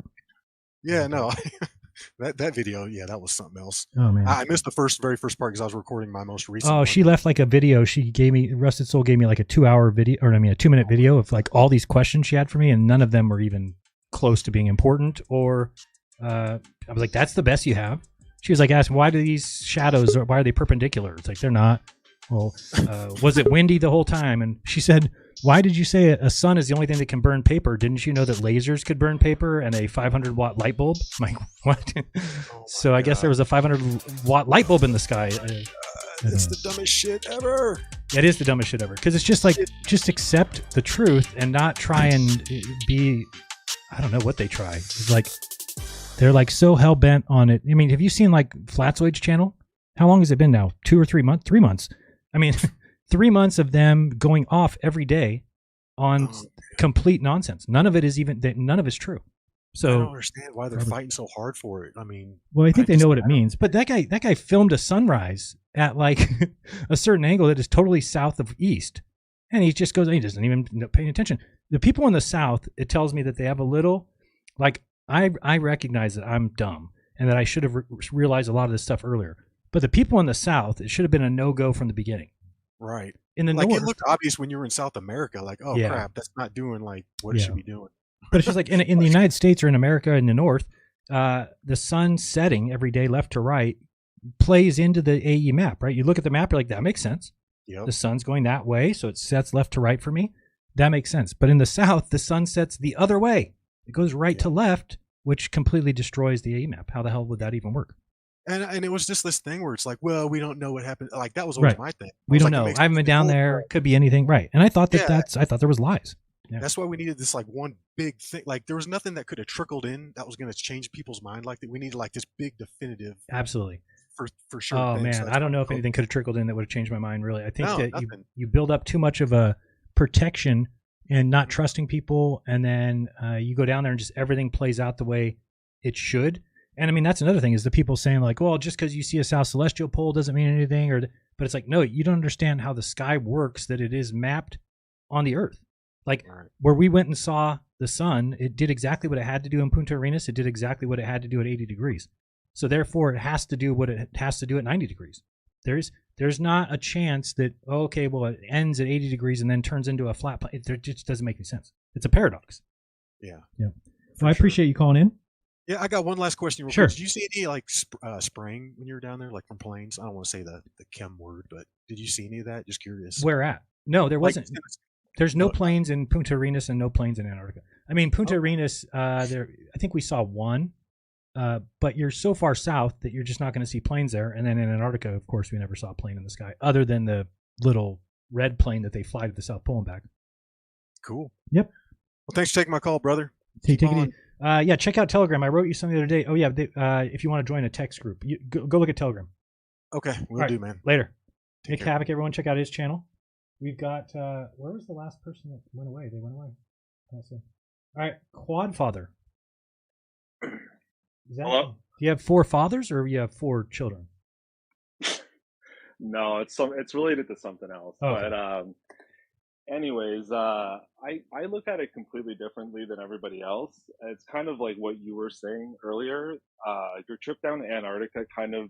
Yeah, no. that video, that was something else.
Oh man,
I missed the very first part because I was recording my most recent.
Oh, she left like a video. Rusted Soul gave me like a 2-hour video, or a 2-minute video of like all these questions she had for me, and none of them were even close to being important. Or I was like, "That's the best you have." She was like, "Ask why do these shadows? Why are they perpendicular?" It's like they're not. Well, was it windy the whole time? And she said, "Why did you say a sun is the only thing that can burn paper? Didn't you know that lasers could burn paper and a 500-watt light bulb?" I'm like, what? So I guess there was a 500-watt light bulb in the sky.
It's the dumbest shit ever.
It is the dumbest shit ever, because it's just like, just accept the truth and not try and be, I don't know what they try. It's like, they're like so hell-bent on it. I mean, have you seen like Flatzoid's channel? How long has it been now? 2 or 3 months? 3 months. I mean, 3 months of them going off every day on complete nonsense. None of it is none of it's true. So
I don't understand why they're fighting so hard for it. I mean,
well, I think they know what it means. But that guy filmed a sunrise at like a certain angle that is totally south of east, and he just goes, he doesn't even pay attention. The people in the south, it tells me that they have a little, like, I recognize that I'm dumb and that I should have realized a lot of this stuff earlier. But the people in the South, it should have been a no-go from the beginning.
Right.
In the
North,
North,
it looked obvious when you were in South America. Like, oh crap, that's not doing like what it should be doing.
But it's just like in the United States or in America in the North, the sun setting every day left to right plays into the AE map, right? You look at the map, you're like, that makes sense.
Yep.
The sun's going that way, so it sets left to right for me. That makes sense. But in the south, the sun sets the other way. It goes right to left, which completely destroys the AE map. How the hell would that even work?
And it was just this thing where it's like, well, we don't know what happened. Like that was always my thing.
We don't know. I haven't been down there. Could be anything, right? And I thought I thought there was lies. Yeah.
That's why we needed this like one big thing. Like there was nothing that could have trickled in that was going to change people's mind like that. We needed like this big definitive.
Absolutely.
For sure.
Oh man,
so
I don't know if anything could have trickled in that would have changed my mind. Really, I think that
nothing.
you build up too much of a protection and not trusting people, and then you go down there and just everything plays out the way it should. And I mean, that's another thing is the people saying like, well, just because you see a South Celestial pole doesn't mean anything, but it's like, no, you don't understand how the sky works, that it is mapped on the Earth. Like where we went and saw the sun, it did exactly what it had to do in Punta Arenas. It did exactly what it had to do at 80 degrees. So therefore, it has to do what it has to do at 90 degrees. There's not a chance that, okay, well, it ends at 80 degrees and then turns into a flat plane. It just doesn't make any sense. It's a paradox.
Yeah.
Well, I appreciate you calling in.
Yeah, I got one last question. Real
Sure.
quick. Did you see any like spraying when you were down there, like from planes? I don't want to say the chem word, but did you see any of that? Just curious.
Where at? No, there wasn't. There's no planes in Punta Arenas and no planes in Antarctica. I mean, Punta Arenas, I think we saw one, but you're so far south that you're just not going to see planes there. And then in Antarctica, of course, we never saw a plane in the sky other than the little red plane that they fly to the South Pole and back.
Cool.
Yep.
Well, thanks for taking my call, brother.
Take it easy. Yeah, check out Telegram. I wrote you something the other day. Oh, yeah, if you want to join a text group, go look at Telegram.
Okay, we'll do, man.
Later. Nick Havoc, everyone, check out his channel. We've got, where was the last person that went away? They went away. All right, Quadfather.
Hello?
Do you have 4 fathers or you have 4 children?
No, it's related to something else.
Oh,
but anyways, I look at it completely differently than everybody else. It's kind of like what you were saying earlier. Your trip down to Antarctica kind of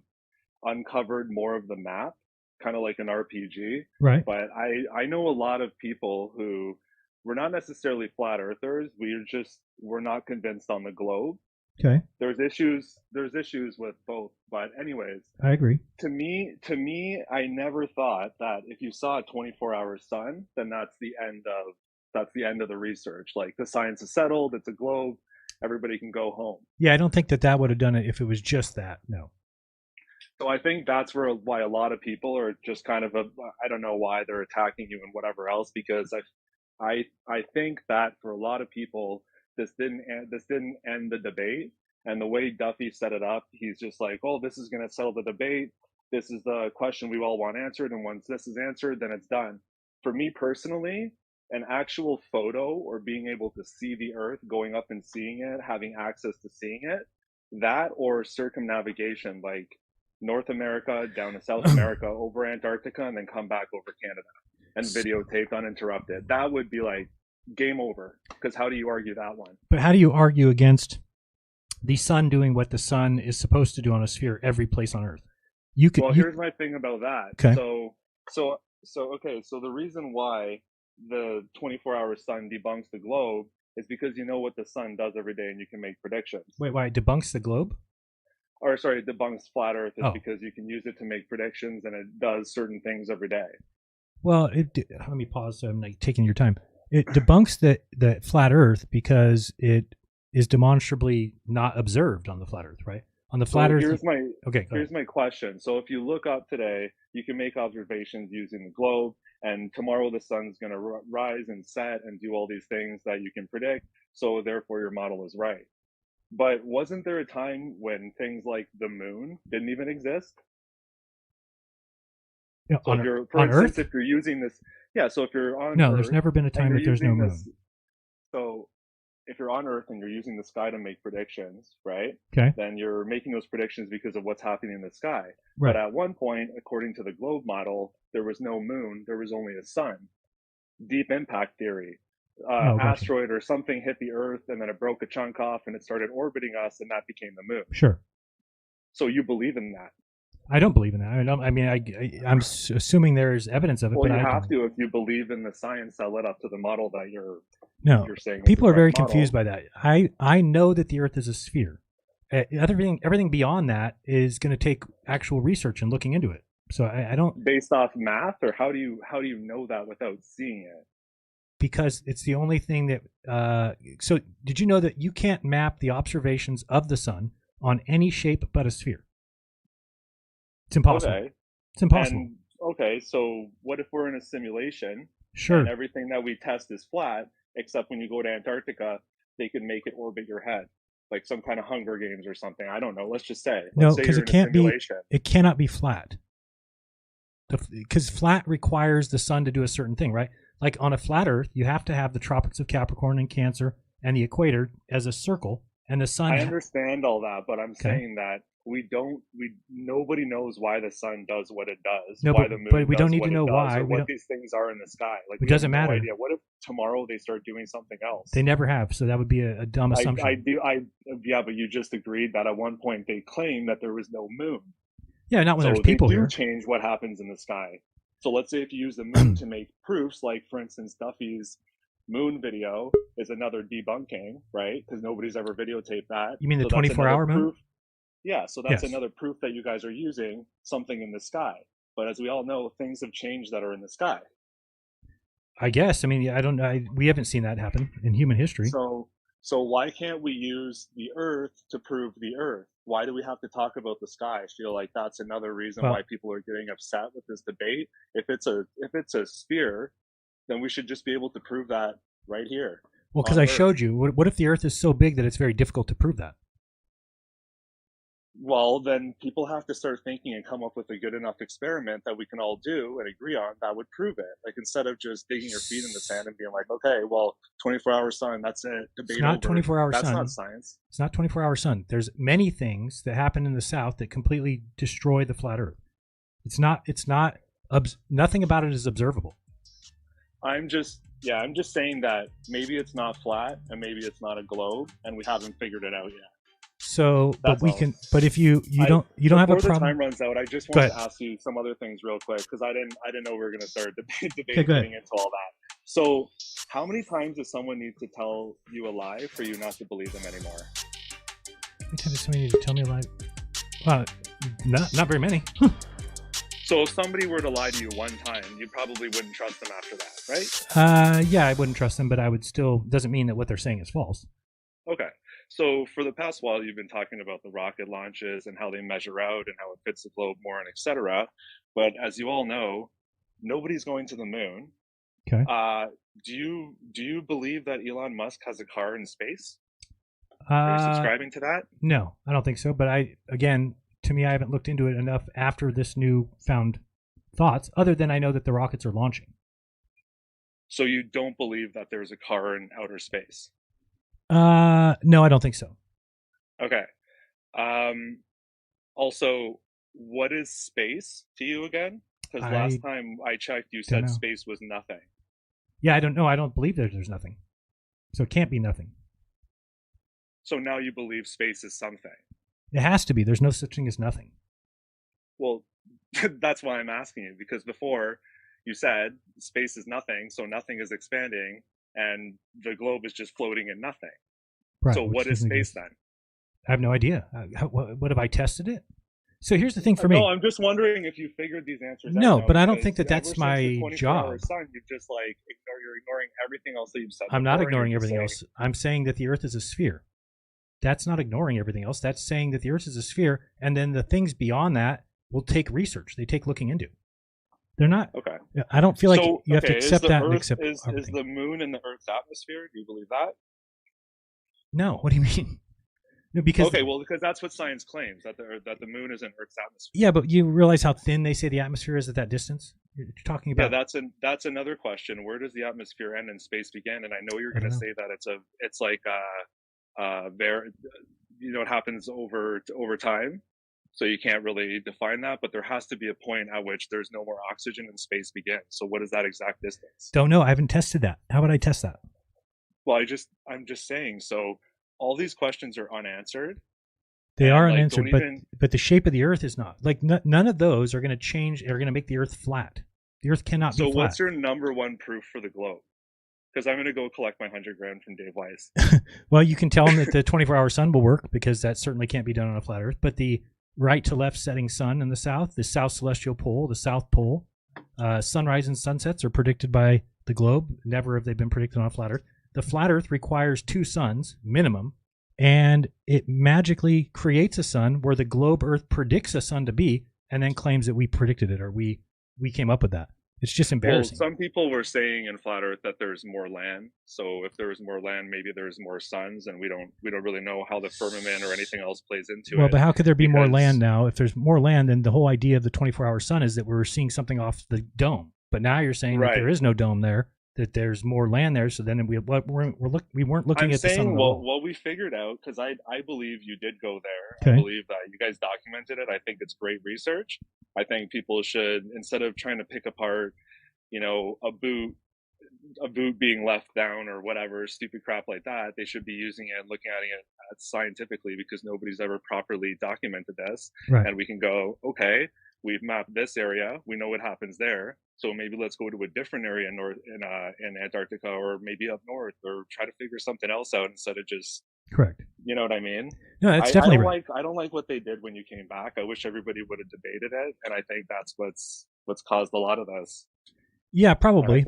uncovered more of the map, kind of like an RPG.
Right.
But I know a lot of people who were not necessarily flat earthers. We're not convinced on the globe.
Okay.
There's issues with both, but anyways,
I agree.
To me, I never thought that if you saw a 24-hour sun, then that's the end of the research. Like the science is settled, it's a globe, everybody can go home.
Yeah, I don't think that would have done it if it was just that. No.
So I think that's why a lot of people are just kind of I don't know why they're attacking you and whatever else, because I think that for a lot of people, this didn't end the debate. And the way Duffy set it up, he's just like, oh, this is going to settle the debate. This is the question we all want answered. And once this is answered, then it's done. For me personally, an actual photo or being able to see the Earth, going up and seeing it, having access to seeing it, that or circumnavigation, like North America down to South America, over Antarctica, and then come back over Canada and videotaped uninterrupted. That would be like game over, because how do you argue that one?
But how do you argue against the sun doing what the sun is supposed to do on a sphere every place on Earth?
Here's my thing about that.
Okay.
So the reason why the 24-hour sun debunks the globe is because you know what the sun does every day and you can make predictions.
Wait, why it debunks the globe?
Or sorry, debunks flat Earth is because you can use it to make predictions and it does certain things every day.
Well, let me pause so I'm like taking your time. It debunks the flat Earth because it is demonstrably not observed on the flat Earth, right? On the flat Earth.
Here's my question. So if you look up today, you can make observations using the globe, and tomorrow the sun's going to rise and set and do all these things that you can predict. So therefore, your model is right. But wasn't there a time when things like the moon didn't even exist?
Yeah,
so if you're using this, so if you're on
no,
Earth,
there's never been a time that there's no moon.
So if you're on Earth and you're using the sky to make predictions, right?
Okay.
Then you're making those predictions because of what's happening in the sky.
Right.
But at one point, according to the globe model, there was no moon, there was only a sun. Deep impact theory.
Gotcha.
Asteroid or something hit the Earth and then it broke a chunk off and it started orbiting us and that became the moon.
Sure.
So you believe in that?
I don't believe in that. I'm assuming there's evidence of it.
Well,
but
you
I
have
don't.
to if you believe in the science that led up to the model that you're
No,
saying.
People are very
model.
confused by that. I know that the Earth is a sphere. everything beyond that is going to take actual research and looking into it. So I don't.
Based off math, or how do you know that without seeing it?
Because it's the only thing that. So did you know that you can't map the observations of the sun on any shape but a sphere? It's impossible.
Okay.
It's impossible.
And, okay, so what if we're in a simulation?
Sure.
And everything that we test is flat, except when you go to Antarctica, they can make it orbit your head, like some kind of Hunger Games or something. I don't know. Let's just say.
No,
say
because
you're
it
in a
can't be.
simulation.
It cannot be flat. Because flat requires the sun to do a certain thing, right? Like on a flat Earth, you have to have the tropics of Capricorn and Cancer and the equator as a circle, and the sun.
I understand all that, but I'm saying that nobody knows why the sun does what it does.
No,
why the moon
but we
does
don't need
what
to
it
know
does,
why.
or
We
what
don't-
these things are in the sky. Like,
It
we
doesn't
have no
matter.
idea. What if tomorrow they start doing something else?
They never have, so that would be a dumb assumption.
Yeah, but you just agreed that at one point they claimed that there was no moon.
Yeah, not when
So
there's people
they do
here.
change what happens in the sky. So let's say if you use the moon to make proofs, like for instance, Duffy's moon video is another debunking, right? Because nobody's ever videotaped that.
You mean the
So that's
24-hour
another
moon?
proof. Yeah, so that's
Yes.
another proof that you guys are using something in the sky. But as we all know, things have changed that are in the sky.
I guess. I mean, I don't know. We haven't seen that happen in human history.
So why can't we use the Earth to prove the Earth? Why do we have to talk about the sky? I feel like that's another reason
Well-
why people are getting upset with this debate. If it's a sphere, then we should just be able to prove that right here.
Well, because
on
I
Earth.
showed you. What if the Earth is so big that it's very difficult to prove that?
Well, then people have to start thinking and come up with a good enough experiment that we can all do and agree on that would prove it. Like, instead of just digging your feet in the sand and being like, okay, well, 24-hour sun, that's it. Debate
It's not
over.
24-hour sun.
That's not science.
It's not 24-hour sun. There's many things that happen in the South that completely destroy the flat Earth. It's not. Nothing about it is observable.
I'm just saying that maybe it's not flat and maybe it's not a globe and we haven't figured it out yet.
So,
That's
but we
all.
can. But if you don't have a
Before the
problem.
time runs out, I just
Go
want to
ahead.
ask you some other things real quick because I didn't know we were going to start
Okay,
debating
go ahead.
getting into all that. So, how many times does someone need to tell you a lie for you not to believe them anymore?
How many times does somebody need to tell me a lie? Well, not very many.
So, if somebody were to lie to you one time, you probably wouldn't trust them after that, right?
Yeah, I wouldn't trust them, but I would still. Doesn't mean that what they're saying is false.
Okay. So for the past while, you've been talking about the rocket launches and how they measure out and how it fits the globe more and etc. But as you all know, nobody's going to the moon.
Okay.
Do you believe that Elon Musk has a car in space? Are you subscribing to that?
No, I don't think so. But to me, I haven't looked into it enough after this new found thoughts, other than I know that the rockets are launching.
So you don't believe that there's a car in outer space?
No, I don't think so.
Okay. Also, what is space to you again? Because last time I checked, you said
know.
space was nothing.
Yeah, I don't know. I don't believe there's nothing. So it can't be nothing.
So now you believe space is something.
It has to be. There's no such thing as nothing.
Well, that's why I'm asking you, because before you said space is nothing, so nothing is expanding, and the globe is just floating in nothing.
Right,
So
which
what is
doesn't
space
exist.
then?
I have no idea. What have I tested it? So here's the thing for me.
No, I'm just wondering if you figured these answers out.
No,
now,
but I don't
because
think that
ever
that's
since
my
the 24-hour
job.
sun, you've just you're ignoring everything else that you've said.
I'm not
before, and
ignoring
you're just
everything
saying-
else. I'm saying that the Earth is a sphere. That's not ignoring everything else. That's saying that the Earth is a sphere, and then the things beyond that will take research. They take looking into. They're not.
Okay.
I don't feel like
So,
you have to
okay, is
accept
the
that and
Earth-
accept
is
everything.
the moon in the Earth's atmosphere? Do you believe that?
No. What do you mean? No, because
Okay, well, because that's what science claims, that the moon is in Earth's atmosphere.
yeah, but you realize how thin they say the atmosphere is at that distance. You're talking
Yeah,
about.
that's another question. Where does the atmosphere end and space begin? And I know you're
I
going
don't
to
know.
say that it's like it happens over time, so you can't really define that. But there has to be a point at which there's no more oxygen and space begins. So what is that exact distance?
Don't know. I haven't tested that. How would I test that?
Well, I'm just saying. So all these questions are unanswered.
They
And,
are
like,
unanswered,
don't
but
even-
but the shape of the Earth is not. Like none of those are going to change. Are going to make the Earth flat. The Earth cannot
So
be flat.
what's your number one proof for the globe? because I'm going to go collect my 100 grand from Dave Weiss.
Well, you can tell him that the 24-hour sun will work, because that certainly can't be done on a flat Earth. But the right to left setting sun in the south, the south celestial pole, the south pole, sunrise and sunsets are predicted by the globe. Never have they been predicted on a flat Earth. The flat Earth requires 2 suns minimum, and it magically creates a sun where the globe Earth predicts a sun to be, and then claims that we predicted it, or we came up with that. It's just embarrassing.
Well, some people were saying in flat Earth that there's more land. So if there's more land, maybe there's more suns, and we don't really know how the firmament or anything else plays into it.
Well, but how could there be more land now? If there's more land, then the whole idea of the 24-hour sun is that we're seeing something off the dome. But now you're saying that there is no dome there, that there's more land there. So then we weren't looking at the sun.
What we figured out, because I believe you did go there. Okay. I believe that you guys documented it. I think it's great research. I think people should, instead of trying to pick apart, a boot being left down or whatever stupid crap like that, they should be using it and looking at it scientifically, because nobody's ever properly documented this.
Right.
And we can go, okay, we've mapped this area, we know what happens there, so maybe let's go to a different area in Antarctica, or maybe up north, or try to figure something else out instead of just.
Correct.
You know what I mean?
No, that's definitely right.
I don't like what they did when you came back. I wish everybody would have debated it, and I think that's what's caused a lot of this.
Yeah, probably.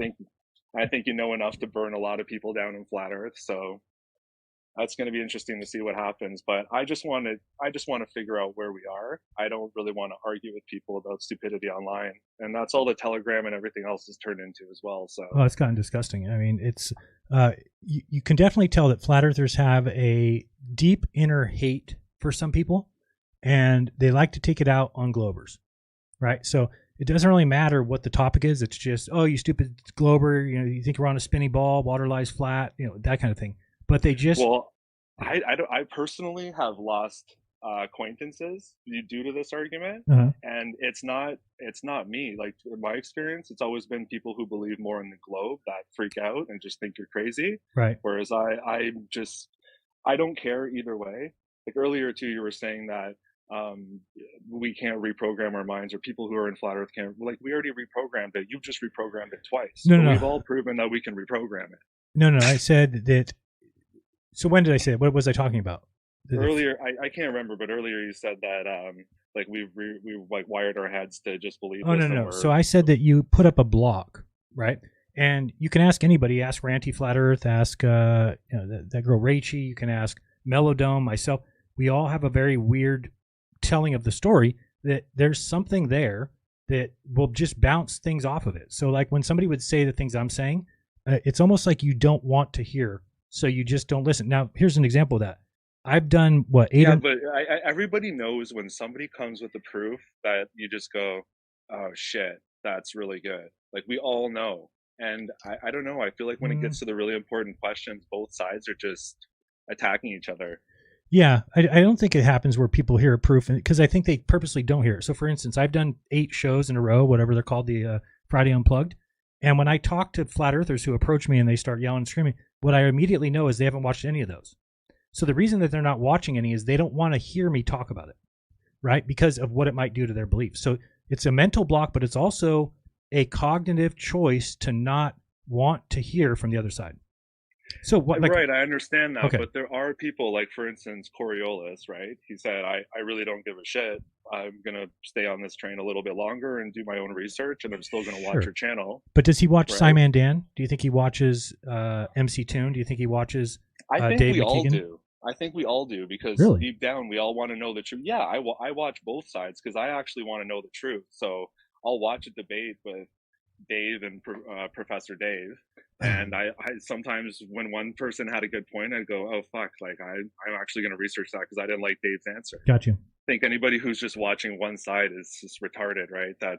I think you know enough to burn a lot of people down in flat Earth, so that's going to be interesting to see what happens. But I just want to figure out where we are. I don't really want to argue with people about stupidity online, and that's all the Telegram and everything else has turned into as well. So
it's gotten disgusting. I mean, it's you can definitely tell that flat earthers have a deep inner hate for some people, and they like to take it out on globers, right? So it doesn't really matter what the topic is. It's just, oh, you stupid glober, you think we're on a spinning ball, water lies flat, that kind of thing. But they just...
Well, I personally have lost acquaintances due to this argument, and it's not me. Like, in my experience, it's always been people who believe more in the globe that freak out and just think you're crazy.
Right.
Whereas I don't care either way. Like earlier too, you were saying that we can't reprogram our minds, or people who are in flat Earth can't. Like, we already reprogrammed it. You've just reprogrammed it twice.
No.
We've all proven that we can reprogram it.
No. I said that. So when did I say it? What was I talking about?
Earlier, I can't remember, but earlier you said that like we like wired our heads to just believe.
Oh, no. So I said that you put up a block, right? And you can ask anybody. Ask Ranty Flat Earth. Ask that girl Rachie. You can ask Melodome, myself. We all have a very weird telling of the story, that there's something there that will just bounce things off of it. So like when somebody would say the things I'm saying, it's almost like you don't want to hear, so you just don't listen. Now, here's an example of that. I've done but
everybody knows when somebody comes with the proof that you just go, oh shit, that's really good. Like, we all know. And I don't know. I feel like when it gets to the really important questions, both sides are just attacking each other.
Yeah, I don't think it happens where people hear a proof, because I think they purposely don't hear it. So, for instance, I've done 8 shows in a row, whatever they're called, the Friday Unplugged. And when I talk to flat earthers who approach me and they start yelling and screaming, what I immediately know is they haven't watched any of those. So the reason that they're not watching any is they don't want to hear me talk about it, right? Because of what it might do to their beliefs. So it's a mental block, but it's also a cognitive choice to not want to hear from the other side. So what?
Right, I understand that,
okay.
But there are people, like, for instance, Coriolis, right? He said, I really don't give a shit. I'm going to stay on this train a little bit longer and do my own research, and I'm still going to watch your channel.
But does he watch Simon Dan? Do you think he watches MC Toon? Do you think he watches Dave McKeegan?
All do. I think we all do, because deep down, we all want to know the truth. Yeah, I watch both sides because I actually want to know the truth. So I'll watch a debate with Dave and Professor Dave. And I sometimes, when one person had a good point, I'd go, oh, fuck, like, I'm actually going to research that because I didn't like Dave's answer.
Got you.
I think anybody who's just watching one side is just retarded, right?
I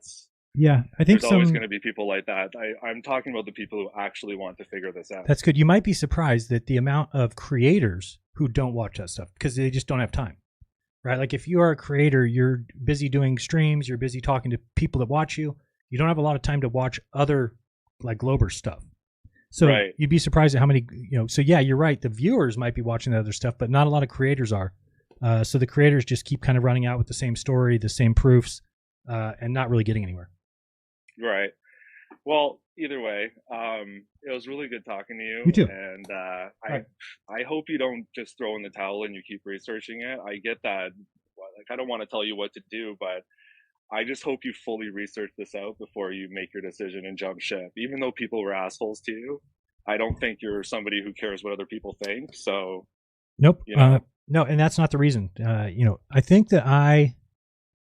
think
there's always going to be people like that. I'm talking about the people who actually want to figure this out.
That's good. You might be surprised that the amount of creators who don't watch that stuff because they just don't have time, right? Like, if you are a creator, you're busy doing streams, you're busy talking to people that watch you. You don't have a lot of time to watch other, like, Glober stuff. So you'd be surprised at how many, so yeah, you're right. The viewers might be watching the other stuff, but not a lot of creators are. So the creators just keep kind of running out with the same story, the same proofs, and not really getting anywhere.
Right. Well, either way, it was really good talking to you.
You too.
And
Right.
I hope you don't just throw in the towel and you keep researching it. I get that. Like, I don't want to tell you what to do, but I just hope you fully research this out before you make your decision and jump ship. Even though people were assholes to you, I don't think you're somebody who cares what other people think. So,
Nope.
you know,
No, and that's not the reason. I think that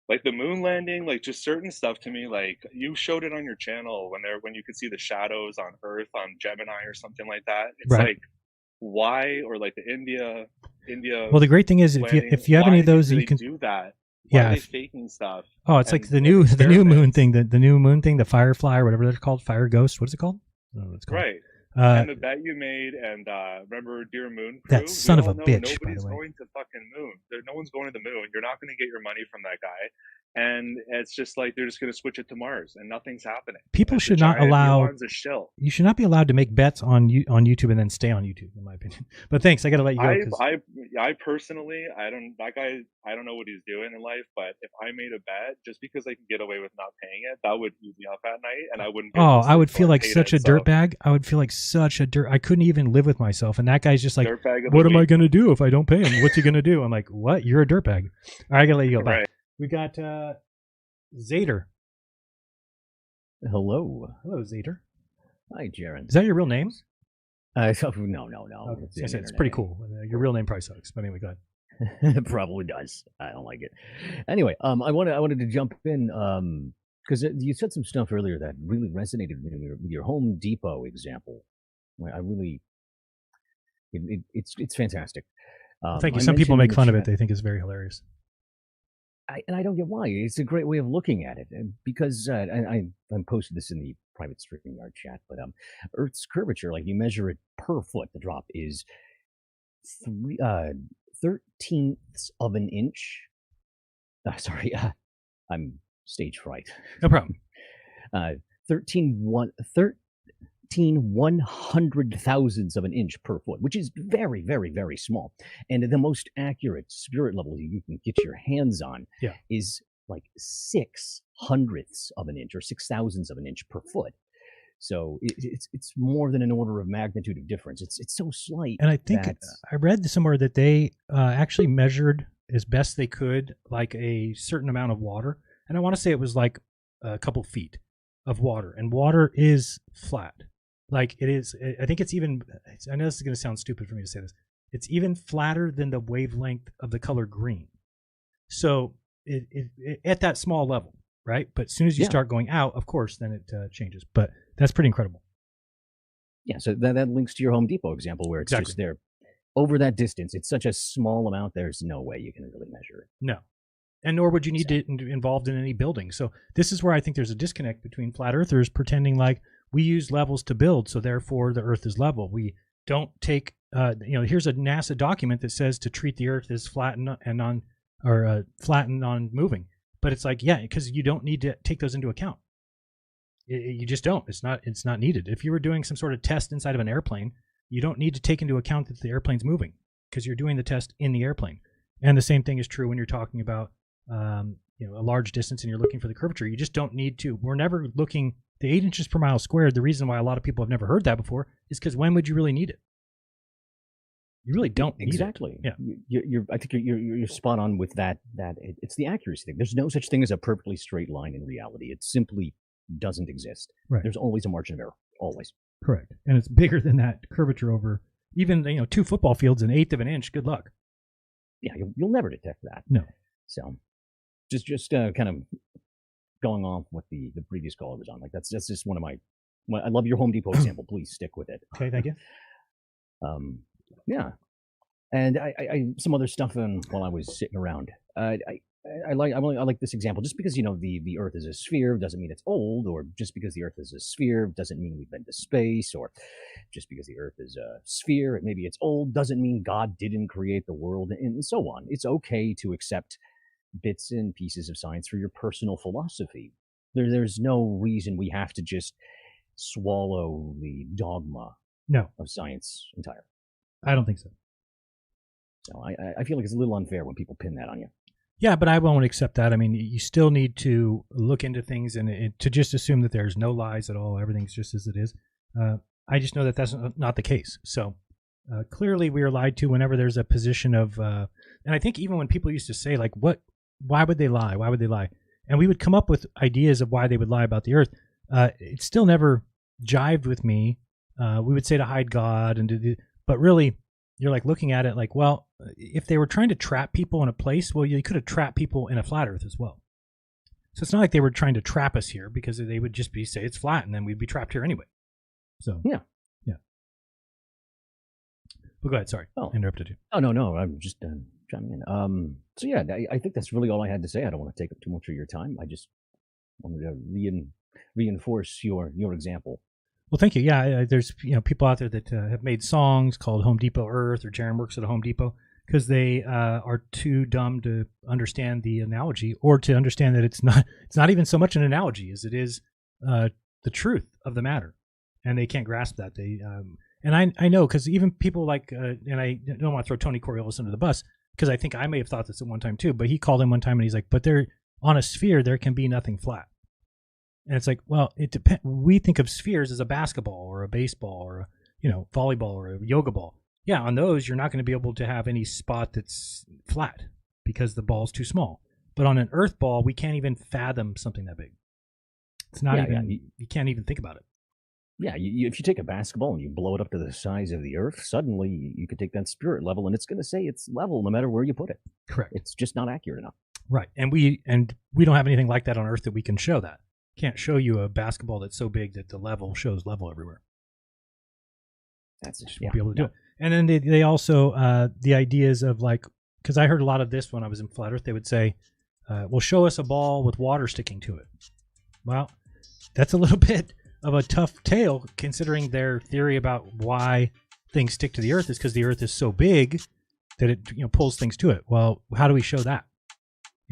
like the moon landing, like just certain stuff to me, like you showed it on your channel when you could see the shadows on Earth on Gemini or something like that. It's
Right.
like, why? Or like the India.
Well, the great thing is if you have any of those that you can
do that. Why
Yeah.
are they faking stuff?
Oh, it's like
And
the new moon thing, the new moon thing, the Firefly or whatever they're called, Fire Ghost. What is it called? I don't know what it's called.
Right.
Uh,
And the bet you made, and remember Dear Moon Crew?
That son
We
of a
all know
bitch, by
nobody's
the way.
going to fucking moon. No one's going to the moon. You're not going to get your money from that guy. And it's just like they're just going to switch it to Mars, and nothing's happening.
People
It's a
should not
giant
allow.
Elon's a shill.
You should not be allowed to make bets on YouTube and then stay on YouTube, in my opinion. But thanks, I got to let you go. 'Cause-
I personally, I don't know what he's doing in life, but if I made a bet, just because I can get away with not paying it, that would ease me up at night, and I wouldn't. Be able
Oh,
to
I would
sleep
feel
till I
like
paid
such a
it, so-
dirtbag. I would feel like such a dirt. I couldn't even live with myself. And that guy's just like,
Dirtbag of the
what am I
week.
going to do if I don't pay him? What's he going to do? I'm like, what? You're a dirtbag. All right, I got to let you go. Bye.
Right.
We got Zader.
Hello.
Hello, Zader.
Hi, Jeran.
Is that your real name?
No.
Okay.
It's,
It's pretty cool. Your real name probably sucks. But anyway, go ahead.
It probably does. I don't like it. Anyway, I wanted to jump in because you said some stuff earlier that really resonated with me with your Home Depot example. I really, it's fantastic.
Thank you.
I
Some people
mentioned in
make
the
fun of it.
chat-
They think it's very hilarious.
and I don't get why. It's a great way of looking at it, and because I posted this in the private StreamYard chat, but Earth's curvature, like you measure it per foot, the drop is 13ths of an inch. Sorry, I'm stage fright.
No problem.
13 100,000ths of an inch per foot, which is very, very, very small. And the most accurate spirit level you can get your hands on is like 6/100ths of an inch or 6,000ths of an inch per foot. So it's more than an order of magnitude of difference. It's so slight.
And I think
that,
I read somewhere that they actually measured as best they could like a certain amount of water. And I want to say it was like a couple feet of water. And water is flat. Like it is, I think it's even, I know this is going to sound stupid for me to say this. It's even flatter than the wavelength of the color green. So it at that small level, right? But as soon as you start going out, of course, then it changes. But that's pretty incredible.
Yeah, so that links to your Home Depot example where it's just there over that distance. It's such a small amount, there's no way you can really measure it.
No. And nor would you need to involved in any building. So this is where I think there's a disconnect between flat earthers pretending like we use levels to build, so therefore the earth is level. We don't take, here's a NASA document that says to treat the earth as flat and non-moving. But it's like, yeah, because you don't need to take those into account. You just don't. It's not needed. If you were doing some sort of test inside of an airplane, you don't need to take into account that the airplane's moving because you're doing the test in the airplane. And the same thing is true when you're talking about a large distance and you're looking for the curvature. You just don't need to. We're never looking the 8 inches per mile squared. The reason why a lot of people have never heard that before is because when would you really need it? You really don't need
exactly.
it.
Yeah, I think you're spot on with that. It's the accuracy thing. There's no such thing as a perfectly straight line in reality. It simply doesn't exist.
Right.
There's always a margin of error. Always.
Correct. And it's bigger than that curvature over even 2 football fields, 1/8 of an inch. Good luck.
Yeah, you'll never detect that.
No.
So, just kind of going off what the previous caller was on. Like that's just one of my. I love your Home Depot example. Please stick with it.
Okay, thank you.
Yeah, and I some other stuff while I was sitting around. I like this example just because the Earth is a sphere doesn't mean it's old, or just because the Earth is a sphere doesn't mean we've been to space, or just because the Earth is a sphere maybe it's old doesn't mean God didn't create the world, and so on. It's okay to accept bits and pieces of science for your personal philosophy. There's no reason we have to just swallow the dogma of science entirely.
I don't think so.
So I feel like it's a little unfair when people pin that on you.
Yeah, but I won't accept that. I mean, you still need to look into things and to just assume that there's no lies at all. Everything's just as it is. I just know that that's not the case. So clearly we are lied to whenever there's a position of, and I think even when people used to say like, why would they lie? Why would they lie? And we would come up with ideas of why they would lie about the earth. It still never jived with me. We would say to hide God but really you're like looking at it like, well, if they were trying to trap people in a place, well, you could have trapped people in a flat earth as well. So it's not like they were trying to trap us here, because they would just say it's flat and then we'd be trapped here anyway. So yeah. Well, go ahead. Sorry, I interrupted you.
Oh no, I'm just chiming in. So yeah, I think that's really all I had to say. I don't want to take up too much of your time. I just wanted to reinforce your example.
Well, thank you. Yeah, there's people out there that have made songs called Home Depot Earth or Jeran works at a Home Depot because they are too dumb to understand the analogy, or to understand that it's not even so much an analogy as it is the truth of the matter, and they can't grasp that. And I know, because even people like and I don't want to throw Tony Coriolis under the bus, because I think I may have thought this at one time too, but he called him one time and he's like, but there on a sphere there can be nothing flat. And it's like, well, it depends. We think of spheres as a basketball or a baseball or a volleyball or a yoga ball. Yeah, on those you're not going to be able to have any spot that's flat because the ball's too small. But on an earth ball, we can't even fathom something that big. It's not you can't even think about it.
Yeah, if you take a basketball and you blow it up to the size of the earth, suddenly you could take that spirit level and it's going to say it's level no matter where you put it.
Correct.
It's just not accurate enough.
Right, and we don't have anything like that on Earth that we can show that. Can't show you a basketball that's so big that the level shows level everywhere.
That's
just won't be able to do it. And then they also the ideas of like, because I heard a lot of this when I was in Flat Earth, they would say, well, show us a ball with water sticking to it. Well, that's a little bit of a tough tale, considering their theory about why things stick to the earth is because the earth is so big that it pulls things to it. Well, how do we show that?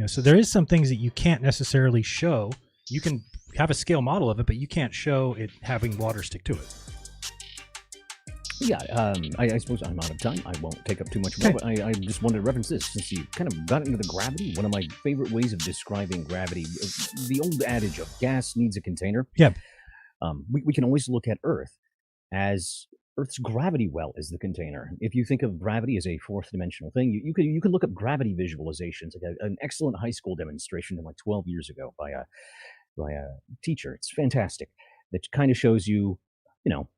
So there is some things that you can't necessarily show. You can have a scale model of it, but you can't show it having water stick to it.
Yeah, I suppose I'm out of time. I won't take up too much more, but I just wanted to reference this, since you kind of got into the gravity. One of my favorite ways of describing gravity, the old adage of gas needs a container.
Yeah.
We can always look at Earth as Earth's gravity well is the container. If you think of gravity as a fourth dimensional thing, you could look up gravity visualizations. Like an excellent high school demonstration from like 12 years ago by a teacher. It's fantastic. That kind of shows you,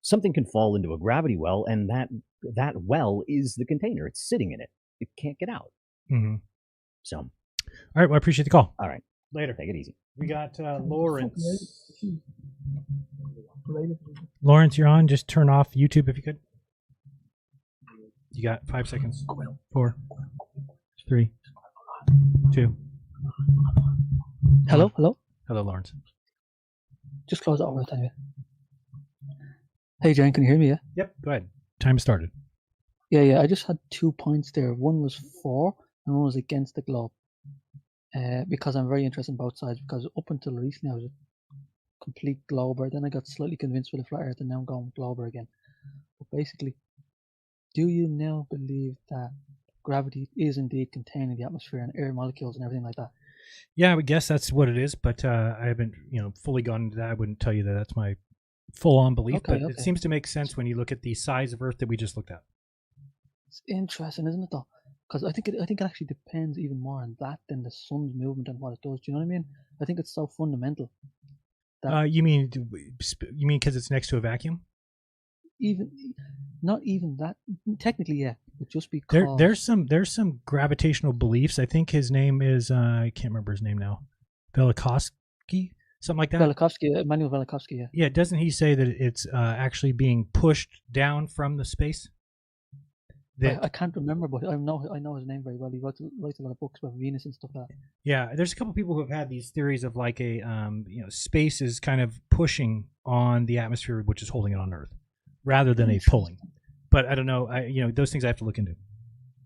something can fall into a gravity well, and that well is the container. It's sitting in it. It can't get out.
Mm-hmm.
So,
all right. Well, I appreciate the call.
All right.
Later.
Take it easy.
We got Lawrence. Lawrence, you're on. Just turn off YouTube if you could. You got 5 seconds. 4, 3, 2.
Hello.
Hello, Lawrence.
Just close it over the time. Hey, Jen, can you hear me? Yeah.
Yep. Go ahead. Time started.
Yeah. I just had 2 points there. One was for, and one was against the globe. Because I'm very interested in both sides. Because up until recently, I was a complete glober. Then I got slightly convinced with the flat Earth, and now I'm going glober again. But basically, do you now believe that gravity is indeed contained in the atmosphere and air molecules and everything like that?
Yeah, I would guess that's what it is, but I haven't, fully gone into that. I wouldn't tell you that that's my full-on belief, but it seems to make sense when you look at the size of Earth that we just looked at.
It's interesting, isn't it, though? Because I think it actually depends even more on that than the sun's movement and what it does. Do you know what I mean? I think it's so fundamental.
You mean because it's next to a vacuum?
Not even that. Technically, yeah, but just because
there's some gravitational beliefs. I think his name is I can't remember his name now. Velikovsky, something like that.
Emmanuel Velikovsky. Yeah.
Yeah. Doesn't he say that it's actually being pushed down from the space?
I can't remember, but I know his name very well. He writes a lot of books about Venus and stuff like that.
Yeah, there's a couple people who have had these theories of like a space is kind of pushing on the atmosphere, which is holding it on Earth, rather than a pulling. But I don't know. Those things I have to look into.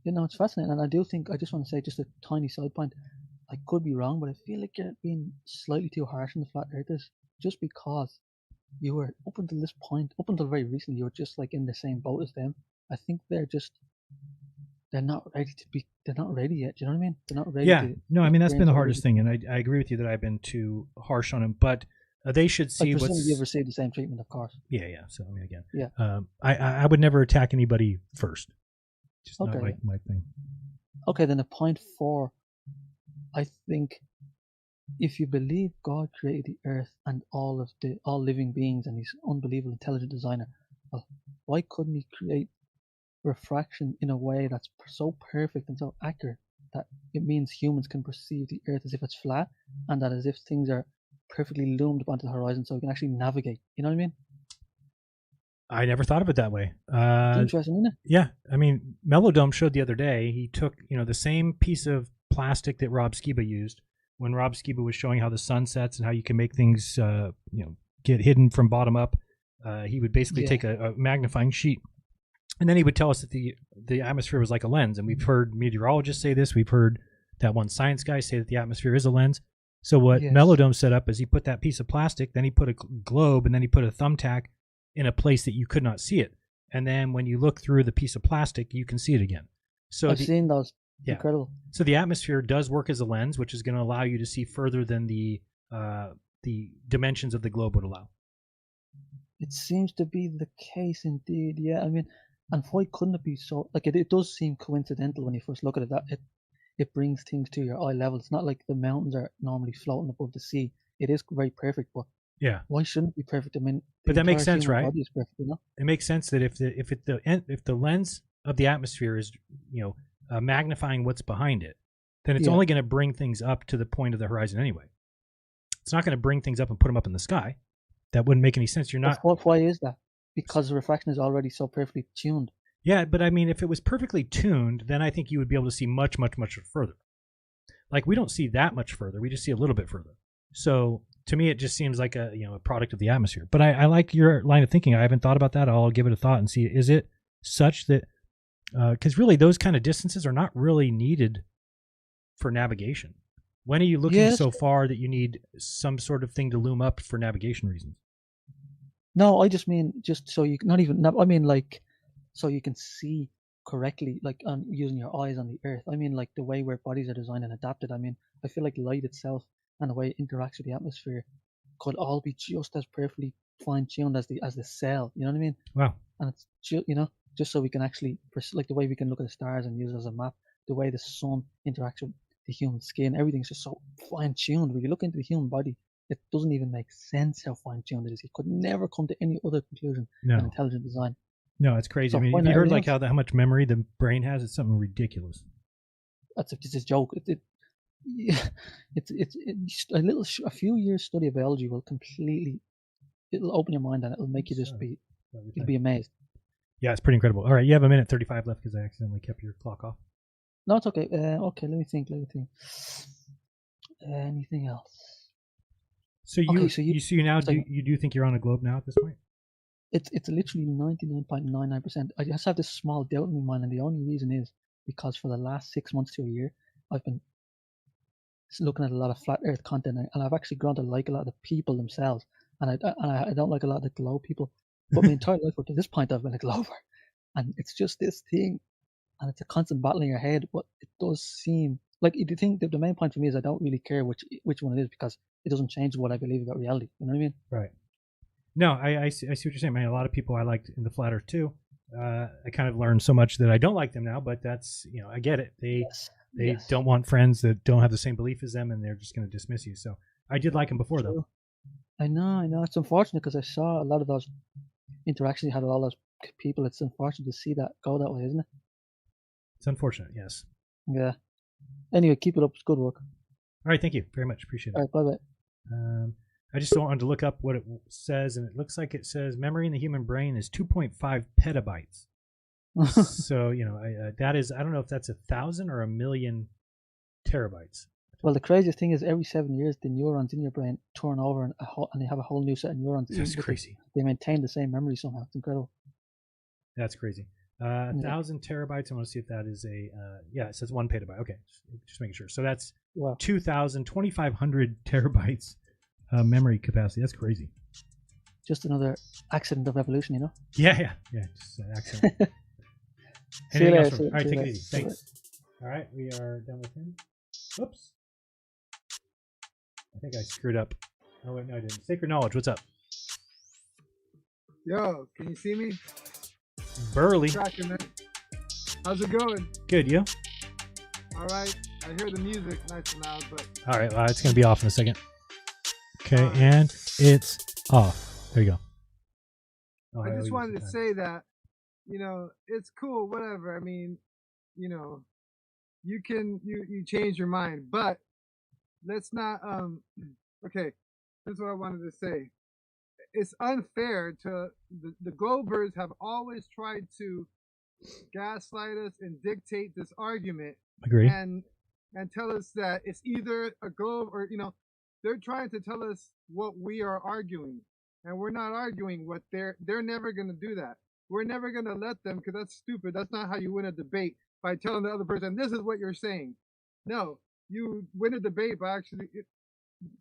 It's fascinating, and I do think I just want to say just a tiny side point. I could be wrong, but I feel like you're being slightly too harsh on the flat earthers, just because you were up until this point, up until very recently, you were just like in the same boat as them. I think they're just they're not ready to be. They're not ready yet. Do you know what I mean? They're not ready.
Yeah.
To
No, I mean that's been the hardest
experience
thing, and I agree with you that I've been too harsh on them. But they should see
I presume
what's.
you receive the same treatment, of course.
Yeah, yeah. So I mean, again,
Yeah.
I would never attack anybody first. Just not
Okay.
my thing.
Okay, then a point 4. I think if you believe God created the earth and all living beings and He's unbelievable intelligent designer, well, why couldn't He create refraction in a way that's so perfect and so accurate that it means humans can perceive the earth as if it's flat and that as if things are perfectly loomed onto the horizon, so we can actually navigate. You know what I mean?
I never thought of it that way.
Interesting, isn't it?
Yeah, I mean, Melodome showed the other day. He took the same piece of plastic that Rob Skiba used when Rob Skiba was showing how the sun sets and how you can make things get hidden from bottom up. He would basically take a magnifying sheet, and then he would tell us that the atmosphere was like a lens. And we've heard meteorologists say this. We've heard that one science guy say that the atmosphere is a lens. So what Melodome set up is he put that piece of plastic, then he put a globe, and then he put a thumbtack in a place that you could not see it. And then when you look through the piece of plastic, you can see it again. So
I've seen those.
Yeah.
Incredible.
So the atmosphere does work as a lens, which is going to allow you to see further than the dimensions of the globe would allow.
It seems to be the case indeed. Yeah, I mean, and why couldn't it be so? Like it does seem coincidental when you first look at it. That it brings things to your eye level. It's not like the mountains are normally floating above the sea. It is very perfect, but
yeah,
why shouldn't it be perfect? I mean,
but that makes sense, right?
Body is perfect, you know?
It makes sense that if the lens of the atmosphere is magnifying what's behind it, then it's only going to bring things up to the point of the horizon anyway. It's not going to bring things up and put them up in the sky. That wouldn't make any sense. You're not.
Why is that? Because the refraction is already so perfectly tuned.
Yeah, but I mean, if it was perfectly tuned, then I think you would be able to see much, much, much further. Like we don't see that much further; we just see a little bit further. So to me, it just seems like a product of the atmosphere. But I like your line of thinking. I haven't thought about that. I'll give it a thought and see. Is it such that because really those kind of distances are not really needed for navigation? When are you looking so far that you need some sort of thing to loom up for navigation reasons?
No, I just mean just so you not even. I mean like so you can see correctly, like using your eyes on the earth. I mean like the way where bodies are designed and adapted. I mean I feel like light itself and the way it interacts with the atmosphere could all be just as perfectly fine tuned as the cell. You know what I mean?
Wow.
And it's just so we can actually like the way we can look at the stars and use it as a map. The way the sun interacts with the human skin, everything's just so fine tuned. When you look into the human body, it doesn't even make sense how fine tuned it is. You could never come to any other conclusion than intelligent design.
No, it's crazy.
So
I mean, have you heard like how much memory the brain has? It's something ridiculous.
It's a joke. It's a few years study of biology will it'll open your mind and it'll make you just you'll be amazed.
Yeah, it's pretty incredible. All right, you have a minute 35 left because I accidentally kept your clock off.
No, it's okay. Okay, let me think. Anything else?
So you do think you're on a globe now at this point?
It's literally 99.99%. I just have this small doubt in my mind, and the only reason is because for the last 6 months to a year, I've been looking at a lot of flat Earth content, and I've actually grown to like a lot of the people themselves, and I don't like a lot of the globe people. But my entire life up to this point, I've been a glober, and it's just this thing, and it's a constant battle in your head. But it does seem like the thing. The main point for me is I don't really care which one it is because it doesn't change what I believe about reality. You know what I mean?
Right. No, I see what you're saying, man. A lot of people I liked in the flat Earth too. I kind of learned so much that I don't like them now, but that's I get it. They don't want friends that don't have the same belief as them, and they're just going to dismiss you. So I did like them before, though.
I know. It's unfortunate because I saw a lot of those interactions you had with all those people. It's unfortunate to see that go that way, isn't it?
It's unfortunate, yes.
Yeah. Anyway, keep it up. It's good work.
All right, thank you very much. Appreciate it.
All right, bye-bye.
I just wanted to look up what it says, and it looks like it says memory in the human brain is 2.5 petabytes. So, that is, I don't know if that's 1,000 or 1,000,000 terabytes.
Well, the craziest thing is every 7 years, the neurons in your brain turn over and they have a whole new set of neurons.
That's crazy.
They maintain the same memory somehow. It's incredible.
That's crazy. 1,000 terabytes. I want to see if that is it says 1 petabyte. Okay. Just making sure. So that's 2,500 terabytes memory capacity. That's crazy.
Just another accident of evolution,
Yeah. Just an accident. Anything
you
else?
later.
All right,
See you
take it
later.
easy. Thanks. All right, we are done with him. Oops. I think I screwed up. Oh, wait, no, I didn't. Sacred Knowledge, what's up?
Yo, can you see me?
Burley.
Cracking, man. How's it going?
Good, you?
All right. I hear the music nice and loud, but
All right, it's going to be off in a second. Okay, and it's off. There you go. Oh,
I just wanted to say that, it's cool, whatever. I mean, you can you change your mind, but let's not okay, this is what I wanted to say. It's unfair to the Globers have always tried to gaslight us and dictate this argument.
Agree.
And tell us that it's either a globe or they're trying to tell us what we are arguing, and we're not arguing what they're never going to do that. We're never going to let them, because that's stupid. That's not how you win a debate, by telling the other person, this is what you're saying. No, you win a debate by actually,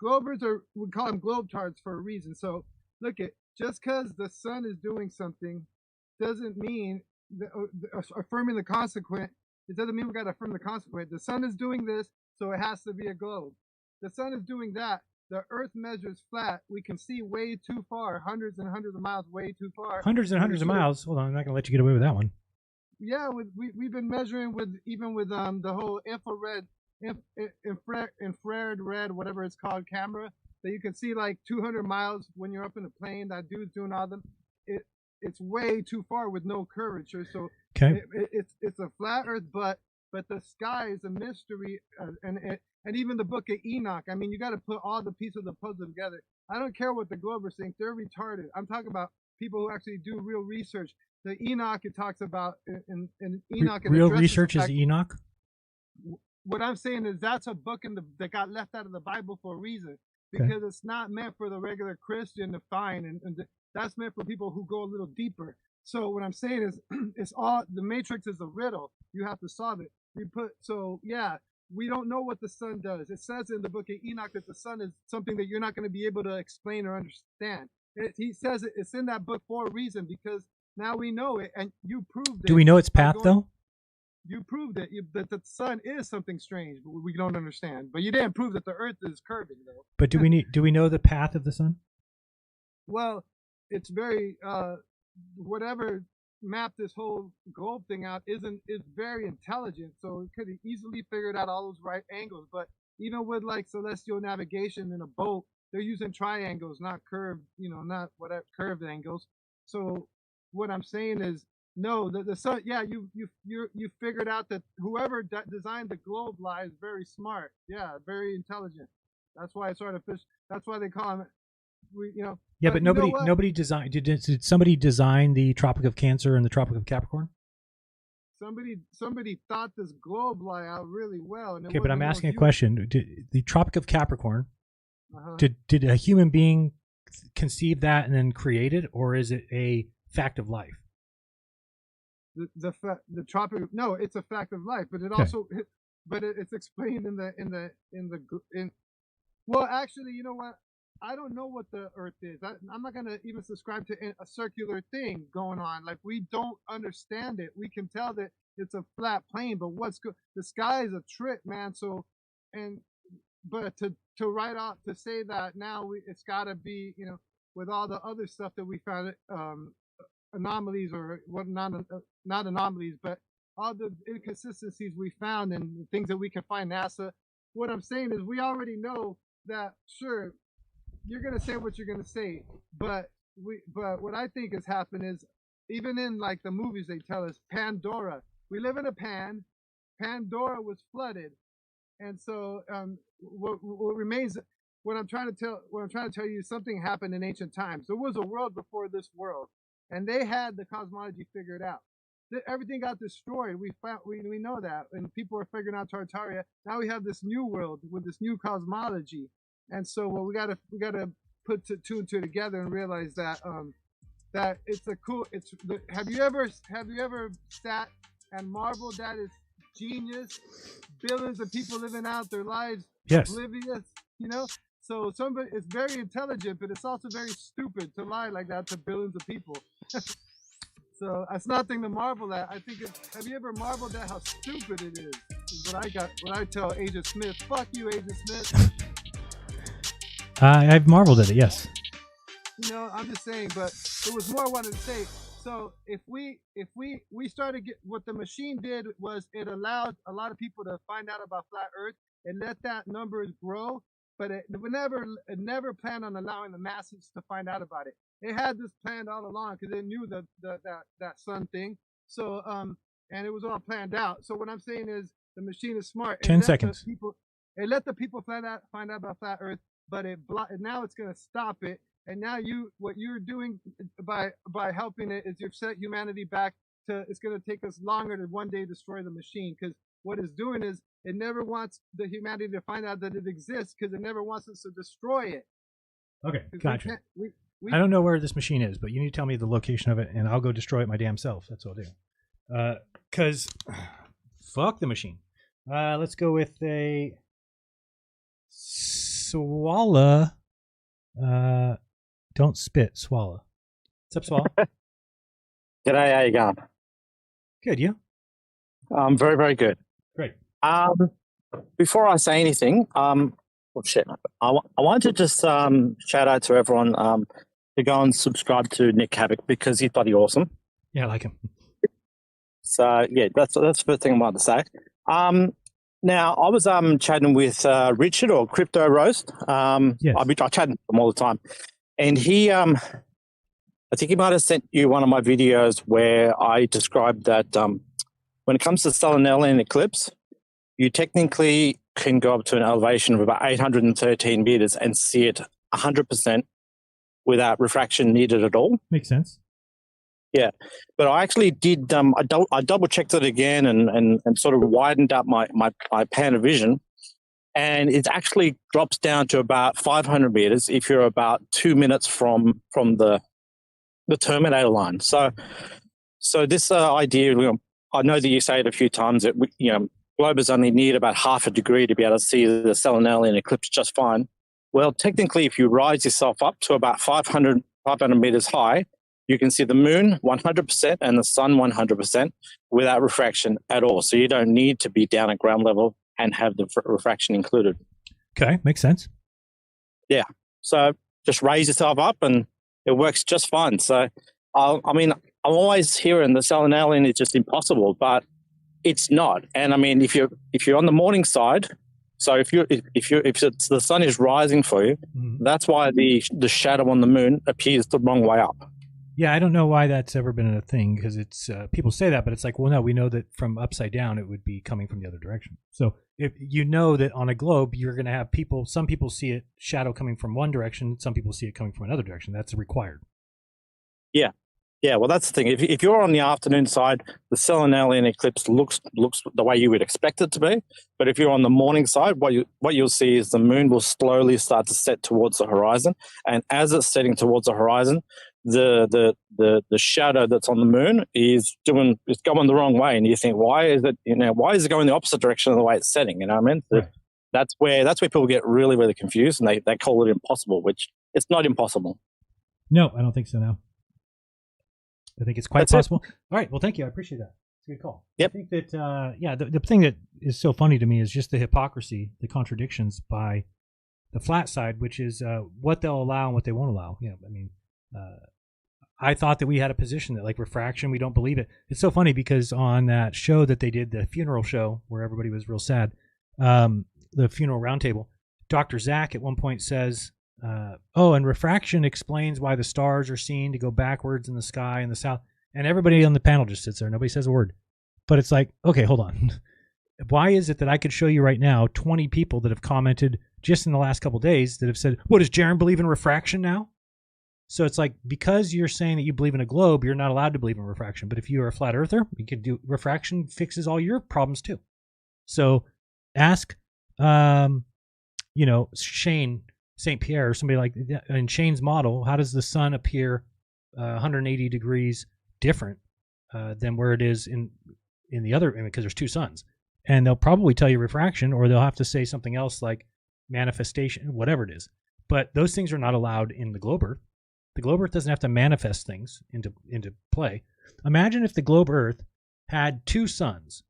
Globers we call them globetards for a reason. So look at, just because the sun is doing something doesn't mean affirming the consequent. It doesn't mean we got to affirm the consequent. The sun is doing this, so it has to be a globe. The sun is doing that. The earth measures flat. We can see way too far, hundreds and hundreds of miles way too far.
Hundreds and hundreds of miles. Hold on, I'm not going to let you get away with that one.
Yeah, we've been measuring with the whole infrared red, whatever it's called, camera, that you can see like 200 miles when you're up in a plane. That dude's doing all them. It's way too far with no curvature. So
okay.
It's a flat earth, but the sky is a mystery, and even the book of Enoch. I mean, you got to put all the pieces of the puzzle together. I don't care what the Globers think; they're retarded. I'm talking about people who actually do real research. The Enoch, it talks about in Enoch.
Real research is Enoch.
What I'm saying is that's a book that got left out of the Bible for a reason, because it's not meant for the regular Christian to find, and that's meant for people who go a little deeper. So what I'm saying is, it's all, the matrix is a riddle. You have to solve it. We don't know what the sun does. It says in the book of Enoch that the sun is something that you're not going to be able to explain or understand. He says it's in that book for a reason, because now we know it, and you proved it.
Do we know its path though?
You proved it, that the sun is something strange, but we don't understand. But you didn't prove that the earth is curving, though.
But do we know the path of the sun?
Well, it's very whatever mapped this whole globe thing out is very intelligent, so it could have easily figured out all those right angles. But even with like celestial navigation in a boat, they're using triangles, not curved, not whatever curved angles. So what I'm saying is, no, the sun. Yeah, you figured out that whoever designed the globe lie is very smart. Yeah, very intelligent. That's why it's sort of fish. That's why they call him.
Yeah, but nobody designed. Did somebody design the Tropic of Cancer and the Tropic of Capricorn?
Somebody thought this globe lie out really well. And
okay, but I'm asking a question. Did the Tropic of Capricorn?
Uh-huh.
Did a human being conceive that and then create it, or is it a fact of life?
The tropic, no, it's a fact of life, but it also, it's explained in well, actually, you know what? I don't know what the Earth is. I'm not gonna even subscribe to a circular thing going on. Like, we don't understand it. We can tell that it's a flat plane, but the sky is a trick, man. So, but to write off, to say that now it's gotta be, with all the other stuff that we found, anomalies, or what, not anomalies, but all the inconsistencies we found and the things that we can find NASA. What I'm saying is, we already know that, sure, you're gonna say what you're gonna say, but what I think has happened is, even in like the movies, they tell us Pandora. We live in a pan. Pandora was flooded, and so what remains. What I'm trying to tell you is, something happened in ancient times. There was a world before this world, and they had the cosmology figured out. Everything got destroyed. We know that, and people are figuring out Tartaria. Now we have this new world with this new cosmology, and so we gotta put two and two together and realize that that it's a cool. Have you ever sat and marveled that it's genius? Billions of people living out their lives oblivious, So somebody, it's very intelligent, but it's also very stupid to lie like that to billions of people. So that's nothing to marvel at. I think have you ever marveled at how stupid it is? Is what I tell Agent Smith. Fuck you, Agent Smith.
I've marveled at it, yes.
You know, I'm just saying, but there was more I wanted to say. So if we started what the machine did was it allowed a lot of people to find out about flat Earth and let that numbers grow, but it never planned on allowing the masses to find out about it. It had this planned all along because it knew that sun thing. So and it was all planned out. So what I'm saying is the machine is smart.
10 seconds.
It let the people find out about flat Earth, but now it's going to stop it. And now what you're doing by helping it is you've set humanity back to. It's going to take us longer to one day destroy the machine, because what it's doing is it never wants the humanity to find out that it exists, because it never wants us to destroy it.
Okay, gotcha. I don't know where this machine is, but you need to tell me the location of it, and I'll go destroy it my damn self. That's what I'll do. Because fuck the machine. Let's go with a Swallow. Don't spit, swallow. What's up, swallow?
G'day, how you going?
Good, you?
Very, very good.
Great.
Before I say anything, I want to just shout out to everyone to go and subscribe to Nick Havoc, because he's bloody awesome.
Yeah, I like him.
So yeah, that's the first thing I wanted to say. Now I was chatting with Richard, or Crypto Roast.
Yes.
I chat with him all the time. And he, I think he might have sent you one of my videos where I described that when it comes to Selenelian eclipse, you technically can go up to an elevation of about 813 meters and see it 100% without refraction needed at all.
Makes sense.
Yeah, but I actually did. I double checked it again and sort of widened up my pan of vision. And it actually drops down to about 500 meters if you're about 2 minutes from the terminator line. So this idea, I know that you say it a few times that globers only need about half a degree to be able to see the Selenelian eclipse just fine. Well, technically, if you rise yourself up to about 500 meters high, you can see the moon 100% and the sun 100% without refraction at all. So you don't need to be down at ground level and have the refraction included.
Okay, makes sense.
Yeah, so just raise yourself up and it works just fine. So, I'm always hearing the Selenelian is just impossible, but it's not. And I mean, if you're on the morning side, so if the sun is rising for you, that's why the shadow on the moon appears the wrong way up.
Yeah, I don't know why that's ever been a thing, because it's people say that, but it's like, well, no, we know that from upside down it would be coming from the other direction. So if you know that on a globe you're going to have some people see it shadow coming from one direction, some people see it coming from another direction. That's required.
Yeah. Well, that's the thing. If you're on the afternoon side, the Selenelian eclipse looks the way you would expect it to be. But if you're on the morning side, what you'll see is the moon will slowly start to set towards the horizon, and as it's setting towards the horizon, the shadow that's on the moon is going the wrong way, and you think, why is it going the opposite direction of the way it's setting? You know what I mean? Right. That's where people get really, really confused, and they call it impossible, which it's not impossible.
No, I don't think so. Now, I think it's quite possible. All right, well, thank you. I appreciate that. It's a good call.
Yep.
I think that the thing that is so funny to me is just the hypocrisy, the contradictions by the flat side, which is what they'll allow and what they won't allow. I thought that we had a position that, like, refraction, we don't believe it. It's so funny because on that show that they did, the funeral show where everybody was real sad, the funeral roundtable, Dr. Zach at one point says, and refraction explains why the stars are seen to go backwards in the sky in the south. And everybody on the panel just sits there. Nobody says a word. But it's like, okay, hold on. Why is it that I could show you right now 20 people that have commented just in the last couple of days that have said, what, does Jeran believe in refraction now? So it's like, because you're saying that you believe in a globe, you're not allowed to believe in refraction. But if you are a flat earther, you can do refraction fixes all your problems too. So ask, Shane St. Pierre or somebody like that. In Shane's model, how does the sun appear 180 degrees different than where it is in the other, because there's two suns. And they'll probably tell you refraction, or they'll have to say something else like manifestation, whatever it is. But those things are not allowed in the globe Earth. The globe Earth doesn't have to manifest things into play. Imagine if the globe Earth had two suns,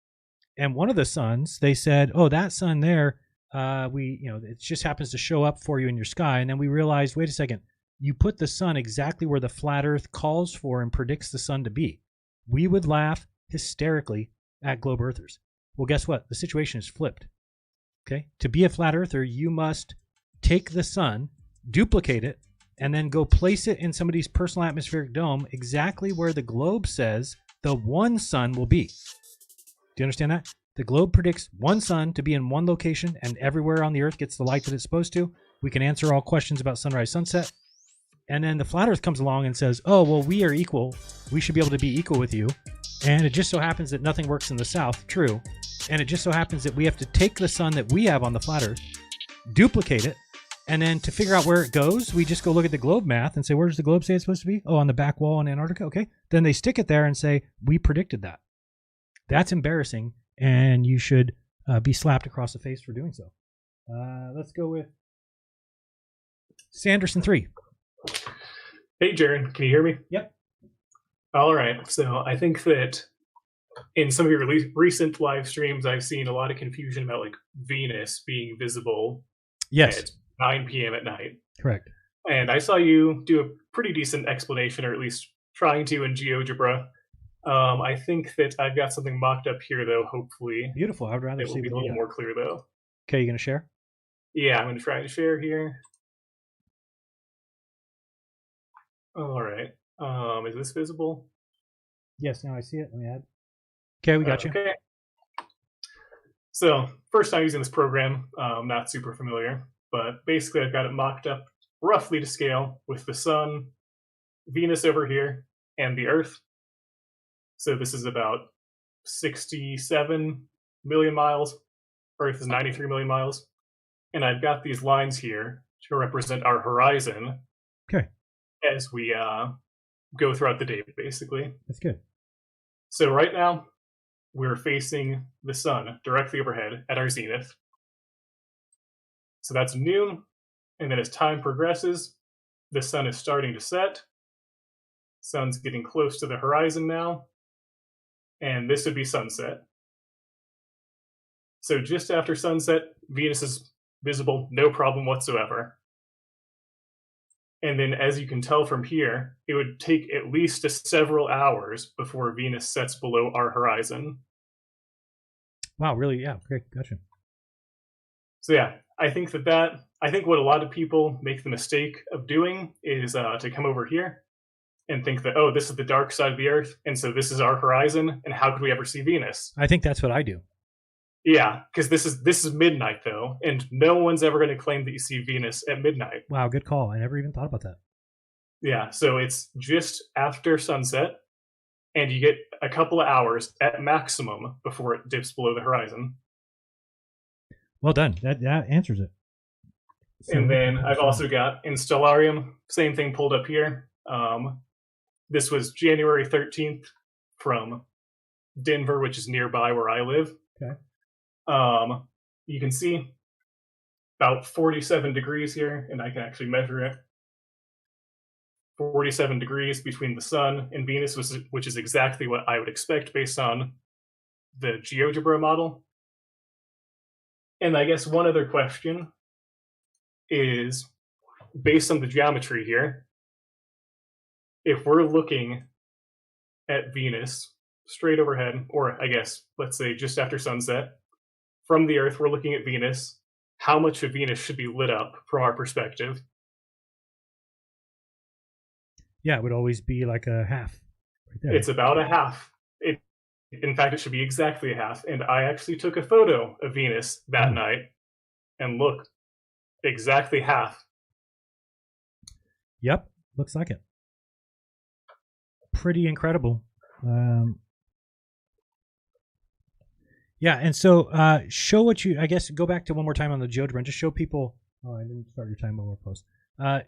and one of the suns, they said, oh, that sun there, it just happens to show up for you in your sky. And then we realized, wait a second, you put the sun exactly where the flat Earth calls for and predicts the sun to be. We would laugh hysterically at globe earthers. Well, guess what? The situation is flipped. Okay? To be a flat earther, you must take the sun, duplicate it, and then go place it in somebody's personal atmospheric dome exactly where the globe says the one sun will be. Do you understand that? The globe predicts one sun to be in one location, and everywhere on the Earth gets the light that it's supposed to. We can answer all questions about sunrise, sunset. And then the flat Earth comes along and says, oh, well, we are equal. We should be able to be equal with you. And it just so happens that nothing works in the south. True. And it just so happens that we have to take the sun that we have on the flat Earth, duplicate it, and then to figure out where it goes, we just go look at the globe math and say, where does the globe say it's supposed to be? Oh, on the back wall in Antarctica. Okay. Then they stick it there and say, we predicted that. That's embarrassing, and you should be slapped across the face for doing so. Let's go with Sanderson 3.
Hey, Jeran, can you hear me?
Yep.
All right. So I think that in some of your recent live streams, I've seen a lot of confusion about like Venus being visible at 9 p.m. at night.
Correct.
And I saw you do a pretty decent explanation, or at least trying to, in GeoGebra. I think that I've got something mocked up here, though, hopefully.
Beautiful. I'd rather
it will be a little more clear, though.
Okay, you going to share?
Yeah, I'm going to try to share here. All right. Is this visible?
Yes, now I see it. Let me add. Okay, we got you.
Okay. So, first time using this program, not super familiar, but basically I've got it mocked up roughly to scale with the sun, Venus over here, and the Earth. So this is about 67 million miles. Earth is 93 million miles. And I've got these lines here to represent our horizon.
Okay.
As we go throughout the day, basically.
That's good.
So right now, we're facing the sun directly overhead at our zenith. So that's noon. And then as time progresses, the sun is starting to set. Sun's getting close to the horizon now. And this would be sunset. So just after sunset, Venus is visible, no problem whatsoever. And then as you can tell from here, it would take at least several hours before Venus sets below our horizon.
Wow, really? Yeah, okay, gotcha.
So yeah, I think I think what a lot of people make the mistake of doing is to come over here and think that, oh, this is the dark side of the Earth, and so this is our horizon, and how could we ever see Venus?
I think that's what I do.
Yeah, because this is midnight, though, and no one's ever going to claim that you see Venus at midnight.
Wow, good call. I never even thought about that.
Yeah, so it's just after sunset, and you get a couple of hours at maximum before it dips below the horizon.
Well done. That answers it. So,
and then I've also got in Stellarium, same thing pulled up here. This was January 13th from Denver, which is nearby where I live.
Okay.
You can see about 47 degrees here, and I can actually measure it. 47 degrees between the sun and Venus, which is exactly what I would expect based on the GeoGebra model. And I guess one other question is, based on the geometry here, if we're looking at Venus straight overhead, or I guess, let's say just after sunset, from the Earth, we're looking at Venus, how much of Venus should be lit up from our perspective?
Yeah, it would always be like a half. Right there.
It's about a half. In fact, it should be exactly a half. And I actually took a photo of Venus that night, and look, exactly half.
Yep, looks like it. Pretty incredible. Yeah, and so show what you, I guess, go back to one more time on the GeoGebra and just show people, oh, I didn't start your time over post.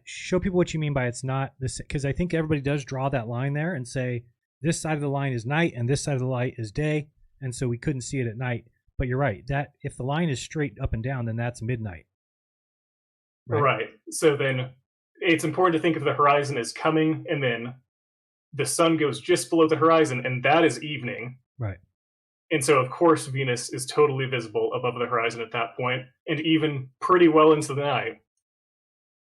Show people what you mean by it's not this, because I think everybody does draw that line there and say this side of the line is night and this side of the light is day, and so we couldn't see it at night. But you're right, that if the line is straight up and down, then that's midnight.
Right. So then it's important to think of the horizon as coming, and then the sun goes just below the horizon, and that is evening.
Right.
And so, of course, Venus is totally visible above the horizon at that point, and even pretty well into the night.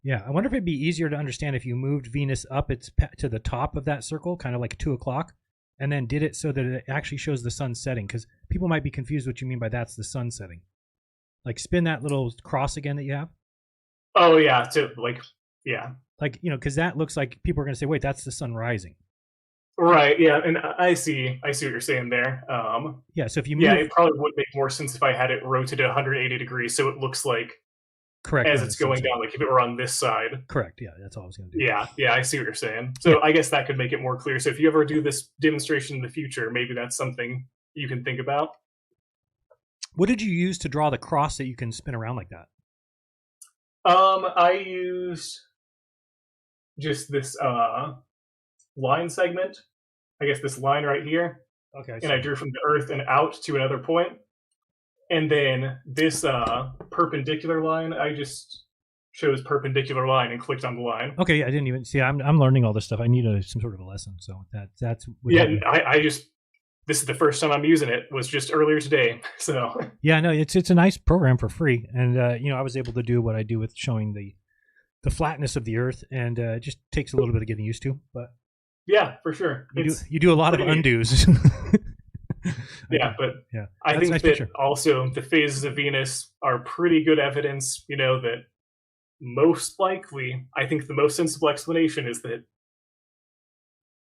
Yeah, I wonder if it'd be easier to understand if you moved Venus up to the top of that circle, kind of like 2 o'clock, and then did it so that it actually shows the sun setting, because people might be confused what you mean by that's the sun setting. Like spin that little cross again that you have.
Oh yeah, yeah.
Like, because that looks like people are going to say, wait, that's the sun rising.
Right, yeah, and I see what you're saying there.
Yeah, so if you move...
Yeah, it probably would make more sense if I had it rotated 180 degrees, so it looks like
correct
as it's going down, like if it were on this side.
Correct, yeah, that's all I was going to do.
Yeah, I see what you're saying. So I guess that could make it more clear. So if you ever do this demonstration in the future, maybe that's something you can think about.
What did you use to draw the cross that you can spin around like that?
I used just this line segment. I guess this line right here.
Okay.
And I drew from the Earth and out to another point. And then this perpendicular line, I just chose perpendicular line and clicked on the line.
Okay, I didn't even see. I'm learning all this stuff. I need some sort of a lesson. So that's
yeah. I just this is the first time I'm using it. Was just earlier today. So
yeah, no, it's a nice program for free, and I was able to do what I do with showing the flatness of the Earth, and it just takes a little bit of getting used to, but
yeah, for sure.
You do a lot of undos.
Yeah, but
yeah,
I think
nice
that
picture.
Also the phases of Venus are pretty good evidence, that most likely, I think the most sensible explanation is that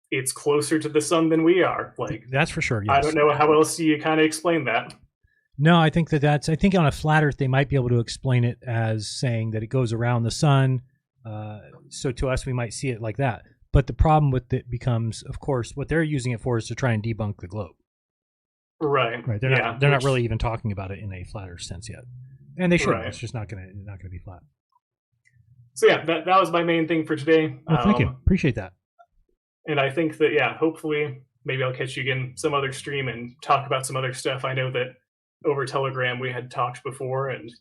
it's closer to the sun than we are. Like
that's for sure. Yes.
I don't know how else you kind of explain that.
No, I think I think on a flat Earth they might be able to explain it as saying that it goes around the sun. So to us, we might see it like that. But the problem with it becomes, of course, what they're using it for is to try and debunk the globe.
Right.
Right. They're not really even talking about it in a flat Earth sense yet, and they should.
Right.
It's just not gonna be flat.
So yeah, that was my main thing for today.
Well, thank you. Appreciate that.
And I think that hopefully maybe I'll catch you again some other stream and talk about some other stuff. I know that over Telegram we had talked before, and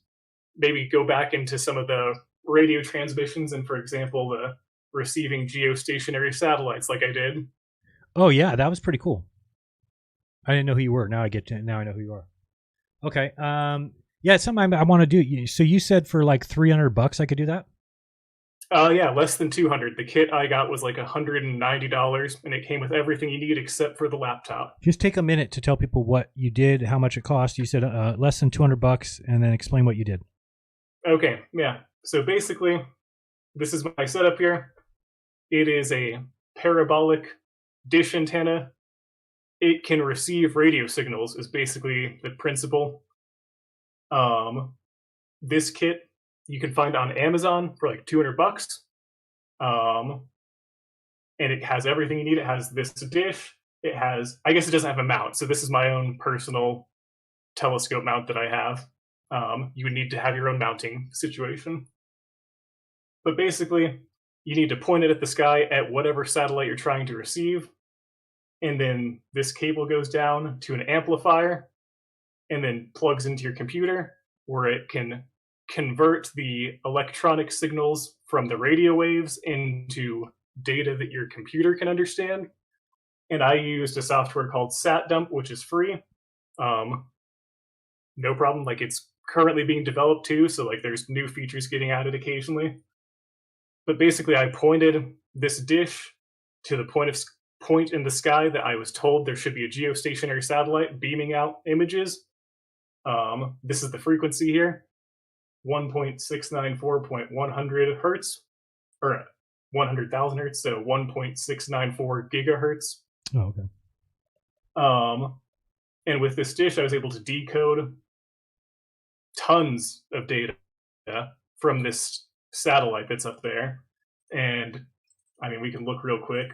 maybe go back into some of the radio transmissions and, for example, the receiving geostationary satellites like I did.
Oh yeah, that was pretty cool. I didn't know who you were. Now I know who you are. Okay. Yeah, it's something I want to do. So you said for like $300 I could do that?
Yeah, less than 200. The kit I got was like $190, and it came with everything you need except for the laptop.
Just take a minute to tell people what you did, how much it cost. You said less than $200, and then explain what you did.
Okay, yeah. So basically, this is my setup here. It is a parabolic dish antenna. It can receive radio signals, is basically the principle. This kit you can find on Amazon for like $200. And it has everything you need. It has this dish. It has, I guess it doesn't have a mount. So this is my own personal telescope mount that I have. You would need to have your own mounting situation. But basically, you need to point it at the sky at whatever satellite you're trying to receive. And then this cable goes down to an amplifier and then plugs into your computer, where it can convert the electronic signals from the radio waves into data that your computer can understand. And I used a software called SatDump, which is free. No problem. Like, it's currently being developed too, so like there's new features getting added occasionally. But basically, I pointed this dish to the point in the sky that I was told there should be a geostationary satellite beaming out images. This is the frequency here, 1.694.100 hertz, or 100,000 hertz, so 1.694 gigahertz.
Oh, okay.
And with this dish, I was able to decode tons of data from this satellite that's up there. And I mean, we can look real quick.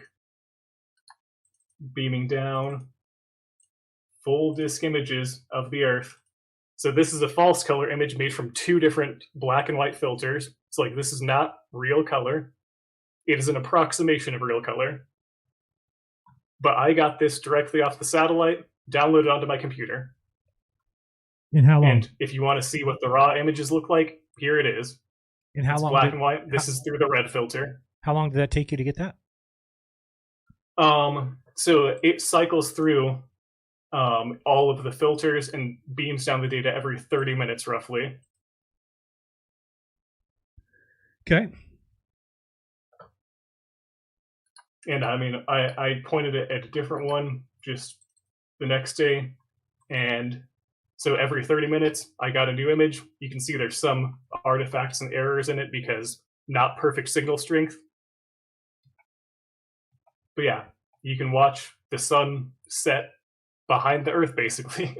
Beaming down, full disk images of the Earth. So this is a false color image made from two different black and white filters. So like, this is not real color. It is an approximation of real color. But I got this directly off the satellite, downloaded onto my computer.
And how long?
And if you want to see what the raw images look like, here it is.
And how
it's
long?
Black and white. This is through the red filter.
How long did that take you to get that?
So it cycles through all of the filters and beams down the data every 30 minutes roughly.
Okay.
And I mean, I pointed it at a different one just the next day. And so every 30 minutes, I got a new image. You can see there's some artifacts and errors in it because not perfect signal strength. But yeah, you can watch the sun set behind the Earth, basically.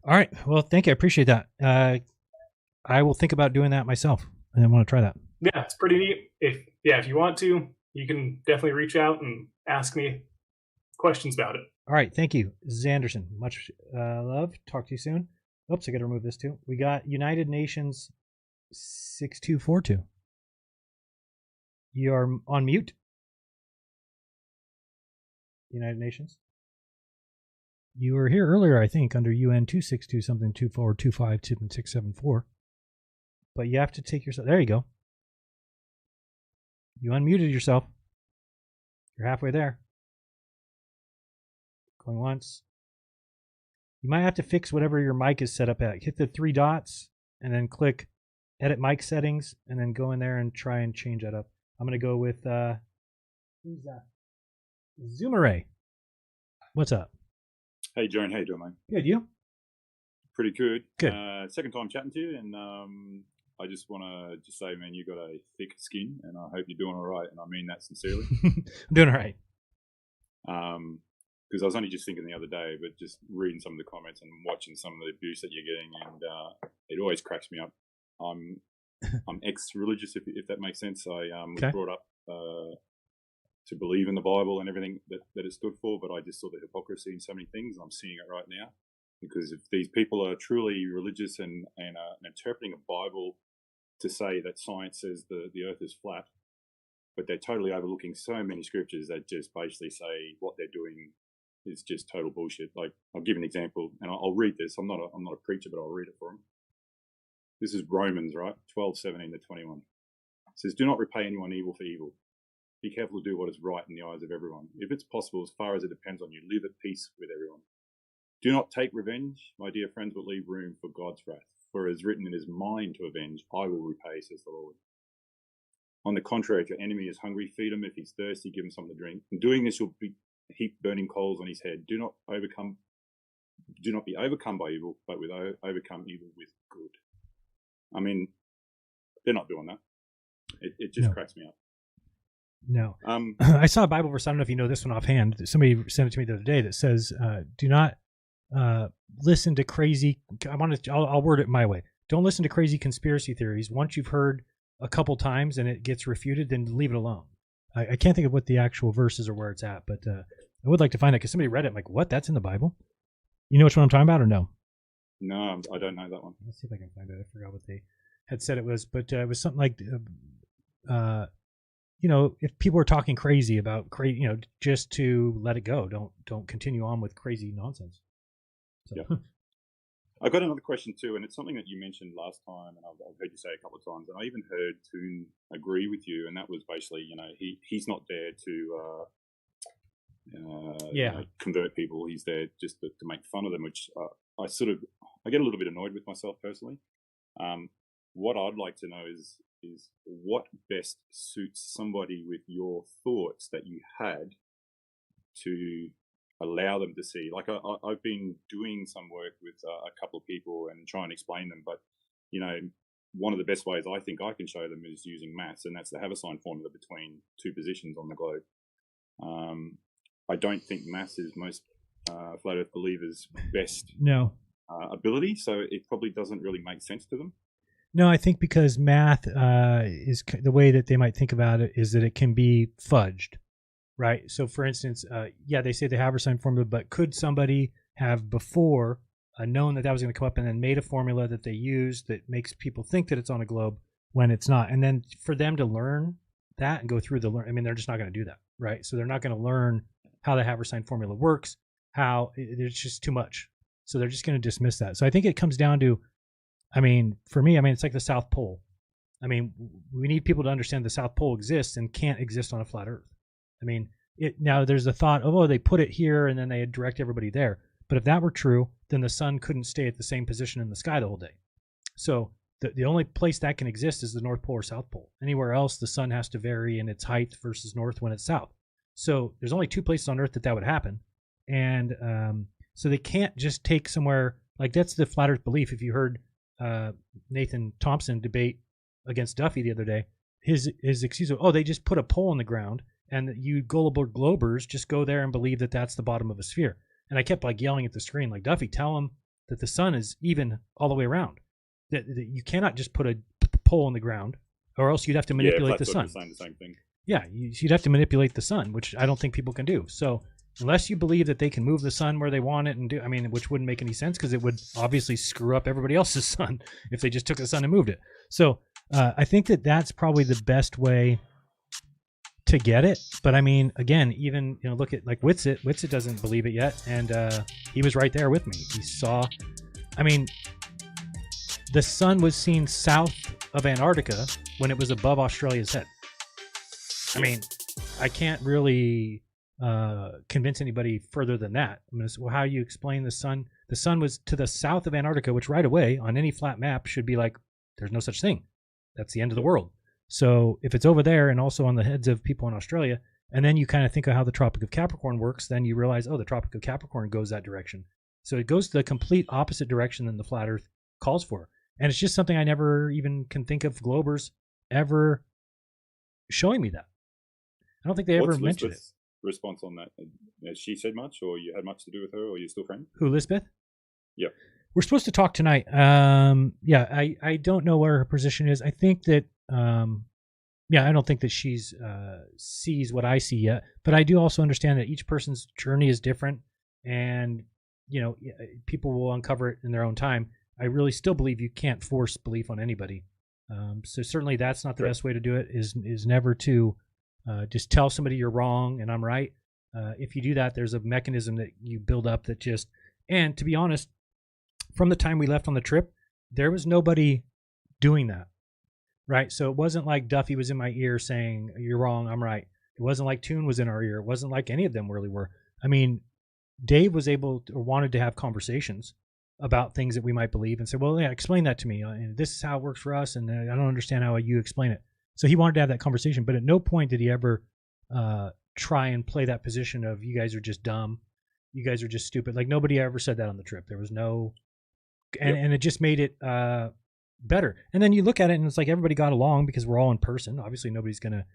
All right. Well, thank you. I appreciate that. I will think about doing that myself. I want to try that.
Yeah, it's pretty neat. If you want to, you can definitely reach out and ask me questions about it.
All right. Thank you, Zanderson. Much love. Talk to you soon. Oops, I got to remove this too. We got United Nations 6242. You are on mute. United Nations. You were here earlier, I think, under UN 262 something 2425 674. But you have to take yourself. There you go. You unmuted yourself. You're halfway there. Going once. You might have to fix whatever your mic is set up at. Hit the 3 dots and then click edit mic settings and then go in there and try and change that up. I'm going to go with who's that? Zoomeray. What's up?
Hey, Jeran, how you doing, mate?
Good, you?
Pretty good.
Good.
Second time chatting to you, and I just want to just say, man, you got a thick skin, and I hope you're doing all right, and I mean that sincerely.
I'm doing all right.
Because I was only just thinking the other day, but just reading some of the comments and watching some of the abuse that you're getting, and it always cracks me up. I'm ex-religious, if that makes sense. I was brought up to believe in the Bible and everything that it stood for, but I just saw the hypocrisy in so many things, and I'm seeing it right now. Because if these people are truly religious and interpreting a Bible to say that science says the Earth is flat, but they're totally overlooking so many scriptures that just basically say what they're doing is just total bullshit. Like, I'll give an example, and I'll read this. I'm not a preacher, but I'll read it for them. This is Romans, right? 12:17-21. It says, "Do not repay anyone evil for evil. Be careful to do what is right in the eyes of everyone. If it's possible, as far as it depends on you, live at peace with everyone. Do not take revenge, my dear friends, but leave room for God's wrath. For it is written, it is mine to avenge, I will repay, says the Lord. On the contrary, if your enemy is hungry, feed him. If he's thirsty, give him something to drink. In doing this, you'll be heap burning coals on his head. Do not be overcome by evil, but overcome evil with good." I mean, they're not doing that. It just cracks me up.
No. I saw a Bible verse. I don't know if you know this one offhand. Somebody sent it to me the other day that says, "Do not listen to crazy." I'll word it my way. Don't listen to crazy conspiracy theories. Once you've heard a couple times and it gets refuted, then leave it alone. I can't think of what the actual verse is or where it's at, but I would like to find that because somebody read it. I'm like, what? That's in the Bible? You know which one I'm talking about or no?
No, I don't know that one.
Let's see if I can find it. I forgot what they had said it was, but it was something like, if people are talking crazy about just to let it go. Don't continue on with crazy nonsense. So.
Yeah. I got another question too, and it's something that you mentioned last time, and I've heard you say a couple of times, and I even heard Tone agree with you, and that was basically, he's not there to convert people. He's there just to make fun of them, which I get a little bit annoyed with myself personally. What I'd like to know is what best suits somebody with your thoughts that you had to allow them to see. Like I've been doing some work with a couple of people and trying to explain them, but one of the best ways I think I can show them is using maths, and that's the Haversine formula between two positions on the globe. I don't think maths is most flat earth believers' best ability, so it probably doesn't really make sense to them.
No, I think because math is the way that they might think about it is that it can be fudged, right? So, for instance, they say the Haversine formula, but could somebody have before known that was going to come up and then made a formula that they use that makes people think that it's on a globe when it's not? And then for them to learn that and go through they're just not going to do that, right? So they're not going to learn how the Haversine formula works, how it's just too much. So they're just going to dismiss that. So I think it comes down to, for me, it's like the South Pole. I mean, we need people to understand the South Pole exists and can't exist on a flat Earth. I mean, now there's a thought, oh, they put it here and then they direct everybody there. But if that were true, then the sun couldn't stay at the same position in the sky the whole day. So the only place that can exist is the North Pole or South Pole. Anywhere else, the sun has to vary in its height versus north when it's south. So there's only 2 places on Earth that would happen. And so they can't just take somewhere, like that's the flat Earth belief. If you heard Nathan Thompson debate against Duffy the other day, his excuse was, oh, they just put a pole in the ground and you gullible globers just go there and believe that that's the bottom of a sphere. And I kept like yelling at the screen, like, Duffy, tell him that the sun is even all the way around. That you cannot just put a pole in the ground, or else you'd have to manipulate the sun.
The same thing.
Yeah, you'd have to manipulate the sun, which I don't think people can do. So unless you believe that they can move the sun where they want it and do, I mean, which wouldn't make any sense because it would obviously screw up everybody else's sun if they just took the sun and moved it. So I think that that's probably the best way to get it. But I mean, again, even, look at like Whitsitt. Whitsitt doesn't believe it yet. And he was right there with me. He saw, I mean, the sun was seen south of Antarctica when it was above Australia's head. I mean, I can't really convince anybody further than that. I mean, well, how you explain the sun? The sun was to the south of Antarctica, which right away on any flat map should be like, there's no such thing. That's the end of the world. So if it's over there and also on the heads of people in Australia, and then you kind of think of how the Tropic of Capricorn works, then you realize, oh, the Tropic of Capricorn goes that direction. So it goes the complete opposite direction than the flat Earth calls for. And it's just something I never even can think of globers ever showing me that. I don't think they ever mentioned it.
Response on that? Has she said much, or you had much to do with her, or you're still friends?
Who, Lisbeth?
Yeah.
We're supposed to talk tonight. Yeah, I don't know where her position is. I think that, I don't think that she's sees what I see yet. But I do also understand that each person's journey is different, and people will uncover it in their own time. I really still believe you can't force belief on anybody. So certainly that's not the best way to do it. Is never to just tell somebody you're wrong and I'm right. If you do that, there's a mechanism that you build up that just, and to be honest, from the time we left on the trip, there was nobody doing that, right? So it wasn't like Duffy was in my ear saying, you're wrong, I'm right. It wasn't like Toon was in our ear. It wasn't like any of them really were. I mean, Dave was able to, or wanted to have conversations about things that we might believe and say, well, yeah, explain that to me. This is how it works for us, and I don't understand how you explain it. So he wanted to have that conversation, but at no point did he ever try and play that position of, you guys are just dumb, you guys are just stupid. Like, nobody ever said that on the trip. There was no, and it just made it better. And then you look at it and it's like everybody got along because we're all in person. Obviously nobody's gonna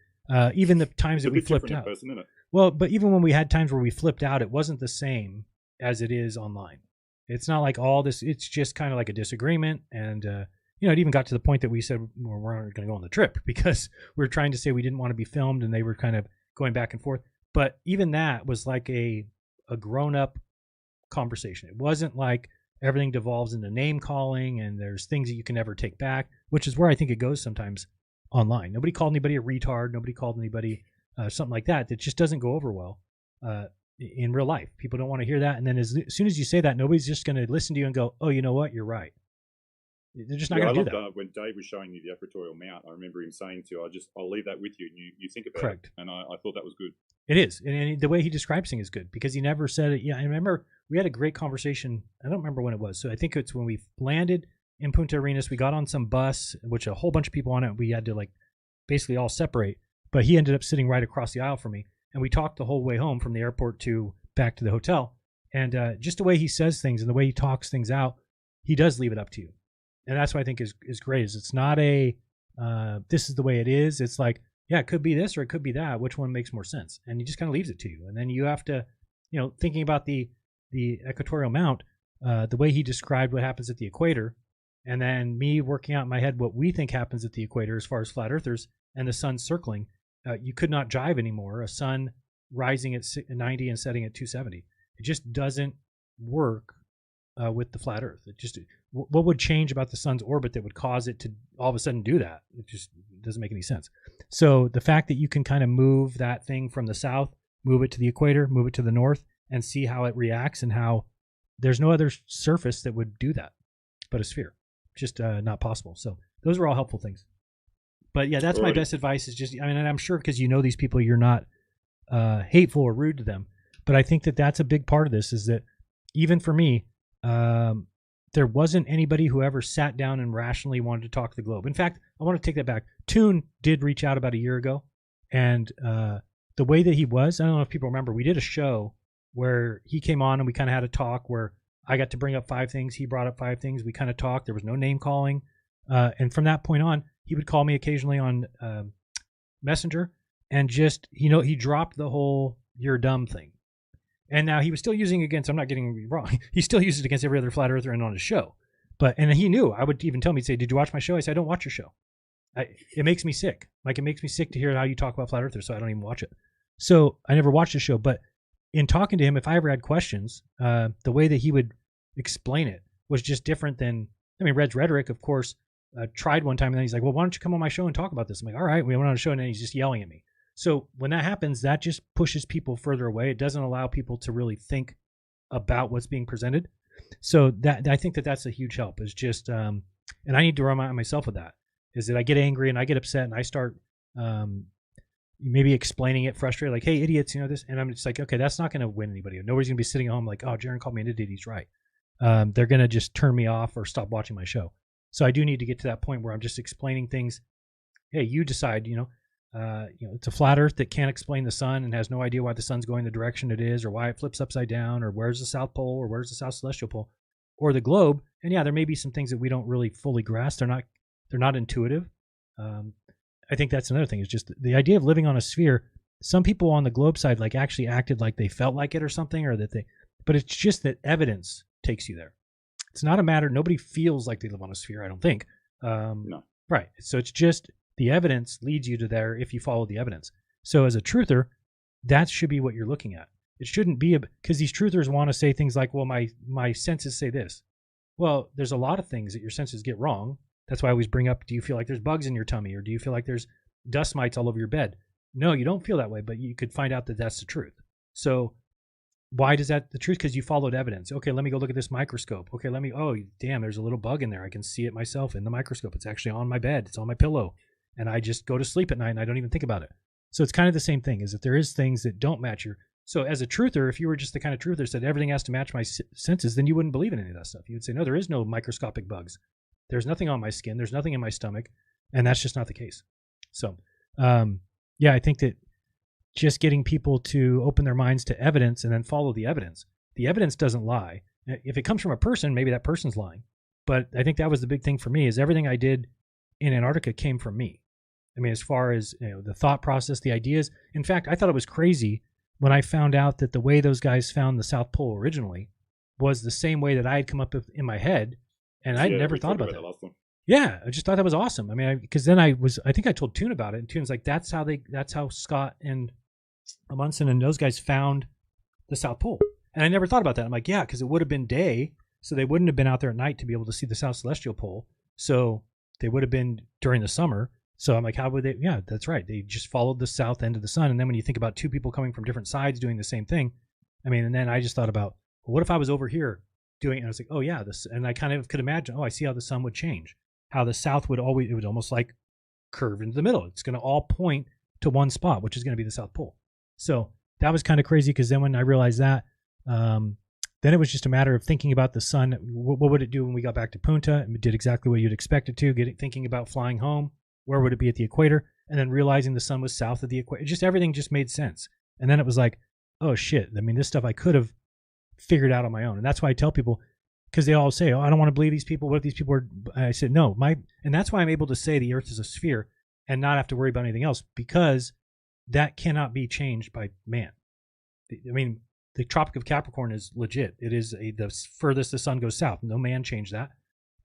even the times that we flipped out.
Person, isn't it?
Well, but even when we had times where we flipped out, it wasn't the same as it is online. It's not like all this, it's just kind of like a disagreement. And it even got to the point that we said, well, we're not going to go on the trip because we were trying to say we didn't want to be filmed, and they were kind of going back and forth. But even that was like a grown-up conversation. It wasn't like everything devolves into name calling and there's things that you can never take back, which is where I think it goes sometimes online. Nobody called anybody a retard. Nobody called anybody something like that. That just doesn't go over well in real life. People don't want to hear that. And then as soon as you say that, nobody's just going to listen to you and go, oh, you know what? You're right. They're just not going to do that.
When Dave was showing you the equatorial mount, I remember him saying to you, I'll leave that with you, and you think about
Correct.
it. And I thought that was good.
It is. And the way he describes things is good because he never said it. Yeah, I remember we had a great conversation. I don't remember when it was. So I think it's when we landed in Punta Arenas. We got on some bus, which a whole bunch of people on it. We had to like basically all separate. But he ended up sitting right across the aisle from me. And we talked the whole way home from the airport to back to the hotel. And just the way he says things and the way he talks things out, he does leave it up to you. And that's what I think is great. Is it's not a this is the way it is. It's like, yeah, it could be this or it could be that. Which one makes more sense? And he just kind of leaves it to you. And then you have to, thinking about the equatorial mount, the way he described what happens at the equator, and then me working out in my head what we think happens at the equator as far as flat earthers and the sun circling, you could not jive anymore. A sun rising at 90 and setting at 270. It just doesn't work with the flat Earth. It just, what would change about the sun's orbit that would cause it to all of a sudden do that? It just doesn't make any sense. So the fact that you can kind of move that thing from the south, move it to the equator, move it to the north, and see how it reacts, and how there's no other surface that would do that but a sphere. Just not possible. So those are all helpful things. But yeah, that's my best advice is just, I mean, and I'm sure because you know these people, you're not hateful or rude to them. But I think that that's a big part of this is that even for me, there wasn't anybody who ever sat down and rationally wanted to talk to the globe. In fact, I want to take that back. Tone did reach out about a year ago. And the way that he was, I don't know if people remember, we did a show where he came on and we kind of had a talk where I got to bring up 5 things. He brought up 5 things. We kind of talked. There was no name calling. And from that point on, he would call me occasionally on Messenger and just, he dropped the whole "you're dumb" thing. And now he was still using it against, I'm not getting me wrong, he still used it against every other flat earther and on his show. And he knew, I would even tell me, he'd say, "Did you watch my show?" I said, "I don't watch your show. It makes me sick. Like, it makes me sick to hear how you talk about flat earthers, so I don't even watch it." So I never watched the show. But in talking to him, if I ever had questions, the way that he would explain it was just different than, I mean, Red's rhetoric, of course, tried one time, and then he's like, "Well, why don't you come on my show and talk about this?" I'm like, "All right." We went on a show, and then he's just yelling at me. So when that happens, that just pushes people further away. It doesn't allow people to really think about what's being presented. So that, I think that that's a huge help, is just, and I need to remind myself of that, is that I get angry and I get upset and I start maybe explaining it frustrated, like, "Hey, idiots, this," and I'm just like, okay, that's not going to win anybody. Nobody's going to be sitting at home like, "Oh, Jeran called me an idiot, he's right." They're going to just turn me off or stop watching my show. So I do need to get to that point where I'm just explaining things. Hey, you decide, it's a flat earth that can't explain the sun and has no idea why the sun's going the direction it is, or why it flips upside down, or where's the South Pole, or where's the South Celestial Pole, or the globe. And yeah, there may be some things that we don't really fully grasp. They're not intuitive. I think that's another thing, is just the idea of living on a sphere. Some people on the globe side actually acted like they felt like it or something, or that but it's just that evidence takes you there. It's not a matter, nobody feels like they live on a sphere, I don't think.
No.
Right. So it's just the evidence leads you to there if you follow the evidence. So as a truther, that should be what you're looking at. It shouldn't be because these truthers want to say things like, "Well, my senses say this." Well, there's a lot of things that your senses get wrong. That's why I always bring up, do you feel like there's bugs in your tummy, or do you feel like there's dust mites all over your bed? No, you don't feel that way, but you could find out that that's the truth. So why does that the truth? Because you followed evidence. Okay, let me go look at this microscope. Okay, oh, damn, there's a little bug in there. I can see it myself in the microscope. It's actually on my bed. It's on my pillow. And I just go to sleep at night and I don't even think about it. So it's kind of the same thing, is that there is things that don't match your. So as a truther, if you were just the kind of truther that said everything has to match my senses, then you wouldn't believe in any of that stuff. You would say, no, there is no microscopic bugs. There's nothing on my skin. There's nothing in my stomach. And that's just not the case. So, yeah, I think that just getting people to open their minds to evidence and then follow the evidence. The evidence doesn't lie. If it comes from a person, maybe that person's lying. But I think that was the big thing for me, is everything I did in Antarctica came from me. I mean, as far as the thought process, the ideas. In fact, I thought it was crazy when I found out that the way those guys found the South Pole originally was the same way that I had come up with in my head, and I'd never thought about that. Yeah, I just thought that was awesome. I mean, because then I think I told Tone about it, and Tone's like, that's how Scott and Amundsen and those guys found the South Pole. And I never thought about that. I'm like, yeah, because it would have been day, so they wouldn't have been out there at night to be able to see the South Celestial Pole. So they would have been during the summer. So I'm like, how would they? Yeah, that's right. They just followed the south end of the sun. And then when you think about two people coming from different sides doing the same thing, I mean, and then I just thought about, well, what if I was over here doing it? And I was like, oh yeah, this. And I kind of could imagine, I see how the sun would change, how the south would always, it would almost like curve into the middle. It's going to all point to one spot, which is going to be the South Pole. So that was kind of crazy, because then when I realized that, then it was just a matter of thinking about the sun. What would it do when we got back to Punta? It did exactly what you'd expect it to. Thinking about flying home. Where would it be at the equator? And then realizing the sun was south of the equator. Just everything just made sense. And then it was like, oh shit. I mean, this stuff I could have figured out on my own. And that's why I tell people, because they all say, oh, I don't want to believe these people. What if these people are? I said, no, and that's why I'm able to say the Earth is a sphere and not have to worry about anything else, because that cannot be changed by man. I mean, the Tropic of Capricorn is legit. It is the furthest the sun goes south. No man changed that.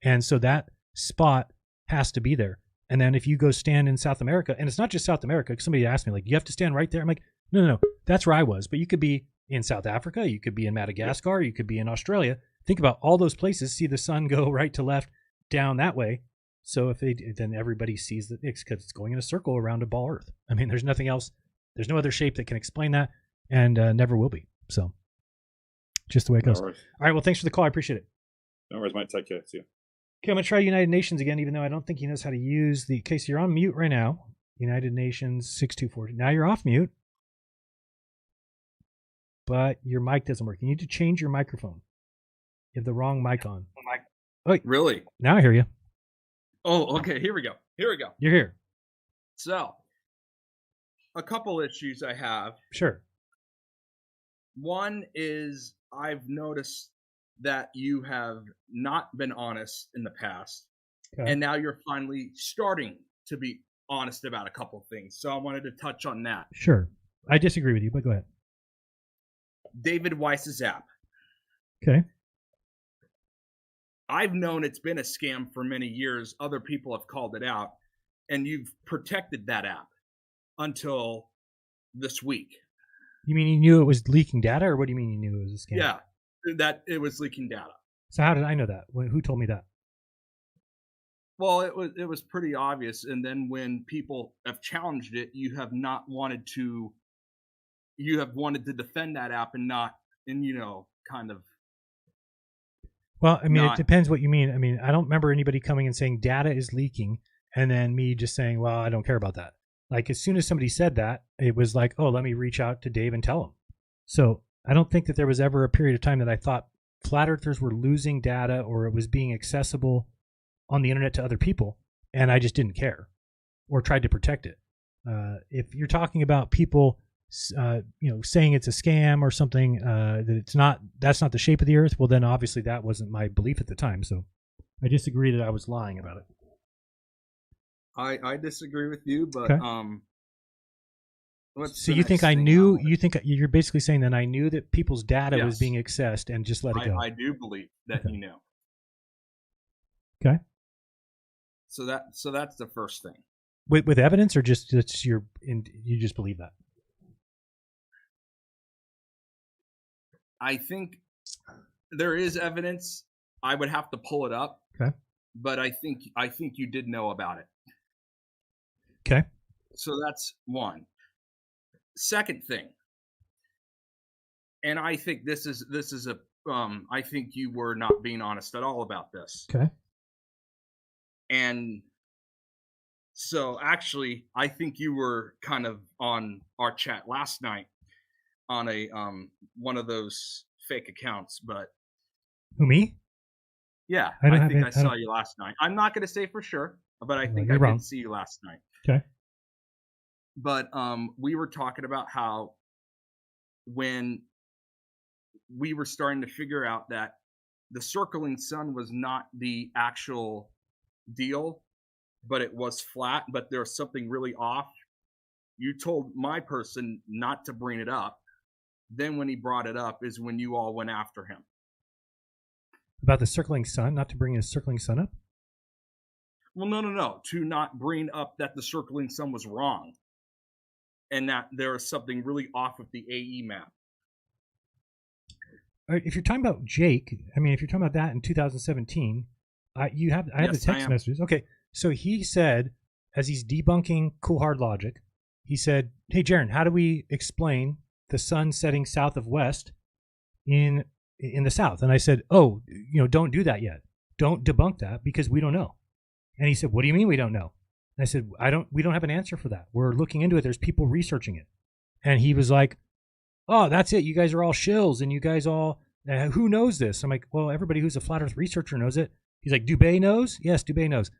And so that spot has to be there. And then if you go stand in South America, and it's not just South America, somebody asked me, like, you have to stand right there. I'm like, no, that's where I was. But you could be in South Africa, you could be in Madagascar, you could be in Australia. Think about all those places, see the sun go right to left down that way. So then everybody sees that it's because it's going in a circle around a ball Earth. I mean, there's nothing else. There's no other shape that can explain that, and never will be. So just the way it goes. All right. Well, thanks for the call. I appreciate it.
No worries, mate. Take care. See you.
Okay, I'm going to try United Nations again, even though I don't think he knows how to use the... Okay, so you're on mute right now. United Nations 6240. Now you're off mute. But your mic doesn't work. You need to change your microphone. You have the wrong mic on.
Oh, really?
Now I hear you.
Oh, okay. Here we go.
You're here.
So, a couple issues I have.
Sure.
One is I've noticed that you have not been honest in the past, and now you're finally starting to be honest about a couple of things. So I wanted to touch on that.
Sure. I disagree with you, but go ahead.
David Weiss's app.
Okay.
I've known it's been a scam for many years. Other people have called it out, and you've protected that app until this week.
You mean you knew it was leaking data, or what do you mean you knew it was a scam?
Yeah, that it was leaking data.
So how did I know that? Who told me that?
Well, it was pretty obvious, and then when people have challenged it, you have wanted to defend that app and kind of.
Well, I mean, it depends what you mean. I mean, I don't remember anybody coming and saying data is leaking, and then me just saying, well, I don't care about that. Like, as soon as somebody said that, it was like, oh, let me reach out to Dave and tell him. So I don't think that there was ever a period of time that I thought flat earthers were losing data or it was being accessible on the internet to other people, and I just didn't care or tried to protect it. If you're talking about people, saying it's a scam or something, that's not the shape of the earth, well, then obviously that wasn't my belief at the time. So I disagree that I was lying about it.
I disagree with you, but
okay. So you think I knew? You think you're basically saying that I knew that people's data was being accessed and just let it go?
I do believe that you know.
Okay.
So that's the first thing.
With evidence, or just you just believe that?
I think there is evidence. I would have to pull it up.
Okay.
But I think you did know about it.
Okay.
So that's one. Second thing, and I think this is a I think you were not being honest at all about this.
Okay.
And so actually, I think you were kind of on our chat last night on a one of those fake accounts, but
who, me?
Yeah, I think I saw you last night. I'm not going to say for sure, but I think I did see you last night.
Okay.
But we were talking about how when we were starting to figure out that the circling sun was not the actual deal, but it was flat, but there was something really off. You told my person not to bring it up. Then when he brought it up is when you all went after him.
About the circling sun, not to bring a circling sun up?
Well, no. To not bring up that the circling sun was wrong. And that there was something really off with the AE map.
All right, if you're talking about Jake, I mean, if you're talking about that in 2017, I have the text messages. Okay, so he said, as he's debunking cool hard logic, he said, hey, Jeran, how do we explain the sun setting south of west in the south? And I said, oh, don't do that yet. Don't debunk that because we don't know. And he said, what do you mean we don't know? And I said, we don't have an answer for that. We're looking into it. There's people researching it. And he was like, oh, that's it. You guys are all shills and you guys all, who knows this? I'm like, well, everybody who's a flat earth researcher knows it. He's like, Dubé knows? Yes, Dubé knows.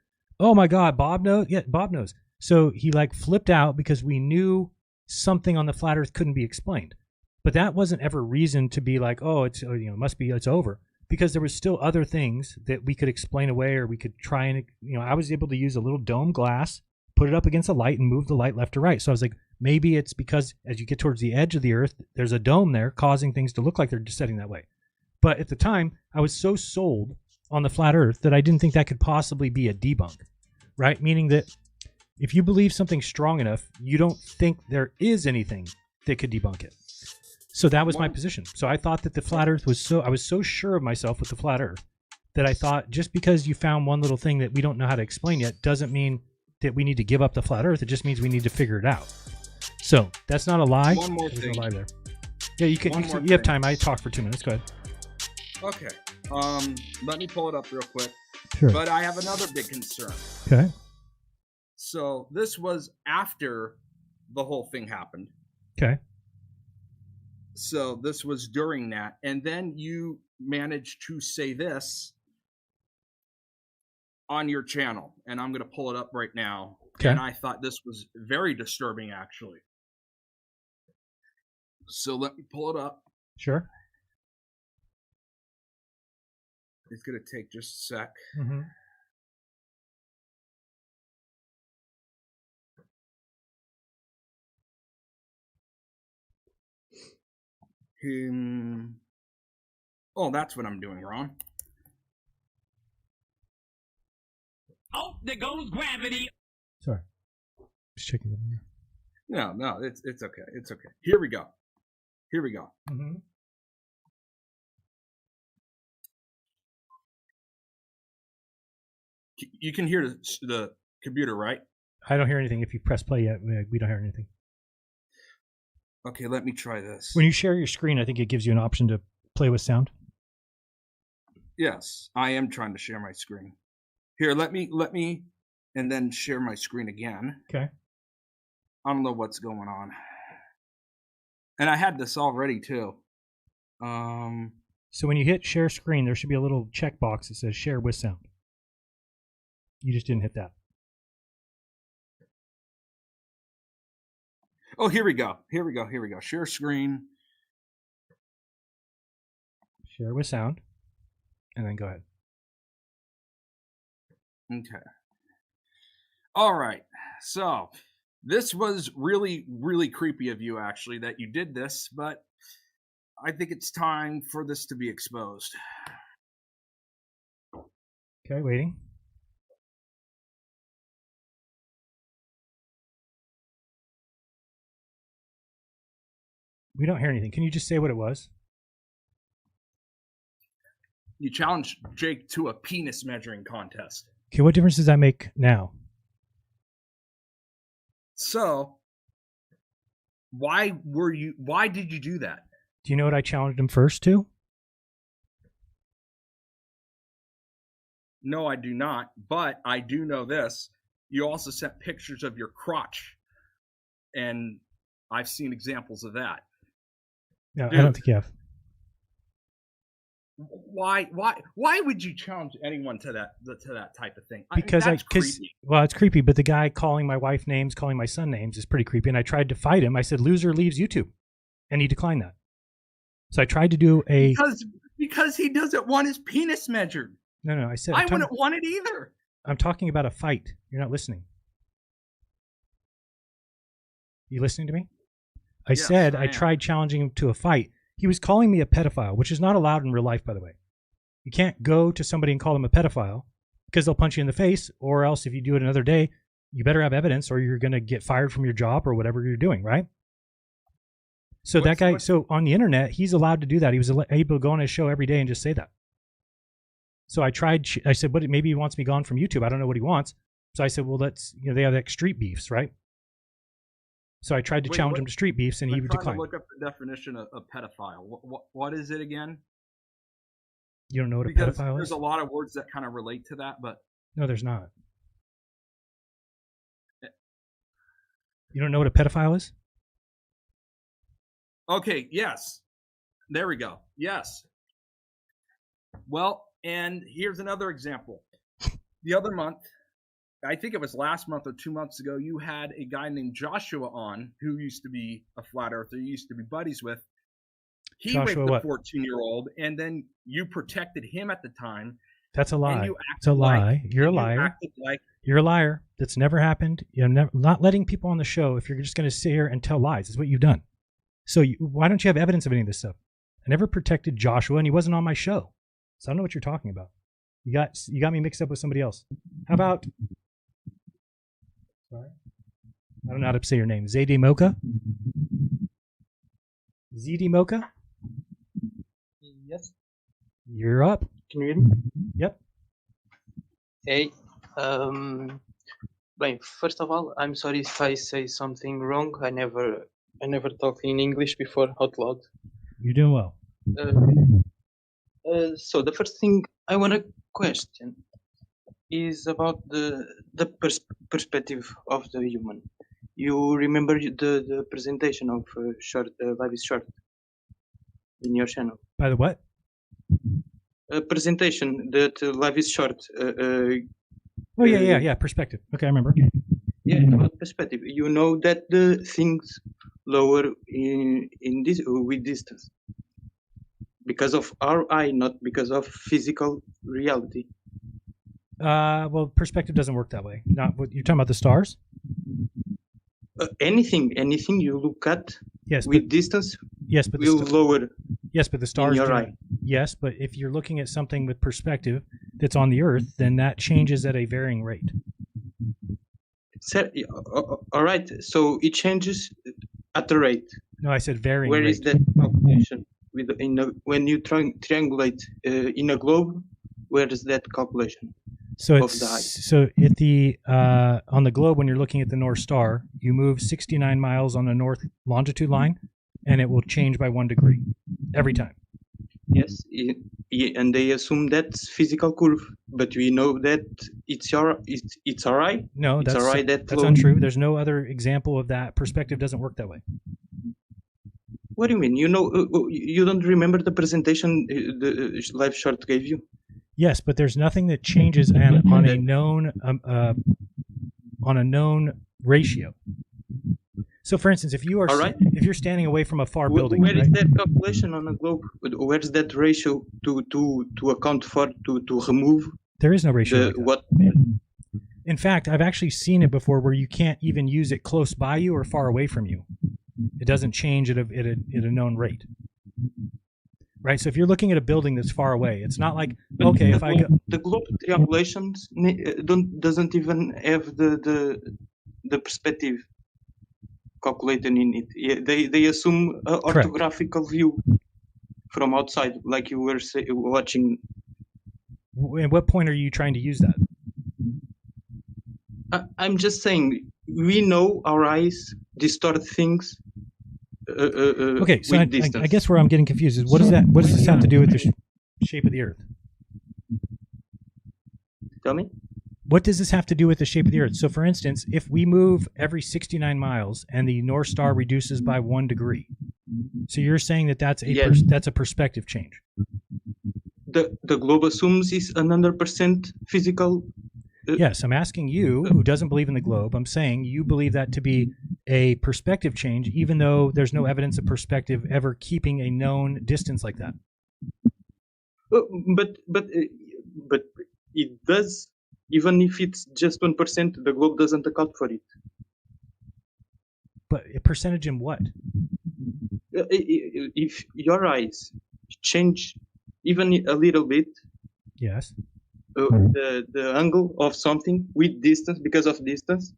Oh my God, Bob knows? Yeah, Bob knows. So he flipped out because we knew something on the flat earth couldn't be explained. But that wasn't ever reason to be like, oh, it's it's over. Because there was still other things that we could explain away, or we could try and, I was able to use a little dome glass, put it up against the light and move the light left to right. So I was like, maybe it's because as you get towards the edge of the earth, there's a dome there causing things to look like they're just setting that way. But at the time, I was so sold on the flat earth that I didn't think that could possibly be a debunk, right? Meaning that if you believe something strong enough, you don't think there is anything that could debunk it. So that was my position. So I thought that the flat earth I was so sure of myself with the flat earth that I thought just because you found one little thing that we don't know how to explain yet doesn't mean that we need to give up the flat earth. It just means we need to figure it out. So that's not a lie.
One more
There's
thing.
no lie there. Yeah, you have time. I talked for 2 minutes. Go ahead.
Okay. Let me pull it up real quick.
Sure.
But I have another big concern.
Okay.
So this was after the whole thing happened.
Okay.
So this was during that. And then you managed to say this on your channel. And I'm going to pull it up right now.
Okay.
And I thought this was very disturbing, actually. So let me pull it up.
Sure.
It's going to take just a sec.
Mm-hmm.
Oh, that's what I'm doing wrong.
Oh, there goes gravity.
Sorry. Just checking it.
No, it's okay. It's okay. Here we go.
Mm-hmm.
You can hear the computer, right?
I don't hear anything. If you press play yet, we don't hear anything.
Okay, let me try this.
When you share your screen, I think it gives you an option to play with sound.
Yes, I am trying to share my screen. Here, let me, and then share my screen again.
Okay.
I don't know what's going on. And I had this already too.
So when you hit share screen, there should be a little checkbox that says share with sound. You just didn't hit that.
Oh, here we go. Share screen.
Share with sound. And then go ahead.
Okay. All right. So this was really, really creepy of you, actually, that you did this, but I think it's time for this to be exposed.
Okay, waiting. We don't hear anything. Can you just say what it was?
You challenged Jake to a penis measuring contest.
Okay, what difference does that make now?
So, why did you do that?
Do you know what I challenged him first to?
No, I do not, but I do know this. You also sent pictures of your crotch, and I've seen examples of that.
No,
Dude,
I don't think you have.
Why would you challenge anyone to that type of thing?
Because it's creepy, but the guy calling my wife names, calling my son names is pretty creepy. And I tried to fight him. I said, loser leaves YouTube. And he declined that. So I tried to do a...
Because he doesn't want his penis measured.
No, I said...
I wouldn't want it either.
I'm talking about a fight. You're not listening. You listening to me? I said I tried challenging him to a fight. He was calling me a pedophile, which is not allowed in real life, by the way. You can't go to somebody and call them a pedophile because they'll punch you in the face, or else if you do it another day, you better have evidence or you're going to get fired from your job or whatever you're doing, right? So so on the internet, he's allowed to do that. He was able to go on his show every day and just say that. So I said, but maybe he wants me gone from YouTube. I don't know what he wants. So I said, well, they have like street beefs, right? So I tried to challenge him to street beefs, and he declined.
I'm trying to look up the definition of pedophile. What is it again?
You don't know what a pedophile is?
There's a lot of words that kind of relate to that, but...
No, there's not. You don't know what a pedophile is?
Okay, yes. There we go. Yes. Well, and here's another example. The other month, I think it was last month or 2 months ago, you had a guy named Joshua on who used to be a flat earther, you used to be buddies with. He raped a 14-year-old, and then you protected him at the time.
That's a lie. It's a lie. You're a liar. You're a liar. That's never happened. You're not letting people on the show if you're just going to sit here and tell lies. That's what you've done. So why don't you have evidence of any of this stuff? I never protected Joshua, and he wasn't on my show. So I don't know what you're talking about. You got me mixed up with somebody else. How about... Sorry. I don't know how to say your name. ZD Mocha? ZD Mocha?
Yes.
You're up.
Can you hear me?
Yep.
Hey. Bem, first of all, I'm sorry if I say something wrong. I never talked in English before out loud.
You're doing well.
So the first thing I want to question. is about the perspective of the human. You remember the presentation of short life is short in your channel.
By the what?
A presentation that life is short.
Oh yeah. Perspective. Okay, I remember.
Yeah, about perspective. You know that the things lower in this with distance because of our eye, not because of physical reality.
Well, perspective doesn't work that way. Not what you're talking about, the stars.
Anything you look at,
yes,
with distance,
yes, but
will lower.
Yes, but the stars.
In your eye.
Yes, but if you're looking at something with perspective that's on the Earth, then that changes at a varying rate.
So, all right. So it changes at the rate.
No, I said varying.
Where
rate.
is that calculation? When you triangulate in a globe, where is that calculation?
So it's so at the on the globe, when you're looking at the North Star, you move 69 miles on the north longitude line, and it will change by 1 degree every time.
Yes, and they assume that's physical curve, but we know that it's our eye.
No,
it's
that's
our eye that's
untrue. There's no other example of that. Perspective doesn't work that way.
What do you mean? You know, you don't remember the presentation the Life Short gave you?
Yes, but there's nothing that changes on a known ratio. So, for instance, if you are if you're standing away from a far building,
where is that calculation on a globe? Where is that ratio to account for to remove?
There is no ratio. In fact, I've actually seen it before where you can't even use it close by you or far away from you. It doesn't change at a known rate. Right, so if you're looking at a building that's far away, it's not like if I go.
The globe triangulations doesn't even have the perspective calculated in it. They assume an orthographical view from outside, like you were watching.
At what point are you trying to use that?
I'm just saying we know our eyes distort things.
Okay, so I guess where I'm getting confused is what does this have to do with the shape of the Earth?
Tell me.
What does this have to do with the shape of the Earth? So, for instance, if we move every 69 miles and the North Star reduces by 1 degree, so you're saying that that's a perspective change.
The globe assumes is 100% physical.
Yes, I'm asking you, who doesn't believe in the globe. I'm saying you believe that to be a perspective change, even though there's no evidence of perspective ever keeping a known distance like that.
But it does. Even if it's just 1%, the globe doesn't account for it.
But a percentage in what?
If your eyes change even a little bit,
yes,
the angle of something with distance, because of distance,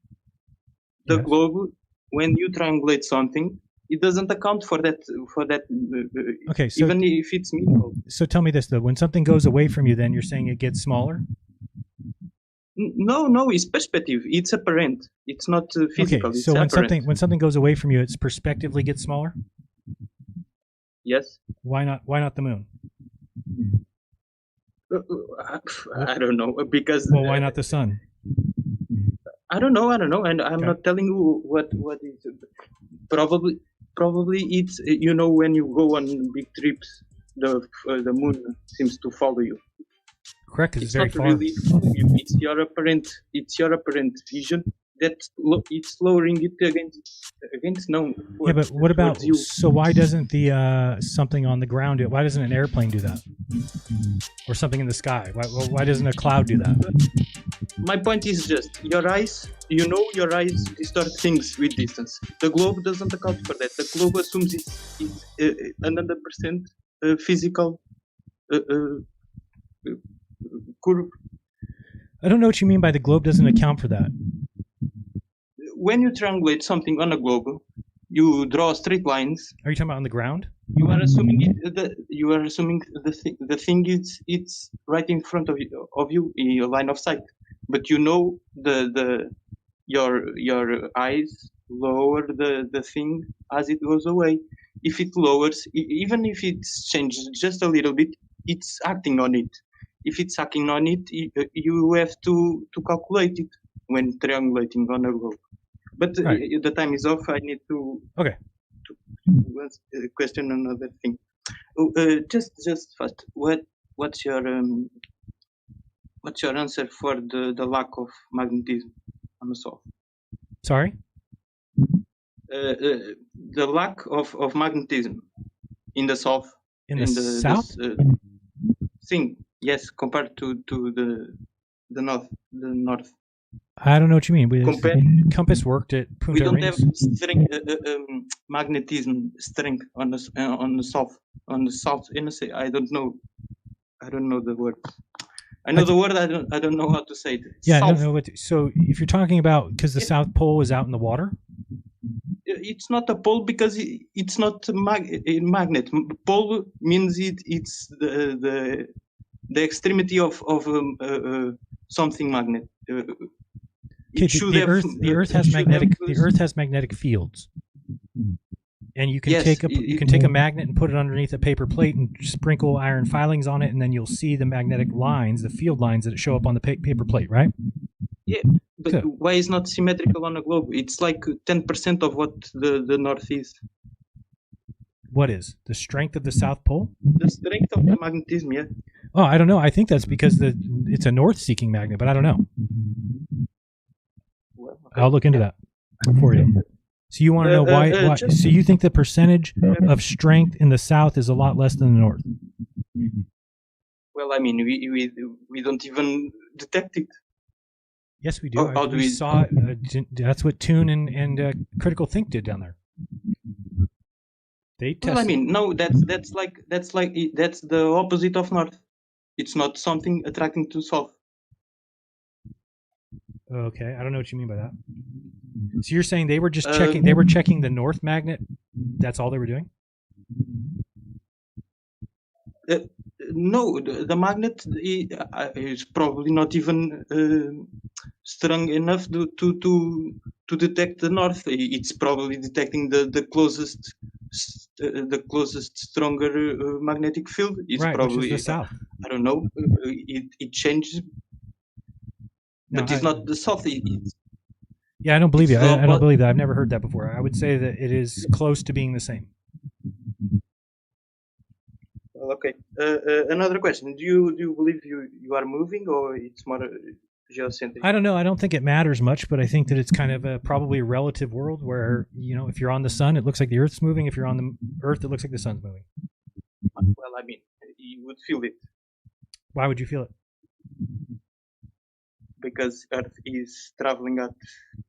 the globe, when you triangulate something, it doesn't account for that.
Okay, so
even if it's minimal.
So tell me this though: when something goes away from you, then you're saying it gets smaller?
No, it's perspective. It's apparent. It's not physical.
Okay, so when something goes away from you, it's perspectively gets smaller?
Yes.
Why not the moon?
I don't know, because
why not the sun?
I don't know, and I'm not telling you what is. Probably it's when you go on big trips, the moon seems to follow you.
Correct, because it's very far.
Really, it's your apparent vision that it's lowering it against known.
Yeah, but what about you? So why doesn't the something on the ground do it? Why doesn't an airplane do that, or something in the sky? Why doesn't a cloud do that?
My point is just your eyes. Your eyes distort things with distance. The globe doesn't account for that. The globe assumes it's 100% physical. Curve.
I don't know what you mean by the globe doesn't account for that.
When you triangulate something on a globe, you draw straight lines.
Are you talking about on the ground?
You are assuming the thing is it's right in front of you in a line of sight, but your eyes lower the thing as it goes away. If it lowers, even if it's changed just a little bit, it's acting on it. if it's sucking on it, you have to calculate it when triangulating on a globe. But the time is off. I need to question another thing. Just first, what's your answer for the lack of magnetism on the South?
Sorry.
The lack of magnetism in the South.
In the South.
Thing, yes, compared to the north.
I don't know what you mean. Compass worked at Punta
We don't
Arenas.
have strength, magnetism strength on the south. On the south, I don't know the word. I know the word. I don't know how to say it.
Yeah,
South.
I don't know what. So if you're talking about because the South Pole is out in the water.
It's not a pole because it's not a magnet. Pole means it's the extremity of something magnet.
Okay, the Earth has magnetic fields, and you can take a magnet and put it underneath a paper plate and sprinkle iron filings on it, and then you'll see the magnetic lines, the field lines that show up on the paper plate, right?
Yeah, but why is not symmetrical on a globe? It's like 10% of what the North is.
What is the strength of the South Pole?
The strength of the magnetism, yeah.
Oh, I don't know. I think that's because it's a north-seeking magnet, but I don't know.
Well,
I'll look into that for you. So you want to know why? So you think the percentage of strength in the South is a lot less than the North?
Well, I mean, we don't even detect it.
Yes, we do. We saw it. That's what Tune and Critical Think did down there. They tested.
Well, I mean, no, that's the opposite of North. It's not something attracting to South.
Okay, I don't know what you mean by that. So you're saying they were just checking? They were checking the North magnet. That's all they were doing?
No, the magnet is probably not even strong enough to detect the North. It's probably detecting the closest stronger magnetic field. It's
right,
probably
which is the South.
I don't know. It changes, but it's not the South.
Yeah, I don't believe you. I don't believe that. I've never heard that before. I would say that it is close to being the same.
Okay. Another question. Do you believe you are moving, or it's more geocentric?
I don't know. I don't think it matters much, but I think that it's kind of probably a relative world where, if you're on the sun, it looks like the Earth's moving. If you're on the Earth, it looks like the sun's moving.
Well, I mean, you would feel it.
Why would you feel it?
Because Earth is traveling at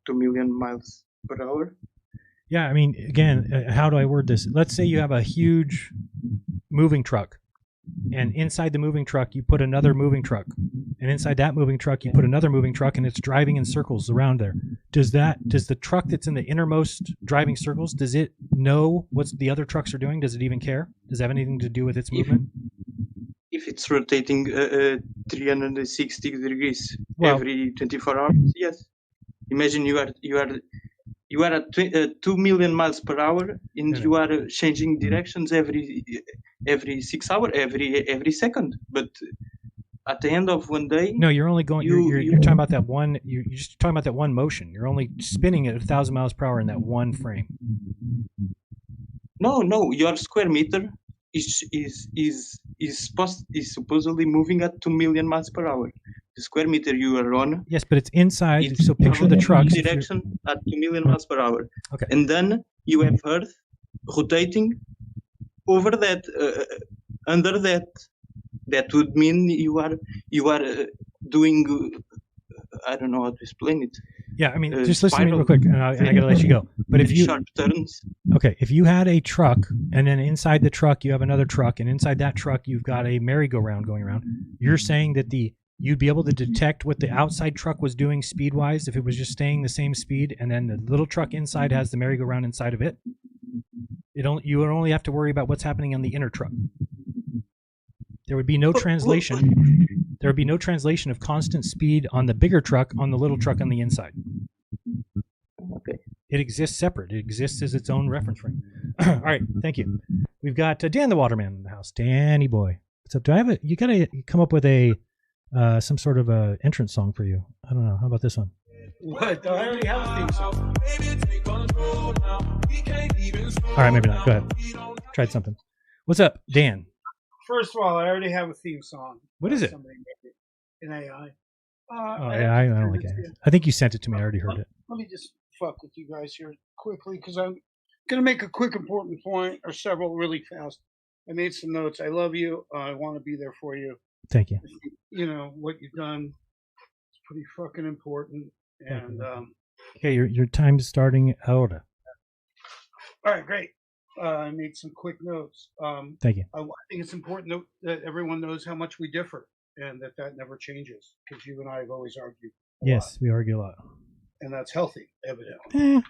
2 million miles per hour.
Yeah, I mean, again, how do I word this? Let's say you have a huge moving truck, and inside the moving truck you put another moving truck, and inside that moving truck you put another moving truck, and it's driving in circles around there. Does the truck that's in the innermost driving circles, does it know what the other trucks are doing? Does it even care? Does it have anything to do with its movement?
If it's rotating 360 degrees every 24 hours, yes. Imagine you are at 2 million miles per hour, and you are changing directions every 6 hours, every second. But at the end of one day,
no, you're only going. You're talking about that one. You're just talking about that one motion. You're only spinning at 1,000 miles per hour in that one frame.
No, your square meter is supposedly moving at 2 million miles per hour. The square meter you are on.
Yes, but it's inside. So picture the trucks.
Direction at 2 million miles per hour.
Okay.
And then you have Earth rotating over that, under that. That would mean you are doing. I don't know how to explain it.
Yeah, I mean, just listen to me real quick, and I gotta let you go. But if you
sharp turns.
Okay, if you had a truck, and then inside the truck you have another truck, and inside that truck you've got a merry-go-round going around, you're saying that you'd be able to detect what the outside truck was doing speed-wise if it was just staying the same speed, and then the little truck inside has the merry-go-round inside of it? You would only have to worry about what's happening on the inner truck. There would be no translation. There would be no translation of constant speed on the bigger truck on the little truck on the inside.
Okay.
It exists separate. It exists as its own reference frame. All right, thank you. We've got Dan the Waterman in the house. Danny boy, what's up? You gotta come up with a some sort of a entrance song for you. I don't know. How about this one?
What? I already have a theme song.
All right, maybe not. Go ahead. Tried something. What's up, Dan?
First of all, I already have a theme song.
What is it?
Somebody made it in AI.
Oh, yeah, I don't like it. I think you sent it to me. I already heard it.
Let me just fuck with you guys here quickly because I'm going to make a quick important point or several really fast. I made some notes. I love you. I want to be there for you.
Thank you.
You know, what you've done is pretty fucking important. And
Okay, your time's starting out.
all right, great. I made some quick notes.
Thank you.
I think it's important that everyone knows how much we differ and that never changes because you and I have always argued.
Yes, we argue a lot.
And that's healthy, evidently.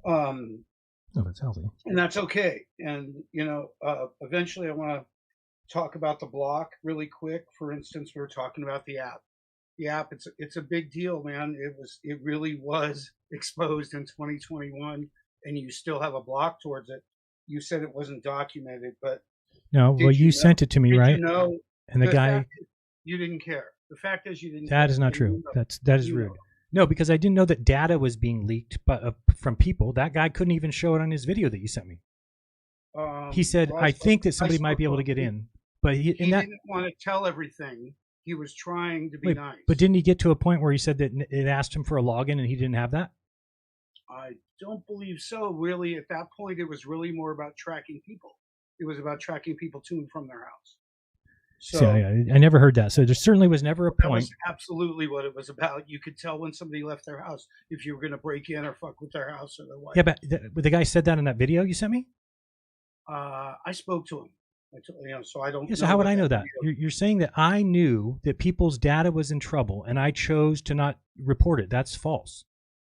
No, it's healthy.
And that's okay. And, you know, eventually I want to talk about the block really quick. For instance, we were talking about the app. The app, it's a big deal, man. It really was exposed in 2021, and you still have a block towards it. You said it wasn't documented, but
no. Well, you sent it to me, right?
You know,
and the guy,
you didn't care. The fact is, you didn't.
That is not true. That is rude. No, because I didn't know that data was being leaked, but from people. That guy couldn't even show it on his video that you sent me. He said, "I think that somebody might be able to get in," but he
didn't want to tell everything. He was trying to be nice.
But didn't he get to a point where he said that it asked him for a login and he didn't have that?
I don't believe so. Really, at that point, it was really more about tracking people. It was about tracking people to and from their house. So
see, I never heard that. So there certainly was never a point.
That was absolutely what it was about. You could tell when somebody left their house if you were going to break in or fuck with their house or their wife.
Yeah, but the guy said that in that video you sent me?
I spoke to him. So I don't.
Yeah, so how would I know that? You're saying that I knew that people's data was in trouble and I chose to not report it. That's false.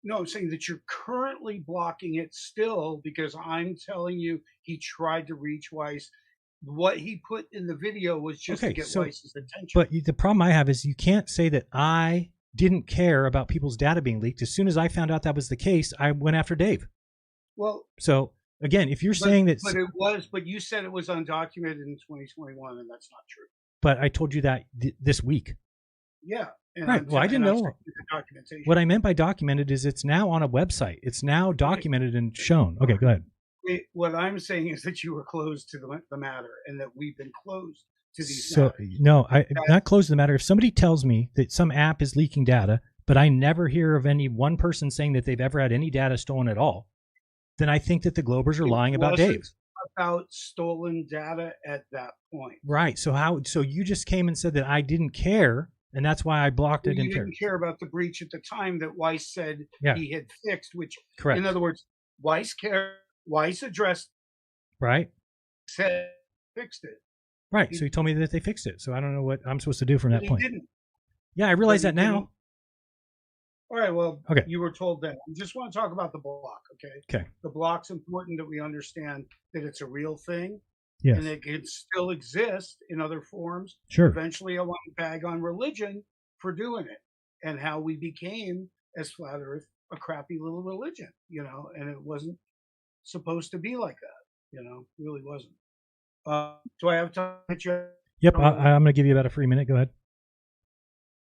No, I'm saying that you're currently blocking it still because I'm telling you he tried to reach Weiss. What he put in the video was just to get Weiss's attention.
But the problem I have is you can't say that I didn't care about people's data being leaked. As soon as I found out that was the case, I went after Dave.
Well,
so again, if you're saying that,
but you said it was undocumented in 2021, and that's not true.
But I told you that this week.
Yeah.
Right. Well, I didn't know. What I meant by documented is it's now on a website. It's now documented and shown. Okay, go ahead.
What I'm saying is that you were closed to the matter, and that we've been closed to these.
So no, I'm not closed to the matter. If somebody tells me that some app is leaking data, but I never hear of any one person saying that they've ever had any data stolen at all, then I think that the Globers are lying about Dave.
About stolen data at that point.
Right. So so you just came and said that I didn't care, and that's why I blocked it.
You didn't care about the breach at the time that Weiss said he had fixed, which,
correct.
In other words, Weiss addressed.
Right.
Said fixed it.
Right. So he told me that they fixed it. So I don't know what I'm supposed to do from that point.
Didn't.
Yeah, I realize that now.
All right, well,
okay.
You were told that. I just want to talk about the block, okay?
Okay.
The block's important that we understand that it's a real thing.
Yes.
And it can still exist in other forms.
Sure.
Eventually, I want to bag on religion for doing it and how we became, as Flat Earth, a crappy little religion, and it wasn't supposed to be like that, it really wasn't. Do I have time to hit you?
Yep, I'm going to give you about a free minute. Go ahead.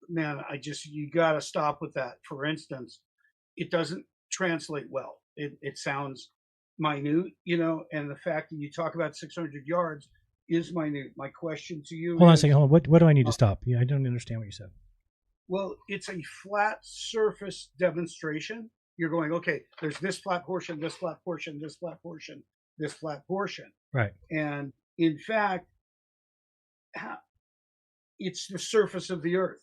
Man, you got to stop with that. For instance, it doesn't translate well. It sounds minute, and the fact that you talk about 600 yards is minute. My question to you
Hold on a second. Hold on. What do I need to stop? Yeah, I don't understand what you said.
Well, it's a flat surface demonstration. You're going, okay, there's this flat portion, this flat portion, this flat portion, this flat portion.
Right.
And in fact, it's the surface of the Earth.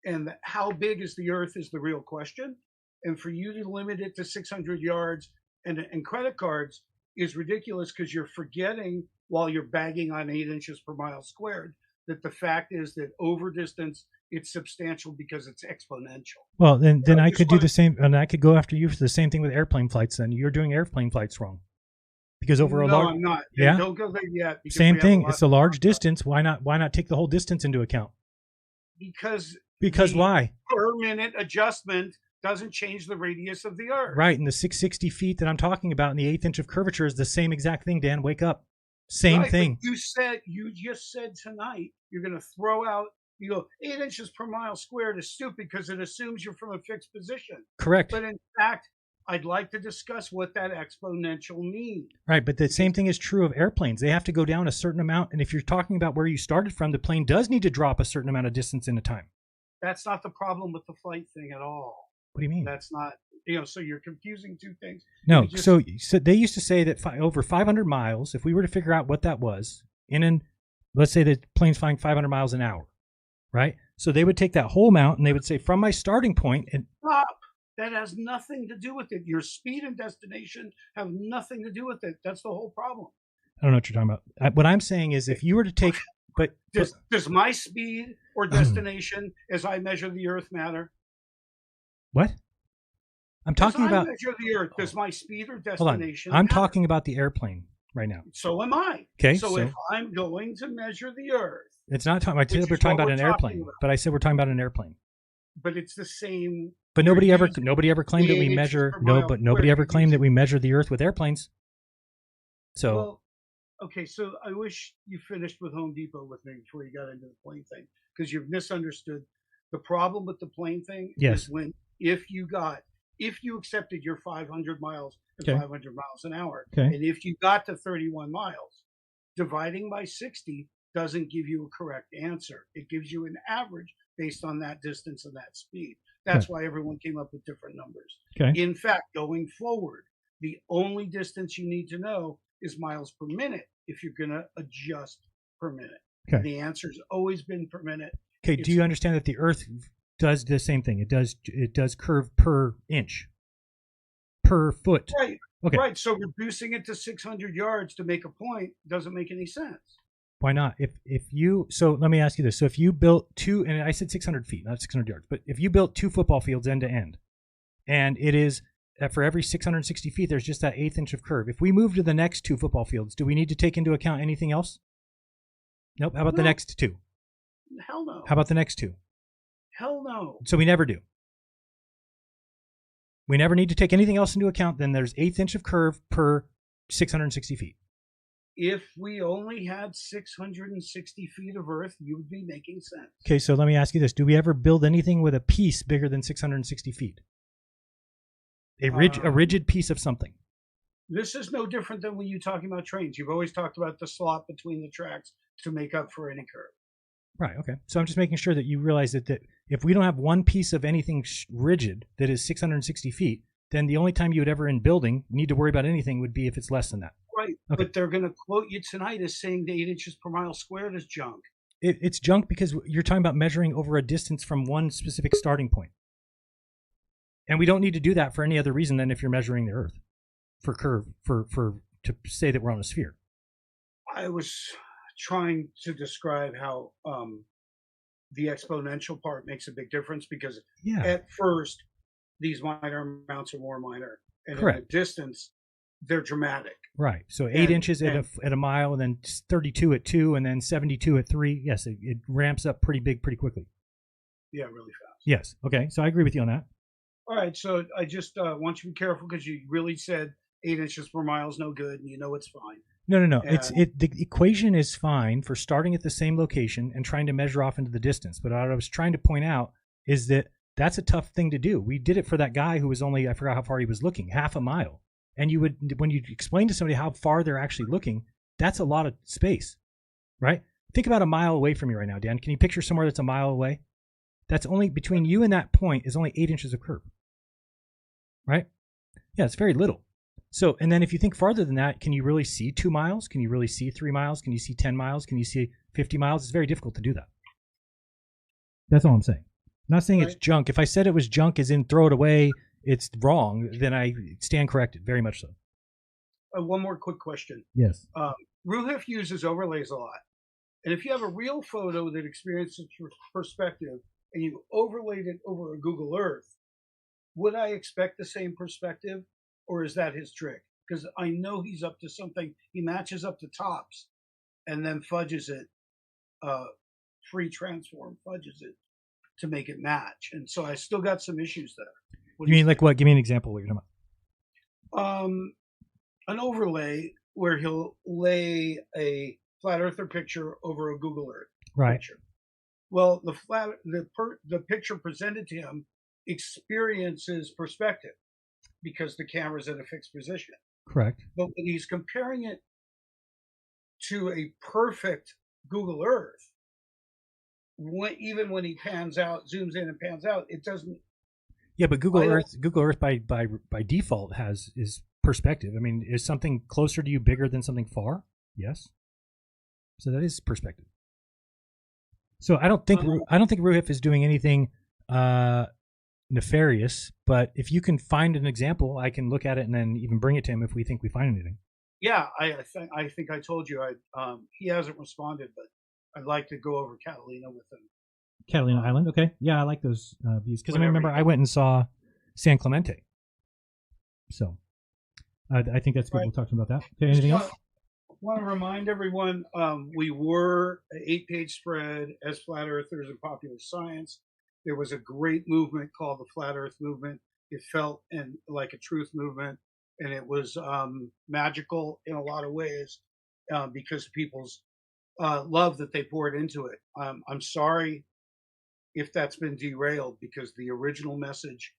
And how big is the Earth is the real question. And for you to limit it to 600 yards and credit cards is ridiculous because you're forgetting while you're bagging on 8 inches per mile squared that the fact is that over distance, it's substantial because it's exponential.
Well, then I could do the same, and I could go after you for the same thing with airplane flights. Then you're doing airplane flights wrong. Because over a large,
I'm not.
Yeah,
don't go there yet.
Same thing. It's a large distance. Why not take the whole distance into account? Because why?
Per minute adjustment doesn't change the radius of the Earth.
Right, and the 660 feet that I'm talking about in the 1/8 inch of curvature is the same exact thing. Dan, wake up. Same thing.
You just said tonight you're going to throw out You go 8 inches per mile squared is stupid because it assumes you're from a fixed position.
Correct.
But in fact, I'd like to discuss what that exponential means.
Right, but the same thing is true of airplanes. They have to go down a certain amount, and if you're talking about where you started from, the plane does need to drop a certain amount of distance in a time.
That's not the problem with the flight thing at all.
What do you mean?
That's not, so you're confusing two things.
No, so they used to say that over 500 miles, if we were to figure out what that was, let's say the plane's flying 500 miles an hour, right? So they would take that whole amount, and they would say, from my starting point, and
Stop. That has nothing to do with it. Your speed and destination have nothing to do with it. That's the whole problem.
I don't know what you're talking about. What I'm saying is if you were to take,
Does my speed or destination as I measure the Earth matter?
What? I'm talking
As
about.
I measure the Earth, does my speed or
Hold on.
destination
I'm
matter?
talking about the airplane right now.
So am I.
Okay,
So,
so-
if I'm going to measure the Earth,
It's not talking. I
Which
said
is
we're talking
what
about
we're
an
talking
airplane,
about.
but I said we're talking about an airplane.
but it's the same.
But nobody ever claimed that we
8 inches
measure.
per
No,
mile
but nobody
squared.
ever claimed that we measure the Earth with airplanes. So
Well, okay, so I wish you finished with Home Depot with me before you got into the plane thing, because you've misunderstood. The problem with the plane thing
Yes.
is if you accepted your 500 miles and
Okay.
500 miles an hour,
Okay.
and if you got to 31 miles, dividing by 60 doesn't give you a correct answer. It gives you an average based on that distance and that speed. That's
Okay.
why everyone came up with different numbers.
Okay.
In fact, going forward, the only distance you need to know is miles per minute if you're going to adjust per minute.
Okay.
The answer's always been per minute.
okay, do you understand that the Earth does the same thing? It does curve per inch, per foot.
Right.
Okay.
Right. So reducing it to 600 yards to make a point doesn't make any sense.
Why not? So let me ask you this. So if you built two, and I said 600 feet, not 600 yards, but if you built 2 football fields end to end, and it is for every 660 feet, there's just that 1/8 inch of curve. If we move to the next 2 football fields, do we need to take into account anything else? Nope. How about the
No.
next 2?
Hell no.
How about the next 2?
Hell no.
So we never do. We never need to take anything else into account. Then there's 1/8 inch of curve per 660 feet.
If we only had 660 feet of Earth, you would be making sense.
Okay, so let me ask you this. Do we ever build anything with a piece bigger than 660 feet? A rigid piece of something.
This is no different than when you're talking about trains. You've always talked about the slot between the tracks to make up for any curve.
Right, okay. So I'm just making sure that you realize that if we don't have one piece of anything rigid that is 660 feet, then the only time you would ever in building need to worry about anything would be if it's less than that.
Right,
Okay.
but they're going to quote you tonight as saying the 8 inches per mile squared is junk.
It's junk because you're talking about measuring over a distance from one specific starting point. And we don't need to do that for any other reason than if you're measuring the Earth for curve, to say that we're on a sphere.
I was trying to describe how the exponential part makes a big difference because
Yeah.
at first these minor amounts are more minor, and in
Correct.
the distance they're dramatic.
Right. So 8
And-
inches at a mile, and then 32 at 2, and then 72 at 3. Yes, it ramps up pretty big pretty quickly.
Yeah, really fast.
Yes. Okay. So I agree with you on that.
All right, so I just want you to be careful because you really said 8 inches per mile is no good, and you know it's fine.
No.
And-
The equation is fine for starting at the same location and trying to measure off into the distance. But what I was trying to point out is that that's a tough thing to do. We did it for that guy who was only, I forgot how far he was looking, half a mile. And when you explain to somebody how far they're actually looking, that's a lot of space, right? Think about a mile away from you right now, Dan. Can you picture somewhere that's a mile away? That's only between you and that point is only 8 inches of curve, right? Yeah, it's very little. So, and then if you think farther than that, can you really see 2 miles? Can you really see 3 miles? Can you see 10 miles? Can you see 50 miles? It's very difficult to do that. That's all I'm saying. I'm not saying it's junk. If I said it was junk as in throw it away, it's wrong, then I stand corrected, very much so.
One more quick question.
Yes.
Ruhif uses overlays a lot. And if you have a real photo that experiences perspective and you overlaid it over a Google Earth, would I expect the same perspective, or is that his trick? Because I know he's up to something. He matches up the tops and then fudges it, free transform, fudges it to make it match. And so I still got some issues there.
You mean like what? Give me an example of what you're talking about.
An overlay where he'll lay a flat earther picture over a Google Earth
Right.
picture. Well, the picture presented to him experiences perspective because the camera's in a fixed position.
Correct.
But when he's comparing it to a perfect Google Earth, even when he pans out, zooms in and pans out, it doesn't.
Yeah, but Google Earth by default is perspective. I mean, is something closer to you bigger than something far? Yes. So that is perspective. So I don't think Ruhif is doing anything nefarious, but if you can find an example, I can look at it and then even bring it to him if we think we find anything.
Yeah, I think I told you he hasn't responded, but I'd like to go over Catalina with him.
Catalina Island, okay. Yeah, I like those views because I remember I went and saw San Clemente. So I think that's good. We'll talk about that. Okay, anything else?
I want to remind everyone we were an 8-page spread as Flat Earthers in Popular Science. There was a great movement called the Flat Earth Movement. It felt like a truth movement, and it was magical in a lot of ways because people's love that they poured into it. I'm sorry if that's been derailed because the original message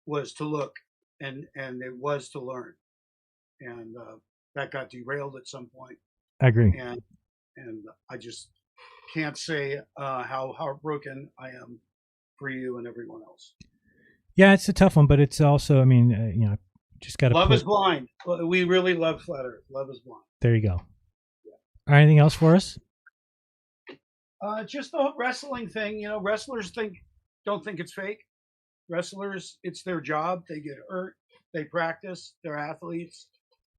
was to look and it was to learn, and that got derailed at some point.
I agree.
And I just can't say how heartbroken I am for you and everyone else.
Yeah, it's a tough one, but it's also, I mean, just got to.
Love is blind. We really love Flat Earth. Love is blind.
There you go. Yeah. Anything else for us?
Just the wrestling thing. Wrestlers don't think it's fake. Wrestlers, it's their job. They get hurt. They practice. They're athletes,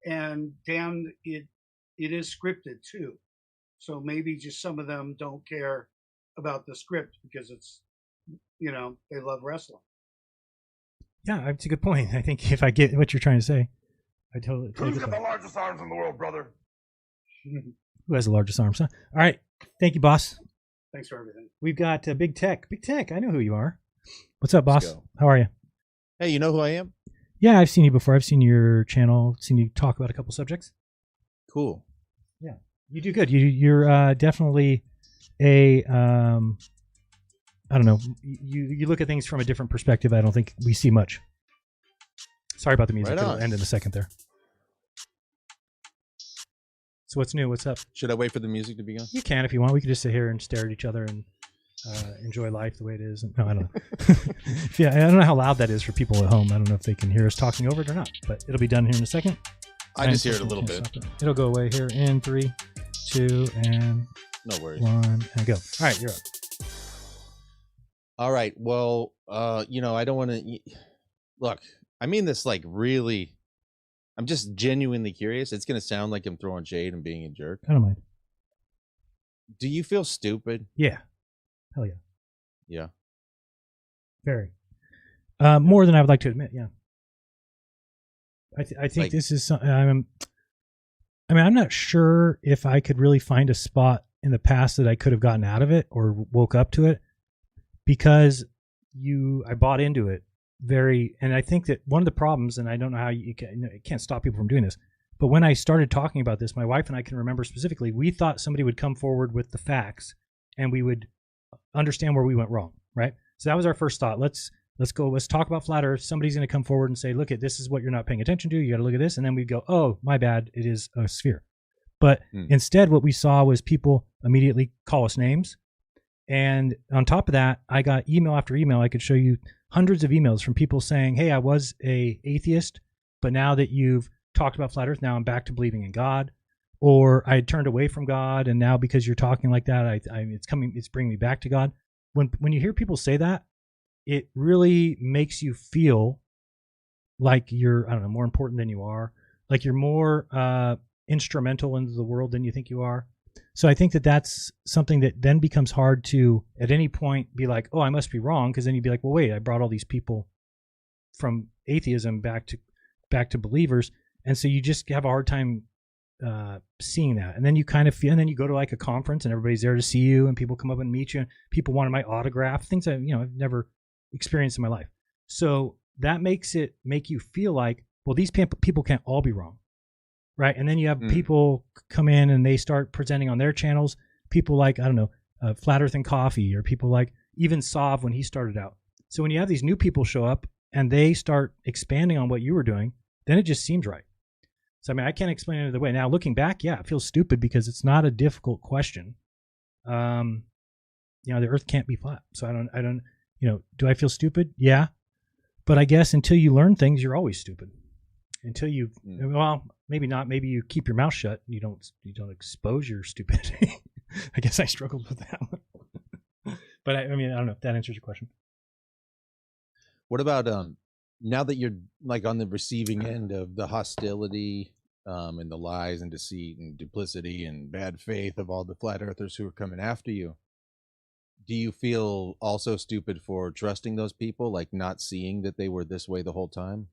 and damn, it is scripted too. So maybe just some of them don't care about the script because it's, they love wrestling.
Yeah, that's a good point. I think if I get what you're trying to say, I totally.
Who's got the largest arms in the world, brother?
Who has the largest arms? Huh? All right. Thank you, boss.
Thanks for everything.
We've got Big Tech. Big Tech, I know who you are. What's up, boss? How are you?
Hey, you know who I am?
Yeah, I've seen you before. I've seen your channel, seen you talk about a couple subjects.
Cool.
Yeah, you do good. You're definitely a, I don't know, you look at things from a different perspective. I don't think we see much. Sorry about the music.
Right
It'll end in a second there. So what's new? What's up?
Should I wait for the music to begin?
You can if you want. We could just sit here and stare at each other and enjoy life the way it is. No, I don't know. Yeah, I don't know how loud that is for people at home. I don't know if they can hear us talking over it or not, but it'll be done here in a second.
I just hear it a little bit.
It'll go away here in 3, 2, and
no worries.
1, and go. All right, you're up.
All right. Well, I don't want to look. I mean this like really. I'm just genuinely curious. It's going to sound like I'm throwing shade and being a jerk.
I don't mind.
Do you feel stupid?
Yeah. Hell yeah.
Yeah.
Very. More than I would like to admit. Yeah. I think this is. I'm not sure if I could really find a spot in the past that I could have gotten out of it or woke up to it, because I bought into it. And I think that one of the problems, and I don't know how you can't stop people from doing this, but when I started talking about this, my wife and I can remember specifically, we thought somebody would come forward with the facts and we would understand where we went wrong, right? So that was our first thought. Let's talk about flat Earth. Somebody's going to come forward and say, look, this is what you're not paying attention to. You got to look at this. And then we'd go, oh, my bad. It is a sphere. But instead, what we saw was people immediately call us names. And on top of that, I got email after email. I could show you hundreds of emails from people saying, hey, I was an atheist, but now that you've talked about flat Earth, now I'm back to believing in God. Or I had turned away from God, and now because you're talking like that, it's bringing me back to God. When you hear people say that, it really makes you feel like you're, I don't know, more important than you are, like you're more instrumental into the world than you think you are. So I think that that's something that then becomes hard to, at any point, be like, oh, I must be wrong, because then you'd be like, well, wait, I brought all these people from atheism back to believers, and so you just have a hard time seeing that. And then you kind of feel, and then you go to like a conference, and everybody's there to see you, and people come up and meet you, and people wanted my autograph, things I've never experienced in my life. So that makes it make you feel like, well, these people can't all be wrong. Right. And then you have people come in and they start presenting on their channels. People like, I don't know, Flat Earth and Coffee, or people like even Sov when he started out. So when you have these new people show up and they start expanding on what you were doing, then it just seems right. So I mean, I can't explain it another way. Now looking back, yeah, it feels stupid because it's not a difficult question. You know, the Earth can't be flat. So I don't, you know, do I feel stupid? Yeah. But I guess until you learn things, you're always stupid. Until you, well, maybe not. Maybe you keep your mouth shut. You don't expose your stupidity. I guess I struggled with that one. But I mean, I don't know if that answers your question.
What about now that you're like on the receiving end of the hostility and the lies and deceit and duplicity and bad faith of all the flat earthers who are coming after you? Do you feel also stupid for trusting those people, like not seeing that they were this way the whole time?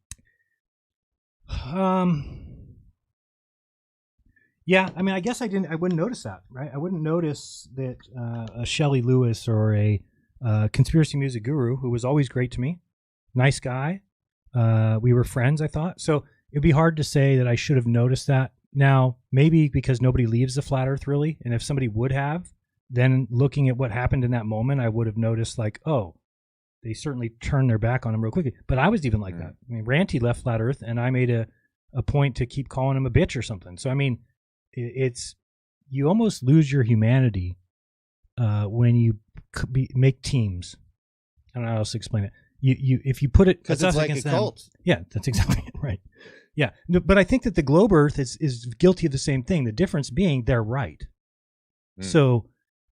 Yeah, I mean, I guess I wouldn't notice that, right? I wouldn't notice that a Shelley Lewis or a conspiracy music guru, who was always great to me, nice guy. We were friends, I thought. So it'd be hard to say that I should have noticed that. Now, maybe because nobody leaves the flat earth really, and if somebody would have, then looking at what happened in that moment, I would have noticed like, oh, they certainly turned their back on him real quickly. But I was even like that. I mean, Ranty left flat earth, and I made a point to keep calling him a bitch or something. So I mean, it's you almost lose your humanity when you make teams. I don't know how else to explain it. You if you put it
because it's like a cult.
Yeah, that's exactly it, right. Yeah, but I think that the globe Earth is guilty of the same thing. The difference being they're right. So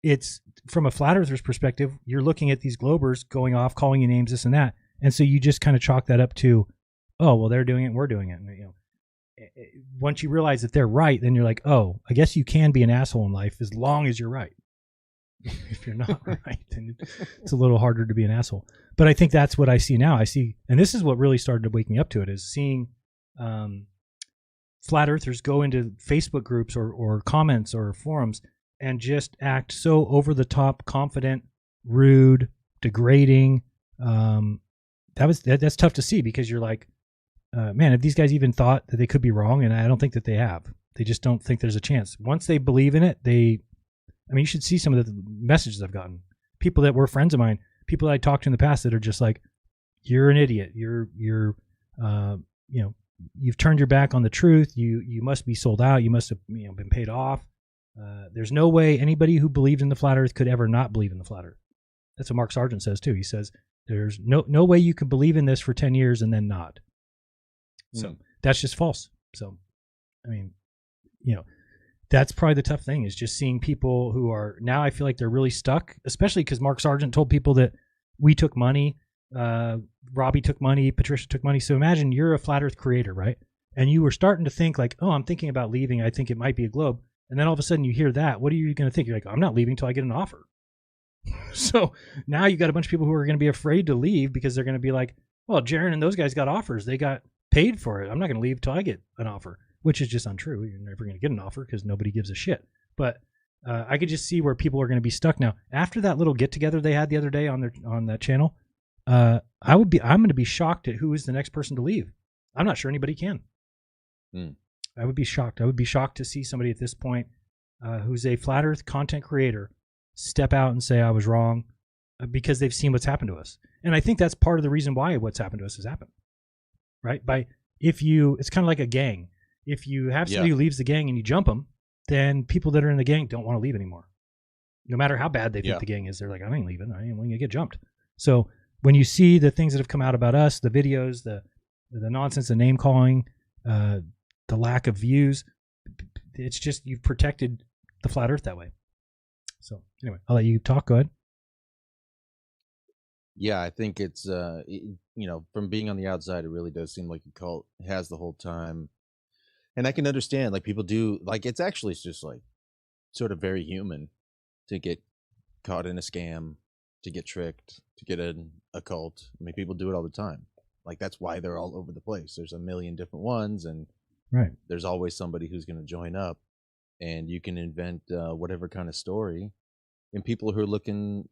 it's from a flat earther's perspective, you're looking at these globers going off, calling you names, this and that, and so you just kind of chalk that up to, oh well, they're doing it, and we're doing it. And, you know, once you realize that they're right, then you're like, oh, I guess you can be an asshole in life as long as you're right. If you're not right, then it's a little harder to be an asshole. But I think that's what I see now. I see, and this is what really started to wake me up to it, is seeing flat earthers go into Facebook groups or comments or forums and just act so over the top, confident, rude, degrading. That's tough to see, because you're like, man, if these guys even thought that they could be wrong, and I don't think that they have. They just don't think there's a chance. Once they believe in it, I mean, you should see some of the messages I've gotten. People that were friends of mine, people that I talked to in the past that are just like, you're an idiot. You're you know, you've turned your back on the truth. You must be sold out. You must have, you know, been paid off. There's no way anybody who believed in the flat earth could ever not believe in the flat earth. That's what Mark Sargent says too. He says there's no way you could believe in this for 10 years and then not. So that's just false. So, I mean, you know, that's probably the tough thing, is just seeing people who are now, I feel like they're really stuck, especially because Mark Sargent told people that we took money, Robbie took money, Patricia took money. So imagine you're a flat earth creator, right? And you were starting to think like, oh, I'm thinking about leaving. I think it might be a globe. And then all of a sudden you hear that. What are you going to think? You're like, I'm not leaving until I get an offer. So now you got a bunch of people who are going to be afraid to leave because they're going to be like, well, Jeran and those guys got offers. They got paid for it. I'm not going to leave till I get an offer, which is just untrue. You're never going to get an offer because nobody gives a shit. But I could just see where people are going to be stuck now. After that little get together they had the other day on that channel, I'm going to be shocked at who is the next person to leave. I'm not sure anybody can. I would be shocked. I would be shocked to see somebody at this point who's a flat earth content creator step out and say I was wrong, because they've seen what's happened to us. And I think that's part of the reason why what's happened to us has happened. Right? It's kind of like a gang. If you have somebody who leaves the gang and you jump them, then people that are in the gang don't want to leave anymore. No matter how bad they think the gang is, they're like, I ain't leaving. I ain't going to get jumped. So when you see the things that have come out about us, the videos, the nonsense, the name calling, the lack of views, it's just you've protected the flat earth that way. So anyway, I'll let you talk. Go ahead.
Yeah, I think it's, you know, from being on the outside, it really does seem like a cult. It has the whole time. And I can understand, like, people do, like, it's actually just, like, sort of very human to get caught in a scam, to get tricked, to get a cult. I mean, people do it all the time. Like, that's why they're all over the place. There's a million different ones, and there's always somebody who's going to join up. And you can invent whatever kind of story. And people who are looking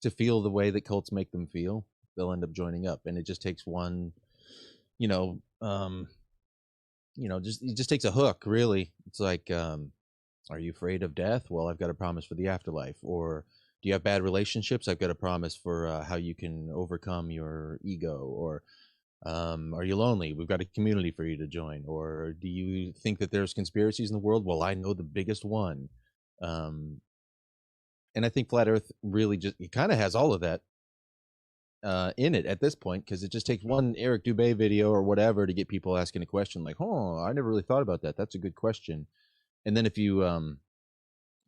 to feel the way that cults make them feel, they'll end up joining up. And it just takes one, it just takes a hook, really. It's like Are you afraid of death? Well, I've got a promise for the afterlife. Or do you have bad relationships? I've got a promise for how you can overcome your ego. Or are you lonely? We've got a community for you to join. Or do you think that there's conspiracies in the world? Well, I know the biggest one. And I think Flat Earth really it kind of has all of that in it at this point, because it just takes one Eric Dubé video or whatever to get people asking a question like, oh, I never really thought about that. That's a good question. And then if you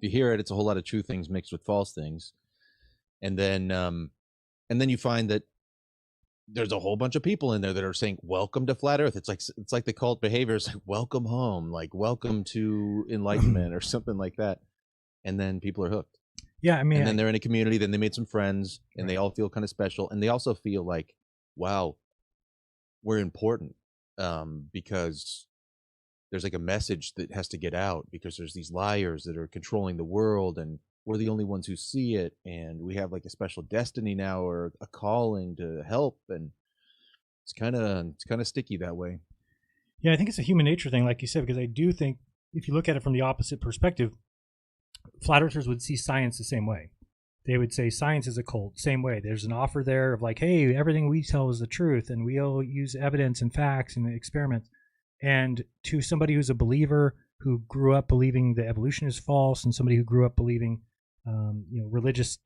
hear it, it's a whole lot of true things mixed with false things. And then you find that there's a whole bunch of people in there that are saying, welcome to Flat Earth. It's like the cult behavior is like, welcome home, like welcome to enlightenment or something like that. And then people are hooked.
Yeah, I mean,
and then they're in a community, then they made some friends, and they all feel kind of special, and they also feel like, wow, we're important, because there's like a message that has to get out, because there's these liars that are controlling the world, and we're the only ones who see it, and we have like a special destiny now, or a calling to help, and it's kind of sticky that way.
Yeah, I think it's a human nature thing, like you said, because I do think if you look at it from the opposite perspective, flat earthers would see science the same way. They would say science is a cult, same way. There's an offer there of like, hey, everything we tell is the truth, and we all use evidence and facts and experiments. And to somebody who's a believer, who grew up believing the evolution is false, and somebody who grew up believing religious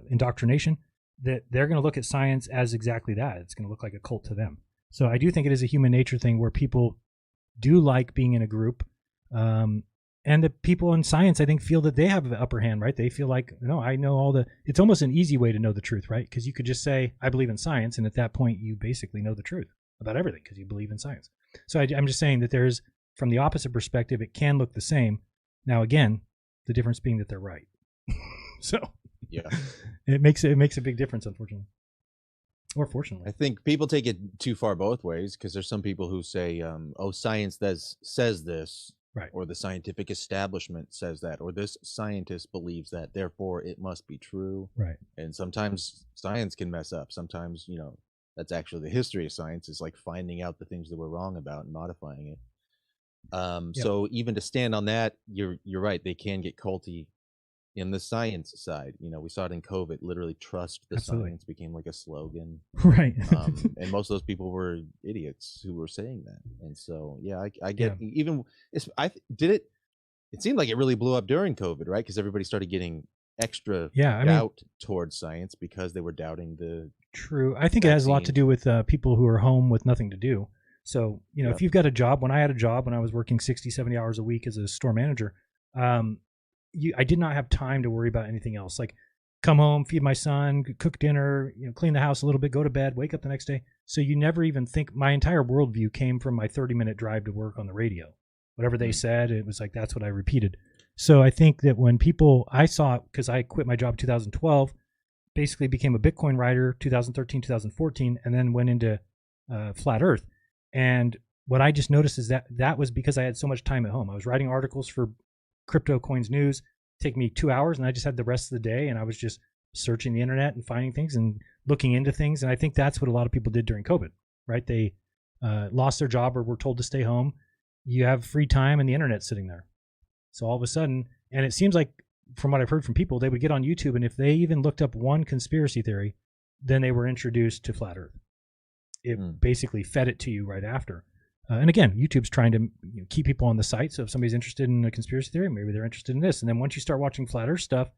indoctrination, that they're going to look at science as exactly that. It's going to look like a cult to them. So I do think it is a human nature thing where people do like being in a group. And the people in science, I think, feel that they have the upper hand, right? They feel like, no, I know it's almost an easy way to know the truth, right? Because you could just say, I believe in science. And at that point, you basically know the truth about everything because you believe in science. So I'm just saying that there's, from the opposite perspective, it can look the same. Now, again, the difference being that they're right. So
yeah,
it makes a big difference, unfortunately. Or fortunately.
I think people take it too far both ways, because there's some people who say, oh, science says this.
Right.
Or the scientific establishment says that, or this scientist believes that, therefore it must be true.
Right.
And sometimes science can mess up. Sometimes, that's actually the history of science, is like finding out the things that we're wrong about and modifying it.
Yep.
So even to stand on that, you're right. They can get culty in the science side. We saw it in COVID. Literally, trust the
Absolutely.
science became like a slogan.
Right.
And most of those people were idiots who were saying that. And so, yeah, I get even. It seemed like it really blew up during COVID, right? Because everybody started getting extra doubt towards science because they were doubting the.
True. I think it has a lot to do with people who are home with nothing to do. So, if you've got a job, when I had a job, when I was working 60, 70 hours a week as a store manager, I did not have time to worry about anything else. Like come home, feed my son, cook dinner, clean the house a little bit, go to bed, wake up the next day. So you never even think. My entire worldview came from my 30-minute drive to work on the radio. Whatever they said, it was like, that's what I repeated. So I think that when I saw, because I quit my job in 2012, basically became a Bitcoin writer 2013, 2014, and then went into Flat Earth. And what I just noticed is that was because I had so much time at home. I was writing articles for Crypto Coins News, take me 2 hours, and I just had the rest of the day, and I was just searching the internet and finding things and looking into things. And I think that's what a lot of people did during COVID, right? They lost their job or were told to stay home. You have free time and the internet's sitting there. So all of a sudden, and it seems like from what I've heard from people, they would get on YouTube, and if they even looked up one conspiracy theory, then they were introduced to Flat Earth. It basically fed it to you right after. And again, YouTube's trying to keep people on the site. So if somebody's interested in a conspiracy theory, maybe they're interested in this. And then once you start watching Flat Earth stuff,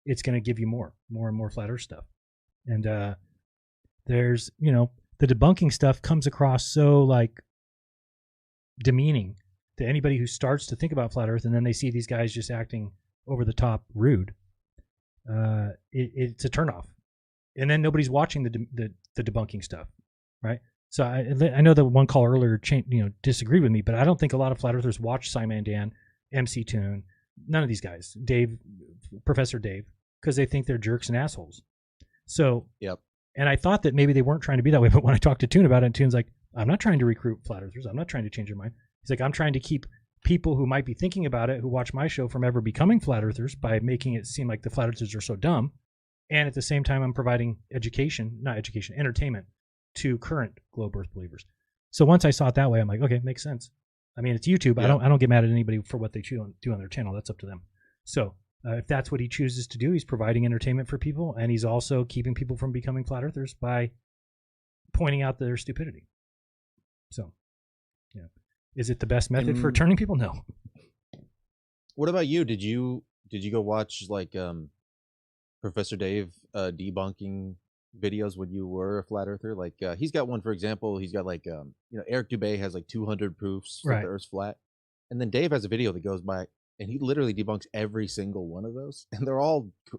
it's going to give you more and more Flat Earth stuff. And there's, the debunking stuff comes across so like demeaning to anybody who starts to think about Flat Earth, and then they see these guys just acting over the top rude. It's a turnoff. And then nobody's watching the debunking stuff, right? So I know that one caller earlier disagreed with me, but I don't think a lot of Flat Earthers watch Simon Dan, MC Toon, none of these guys, Dave, Professor Dave, because they think they're jerks and assholes. So,
yep.
And I thought that maybe they weren't trying to be that way, but when I talked to Toon about it, Toon's like, I'm not trying to recruit Flat Earthers. I'm not trying to change their mind. He's like, I'm trying to keep people who might be thinking about it, who watch my show, from ever becoming Flat Earthers by making it seem like the Flat Earthers are so dumb. And at the same time, I'm providing entertainment to current globe Earth believers. So once I saw it that way, I'm like, okay, makes sense. I mean, it's YouTube.
Yeah.
I don't get mad at anybody for what they do on their channel. That's up to them. So if that's what he chooses to do, he's providing entertainment for people, and he's also keeping people from becoming flat earthers by pointing out their stupidity. So, yeah, is it the best method for turning people? No.
What about you? Did you go watch like Professor Dave debunking videos when you were a flat earther? Like he's got one, for example. He's got like Eric Dubay has like 200 proofs that the Earth's flat, and then Dave has a video that goes by and he literally debunks every single one of those, and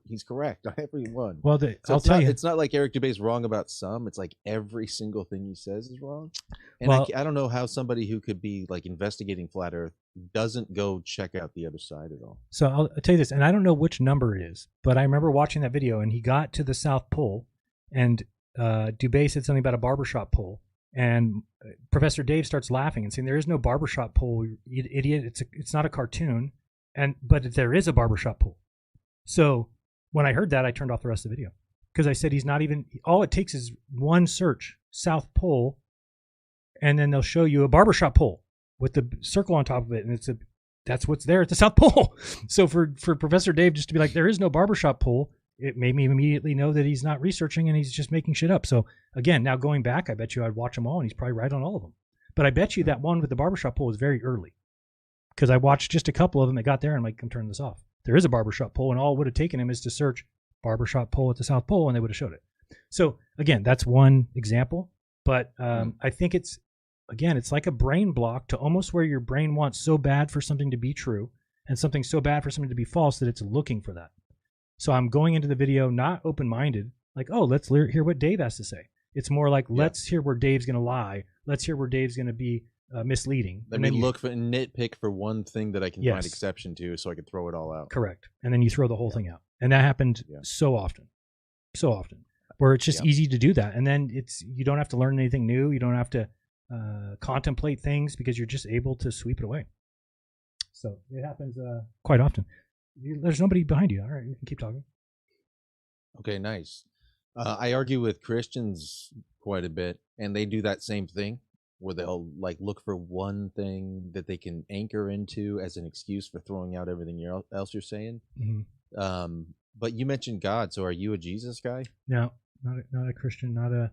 he's correct on every one.
Well,
so
I'll tell you,
it's not like Eric Dubay's wrong about some. It's like every single thing he says is wrong. And
well,
I don't know how somebody who could be like investigating flat Earth doesn't go check out the other side at all.
So I'll tell you this, and I don't know which number it is, but I remember watching that video, and he got to the South Pole, and Dubay said something about a barbershop pole, and Professor Dave starts laughing and saying, "There is no barbershop pole, you idiot! It's not a cartoon." But there is a barbershop pole. So when I heard that, I turned off the rest of the video because I said he's not even. All it takes is one search, South Pole, and then they'll show you a barbershop pole with the circle on top of it, and that's what's there at the South Pole. So for Professor Dave just to be like, there is no barbershop pole, it made me immediately know that he's not researching and he's just making shit up. So again, now going back, I bet you I'd watch them all, and he's probably right on all of them. But I bet you that one with the barbershop pole was very early, because I watched just a couple of them that got there, and I'm like, I'm turning this off. There is a barbershop pole, and all it would have taken him is to search barbershop pole at the South Pole, and they would have showed it. So again, that's one example, but I think it's like a brain block to almost where your brain wants so bad for something to be true and something so bad for something to be false that it's looking for that. So I'm going into the video not open-minded, like, oh, let's hear what Dave has to say. It's more like, let's hear where Dave's going to lie. Let's hear where Dave's going to be misleading.
Let me look for and nitpick for one thing that I can find exception to, so I can throw it all out.
Correct. And then you throw the whole thing out. And that happened so often, where it's just easy to do that. And then you don't have to learn anything new. You don't have to contemplate things, because you're just able to sweep it away. So it happens quite often. There's nobody behind you. All right, you can keep talking.
Okay, nice. I argue with Christians quite a bit, and they do that same thing, where they'll like look for one thing that they can anchor into as an excuse for throwing out everything else you're saying.
Mm-hmm.
But you mentioned God, so are you a Jesus guy?
No, not a Christian. Not a.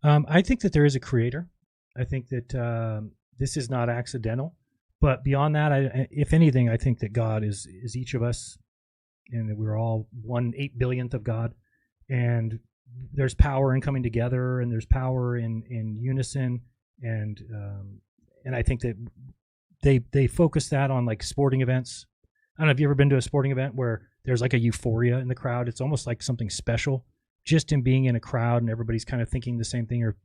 I think that there is a creator. I think that this is not accidental. But beyond that, if anything, I think that God is each of us, and that we're all 1/8 billionth of God, and there's power in coming together, and there's power in unison. And I think that they focus that on like sporting events. I don't know if you've ever been to a sporting event where there's like a euphoria in the crowd. It's almost like something special just in being in a crowd, and everybody's kind of thinking the same thing, or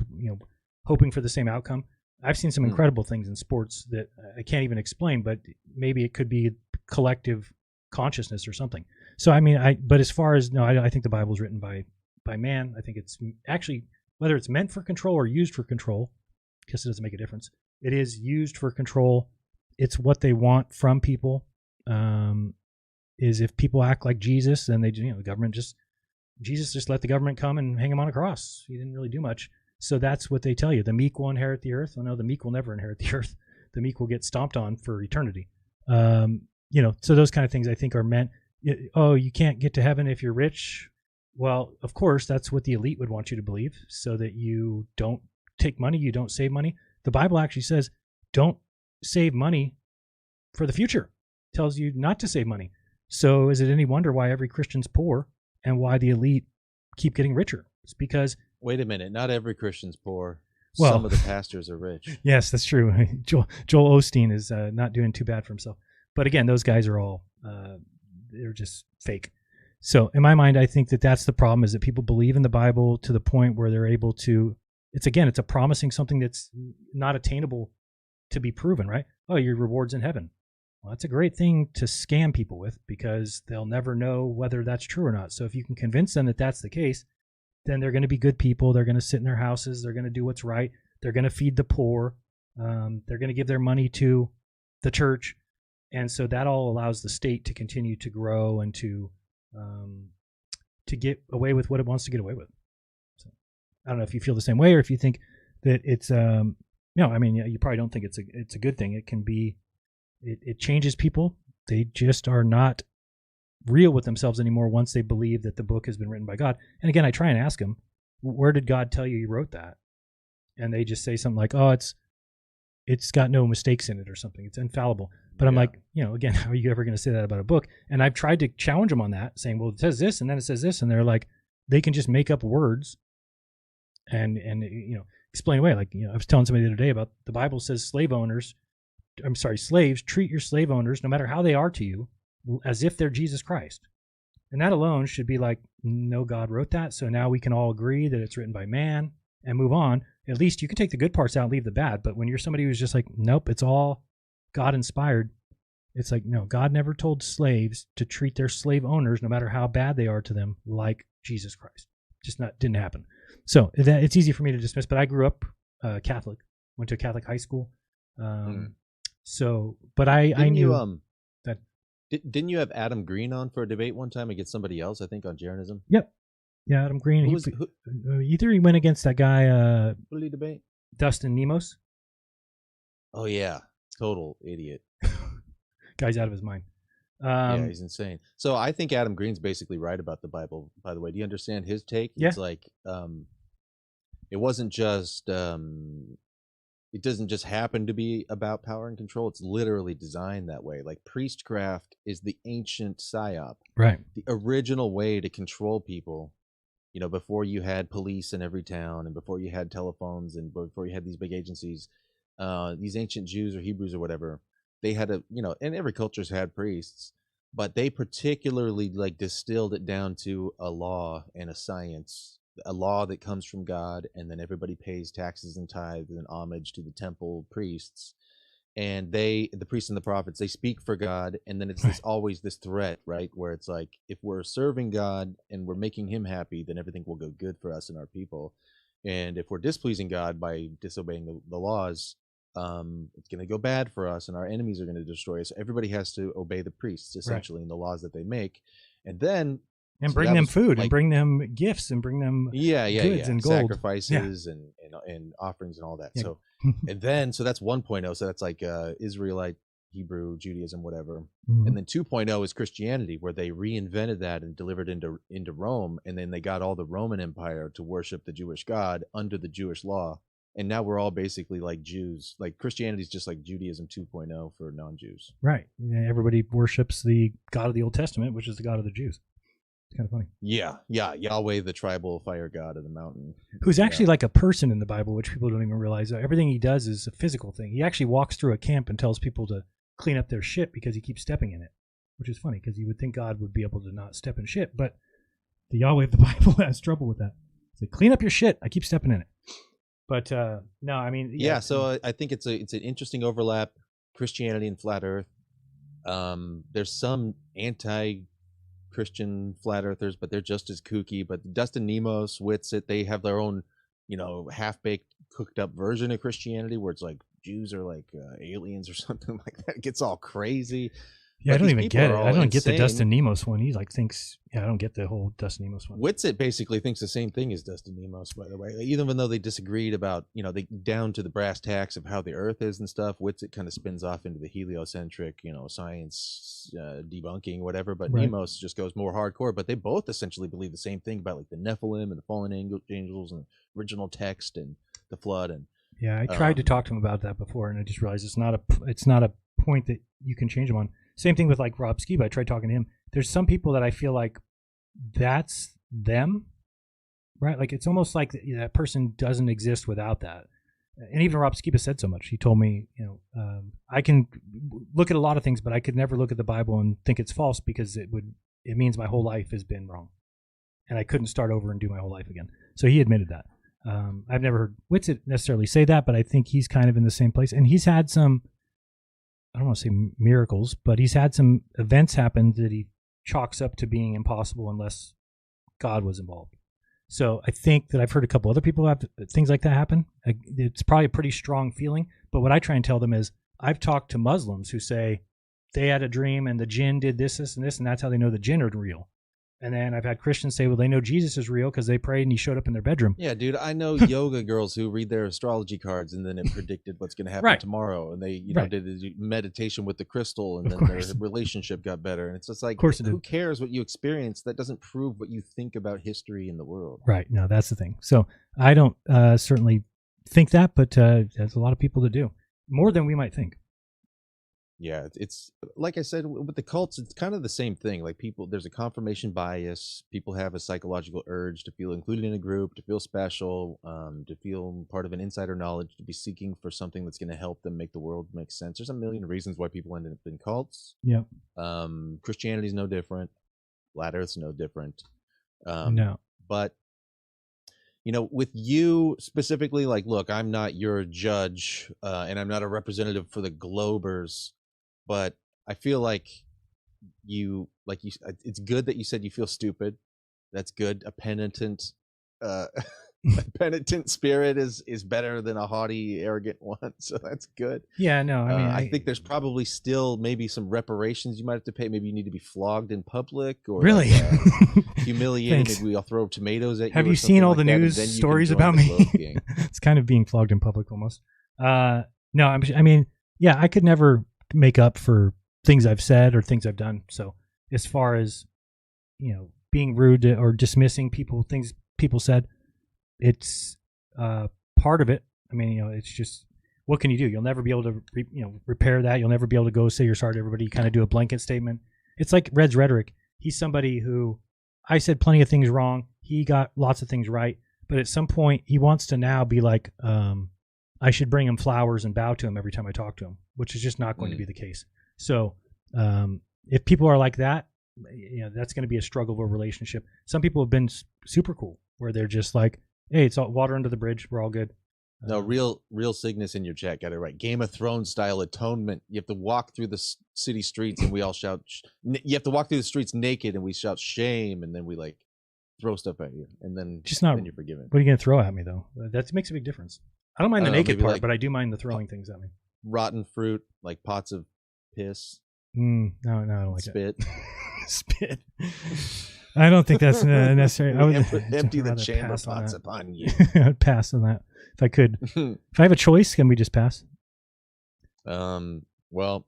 hoping for the same outcome. I've seen some incredible things in sports that I can't even explain, but maybe it could be collective consciousness or something. So I mean, but as far as I think the Bible is written by man. I think it's actually, whether it's meant for control or used for control, because it doesn't make a difference. It is used for control. It's what they want from people. Is if people act like Jesus, then they, the government Jesus just let the government come and hang him on a cross. He didn't really do much. So that's what they tell you. The meek will inherit the earth. Well, no, the meek will never inherit the earth. The meek will get stomped on for eternity. So those kind of things I think are meant. Oh, you can't get to heaven if you're rich. Well, of course, that's what the elite would want you to believe, so that you don't take money, you don't save money. The Bible actually says, don't save money for the future. It tells you not to save money. So is it any wonder why every Christian's poor and why the elite keep getting richer? It's because...
Wait a minute, not every Christian's poor.
Well,
some of the pastors are rich.
Yes, that's true. Joel Osteen is not doing too bad for himself. But again, those guys are all, they're just fake. So in my mind, I think that that's the problem, is that people believe in the Bible to the point where they're able to, it's a promising something that's not attainable to be proven, right? Oh, your reward's in heaven. Well, that's a great thing to scam people with, because they'll never know whether that's true or not. So if you can convince them that that's the case, then they're going to be good people. They're going to sit in their houses. They're going to do what's right. They're going to feed the poor. They're going to give their money to the church. And so that all allows the state to continue to grow and to get away with what it wants to get away with. So I don't know if you feel the same way, or if you think that it's No, I mean, you probably don't think it's a good thing. It can be, it changes people. They just are not real with themselves anymore once they believe that the book has been written by God. And again, I try and ask them, where did God tell you he wrote that? And they just say something like, oh, it's got no mistakes in it or something. It's infallible. But I'm like, again, how are you ever going to say that about a book? And I've tried to challenge them on that, saying, well, it says this and then it says this. And they're like, they can just make up words and explain away. Like, I was telling somebody the other day about the Bible says slaves treat your slave owners, no matter how they are to you, as if they're Jesus Christ. And that alone should be like, no, God wrote that. So now we can all agree that it's written by man and move on. At least you can take the good parts out and leave the bad. But when you're somebody who's just like, nope, it's all God inspired. It's like, no, God never told slaves to treat their slave owners, no matter how bad they are to them, like Jesus Christ. Didn't happen. So it's easy for me to dismiss, but I grew up Catholic, went to a Catholic high school. So, but I knew that.
Didn't you have Adam Green on for a debate one time against somebody else? I think on Jeranism.
Yep. Yeah, Adam Green. Either he went against that guy.
Who did he debate?
Dustin Nemos.
Oh yeah, total idiot.
Guy's out of his mind.
Yeah, he's insane. So I think Adam Green's basically right about the Bible. By the way, do you understand his take?
Yeah.
It's like it wasn't just. It doesn't just happen to be about power and control. It's literally designed that way. Like priestcraft is the ancient psyop,
right?
The original way to control people. Before you had police in every town, and before you had telephones, and before you had these big agencies, these ancient Jews or Hebrews or whatever, they had and every culture's had priests, but they particularly distilled it down to a law and a science. A law that comes from God, and then everybody pays taxes and tithes and homage to the temple priests, and the priests and the prophets, they speak for God, and then it's always this threat, right, where it's like, if we're serving God and we're making him happy, then everything will go good for us and our people, and if we're displeasing God by disobeying the laws, it's going to go bad for us, and our enemies are going to destroy us. Everybody has to obey the priests essentially in the laws that they make, and then.
And bring them food, and bring them gifts, and bring them goods and gold.
Sacrifices and offerings and all that. Yeah. So and then that's 1.0. So that's like Israelite, Hebrew, Judaism, whatever. And then 2.0 is Christianity, where they reinvented that and delivered into Rome, and then they got all the Roman Empire to worship the Jewish God under the Jewish law. And now we're all basically like Jews. Like Christianity is just like Judaism 2.0 for non-Jews.
Right. Everybody worships the God of the Old Testament, which is the God of the Jews. It's kind of funny.
Yeah, Yahweh, the tribal fire god of the mountain.
Who's actually like a person in the Bible, which people don't even realize. Everything he does is a physical thing. He actually walks through a camp and tells people to clean up their shit because he keeps stepping in it, which is funny because you would think God would be able to not step in shit, but the Yahweh of the Bible has trouble with that. It's like, clean up your shit. I keep stepping in it. But no, I mean...
Yeah, so I think it's an interesting overlap, Christianity and flat earth. There's some Christian flat earthers, but they're just as kooky. But Dustin Nemos, Whitsitt, they have their own, half-baked, cooked-up version of Christianity where it's like Jews are like aliens or something like that. It gets all crazy.
Yeah, I don't even get it. I don't get the Dustin Nemos one. He thinks, I don't get the whole Dustin Nemos one.
Whitsitt basically thinks the same thing as Dustin Nemos, by the way. Even though they disagreed about, they down to the brass tacks of how the Earth is and stuff, Whitsitt kind of spins off into the heliocentric, science debunking, whatever. But right. Nemos just goes more hardcore. But they both essentially believe the same thing about like the Nephilim and the fallen angels and the original text and the flood. And
yeah, I tried to talk to him about that before, and I just realized it's not a point that you can change them on. Same thing with like Rob Skiba. I tried talking to him. There's some people that I feel like that's them, right? Like it's almost like that person doesn't exist without that. And even Rob Skiba said so much. He told me, I can look at a lot of things, but I could never look at the Bible and think it's false because it means my whole life has been wrong, and I couldn't start over and do my whole life again. So he admitted that. I've never heard Whitsitt necessarily say that, but I think he's kind of in the same place, and he's had some. I don't want to say miracles, but he's had some events happen that he chalks up to being impossible unless God was involved. So I think that I've heard a couple other people have things like that happen. It's probably a pretty strong feeling, but what I try and tell them is I've talked to Muslims who say they had a dream and the jinn did this, and this, and that's how they know the jinn are real. And then I've had Christians say, well, they know Jesus is real because they prayed and he showed up in their bedroom.
Yeah, dude, I know yoga girls who read their astrology cards and then it predicted what's going to happen tomorrow. And they, did a meditation with the crystal and then their relationship got better. And it's just like, who cares what you experience? That doesn't prove what you think about history in the world.
Right. No, that's the thing. So I don't certainly think that, but there's a lot of people that do. More than we might think.
Yeah, it's like I said with the cults, it's kind of the same thing. Like there's a confirmation bias. People have a psychological urge to feel included in a group, to feel special, to feel part of an insider knowledge, to be seeking for something that's going to help them make the world make sense. There's a million reasons why people end up in cults.
Yep.
Christianity's no different. Flat Earth's no different.
No.
But with you specifically, like, look, I'm not your judge, and I'm not a representative for the Globers. But I feel like it's good that you said you feel stupid. That's good. A penitent spirit is better than a haughty, arrogant one. So that's good.
Yeah, no, I mean,
I think there's probably still maybe some reparations you might have to pay. Maybe you need to be flogged in public or
really
humiliated. Maybe I'll throw tomatoes at you.
Have you seen all the news stories about me? It's kind of being flogged in public almost. No, I mean, yeah, I could never make up for things I've said or things I've done. So as far as being rude or dismissing things people said, it's part of it. I mean, it's just, what can you do? You'll never be able to repair that. You'll never be able to go say you're sorry to everybody. You kind of do a blanket statement. It's like Red's rhetoric. He's somebody who, I said plenty of things wrong. He got lots of things right, but at some point he wants to now be like, I should bring him flowers and bow to him every time I talk to him, which is just not going to be the case. So if people are like that, that's going to be a struggle of a relationship. Some people have been super cool where they're just like, hey, it's all water under the bridge. We're all good.
No, real Cygnus in your chat got it right. Game of Thrones style atonement. You have to walk through the city streets and we all shout. You have to walk through the streets naked and we shout shame, and then we like throw stuff at you, and then then you're forgiven.
What are you going to throw at me though? That makes a big difference. I don't mind the naked part, but I do mind the throwing things at me.
Rotten fruit, like pots of piss.
No, I don't like
spit.
Spit. I don't think that's necessary. I would
empty the chamber pots upon you.
I'd pass on that if I could. If I have a choice, can we just pass?
Well,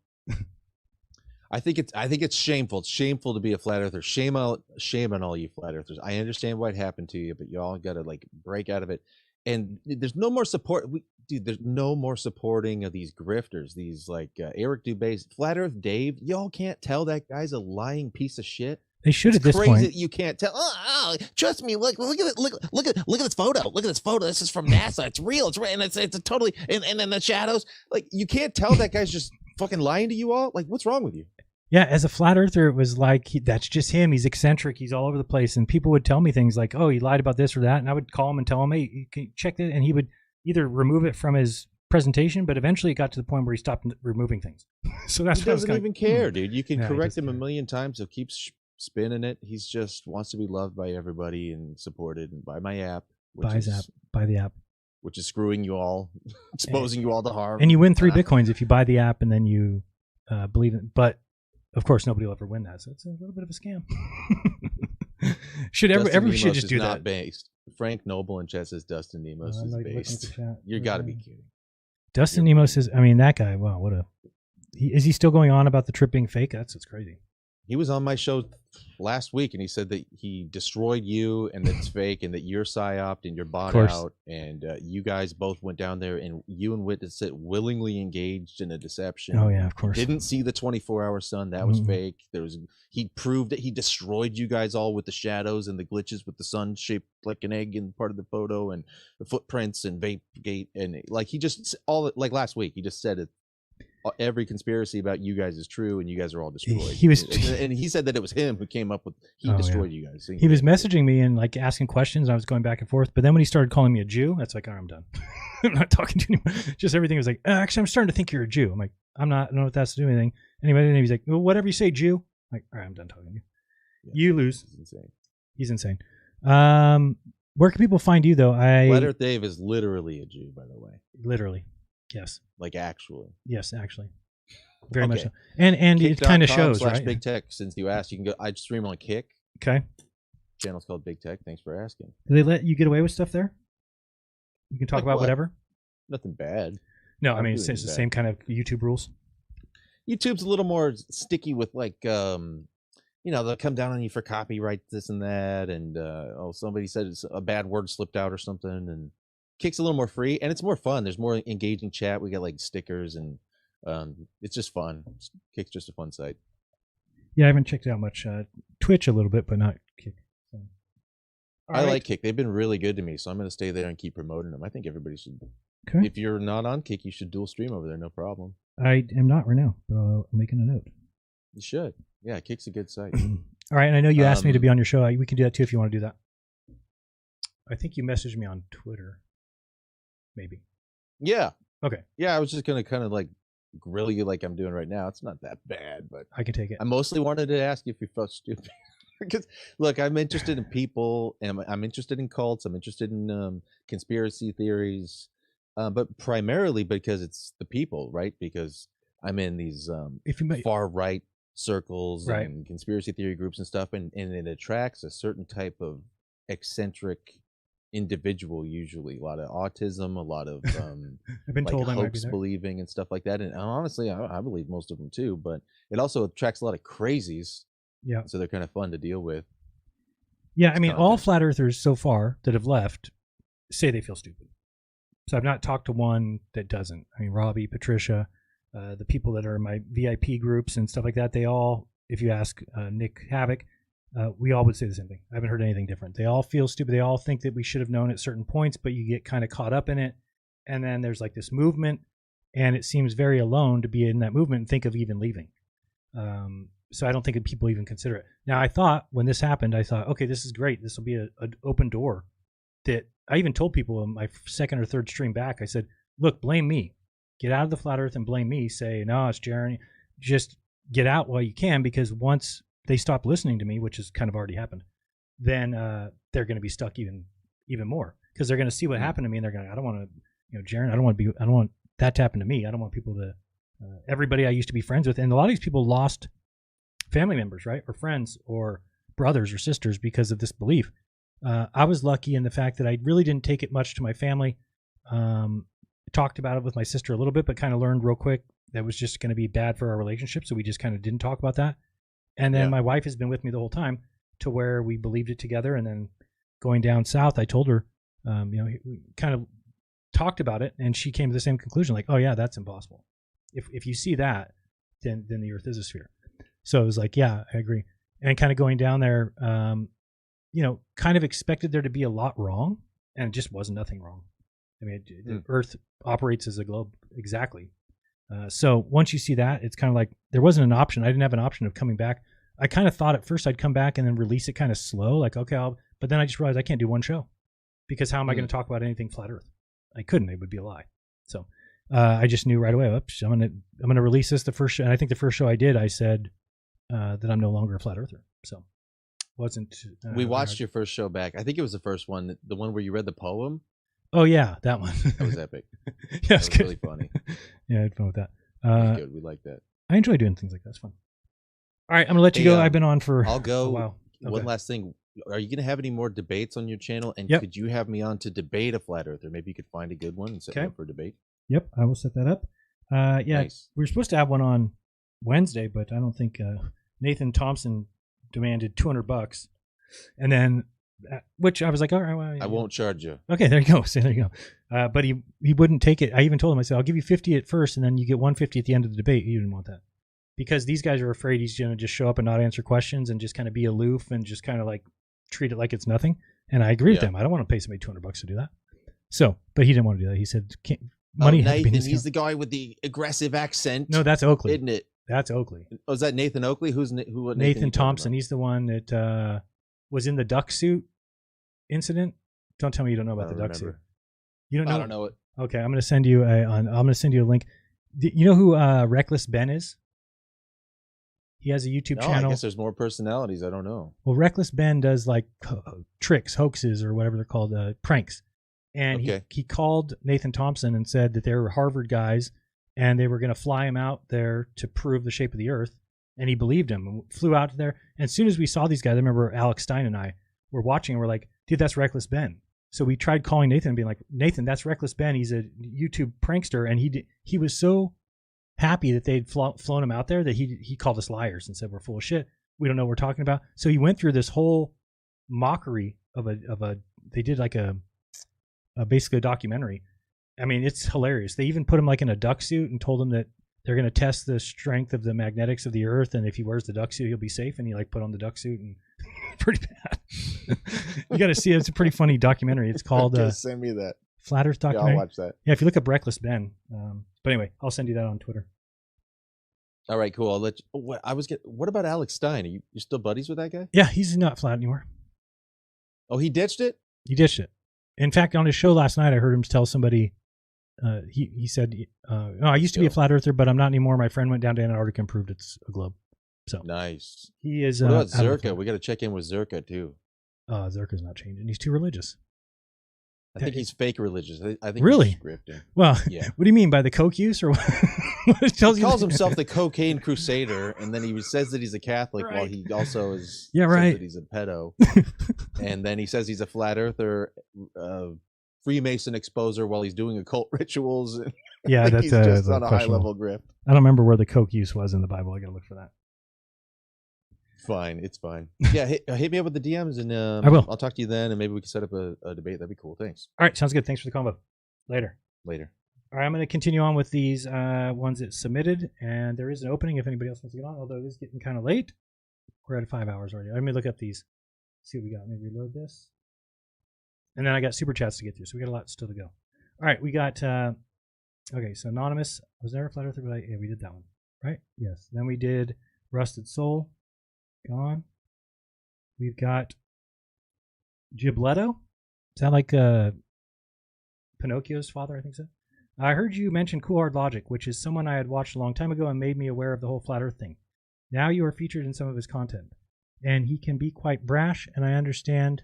I think it's shameful. It's shameful to be a flat earther. Shame on all you flat earthers. I understand what happened to you, but y'all got to like break out of it. And there's no more support. There's no more supporting of these grifters, these like Eric Dubé's Flat Earth Dave. Y'all can't tell that guy's a lying piece of shit.
They should at this
crazy
point.
That you can't tell. Trust me. Look at it. Look at this photo. Look at this photo. This is from NASA. It's real. It's real. And it's a totally. And then the shadows. Like you can't tell that guy's just fucking lying to you all. Like what's wrong with you?
Yeah, as a flat earther, it was like, that's just him. He's eccentric. He's all over the place. And people would tell me things like, oh, he lied about this or that. And I would call him and tell him, hey, you can check it. And he would either remove it from his presentation, but eventually it got to the point where he stopped removing things. So that's
he doesn't even care, dude. You can correct him a million times. He'll keep spinning it. He's just wants to be loved by everybody and supported and by my app.
Buy the app.
Which is screwing you all, exposing you all to harm.
And you win 3 Bitcoins if you buy the app and then you believe it. But of course, nobody will ever win that, so it's a little bit of a scam. Everybody should just do that.
Based. Frank Noble in chat says Dustin Nemos is based. You got to be kidding.
Dustin Nemos says, I mean, that guy. Wow, is he still going on about the tripping fake? That's crazy.
He was on my show last week, and he said that he destroyed you, and that it's fake, and that you're psyoped, and you're bought out, and you guys both went down there, and you and Witness willingly engaged in a deception.
Oh yeah, of course.
Didn't see the 24-hour sun. That was fake. He proved that he destroyed you guys all with the shadows and the glitches with the sun shaped like an egg in part of the photo, and the footprints and vape gate, and like he just like last week he just said it. Every conspiracy about you guys is true, and you guys are all destroyed. And he said that it was him who came up with. He destroyed you guys.
He was messaging me and like asking questions. I was going back and forth, but then when he started calling me a Jew, that's like, I'm done. I'm not talking to you anymore. Just everything was like, actually, I'm starting to think you're a Jew. I'm like, I'm not. I don't know if that's to do anything. Anyway, and he's like, well, whatever you say, Jew. I'm like, all right, I'm done talking to you. Yeah, you lose. He's insane. Where can people find you though?
Flat Earth Dave is literally a Jew, by the way.
Literally. Yes.
Like actually.
Yes, actually. Very much so. And it kind of shows, right?
Big Tech, since you asked, you can go. I stream on Kick.
Okay.
Channel's called Big Tech. Thanks for asking.
Do they let you get away with stuff there? You can talk
Like
about
what?
whatever.
Nothing bad.
No, I
Don't
mean
do
it's the
anything bad.
same kind of YouTube rules.
YouTube's a little more sticky with like, they'll come down on you for copyright, this and that, and somebody said it's a bad word slipped out or something, and Kick's a little more free, and it's more fun. There's more engaging chat. We got like stickers, and it's just fun. Kick's just a fun site.
Yeah, I haven't checked out much. Twitch a little bit, but not Kick. So.
I like Kick. They've been really good to me, so I'm going to stay there and keep promoting them. I think everybody should.
Okay.
If you're not on Kick, you should dual stream over there, no problem.
I am not right now, but I'm making a note.
You should. Yeah, Kick's a good site.
All right, and I know you asked me to be on your show. We can do that too if you want to do that. I think you messaged me on Twitter. Maybe.
Yeah.
Okay.
Yeah, I was just going to kind of like grill you like I'm doing right now. It's not that bad, but
I can take it.
I mostly wanted to ask you if you felt stupid. Because look, I'm interested in people, and I'm interested in cults. I'm interested in conspiracy theories, but primarily because it's the people, right? Because I'm in these far right circles and conspiracy theory groups and stuff, and it attracts a certain type of eccentric individual, usually a lot of autism, a lot of
I've been told I might be
hoax
there.
believing and stuff like that. And honestly, I believe most of them too, but it also attracts a lot of crazies.
Yeah.
So they're kind of fun to deal with.
Yeah, I mean, all flat earthers so far that have left say they feel stupid. So I've not talked to one that doesn't. I mean, Robbie, Patricia, the people that are in my VIP groups and stuff like that, they all, if you ask Nick Havoc, we all would say the same thing. I haven't heard anything different. They all feel stupid. They all think that we should have known at certain points, but you get kind of caught up in it. And then there's like this movement, and it seems very alone to be in that movement and think of even leaving. So I don't think people even consider it. Now, I thought when this happened, I thought, okay, this is great. This will be an open door. That I even told people in my second or third stream back, I said, look, blame me. Get out of the flat earth and blame me. Say, no, it's Jeran. Just get out while you can, because once they stop listening to me, which has kind of already happened, then they're going to be stuck even more, because they're going to see what happened to me, and they're going, I don't want to, Jeran, I don't want that to happen to me. I don't want people to, everybody I used to be friends with. And a lot of these people lost family members, right? Or friends or brothers or sisters because of this belief. I was lucky in the fact that I really didn't take it much to my family. Talked about it with my sister a little bit, but kind of learned real quick that was just going to be bad for our relationship. So we just kind of didn't talk about that. And then my wife has been with me the whole time, to where we believed it together. And then going down south, I told her, we kind of talked about it, and she came to the same conclusion, like, oh yeah, that's impossible. If you see that, then the earth is a sphere. So it was like, yeah, I agree. And kind of going down there, kind of expected there to be a lot wrong, and it just wasn't nothing wrong. I mean, the earth operates as a globe. Exactly. So once you see that, it's kind of like there wasn't an option. I didn't have an option of coming back. I kind of thought at first I'd come back and then release it kind of slow, like, okay, but then I just realized I can't do one show, because how am I going to talk about anything flat earth? I couldn't. It would be a lie. So I just knew right away, oops, I'm gonna release this the first show. And I think the first show I did, I said that I'm no longer a flat earther. So wasn't.
We watched your first show back. I think it was the first one, the one where you read the poem.
Oh yeah, that one.
That was epic.
Yeah, it was good.
Really funny.
Yeah, I had fun with that.
Good. We like that.
I enjoy doing things like that. It's fun. All right, I'm gonna let you go. I've been on for.
I'll go.
A while. Okay.
One last thing. Are you gonna have any more debates on your channel? And could you have me on to debate a flat earther? Maybe you could find a good one and set me up for a debate.
Yep, I will set that up. Nice. We're supposed to have one on Wednesday, but I don't think Nathan Thompson demanded $200, and then which I was like, all right, well,
I won't charge you.
Okay, there you go. So there you go. But he wouldn't take it. I even told him, I said, I'll give you 50 at first, and then you get 150 at the end of the debate. He didn't want that, because these guys are afraid he's going to just show up and not answer questions and just kind of be aloof and just kind of like treat it like it's nothing. And I agree with them. I don't want to pay somebody $200 to do that. So, but he didn't want to do that. He said, money.
Nathan, he's the guy with the aggressive accent.
No, that's Oakley,
isn't it?
That's Oakley.
Oh, is that Nathan Oakley? Who?
Nathan Thompson. He's the one that was in the duck suit incident. Don't tell me you don't know about the duck suit. You don't know?
I don't know it.
Okay, I'm going to send you a link. You know who Reckless Ben is? He has a YouTube channel.
I guess there's more personalities. I don't know.
Well, Reckless Ben does like tricks, hoaxes, or whatever they're called, pranks. And he called Nathan Thompson and said that they were Harvard guys, and they were going to fly him out there to prove the shape of the earth.
And he believed him and flew out there. And as soon as we saw these guys, I remember Alex Stein and I were watching and we're like, dude, that's Reckless Ben. So we tried calling Nathan and being like, Nathan, that's Reckless Ben. He's a YouTube prankster. And he was so happy that they'd flown him out there that he called us liars and said we're full of shit. We don't know what we're talking about. So he went through this whole mockery of a they did like a basically a documentary. I mean, it's hilarious. They even put him like in a duck suit and told him that they're going to test the strength of the magnetics of the earth, and if he wears the duck suit, he'll be safe. And he like put on the duck suit, and pretty bad. You got to see it. It's a pretty funny documentary. It's called
send me that
Flat Earth documentary.
Yeah, I'll watch that.
Yeah, if you look up Reckless Ben. But anyway, I'll send you that on Twitter.
All right, cool. I'll let you. What about Alex Stein? Are you still buddies with that guy?
Yeah, he's not flat anymore.
Oh, he ditched it?
He ditched it. In fact, on his show last night, I heard him tell somebody. He said, "No, I used to be a flat earther, but I'm not anymore. My friend went down to Antarctica and proved it's a globe." So
nice.
He is.
What about Zerka? We got to check in with Zerka too.
Zerka's not changing. He's too religious.
I think he's fake religious. I think
really?
He's grifting.
Well,
yeah.
What do you mean by the coke use, or what? He
calls himself the cocaine crusader, and then he says that he's a Catholic while he also is.
Yeah, right.
That he's a pedo, and then he says he's a flat earther, Freemason exposer while he's doing occult rituals.
Yeah, that's
he's just on a high level grift.
I don't remember where the coke use was in the Bible. I gotta look for that.
Fine, it's fine. Yeah, hit me up with the DMs, and
I will.
I'll talk to you then, and maybe we can set up a debate. That'd be cool. Thanks.
All right, sounds good. Thanks for the combo. Later. All right, I'm going to continue on with these ones that submitted, and there is an opening if anybody else wants to get on, although it is getting kind of late. We're at 5 hours already. Let me look up these. See what we got. Let me reload this. And then I got super chats to get through, so we got a lot still to go. All right, we got, okay, so Anonymous. Was there a Flat Earther? Yeah, we did that one, right? Yes. Then we did Rusted Soul. Gone. We've got Gibletto. Is that like Pinocchio's father? I think so. I heard you mention Cool Hard Logic, which is someone I had watched a long time ago and made me aware of the whole Flat Earth thing. Now you are featured in some of his content, and he can be quite brash, and I understand.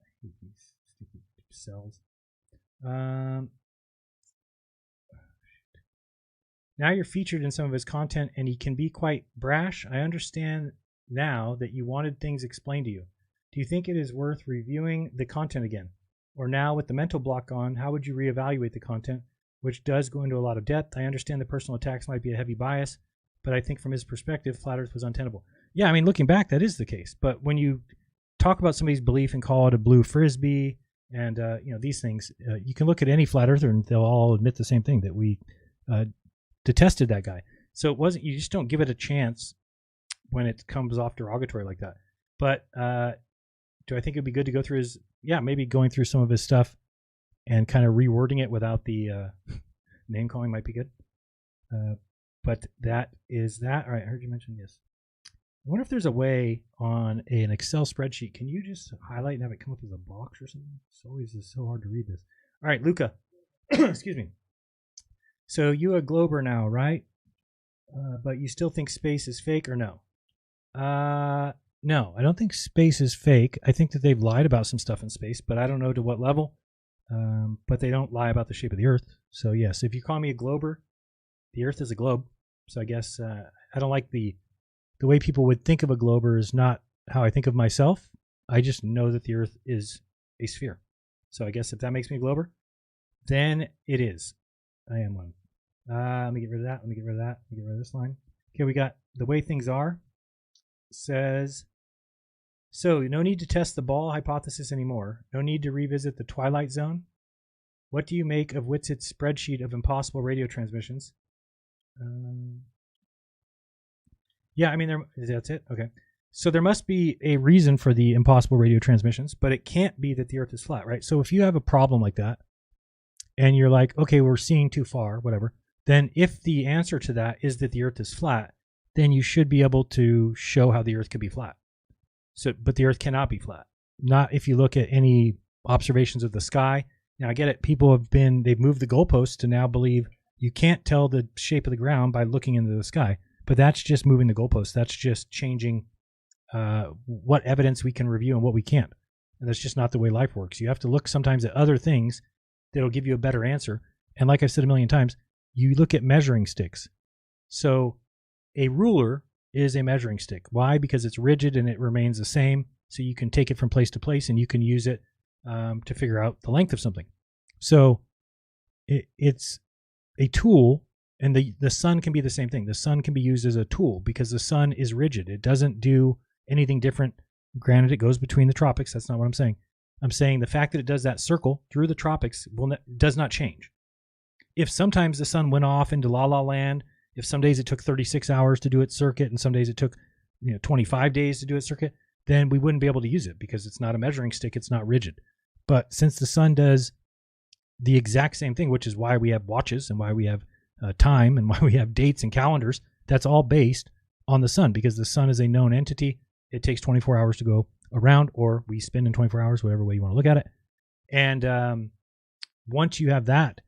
I hate these stupid cells. Now you're featured in some of his content, and he can be quite brash. I understand now that you wanted things explained to you. Do you think it is worth reviewing the content again? Or now with the mental block on, how would you reevaluate the content, which does go into a lot of depth? I understand the personal attacks might be a heavy bias, but I think from his perspective, Flat Earth was untenable. Yeah, I mean, looking back, that is the case. But when you talk about somebody's belief and call it a blue frisbee and, these things, you can look at any Flat Earther and they'll all admit the same thing, that we detested that guy. So it wasn't, you just don't give it a chance when it comes off derogatory like that. But do I think it'd be good to go through his, maybe going through some of his stuff and kind of rewording it without the name calling might be good. But that is that. All right, I heard you mention this. I wonder if there's a way on an Excel spreadsheet. Can you just highlight and have it come up as a box or something? It's always so hard to read this. All right, Luca. Excuse me. So you a Glober now, right? But you still think space is fake or no? No, I don't think space is fake. I think that they've lied about some stuff in space, but I don't know to what level. But they don't lie about the shape of the Earth. So yes, if you call me a Glober, the Earth is a globe. So I guess I don't like the way people would think of a Glober is not how I think of myself. I just know that the Earth is a sphere. So I guess if that makes me a Glober, then it is. I am one. Let me get rid of that. Let me get rid of that. Let me get rid of this line. Okay, we got the way things are. Says, so no need to test the ball hypothesis anymore. No need to revisit the Twilight Zone. What do you make of Witzett's spreadsheet of impossible radio transmissions? Yeah, I mean, that's it. Okay. So there must be a reason for the impossible radio transmissions, but it can't be that the Earth is flat, right? So if you have a problem like that, and you're like, okay, we're seeing too far, whatever, then if the answer to that is that the Earth is flat, then you should be able to show how the Earth could be flat. So, but the Earth cannot be flat. Not if you look at any observations of the sky. Now, I get it. People they've moved the goalposts to now believe you can't tell the shape of the ground by looking into the sky. But that's just moving the goalposts. That's just changing what evidence we can review and what we can't. And that's just not the way life works. You have to look sometimes at other things that'll give you a better answer. And like I've said a million times, you look at measuring sticks. So a ruler is a measuring stick. Why? Because it's rigid and it remains the same. So you can take it from place to place and you can use it to figure out the length of something. So it's a tool, and the sun can be the same thing. The sun can be used as a tool because the sun is rigid. It doesn't do anything different. Granted, it goes between the tropics. That's not what I'm saying. I'm saying the fact that it does that circle through the tropics does not change. If sometimes the sun went off into La La Land, if some days it took 36 hours to do its circuit and some days it took 25 days to do its circuit, then we wouldn't be able to use it because it's not a measuring stick. It's not rigid. But since the sun does the exact same thing, which is why we have watches and why we have time and why we have dates and calendars, that's all based on the sun because the sun is a known entity. It takes 24 hours to go around, or we spin in 24 hours, whatever way you want to look at it. And once you have that,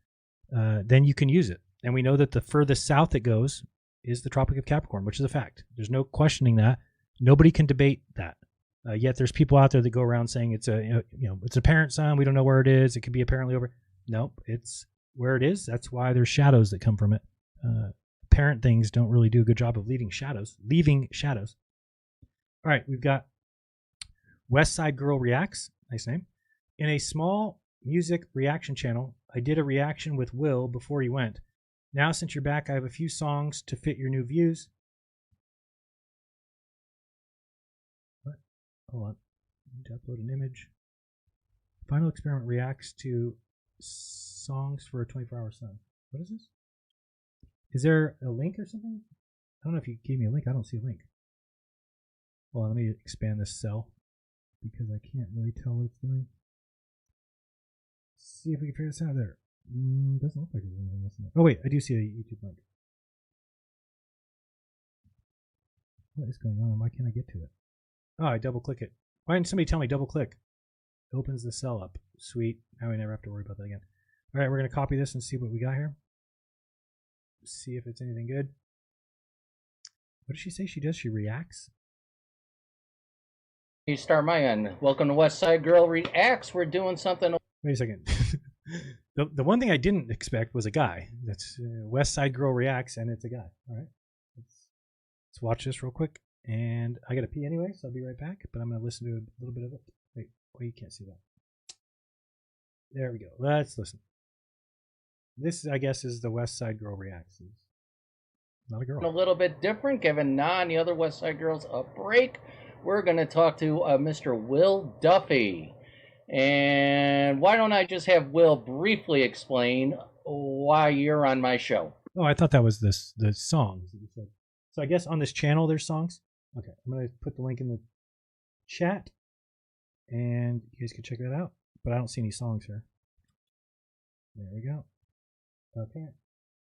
then you can use it. And we know that the furthest south it goes is the Tropic of Capricorn, which is a fact. There's no questioning that. Nobody can debate that. Yet there's people out there that go around saying it's it's a parent sun. We don't know where it is. It could be apparently over. Nope, it's where it is. That's why there's shadows that come from it. Parent things don't really do a good job of leaving shadows. All right, we've got West Side Girl Reacts. Nice name. In a small music reaction channel, I did a reaction with Will before he went. Now, since you're back, I have a few songs to fit your new views. What? Hold on. I need to upload an image. Final Experiment reacts to songs for a 24-hour sun. What is this? Is there a link or something? I don't know if you gave me a link. I don't see a link. Hold on, let me expand this cell because I can't really tell what it's doing. See if we can figure this out there. Doesn't look like there's anything else in there. Oh wait, I do see a YouTube link. What is going on? Why can't I get to it? Oh, I double click it. Why didn't somebody tell me double click? It opens the cell up. Sweet. Now we never have to worry about that again. All right, we're going to copy this and see what we got here. See if it's anything good. What does she say she does? She reacts?
You start my end. Welcome to West Side Girl Reacts. We're doing something.
Wait a second. The one thing I didn't expect was a guy. That's West Side Girl Reacts, and it's a guy. All right. Let's watch this real quick. And I got to pee anyway, so I'll be right back. But I'm going to listen to a little bit of it. Wait, you can't see that. There we go. Let's listen. This, I guess, is the West Side Girl Reacts. Not a girl.
A little bit different, giving Nah and the other West Side Girls a break. We're going to talk to Mr. Will Duffy. And why don't I just have Will briefly explain why you're on my show?
Oh, I thought that was the songs that you said. So I guess on this channel there's songs. Okay, I'm going to put the link in the chat, and you guys can check that out. But I don't see any songs here. There we go. Okay,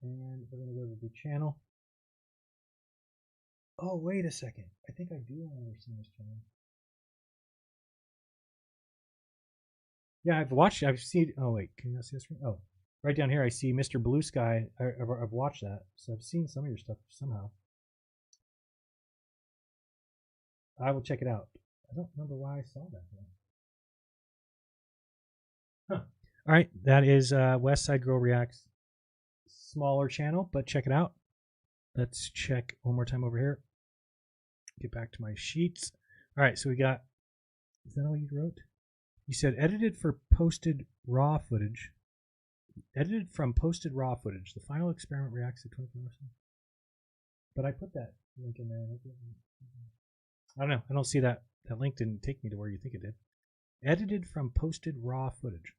and we're going to go to the channel. Oh, wait a second. I think I do understand this channel. Yeah, I've seen. Oh wait, can you not see this? Oh, right down here I see Mr. Blue Sky. I've watched that, so I've seen some of your stuff somehow. I will check it out. I don't remember why I saw that. Huh. All right, that is West Side Girl Reacts. Smaller channel, but check it out. Let's check one more time over here. Get back to my sheets. All right, so we got. Is that all you wrote? You said edited for posted raw footage. Edited from posted raw footage. The final experiment reacts to 24 hours. But I put that link in there. I don't know. I don't see that. That link didn't take me to where you think it did. Edited from posted raw footage.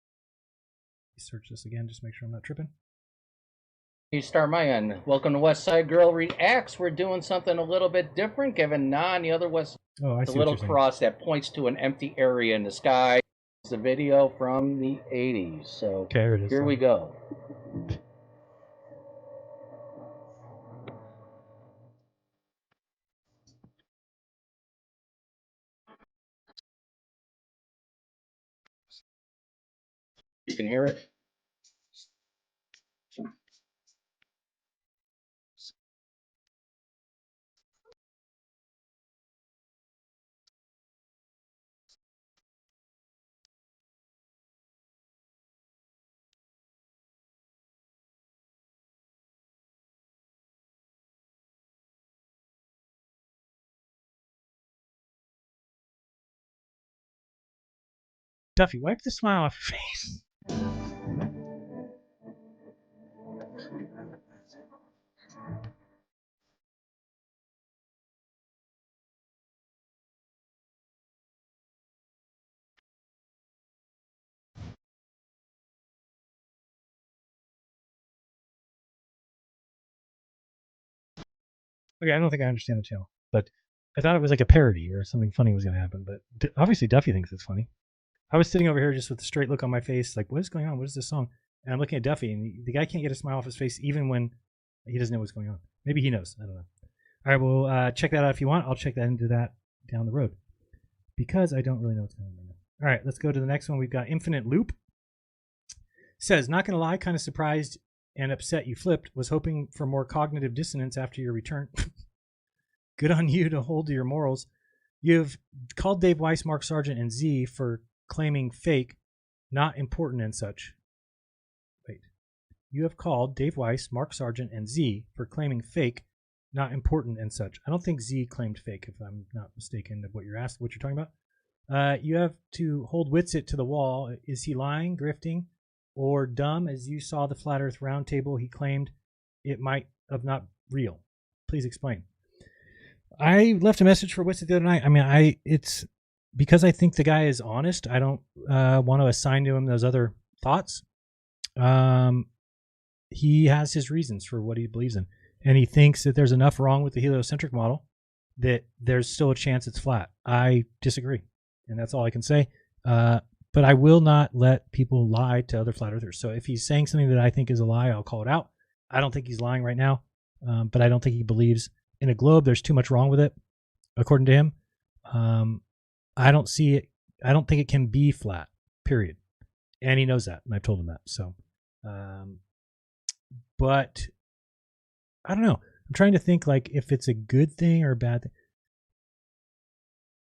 Search this again, just make sure I'm not tripping.
You start my end. Welcome to West Side Girl Reacts. We're doing something a little bit different, giving Nah and the other West.
Oh, I see.
The little cross that points to an empty area in the sky. It's a video from the 80s. So
okay, here it is.
Here we go. You can hear it.
Duffy, wipe the smile off your face. Okay, I don't think I understand the channel, but I thought it was like a parody or something funny was going to happen. But obviously Duffy thinks it's funny. I was sitting over here just with a straight look on my face, like, what is going on? What is this song? And I'm looking at Duffy, and the guy can't get a smile off his face even when he doesn't know what's going on. Maybe he knows. I don't know. All right, well, check that out if you want. I'll check that into that down the road because I don't really know what's going on right now. All right, let's go to the next one. We've got Infinite Loop. Says, not going to lie, kind of surprised and upset you flipped. Was hoping for more cognitive dissonance after your return. Good on you to hold to your morals. You've called Dave Weiss, Mark Sargent, and Z for claiming fake, not important and such. Wait. You have called Dave Weiss, Mark Sargent, and Z for claiming fake, not important and such. I don't think Z claimed fake, if I'm not mistaken of what you're asking, what you're talking about. You have to hold Whitsitt to the wall. Is he lying, grifting, or dumb? As you saw the Flat Earth Roundtable, he claimed it might have not real. Please explain. I left a message for Whitsitt the other night. I mean, it's because I think the guy is honest. I don't want to assign to him those other thoughts. He has his reasons for what he believes in, and he thinks that there's enough wrong with the heliocentric model that there's still a chance it's flat. I disagree, and that's all I can say. But I will not let people lie to other flat earthers. So if he's saying something that I think is a lie, I'll call it out. I don't think he's lying right now, but I don't think he believes in a globe there's too much wrong with it, according to him. I don't see it. I don't think it can be flat, period. And he knows that, and I've told him that. So, but I don't know. I'm trying to think like if it's a good thing or a bad thing.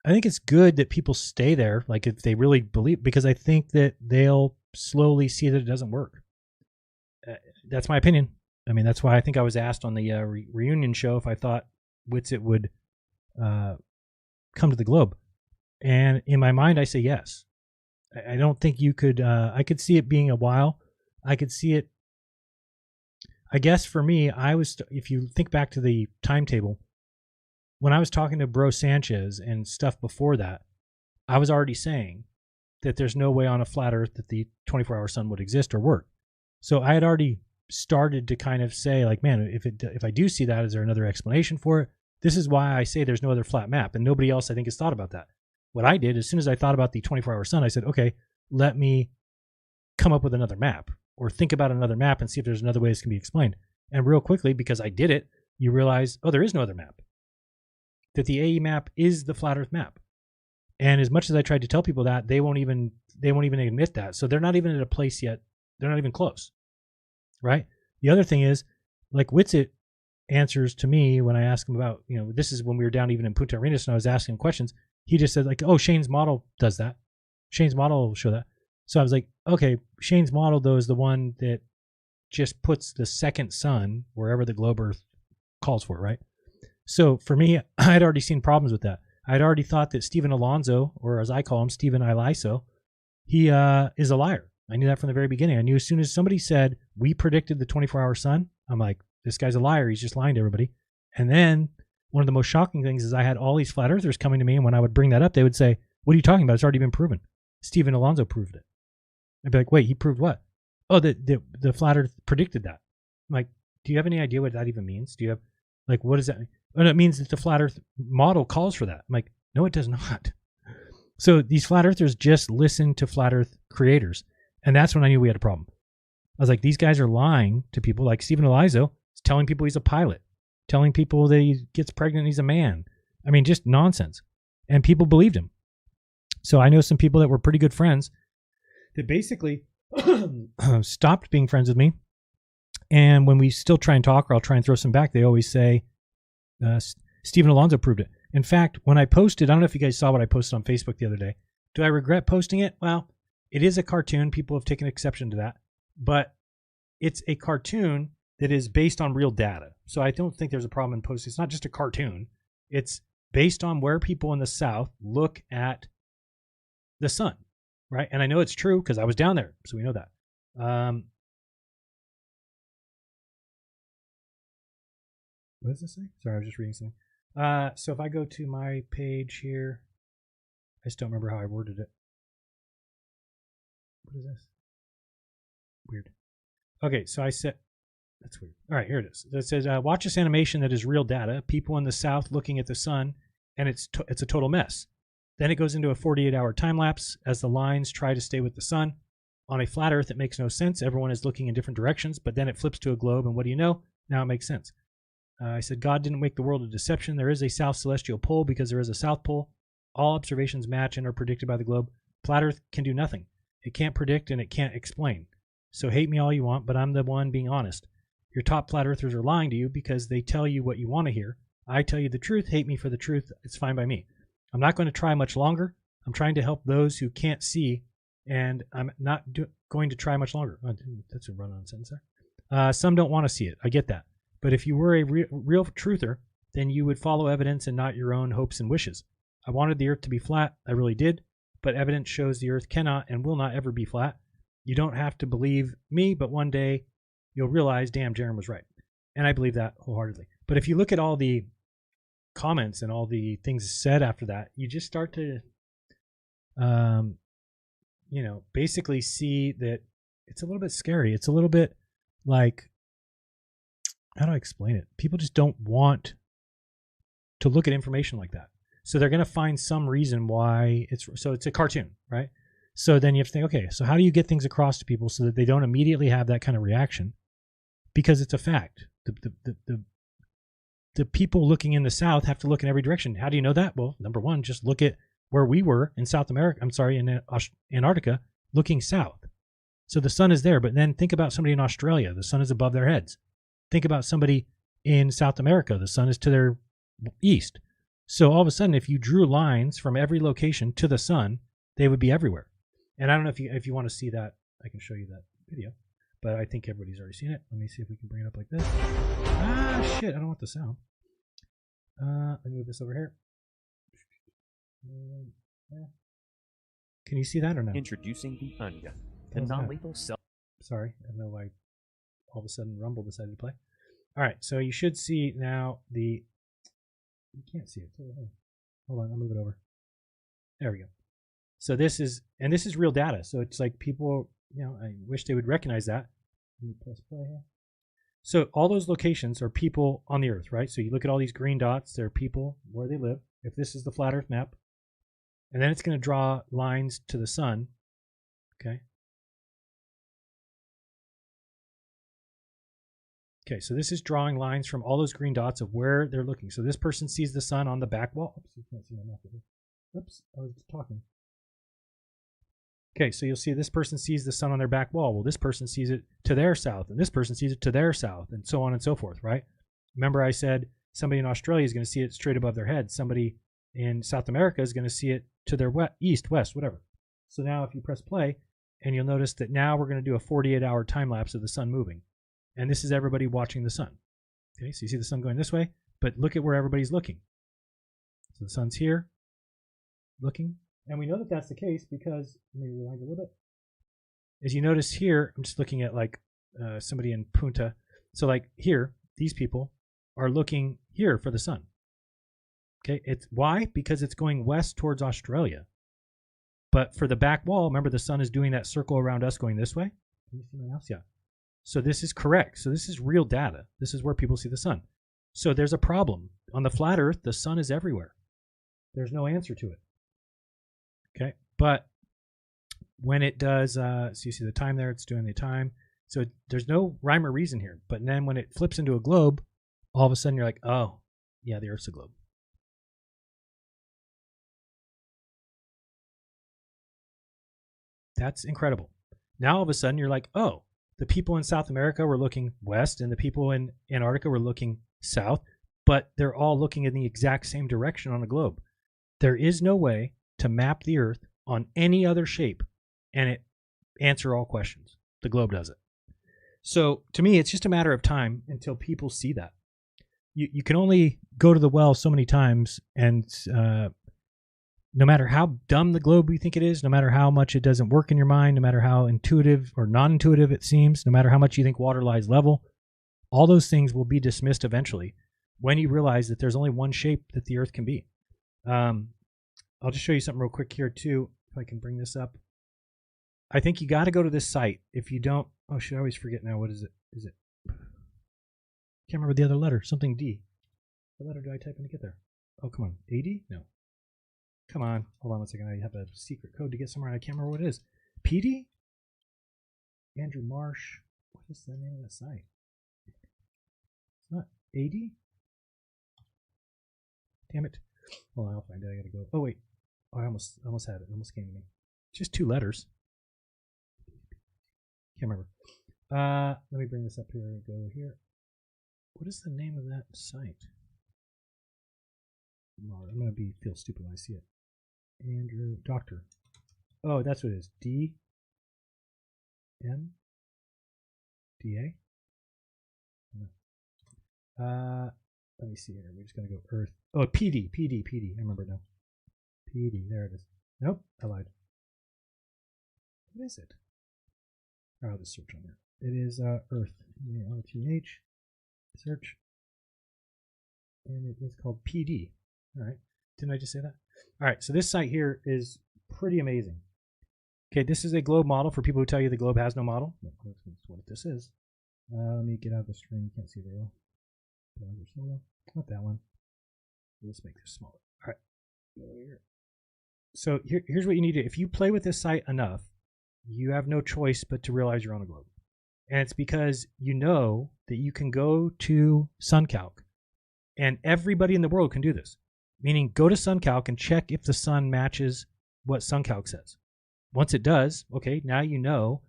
I think it's good that people stay there, like if they really believe, because I think that they'll slowly see that it doesn't work. That's my opinion. I mean, that's why I think I was asked on the reunion show if I thought Whitsitt would come to the globe. And in my mind, I say yes. I don't think you could, I could see it being a while. I could see it, I guess for me, if you think back to the timetable, when I was talking to Bro Sanchez and stuff before that, I was already saying that there's no way on a flat earth that the 24-hour sun would exist or work. So I had already started to kind of say, like, man, if I do see that, is there another explanation for it? This is why I say there's no other flat map, and nobody else I think has thought about that. What I did, as soon as I thought about the 24-hour sun, I said, okay, let me come up with another map or think about another map and see if there's another way this can be explained. And real quickly, because I did it, you realize, oh, there is no other map. That the AE map is the flat earth map. And as much as I tried to tell people that, they won't even admit that. So they're not even at a place yet. They're not even close. Right? The other thing is, like Whitsitt answers to me when I ask him about, this is when we were down even in Punta Arenas and I was asking him questions. He just said like, oh, Shane's model does that. Shane's model will show that. So I was like, okay, Shane's model though is the one that just puts the second sun wherever the globe Earth calls for, right? So for me, I had already seen problems with that. I'd already thought that Stephen Alonso, or as I call him, Stephen Iliso, he is a liar. I knew that from the very beginning. I knew as soon as somebody said, we predicted the 24-hour sun, I'm like, this guy's a liar. He's just lying to everybody. And then one of the most shocking things is I had all these flat earthers coming to me, and when I would bring that up, they would say, what are you talking about? It's already been proven. Stephen Alonso proved it. I'd be like, wait, he proved what? Oh, the flat earth predicted that. I'm like, do you have any idea what that even means? Do you have, like, what does that mean? And it means that the flat earth model calls for that. I'm like, no, it does not. So these flat earthers just listen to flat earth creators. And that's when I knew we had a problem. I was like, these guys are lying to people. Like Stephen Elizo is telling people he's a pilot, telling people that he gets pregnant and he's a man. I mean, just nonsense. And people believed him. So I know some people that were pretty good friends that basically stopped being friends with me. And when we still try and talk, or I'll try and throw some back, they always say, Stephen Alonso proved it. In fact, when I posted, I don't know if you guys saw what I posted on Facebook the other day. Do I regret posting it? Well, it is a cartoon. People have taken exception to that. But it's a cartoon that is based on real data. So I don't think there's a problem in posting. It's not just a cartoon. It's based on where people in the South look at the sun. right? And I know it's true because I was down there, so we know that. What does this say? Sorry, I was just reading something. So if I go to my page here, I just don't remember how I worded it. What is this? Weird. Okay, so I said, that's weird. All right, here it is. It says, watch this animation that is real data. People in the south looking at the sun, and it's a total mess. Then it goes into a 48-hour time lapse as the lines try to stay with the sun. On a flat Earth, it makes no sense. Everyone is looking in different directions, but then it flips to a globe, and what do you know? Now it makes sense. I said, God didn't make the world a deception. There is a south celestial pole because there is a south pole. All observations match and are predicted by the globe. Flat Earth can do nothing. It can't predict and it can't explain. So hate me all you want, but I'm the one being honest. Your top flat earthers are lying to you because they tell you what you want to hear. I tell you the truth. Hate me for the truth. It's fine by me. I'm not going to try much longer. I'm trying to help those who can't see, and I'm not going to try much longer. Oh, that's a run-on sentence there. Some don't want to see it. I get that. But if you were a real truther, then you would follow evidence and not your own hopes and wishes. I wanted the earth to be flat. I really did. But evidence shows the earth cannot and will not ever be flat. You don't have to believe me, but one day you'll realize, damn, Jeran was right. And I believe that wholeheartedly. But if you look at all the comments and all the things said after that, you just start to, basically see that it's a little bit scary. It's a little bit like, how do I explain it? People just don't want to look at information like that. So they're going to find some reason why it's a cartoon, right? So then you have to think, okay, so how do you get things across to people so that they don't immediately have that kind of reaction? Because it's a fact. The people looking in the south have to look in every direction. How do you know that? Well, number one, just look at where we were in South America. I'm sorry, in Antarctica, looking south. So the sun is there, but then think about somebody in Australia. The sun is above their heads. Think about somebody in South America. The sun is to their east. So all of a sudden, if you drew lines from every location to the sun, they would be everywhere. And I don't know if you want to see that, I can show you that video. But I think everybody's already seen it. Let me see if we can bring it up like this. Ah, shit, I don't want the sound. Let me move this over here. Can you see that or no?
Introducing the Ungun, the non-lethal self.
Sorry, I don't know why all of a sudden Rumble decided to play. All right, so you should see now the. You can't see it. Hold on, I'll move it over. There we go. So this is real data. So it's like people, I wish they would recognize that. Let me press play here. So all those locations are people on the Earth, right? So you look at all these green dots, they're people where they live. If this is the flat Earth map, and then it's going to draw lines to the sun, okay? Okay, so this is drawing lines from all those green dots of where they're looking. So this person sees the sun on the back wall. Oops, you can't see my map here. Oops, I was talking. Okay, so you'll see this person sees the sun on their back wall. Well, this person sees it to their south, and this person sees it to their south, and so on and so forth, right? Remember I said somebody in Australia is going to see it straight above their head. Somebody in South America is going to see it to their east, west, whatever. So now if you press play, and you'll notice that now we're going to do a 48-hour time lapse of the sun moving. And this is everybody watching the sun. Okay, so you see the sun going this way, but look at where everybody's looking. So the sun's here, looking. And we know that that's the case because, let me rewind a little bit. As you notice here, I'm just looking at like somebody in Punta. So like here, these people are looking here for the sun. Okay, it's why? Because it's going west towards Australia. But for the back wall, remember the sun is doing that circle around us going this way? Can you see my mouse? Yeah. So this is correct. So this is real data. This is where people see the sun. So there's a problem. On the flat Earth, the sun is everywhere. There's no answer to it. Okay, but when it does, so you see the time there, it's doing the time. So there's no rhyme or reason here. But then when it flips into a globe, all of a sudden you're like, oh, yeah, the Earth's a globe. That's incredible. Now all of a sudden you're like, oh, the people in South America were looking west and the people in Antarctica were looking south, but they're all looking in the exact same direction on a globe. There is no way to map the Earth on any other shape and it answer all questions. The globe does it. So to me, it's just a matter of time until people see that. You can only go to the well so many times and no matter how dumb the globe you think it is, no matter how much it doesn't work in your mind, no matter how intuitive or non-intuitive it seems, no matter how much you think water lies level, all those things will be dismissed eventually when you realize that there's only one shape that the Earth can be. I'll just show you something real quick here too, if I can bring this up. I think you got to go to this site. If you don't, oh shit, I always forget now. What is it? Is it? Can't remember the other letter. Something D. What letter do I type in to get there? Oh, come on. AD? No. Come on. Hold on one second. I have a secret code to get somewhere. I can't remember what it is. PD? Andrew Marsh. What is the name of that site? It's not AD? Damn it. Hold on, I'll find it. I gotta go. Oh, wait. Oh, I almost had it. It almost came to me. Just 2 letters. Can't remember. Let me bring this up here and go here. What is the name of that site? I'm gonna feel stupid when I see it. Andrew Doctor. Oh, that's what it is. D N D A. Let me see here. We're just gonna go Earth. Oh, PD. I remember now. PD. There it is. Nope, I lied. What is it? I'll just search on there. It is Earth. RTH. Search. And it is called PD. All right. Didn't I just say that? All right. So this site here is pretty amazing. Okay, this is a globe model for people who tell you the globe has no model. That's what this is. Let me get out of the screen. You can't see very well. Not that one. Let's make this smaller. All right. Go here. So here's what you need to do. If you play with this site enough, you have no choice but to realize you're on a globe. And it's because you know that you can go to SunCalc, and everybody in the world can do this. Meaning, go to SunCalc and check if the sun matches what SunCalc says. Once it does, okay, now you know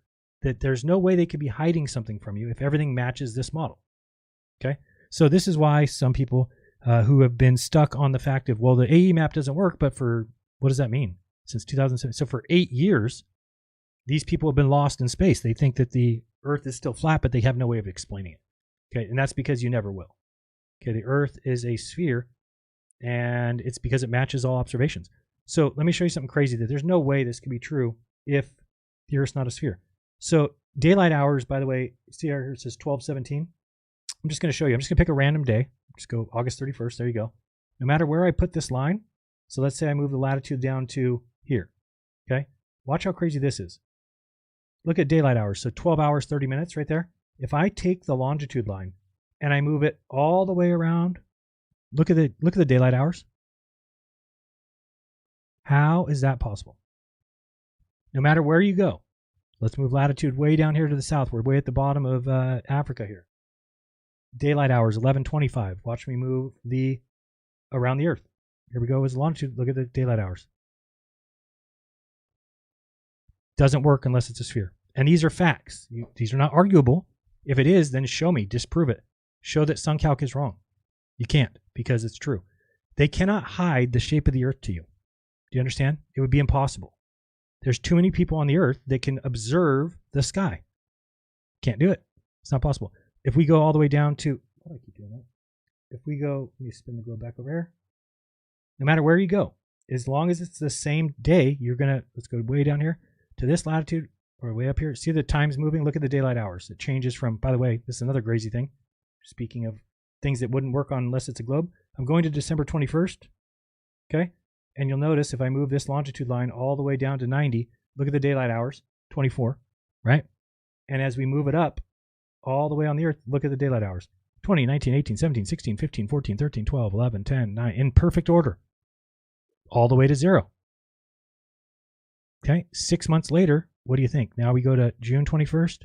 that there's no way they could be hiding something from you if everything matches this model. Okay, so this is why some people who have been stuck on the fact of, well, the AE map doesn't work, but for, what does that mean? Since 2007, so for 8 years, these people have been lost in space. They think that the Earth is still flat, but they have no way of explaining it. Okay, and that's because you never will. Okay, the Earth is a sphere, and it's because it matches all observations. So let me show you something crazy that there's no way this could be true if the Earth's not a sphere. So daylight hours, by the way, see here it says 12:17. I'm just going to show you. I'm just going to pick a random day. Just go August 31st. There you go. No matter where I put this line, so let's say I move the latitude down to here. Okay, watch how crazy this is. Look at daylight hours. So 12 hours, 30 minutes right there. If I take the longitude line and I move it all the way around, look at the daylight hours. How is that possible? No matter where you go. Let's move latitude way down here to the south. We're way at the bottom of Africa here. Daylight hours, 11:25. Watch me move around the Earth. Here we go as longitude. Look at the daylight hours. Doesn't work unless it's a sphere. And these are facts. These are not arguable. If it is, then show me. Disprove it. Show that SunCalc is wrong. You can't, because it's true. They cannot hide the shape of the Earth to you. Do you understand? It would be impossible. There's too many people on the Earth that can observe the sky. Can't do it. It's not possible. If we go all the way down to, why do I keep doing that? If we go, let me spin the globe back over here. No matter where you go, as long as it's the same day, you're going to, let's go way down here to this latitude or way up here. See the times moving? Look at the daylight hours. It changes from, by the way, this is another crazy thing. Speaking of things that wouldn't work on unless it's a globe, I'm going to December 21st. Okay. And you'll notice if I move this longitude line all the way down to 90, look at the daylight hours, 24, right? And as we move it up all the way on the Earth, look at the daylight hours, 20, 19, 18, 17, 16, 15, 14, 13, 12, 11, 10, 9, in perfect order, all the way to 0. Okay, 6 months later, what do you think? Now we go to June 21st,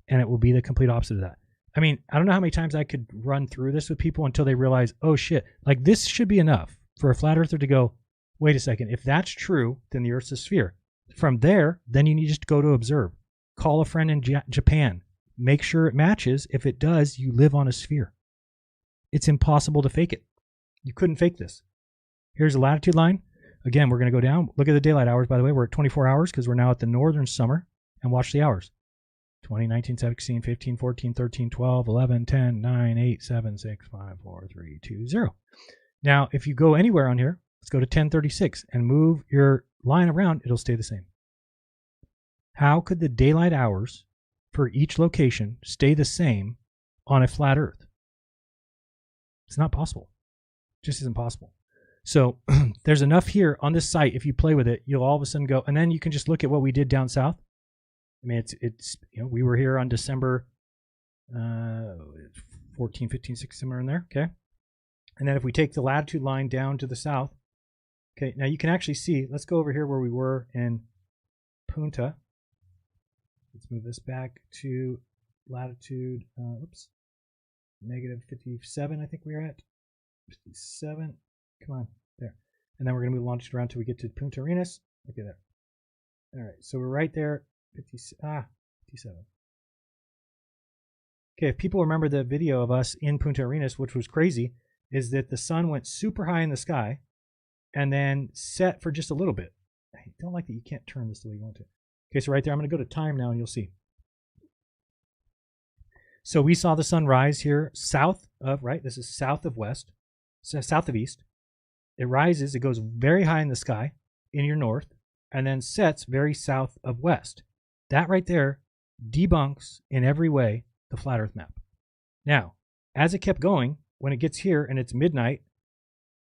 and it will be the complete opposite of that. I mean, I don't know how many times I could run through this with people until they realize, oh shit, like this should be enough for a flat earther to go, wait a second, if that's true, then the Earth's a sphere. From there, then you need just to go to observe. Call a friend in Japan. Make sure it matches. If it does, you live on a sphere. It's impossible to fake it. You couldn't fake this. Here's a latitude line. Again, we're going to go down. Look at the daylight hours, by the way. We're at 24 hours because we're now at the northern summer. And watch the hours. 20, 19, 16, 15, 14, 13, 12, 11, 10, 9, 8, 7, 6, 5, 4, 3, 2, 0. Now, if you go anywhere on here, Let's go to 1036 and move your line around. It'll stay the same. How could the daylight hours for each location stay the same on a flat Earth? It's not possible. It just isn't possible. So there's enough here on this site. If you play with it, you'll all of a sudden go, and then you can just look at what we did down south. I mean, it's we were here on December 14, 15, 16, somewhere in there. Okay. And then if we take the latitude line down to the south, okay, now you can actually see, let's go over here where we were in Punta. Let's move this back to latitude, negative 57, I think we were at. 57. Come on, there. And then we're going to move longitude around until we get to Punta Arenas. Look at that. All right, so we're right there. 57. Okay, if people remember the video of us in Punta Arenas, which was crazy, is that the sun went super high in the sky and then set for just a little bit. I don't like that you can't turn this the way you want to. Okay, so right there, I'm going to go to time now and you'll see. So we saw the sun rise here south of, right? This is south of west, south of east. It rises, it goes very high in the sky in your north, and then sets very south of west. That right there debunks in every way the flat Earth map. Now, as it kept going, when it gets here and it's midnight,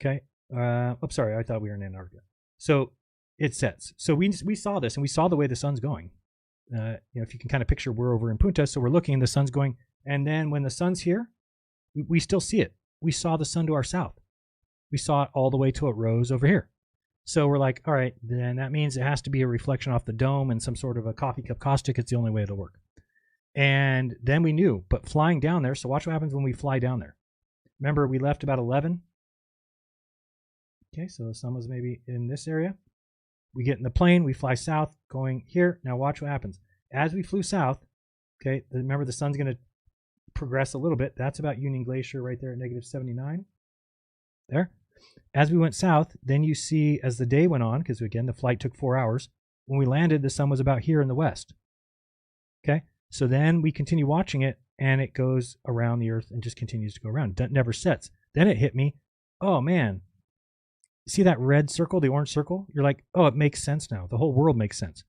okay, sorry, I thought we were in Antarctica. So it sets. So we saw this, and we saw the way the sun's going. If you can kind of picture, we're over in Punta, so we're looking, and the sun's going, and then when the sun's here, we still see it. We saw the sun to our south. We saw it all the way till it rose over here. So we're like, all right, then that means it has to be a reflection off the dome and some sort of a coffee cup caustic. It's the only way it'll work. And then we knew, but flying down there, so watch what happens when we fly down there. Remember, we left about 11. Okay, so the sun was maybe in this area. We get in the plane, we fly south, going here. Now watch what happens. As we flew south, okay, remember the sun's going to progress a little bit. That's about Union Glacier right there at negative 79. There. As we went south, then you see as the day went on, because again, the flight took 4 hours, when we landed, the sun was about here in the west. Okay, so then we continue watching it, and it goes around the Earth and just continues to go around. It never sets. Then it hit me. Oh, man. See that red circle, the orange circle? You're like, oh, it makes sense now. The whole world makes sense.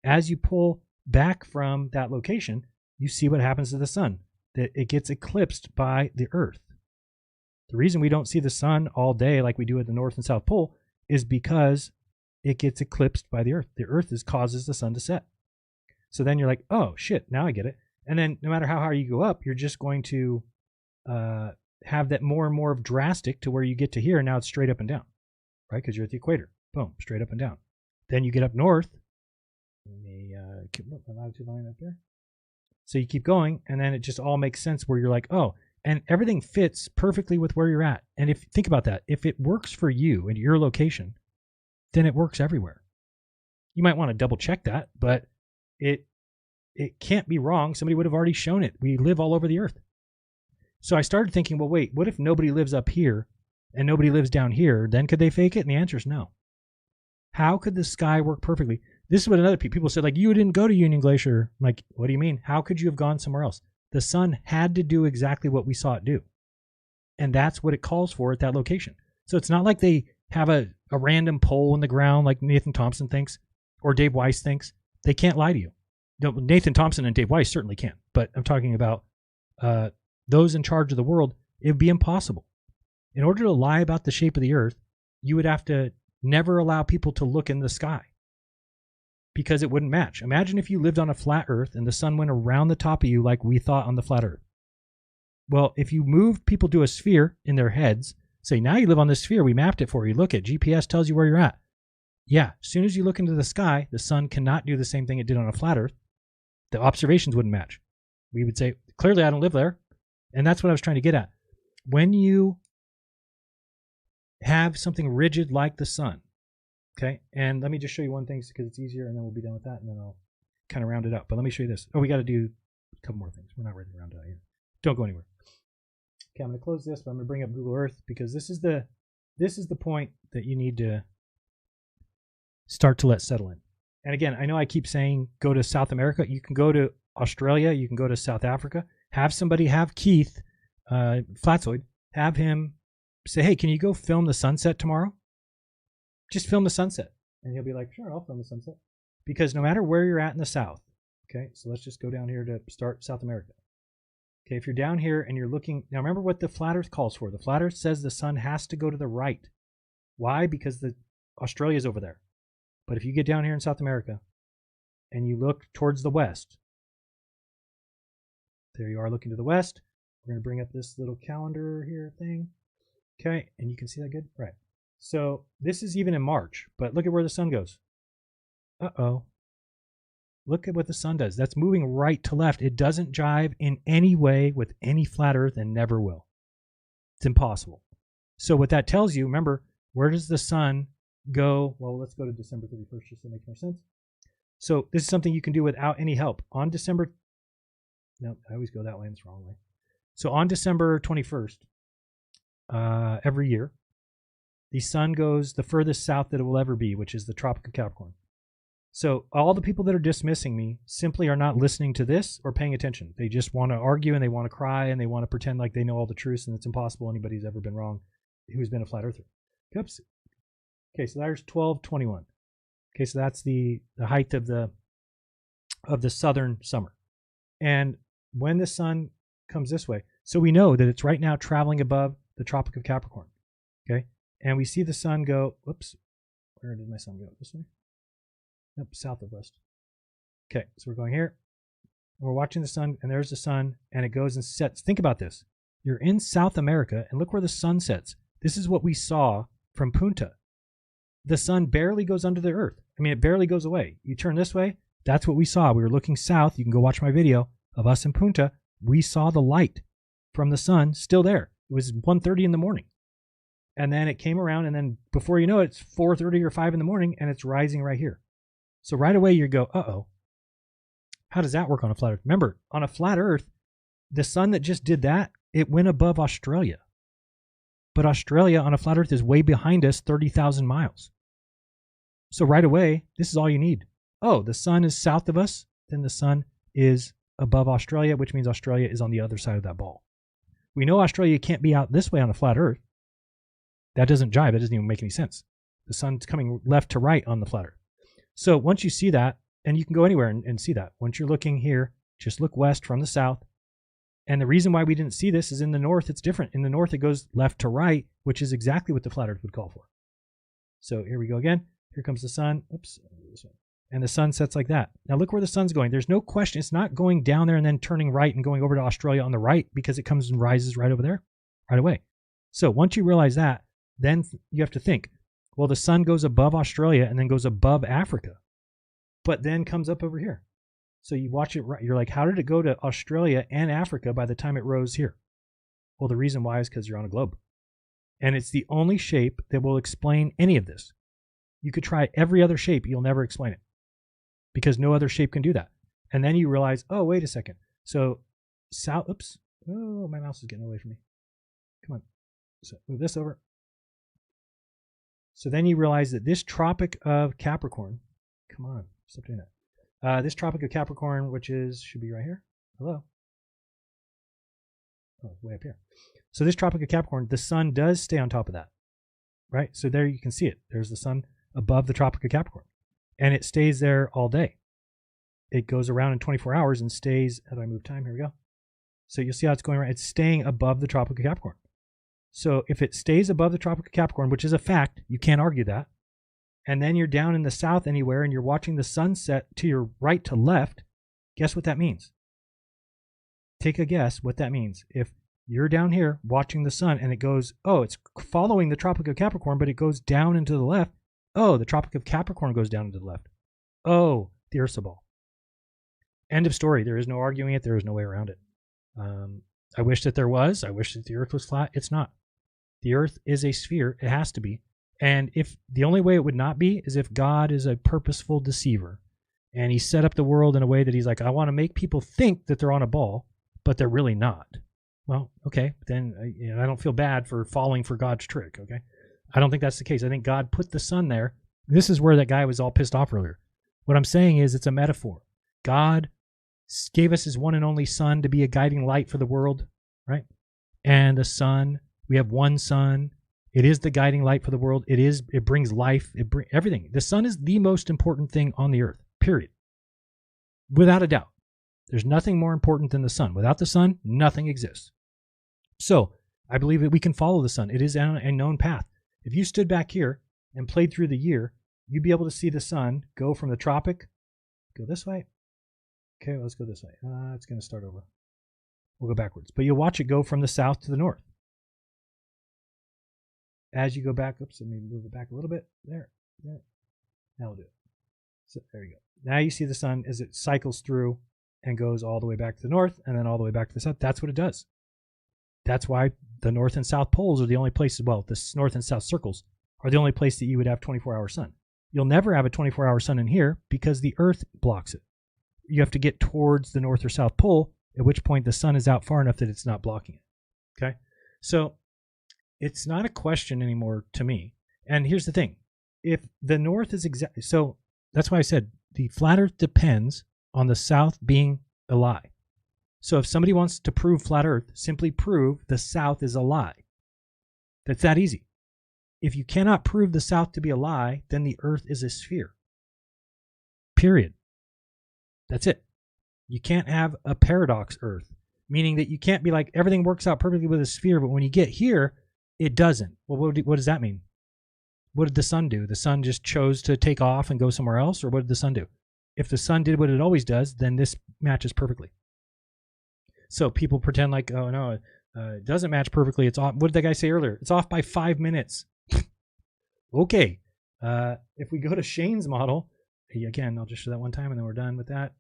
As you pull back from that location, you see what happens to the sun, that it gets eclipsed by the Earth. The reason we don't see the sun all day like we do at the North and South Pole is because it gets eclipsed by the Earth. The Earth causes the sun to set. So then you're like, oh, shit, now I get it. And then no matter how high you go up, you're just going to have that more and more of drastic to where you get to here. Now it's straight up and down, right? Because you're at the equator. Boom, straight up and down. Then you get up north. The latitude line up there. So you keep going, and then it just all makes sense where you're like, oh, and everything fits perfectly with where you're at. And if think about that, if it works for you and your location, then it works everywhere. You might want to double check that, but it can't be wrong. Somebody would have already shown it. We live all over the Earth. So I started thinking, well, wait, what if nobody lives up here and nobody lives down here? Then could they fake it? And the answer is no. How could the sky work perfectly? This is what another people said, like, you didn't go to Union Glacier. I'm like, what do you mean? How could you have gone somewhere else? The sun had to do exactly what we saw it do. And that's what it calls for at that location. So it's not like they have a random pole in the ground like Nathan Thompson thinks or Dave Weiss thinks. They can't lie to you. No, Nathan Thompson and Dave Weiss certainly can. But I'm talking about those in charge of the world. It would be impossible. In order to lie about the shape of the Earth, you would have to never allow people to look in the sky because it wouldn't match. Imagine if you lived on a flat Earth and the sun went around the top of you like we thought on the flat Earth. Well, if you moved people to a sphere in their heads, say, now you live on this sphere, we mapped it for you. Look at GPS tells you where you're at. Yeah, as soon as you look into the sky, the sun cannot do the same thing it did on a flat Earth. The observations wouldn't match. We would say, clearly I don't live there. And that's what I was trying to get at. When you have something rigid like the sun, okay, and let me just show you one thing because it's easier, and then we'll be done with that, and then I'll kind of round it up. But let me show you this. Oh, we got to do a couple more things. We're not ready to round it out yet. Don't go anywhere. Okay, I'm going to close this, but I'm going to bring up Google Earth because this is the point that you need to start to let settle in. And again, I know I keep saying go to South America. You can go to Australia. You can go to South Africa. Have Keith Flatzoid, have him say, hey, can you go film the sunset tomorrow? just film the sunset. And he'll be like, sure, I'll film the sunset. Because no matter where you're at in the South, okay, so let's just go down here to start South America. Okay, if you're down here and you're looking, now remember what the flat earth calls for. The flat earth says the sun has to go to the right. Why? Because Australia's over there. But if you get down here in South America and you look towards the west, there you are looking to the west. We're going to bring up this little calendar here thing. Okay, and you can see that good? Right. So this is even in March, but look at where the sun goes. Uh-oh. Look at what the sun does. That's moving right to left. It doesn't jive in any way with any flat earth and never will. It's impossible. So what that tells you, remember, where does the sun go? Well, let's go to December 31st just to make more sense. So this is something you can do without any help. On December, no, I always go that way and it's the wrong way. So on December 21st, every year, the sun goes the furthest south that it will ever be, which is the Tropic of Capricorn. So all the people that are dismissing me simply are not listening to this or paying attention. They just want to argue and they want to cry and they want to pretend like they know all the truths and it's impossible anybody's ever been wrong who's been a flat earther. Oops. Okay, so there's 1221. Okay, so that's the height of the southern summer. And when the sun comes this way, so we know that it's right now traveling above the Tropic of Capricorn. Okay, and we see the sun go, whoops, where did my sun go? This way? Nope, south of west. Okay, so we're going here. We're watching the sun, and there's the sun, and it goes and sets. Think about this. You're in South America, and look where the sun sets. This is what we saw from Punta. The sun barely goes under the earth. I mean, it barely goes away. You turn this way, that's what we saw. We were looking south. You can go watch my video of us in Punta. We saw the light from the sun still there. It was 1:30 in the morning. And then it came around, and then before you know it, it's 4:30 or 5 in the morning, and it's rising right here. So right away you go, uh-oh, how does that work on a flat earth? Remember, on a flat earth, the sun that just did that, it went above Australia. But Australia on a flat earth is way behind us 30,000 miles. So right away, this is all you need. Oh, the sun is south of us, then the sun is above Australia, which means Australia is on the other side of that ball. We know Australia can't be out this way on a flat earth. That doesn't jive. It doesn't even make any sense. The sun's coming left to right on the flat earth. So once you see that, and you can go anywhere and see that. Once you're looking here, just look west from the south. And the reason why we didn't see this is in the north, it's different. In the north, it goes left to right, which is exactly what the flat earth would call for. So here we go again. Here comes the sun. Oops. And the sun sets like that. Now look where the sun's going. There's no question. It's not going down there and then turning right and going over to Australia on the right because it comes and rises right over there right away. So once you realize that, then you have to think, well, the sun goes above Australia and then goes above Africa, but then comes up over here. So you watch it, you're like, how did it go to Australia and Africa by the time it rose here? Well, the reason why is because you're on a globe. And it's the only shape that will explain any of this. You could try every other shape, you'll never explain it because no other shape can do that. And then you realize, oh, wait a second. So south, oops. Oh, my mouse is getting away from me. Come on. So move this over. So then you realize that this Tropic of Capricorn, come on, stop doing that. This Tropic of Capricorn, which should be right here. Hello. Oh, way up here. So this Tropic of Capricorn, the sun does stay on top of that, right? So there you can see it. There's the sun above the Tropic of Capricorn, and it stays there all day. It goes around in 24 hours and stays. How do I move time? Here we go. So you'll see how it's going around. It's staying above the Tropic of Capricorn. So if it stays above the Tropic of Capricorn, which is a fact, you can't argue that, and then you're down in the south anywhere and you're watching the sunset to your right to left, guess what that means? Take a guess what that means. If you're down here watching the sun and it goes, oh, it's following the Tropic of Capricorn, but it goes down into the left. Oh, the Tropic of Capricorn goes down into the left. Oh, the Earth's a ball. End of story. There is no arguing it. There is no way around it. I wish that there was. I wish that the Earth was flat. It's not. The Earth is a sphere. It has to be. And if the only way it would not be is if God is a purposeful deceiver and he set up the world in a way that he's like, I want to make people think that they're on a ball, but they're really not. Well, okay, then I don't feel bad for falling for God's trick, okay? I don't think that's the case. I think God put the sun there. This is where that guy was all pissed off earlier. What I'm saying is it's a metaphor. God gave us his one and only son to be a guiding light for the world, right? And the sun, we have one sun, It is the guiding light for the world. It brings life. It brings everything. The sun is the most important thing on the earth, period. Without a doubt. There's nothing more important than the sun. Without the sun, nothing exists. So I believe that we can follow the sun. It is a known path. If you stood back here and played through the year, you'd be able to see the sun go from the tropic, go this way. Okay, let's go this way. It's going to start over. We'll go backwards. But you'll watch it go from the south to the north. As you go back, oops, let me move it back a little bit. There. Now we'll do it. So there you go. Now you see the sun as it cycles through and goes all the way back to the north and then all the way back to the south. That's what it does. That's why the north and south poles are the only places, well, the north and south circles are the only place that you would have 24-hour sun. You'll never have a 24-hour sun in here because the earth blocks it. You have to get towards the north or south pole, at which point the sun is out far enough that it's not blocking it. Okay? So it's not a question anymore to me. And here's the thing. If the north is exactly, so that's why I said the flat earth depends on the south being a lie. So if somebody wants to prove flat earth, simply prove the south is a lie. That's that easy. If you cannot prove the south to be a lie, then the earth is a sphere. Period. That's it. You can't have a paradox earth, meaning that you can't be like everything works out perfectly with a sphere, but when you get here, it doesn't. Well, what does that mean? What did the sun do? The sun just chose to take off and go somewhere else, or what did the sun do? If the sun did what it always does, then this matches perfectly. So people pretend like, oh no, it doesn't match perfectly. It's off. What did that guy say earlier? It's off by 5 minutes. Okay. If we go to Shane's model, again, I'll just show that one time and then we're done with that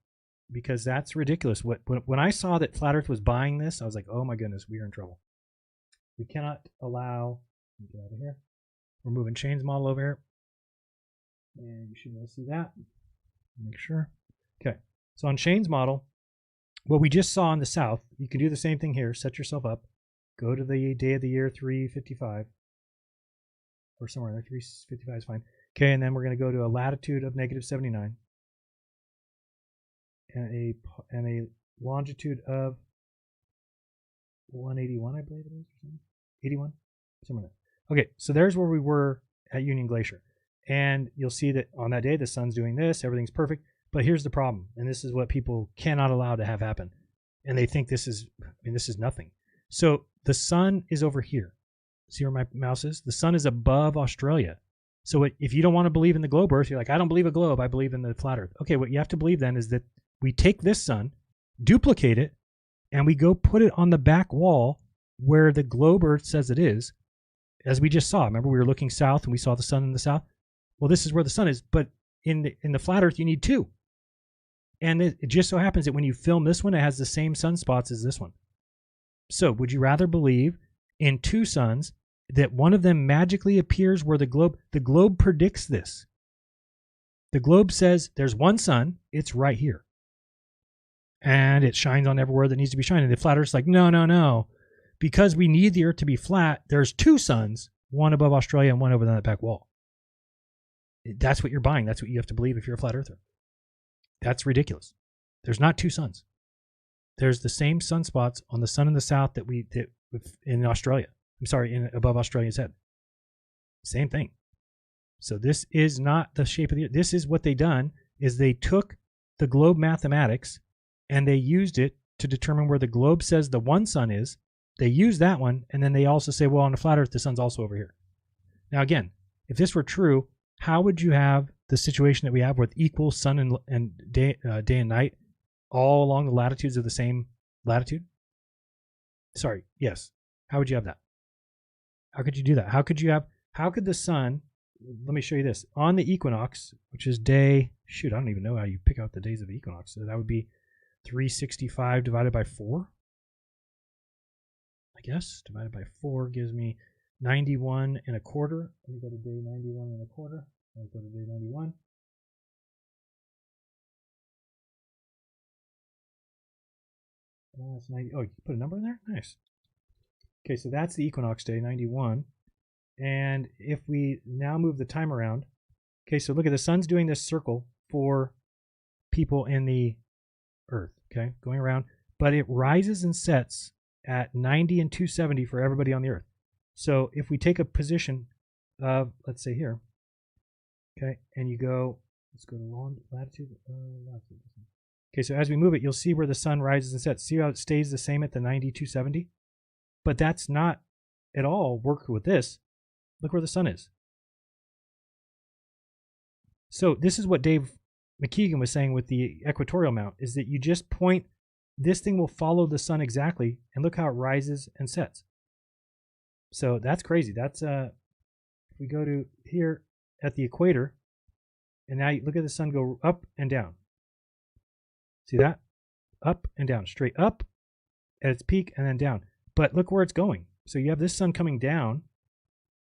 because that's ridiculous. When I saw that Flat Earth was buying this, I was like, oh my goodness, we are in trouble. We cannot allow, get out of here. We're moving Shane's model over here. And you should be able to see that. Make sure. Okay. So on Shane's model, what we just saw in the south, you can do the same thing here. Set yourself up. Go to the day of the year 355. Or somewhere there. 355 is fine. Okay, and then we're going to go to a latitude of -79. And a longitude of 181, I believe it is. 81? Somewhere there. Okay, so there's where we were at Union Glacier. And you'll see that on that day, the sun's doing this. Everything's perfect. But here's the problem, and this is what people cannot allow to have happen. And they think this is, this is nothing. So the sun is over here. See where my mouse is? The sun is above Australia. So if you don't want to believe in the globe Earth, you're like, I don't believe a globe, I believe in the flat Earth. Okay, what you have to believe then is that we take this sun, duplicate it, and we go put it on the back wall where the globe Earth says it is, as we just saw. Remember, we were looking south and we saw the sun in the south? Well, this is where the sun is, but in the flat Earth, you need two. And it just so happens that when you film this one, it has the same sunspots as this one. So would you rather believe in two suns that one of them magically appears where the globe predicts this? The globe says there's one sun, it's right here. And it shines on everywhere that needs to be shining. The flat Earth's like, no, no, no. Because we need the Earth to be flat, there's two suns, one above Australia and one over that back wall. That's what you're buying. That's what you have to believe if you're a flat earther. That's ridiculous. There's not two suns. There's the same sunspots on the sun in the south that in Australia. I'm sorry, above Australia's head. Same thing. So this is not the shape of the Earth. This is what they done is they took the globe mathematics and they used it to determine where the globe says the one sun is. They use that one, and then they also say, well, on the flat Earth, the sun's also over here. Now, again, if this were true, how would you have the situation that we have with equal sun and day and night all along the latitudes of the same latitude? Sorry, yes. How would you have that? How could you do that? How could the sun, let me show you this. On the equinox, which is day, I don't even know how you pick out the days of the equinox. So that would be 365 divided by 4. I guess divided by 4 gives me 91 and a quarter. Let me go to day 91 and a quarter. Let's go to day 91. That's 90. Oh, you put a number in there? Nice. Okay, so that's the equinox day, 91. And if we now move the time around, okay, so look at the sun's doing this circle for people in the Earth, okay, going around, but it rises and sets at 90 and 270 for everybody on the Earth. So if we take a position of, let's say here, okay, and you go, let's go to latitude. Okay, so as we move it, you'll see where the sun rises and sets. See how it stays the same at the 9270? But that's not at all work with this. Look where the sun is. So this is what Dave McKeegan was saying with the equatorial mount, is that you just point, this thing will follow the sun exactly, and look how it rises and sets. So that's crazy. That's if we go to here at the equator, and now you look at the sun go up and down. See that? Up and down, straight up at its peak and then down. But look where it's going. So you have this sun coming down,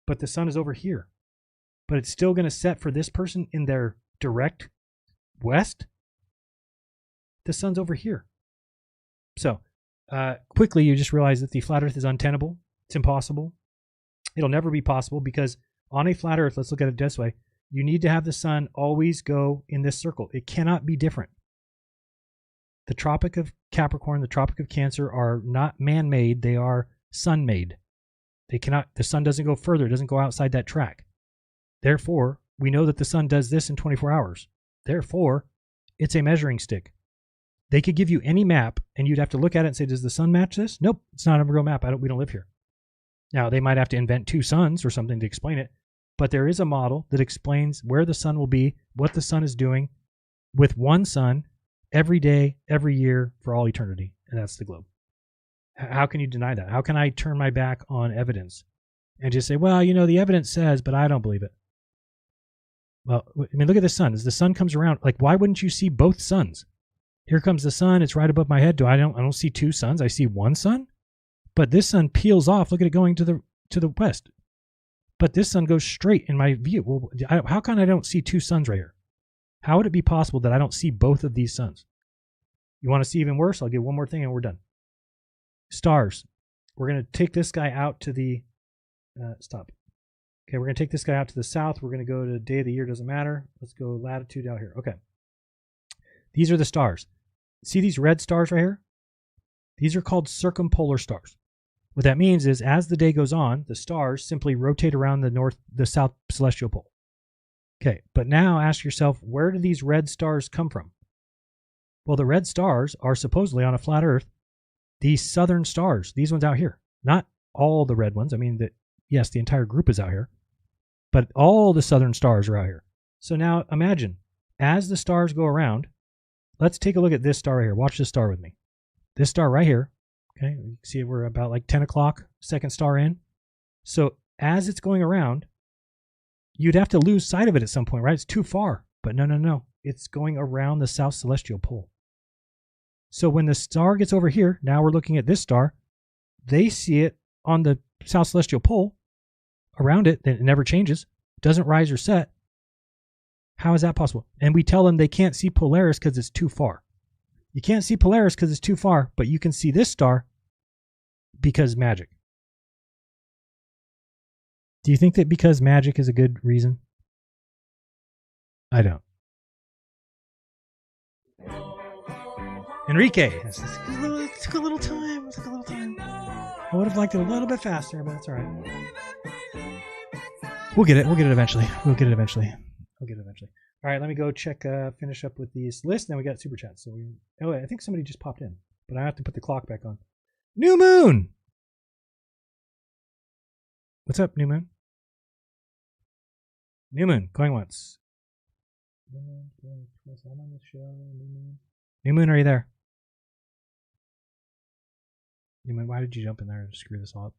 but the sun is over here. But it's still going to set for this person in their direct west. The sun's over here. So quickly you just realize that the flat earth is untenable. It's impossible. It'll never be possible because on a flat earth, let's look at it this way, you need to have the sun always go in this circle. It cannot be different. The Tropic of Capricorn, the Tropic of Cancer are not man-made, they are sun-made. They cannot, the sun doesn't go further, it doesn't go outside that track. Therefore, we know that the sun does this in 24 hours. Therefore, it's a measuring stick. They could give you any map and you'd have to look at it and say, does the sun match this? Nope, it's not a real map. We don't live here. Now, they might have to invent two suns or something to explain it, but there is a model that explains where the sun will be, what the sun is doing with one sun every day, every year, for all eternity, and that's the globe. How can you deny that? How can I turn my back on evidence and just say, well, you know, the evidence says, but I don't believe it? Well, I mean, look at the sun. As the sun comes around, like, why wouldn't you see both suns? Here comes the sun. It's right above my head. I don't see two suns. I see one sun. But this sun peels off. Look at it going to the west. But this sun goes straight in my view. Well, how come I don't see two suns right here? How would it be possible that I don't see both of these suns? You want to see even worse? I'll give one more thing and we're done. Stars. We're going to take this guy out to the... stop. Okay, we're going to take this guy out to the south. We're going to go to day of the year. Doesn't matter. Let's go latitude out here. Okay. These are the stars. See these red stars right here? These are called circumpolar stars. What that means is as the day goes on, the stars simply rotate around the south celestial pole. Okay, but now ask yourself, where do these red stars come from? Well, the red stars are supposedly on a flat earth the southern stars, these ones out here. Not all the red ones. I mean, yes, the entire group is out here, but all the southern stars are out here. So now imagine, as the stars go around, let's take a look at this star right here. Watch this star with me. This star right here, okay, you can see we're about like 10 o'clock, second star in. So as it's going around, you'd have to lose sight of it at some point, right? It's too far. But no. It's going around the south celestial pole. So when the star gets over here, now we're looking at this star, they see it on the south celestial pole around it, and it never changes, doesn't rise or set. How is that possible? And we tell them they can't see Polaris because it's too far. You can't see Polaris because it's too far, but you can see this star because magic. Do you think that because magic is a good reason? I don't. Enrique. It took a little time. I would have liked it a little bit faster, but it's all right. We'll get it eventually. All right, let me go check, finish up with this list. Then we got super chats. I think somebody just popped in, but I have to put the clock back on. New Moon. What's up, New Moon? New Moon, going once. New Moon, are you there? New Moon, why did you jump in there and screw this all up?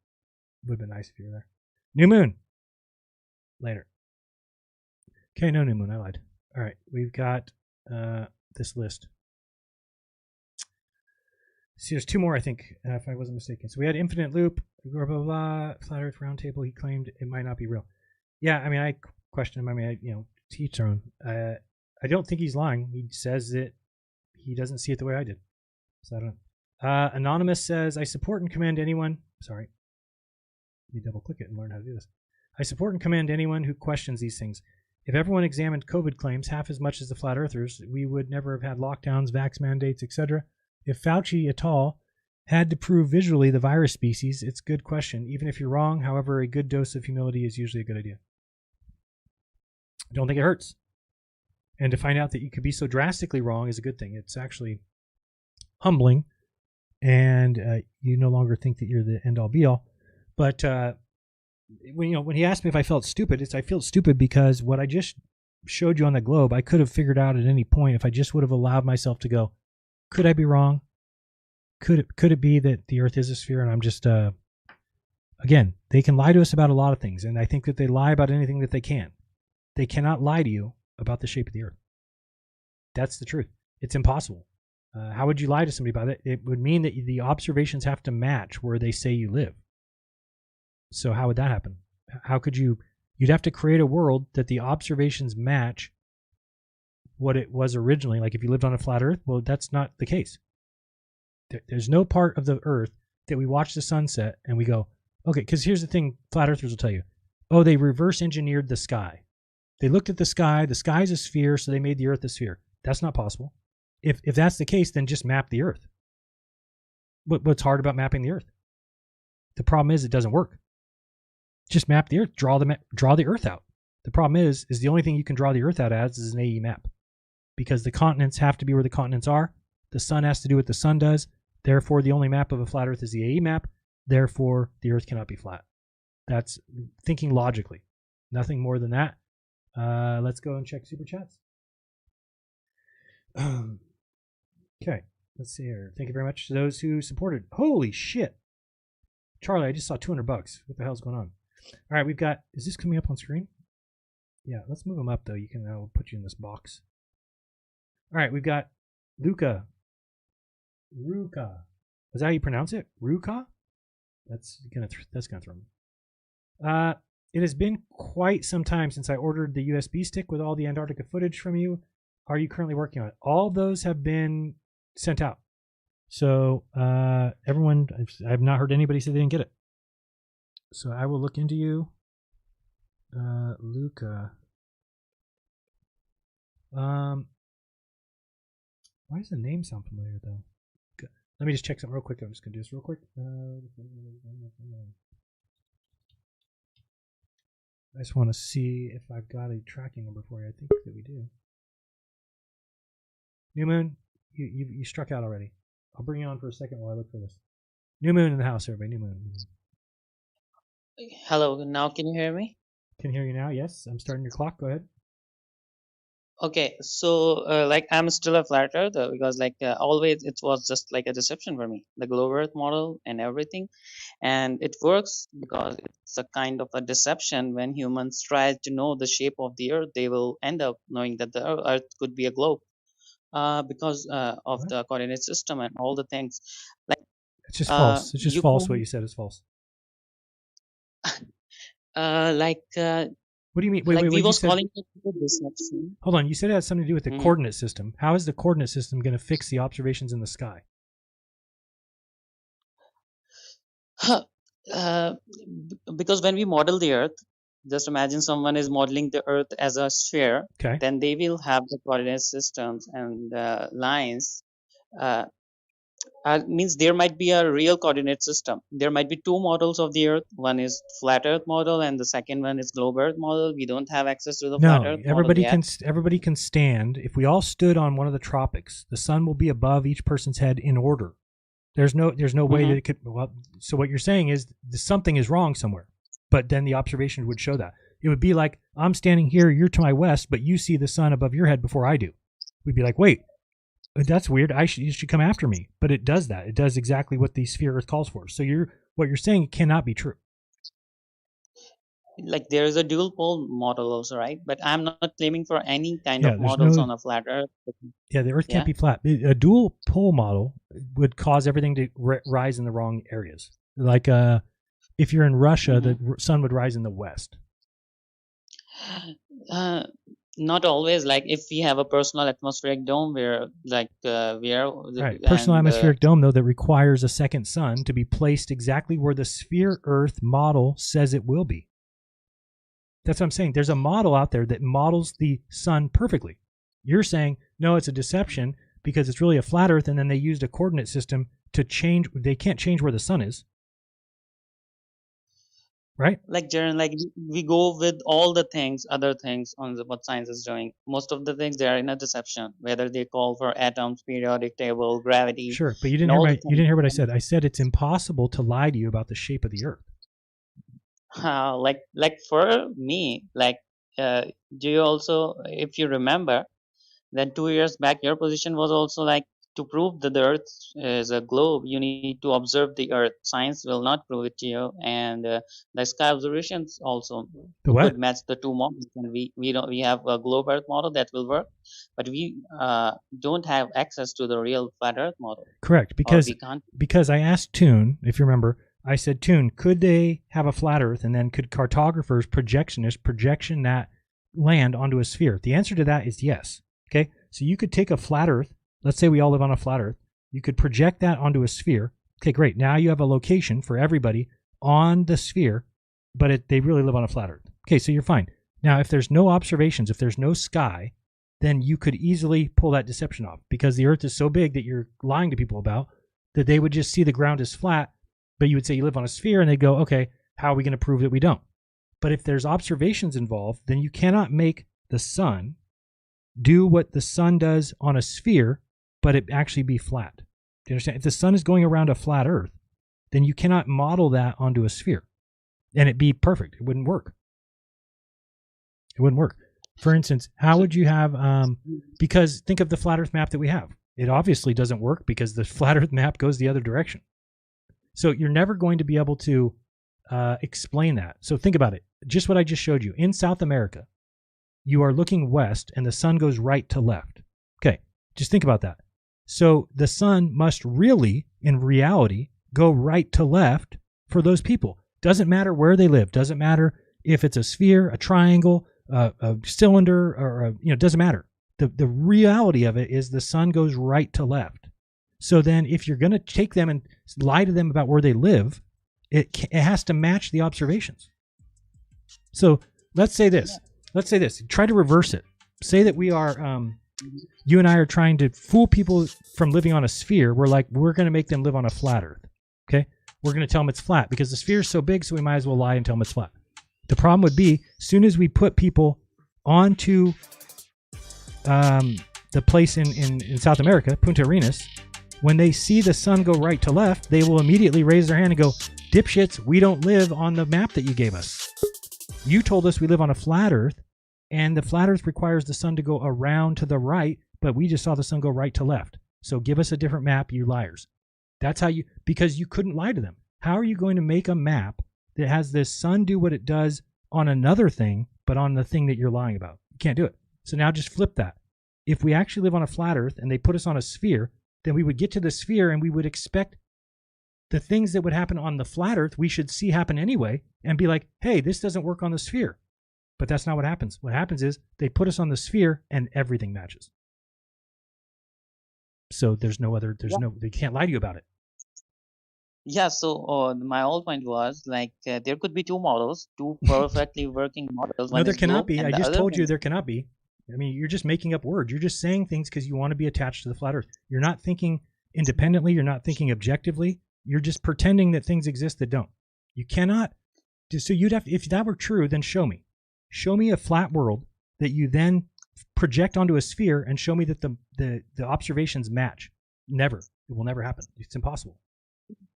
Would have been nice if you were there. New Moon. Later. Okay, no New Moon, I lied. All right, we've got this list. See, there's two more, I think, if I wasn't mistaken. So we had Infinite Loop, blah, blah, blah, Flat Earth Roundtable. He claimed it might not be real. Yeah, I mean, I questioned him. I mean, to each their own. I don't think he's lying. He says that he doesn't see it the way I did. So I don't know. Anonymous says, I support and commend anyone. Sorry. Let me double click it and learn how to do this. I support and commend anyone who questions these things. If everyone examined COVID claims half as much as the flat earthers, we would never have had lockdowns, vax mandates, etc. If Fauci et al. had to prove visually the virus species? It's a good question. Even if you're wrong, however, a good dose of humility is usually a good idea. I don't think it hurts. And to find out that you could be so drastically wrong is a good thing. It's actually humbling, and you no longer think that you're the end-all be-all. But when he asked me if I felt stupid, I feel stupid because what I just showed you on the globe, I could have figured out at any point if I just would have allowed myself to go, could I be wrong? Could it be that the Earth is a sphere and I'm just again, they can lie to us about a lot of things, and I think that they lie about anything that they can. They cannot lie to you about the shape of the Earth. That's the truth. It's impossible. How would you lie to somebody about it? It would mean that the observations have to match where they say you live. So how would that happen? How could you? You'd have to create a world that the observations match what it was originally. Like if you lived on a flat Earth, well, that's not the case. There's no part of the Earth that we watch the sunset and we go, okay, because here's the thing flat earthers will tell you. Oh, they reverse engineered the sky. They looked at the sky's a sphere, so they made the Earth a sphere. That's not possible. If that's the case, then just map the Earth. What's hard about mapping the Earth? The problem is it doesn't work. Just map the Earth, draw the Earth out. The problem is the only thing you can draw the Earth out as is an AE map. Because the continents have to be where the continents are. The sun has to do what the sun does. Therefore, the only map of a flat Earth is the AE map. Therefore, the Earth cannot be flat. That's thinking logically. Nothing more than that. Let's go and check super chats. Okay, let's see here. Thank you very much to those who supported. Holy shit. Charlie, I just saw $200. What the hell's going on? All right, we've got, is this coming up on screen? Yeah, let's move them up though. You can, I'll put you in this box. All right, we've got Ruka. Is that how you pronounce it? Ruka? That's gonna throw me. It has been quite some time since I ordered the USB stick with all the Antarctica footage from you. Are you currently working on it? All those have been sent out. So everyone, I've not heard anybody say they didn't get it. So I will look into you. Luca. Why does the name sound familiar though? Let me just check something real quick. I'm just gonna do this real quick. I just want to see if I've got a tracking number for you. I think that we do. New Moon, you struck out already. I'll bring you on for a second while I look for this. New Moon in the house, everybody. New Moon.
Hello, now can you hear me?
Can hear you now, yes. I'm starting your clock. Go ahead.
Okay, so like I'm still a flat earther because like always it was just like a deception for me, the globe earth model and everything. And it works because it's a kind of a deception. When humans try to know the shape of the earth, they will end up knowing that the earth could be a globe because of the coordinate system and all the things. Like
it's just false. It's just false. What you said is false. What do you mean? Wait,
like
we
was calling it a deception.
Hold on. You said it has something to do with the coordinate system. How is the coordinate system going to fix the observations in the sky?
Because when we model the Earth, just imagine someone is modeling the Earth as a sphere.
Okay.
Then they will have the coordinate systems and lines. Means there might be a real coordinate system. There might be two models of the Earth. One is flat Earth model, and the second one is globe Earth model. We don't have access to the flat Earth
everybody
model
can. Everybody can stand. If we all stood on one of the tropics, the sun will be above each person's head in order. There's no way that it could. Well, so what you're saying is something is wrong somewhere, but then the observation would show that. It would be like I'm standing here, you're to my west, but you see the sun above your head before I do. We'd be like, wait. That's weird. You should come after me. But it does that. It does exactly what the sphere Earth calls for. So what you're saying cannot be true.
Like there is a dual pole model also, right? But I'm not claiming for any kind of models on a flat Earth.
Yeah, the Earth can't be flat. A dual pole model would cause everything to rise in the wrong areas. Like if you're in Russia, the sun would rise in the west.
Not always. Like if we have a personal atmospheric dome where like
right. Personal atmospheric dome though that requires a second sun to be placed exactly where the sphere Earth model says it will be. That's what I'm saying. There's a model out there that models the sun perfectly. You're saying no, it's a deception because it's really a flat Earth, and then they used a coordinate system to change. They can't change where the sun is, right?
Like Jeran, like we go with all the things, other things on what science is doing. Most of the things they are in a deception, whether they call for atoms, periodic table, gravity.
Sure, but you didn't
and
hear
all
my.
the
You didn't hear what I
things.
said. I said it's impossible to lie to you about the shape of the Earth.
Like for me, like do you also, if you remember, then 2 years back your position was also like, to prove that the earth is a globe you need to observe the earth. Science will not prove it to you, and the sky observations also
The what?
could match the two models, and we have a globe earth model that will work, but we don't have access to the real flat earth model.
Correct,
Or we can't.
because I asked Tune, if you remember, I said, Tune, could they have a flat Earth, and then could cartographers, projectionists, projection that land onto a sphere? The answer to that is yes. Okay, so you could take a flat Earth. Let's say we all live on a flat Earth. You could project that onto a sphere. Okay, great. Now you have a location for everybody on the sphere, but they really live on a flat Earth. Okay, so you're fine. Now, if there's no observations, if there's no sky, then you could easily pull that deception off, because the Earth is so big that you're lying to people about, that they would just see the ground as flat, but you would say you live on a sphere, and they go, okay, how are we going to prove that we don't? But if there's observations involved, then you cannot make the sun do what the sun does on a sphere, but it actually be flat. Do you understand? If the sun is going around a flat Earth, then you cannot model that onto a sphere and it be perfect. It wouldn't work. It wouldn't work. For instance, how would you have, because think of the flat Earth map that we have. It obviously doesn't work because the flat Earth map goes the other direction. So you're never going to be able to explain that. So think about it. Just what I just showed you. In South America, you are looking west and the sun goes right to left. Okay, just think about that. So the sun must really, in reality, go right to left for those people. Doesn't matter where they live. Doesn't matter if it's a sphere, a triangle, a cylinder, or doesn't matter. The reality of it is the sun goes right to left. So then if you're going to take them and lie to them about where they live, it has to match the observations. So let's say this. Let's say this. Try to reverse it. Say that we are, you and I are trying to fool people from living on a sphere. We're going to make them live on a flat Earth. Okay? We're going to tell them it's flat because the sphere is so big, so we might as well lie and tell them it's flat. The problem would be, as soon as we put people onto the place in South America, Punta Arenas, when they see the sun go right to left, they will immediately raise their hand and go, dipshits, we don't live on the map that you gave us. You told us we live on a flat Earth, and the flat Earth requires the sun to go around to the right, but we just saw the sun go right to left. So give us a different map, you liars. That's how because you couldn't lie to them. How are you going to make a map that has the sun do what it does on another thing, but on the thing that you're lying about? You can't do it. So now just flip that. If we actually live on a flat Earth and they put us on a sphere, then we would get to the sphere and we would expect the things that would happen on the flat Earth we should see happen anyway and be like, hey, this doesn't work on the sphere. But that's not what happens. What happens is they put us on the sphere and everything matches. So they can't lie to you about it.
Yeah, so my whole point was like there could be two models, two perfectly working models.
No,
One
there
is
cannot
globe
be.
and
I
the
just
other
told you
one-
there cannot be. I mean, you're just making up words. You're just saying things because you want to be attached to the flat Earth. You're not thinking independently. You're not thinking objectively. You're just pretending that things exist that don't. You cannot. So you'd have to, if that were true, then show me. Show me a flat world that you then project onto a sphere and show me that the observations match. Never. It will never happen. It's impossible.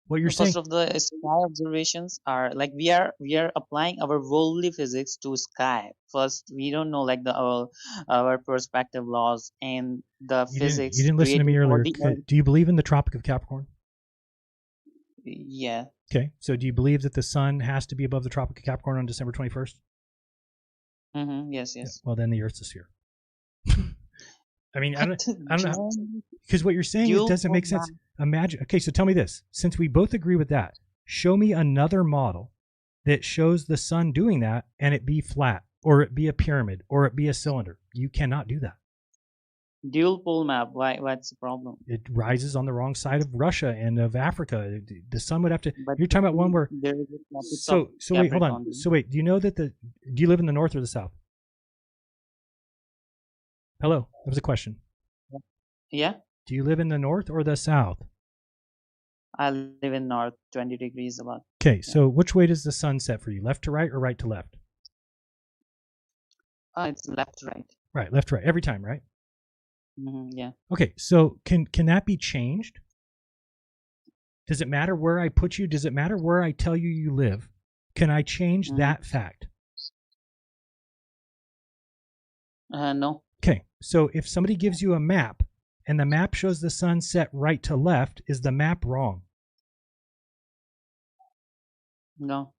What you're saying.
Most of the sky observations are like we are applying our worldly physics to sky. First, we don't know like our perspective laws and the physics.
You didn't listen to me
created for
earlier.
the Earth.
Do you believe in the Tropic of Capricorn?
Yeah.
Okay. So do you believe that the sun has to be above the Tropic of Capricorn on December 21st?
Yes.
Yeah, well, then the Earth's a sphere. I mean, I don't know. Because what you're saying, it doesn't make sense. Imagine. Okay, so tell me this. Since we both agree with that, show me another model that shows the sun doing that and it be flat, or it be a pyramid, or it be a cylinder. You cannot do that.
Dual pole map. What's the problem?
It rises on the wrong side of Russia and of Africa. The sun would have to. You're talking about one where.
There is a topic
So
of
wait, hold on.
Capricorn.
So wait, do you know that do you live in the north or the south? Hello, that was a question.
Yeah.
Do you live in the north or the south?
I live in north, 20 degrees about.
Okay, so which way does the sun set for you? Left to right or right to left?
It's left to right.
Right, left to right every time, right?
Yeah.
Okay, so can that be changed? Does it matter where I put you? Does it matter where I tell you you live? Can I change that fact?
No.
Okay, so if somebody gives you a map and the map shows the sun set right to left, is the map wrong?
No.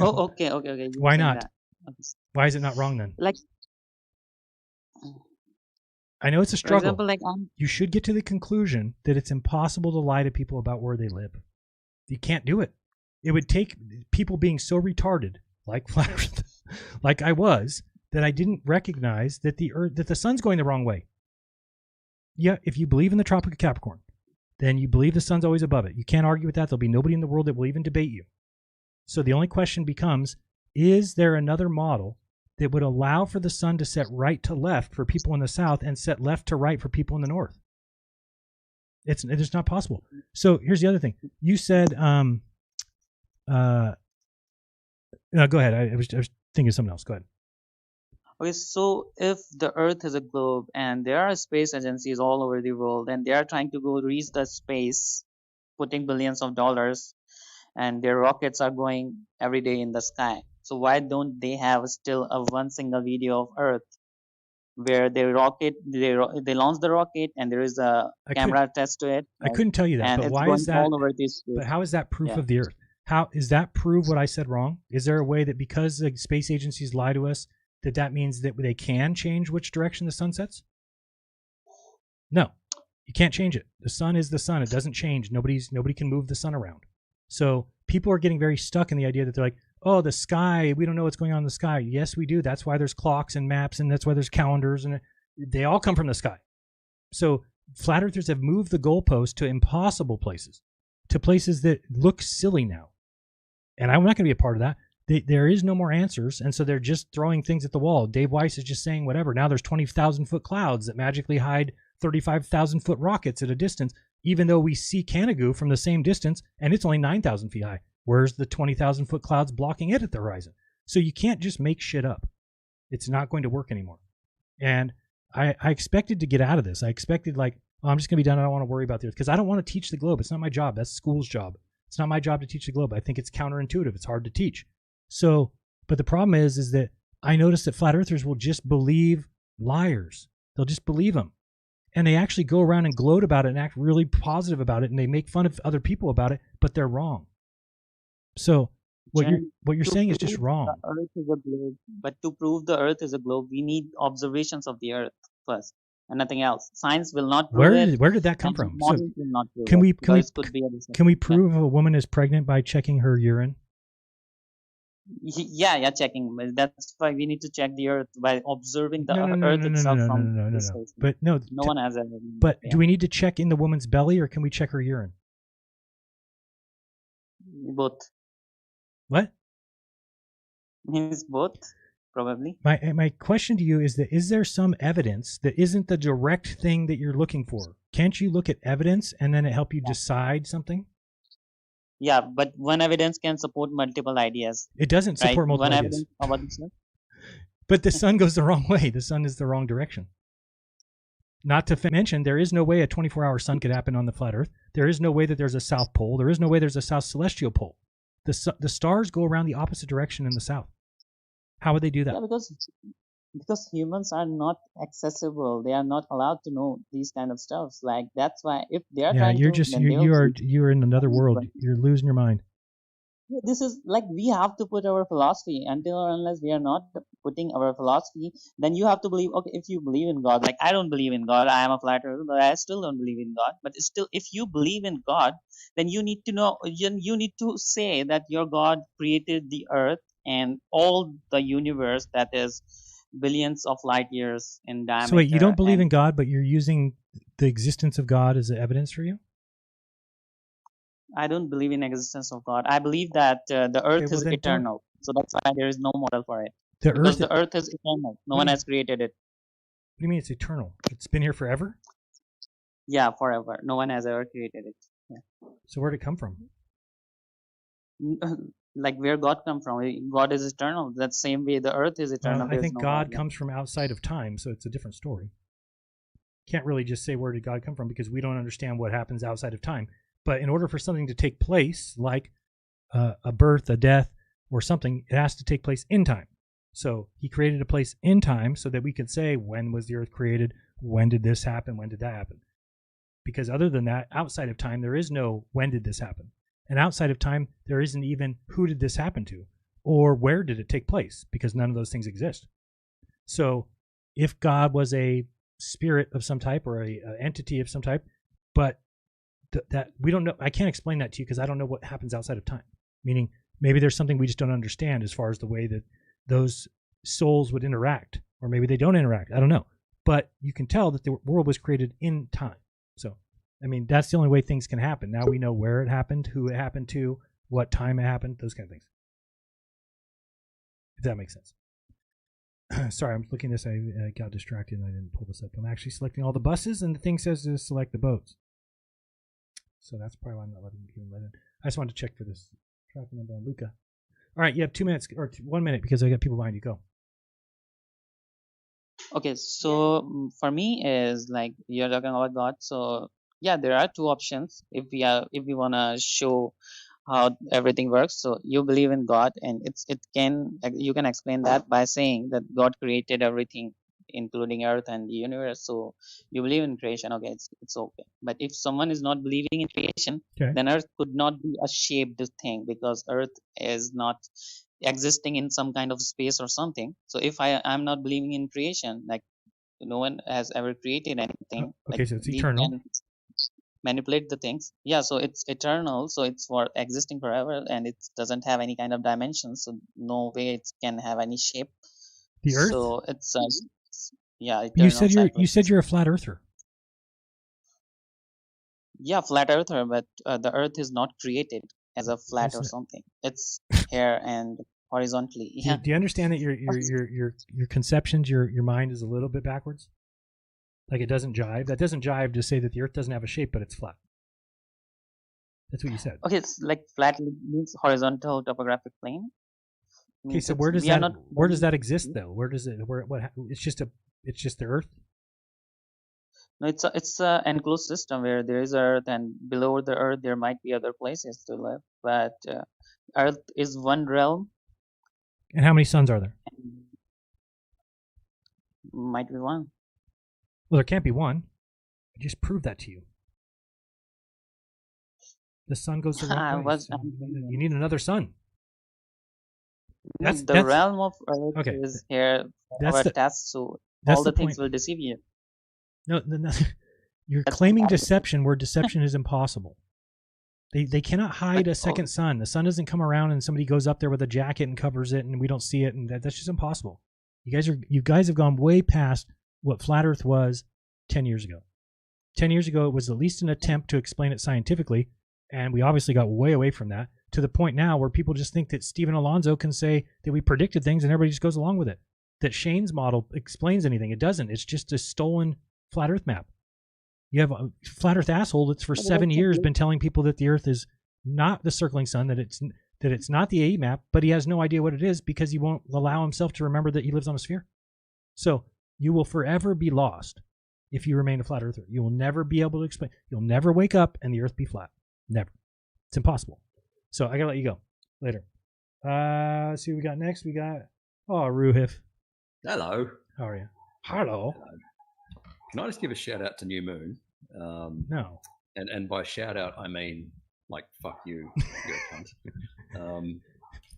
Oh, okay. You
Why
say
not?
that. Okay.
Why is it not wrong then?
Like,
I know it's a
for
struggle.
example, like
You should get to the conclusion that it's impossible to lie to people about where they live. You can't do it. It would take people being so retarded, like flat Earth, like I was, that I didn't recognize that the sun's going the wrong way. Yeah, if you believe in the Tropic of Capricorn, then you believe the sun's always above it. You can't argue with that. There'll be nobody in the world that will even debate you. So the only question becomes, is there another model that would allow for the sun to set right to left for people in the south and set left to right for people in the north? It's not possible. So here's the other thing. You said, no, go ahead. I was thinking of something else. Go ahead.
Okay, so if the Earth is a globe and there are space agencies all over the world and they are trying to go reach the space, putting billions of dollars, and their rockets are going every day in the sky. So why don't they have still one single video of Earth where they launch the rocket and there is a camera attached to it?
I couldn't tell you that,
and
but
it's
why
going
is that?
all over this?
But how is that proof
Yeah.
of the Earth? How is that prove what I said wrong? Is there a way that because the space agencies lie to us, that means that they can change which direction the sun sets? No, you can't change it. The sun is the sun. It doesn't change. Nobody can move the sun around. So people are getting very stuck in the idea that they're like, oh, the sky, we don't know what's going on in the sky. Yes, we do. That's why there's clocks and maps, and that's why there's calendars, and they all come from the sky. So flat earthers have moved the goalpost to impossible places, to places that look silly now. And I'm not going to be a part of that. There is no more answers, and so they're just throwing things at the wall. Dave Weiss is just saying whatever. Now there's 20,000-foot clouds that magically hide 35,000-foot rockets at a distance, even though we see Canigou from the same distance, and it's only 9,000 feet high. Where's the 20,000-foot clouds blocking it at the horizon? So you can't just make shit up. It's not going to work anymore. And I expected to get out of this. I expected like, oh, I'm just going to be done. I don't want to worry about this because I don't want to teach the globe. It's not my job. That's school's job. It's not my job to teach the globe. I think it's counterintuitive. It's hard to teach. So, but the problem is that I noticed that flat earthers will just believe liars. They'll just believe them. And they actually go around and gloat about it and act really positive about it. And they make fun of other people about it, but they're wrong. So what you're saying is just wrong.
The Earth is a globe, but to prove the Earth is a globe, we need observations of the Earth first, and nothing else. Science will not prove it.
Where did that come from? So
Models will not prove
can we
it,
can we prove if a woman is pregnant by checking her urine?
Yeah, checking. That's why we need to check the Earth by observing the
No,
Earth itself from
no.
space.
But no
one has ever.
But do we need to check in the woman's belly, or can we check her urine?
Both.
What?
Means both, probably.
My question to you is that is there some evidence that isn't the direct thing that you're looking for? Can't you look at evidence and then it help you decide something?
Yeah, but one evidence can support multiple ideas.
It doesn't support multiple ideas.
About the sun.
But the sun goes the wrong way. The sun is the wrong direction. Not to mention, there is no way a 24-hour sun could happen on the flat Earth. There is no way that there's a south pole. There is no way there's a south celestial pole. The stars go around the opposite direction in the south. How would they do that?
Yeah, because humans are not accessible. They are not allowed to know these kind of stuffs. Like that's why if they are trying
you're in another world. You're losing your mind.
This is like we have to put our philosophy until or unless we are not putting our philosophy, then you have to believe. Okay, if you believe in God, like I don't believe in God, I am a flat earther, but I still don't believe in God. But still, if you believe in God, then you need to know. You need to say that your God created the earth and all the universe that is billions of light years in diameter.
So wait, you don't believe in God, but you're using the existence of God as evidence for you?
I don't believe in existence of God. I believe that the earth is eternal. So that's why there is no model for it. The earth is eternal. No one has created it.
What do you mean it's eternal? It's been here forever?
Yeah, forever. No one has ever created it. Yeah.
So where'd it come from?
Like where God come from? God is eternal. That same way the earth is eternal.
I
There's
think
no
God
God.
comes from outside of time, so it's a different story. Can't really just say where did God come from because we don't understand what happens outside of time. But in order for something to take place, like a birth, a death, or something, it has to take place in time. So he created a place in time so that we could say, when was the earth created? When did this happen? When did that happen? Because other than that, outside of time, there is no when did this happen. And outside of time, there isn't even who did this happen to or where did it take place, because none of those things exist. So if God was a spirit of some type or a entity of some type, but that we don't know, I can't explain that to you because I don't know what happens outside of time. Meaning maybe there's something we just don't understand as far as the way that those souls would interact, or maybe they don't interact. I don't know. But you can tell that the world was created in time. So, I mean, that's the only way things can happen. Now we know where it happened, who it happened to, what time it happened, those kind of things. If that makes sense. Sorry, I'm looking at this. I got distracted and I didn't pull this up. I'm actually selecting all the buses, and the thing says to select the boats. So that's probably why I'm not letting you let in. I just wanted to check for this traffic number on Luca. All right, you have 2 minutes, or 1 minute, because I got people behind you. Go.
Okay, so for me is like you're talking about God. So yeah, there are two options if we wanna show how everything works. So you believe in God, and you can explain that by saying that God created everything, including Earth and the universe. So you believe in creation. Okay, it's okay. But if someone is not believing in creation, then Earth could not be a shaped thing, because Earth is not existing in some kind of space or something. So if I'm not believing in creation, like no one has ever created anything.
Okay,
like
so it's
we
eternal.
can manipulate the things. Yeah, so it's eternal, so it's for existing forever, and it doesn't have any kind of dimensions, so no way it can have any shape.
The Earth?
So it's yeah,
You
eternal.
said you're a flat earther.
Yeah, flat earther, but the Earth is not created as a flat or something. It's here and horizontally. Yeah.
Do you understand that your conceptions, your mind is a little bit backwards? Like it doesn't jive. That doesn't jive to say that the Earth doesn't have a shape, but it's flat. That's what you said.
Okay, it's like flat means horizontal topographic plane.
Okay, so where does that exist though? Where does it? It's just the Earth.
No, it's a enclosed system where there is Earth, and below the Earth there might be other places to live, but Earth is one realm.
And how many suns are there?
Might be one.
Well, there can't be one. I just proved that to you. The sun goes the right way. You need another sun.
That's the realm of Earth is here for a test, so all the things will deceive you.
No. You're claiming deception where deception is impossible. They cannot hide a second sun. The sun doesn't come around and somebody goes up there with a jacket and covers it and we don't see it, and that's just impossible. You guys have gone way past what flat Earth was 10 years ago. 10 years ago, it was at least an attempt to explain it scientifically, and we obviously got way away from that to the point now where people just think that Stephen Alonso can say that we predicted things and everybody just goes along with it. That Shane's model explains anything. It doesn't. It's just a stolen flat Earth map. You have a flat Earth asshole that's for 7 years been telling people that the Earth is not the circling sun, that it's not the AE map, but he has no idea what it is because he won't allow himself to remember that he lives on a sphere. So you will forever be lost if you remain a flat earther. You will never be able to explain. You'll never wake up and the Earth be flat. Never. It's impossible. So I gotta let you go later. Let's see what we got next. We got Ruhif.
Hello.
How are you? Hello.
Can I just give a shout out to New Moon?
No.
And by shout out I mean like fuck you, you're a cunt.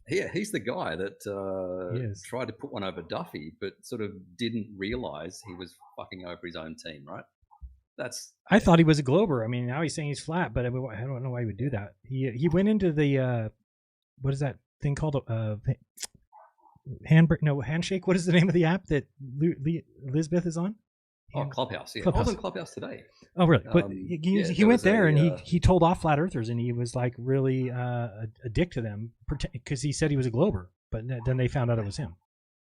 Yeah, he's the guy that tried to put one over Duffy, but sort of didn't realize he was fucking over his own team, right?
I thought he was a glober. I mean, now he's saying he's flat, but I don't know why he would do that. He went into the what is that thing called? Handshake. What is the name of the app that Elizabeth is on?
Clubhouse. Yeah,
Clubhouse.
I was on Clubhouse today.
Oh, really? But he went there and he told off flat earthers, and he was like really a dick to them because he said he was a glober, but then they found out it was him.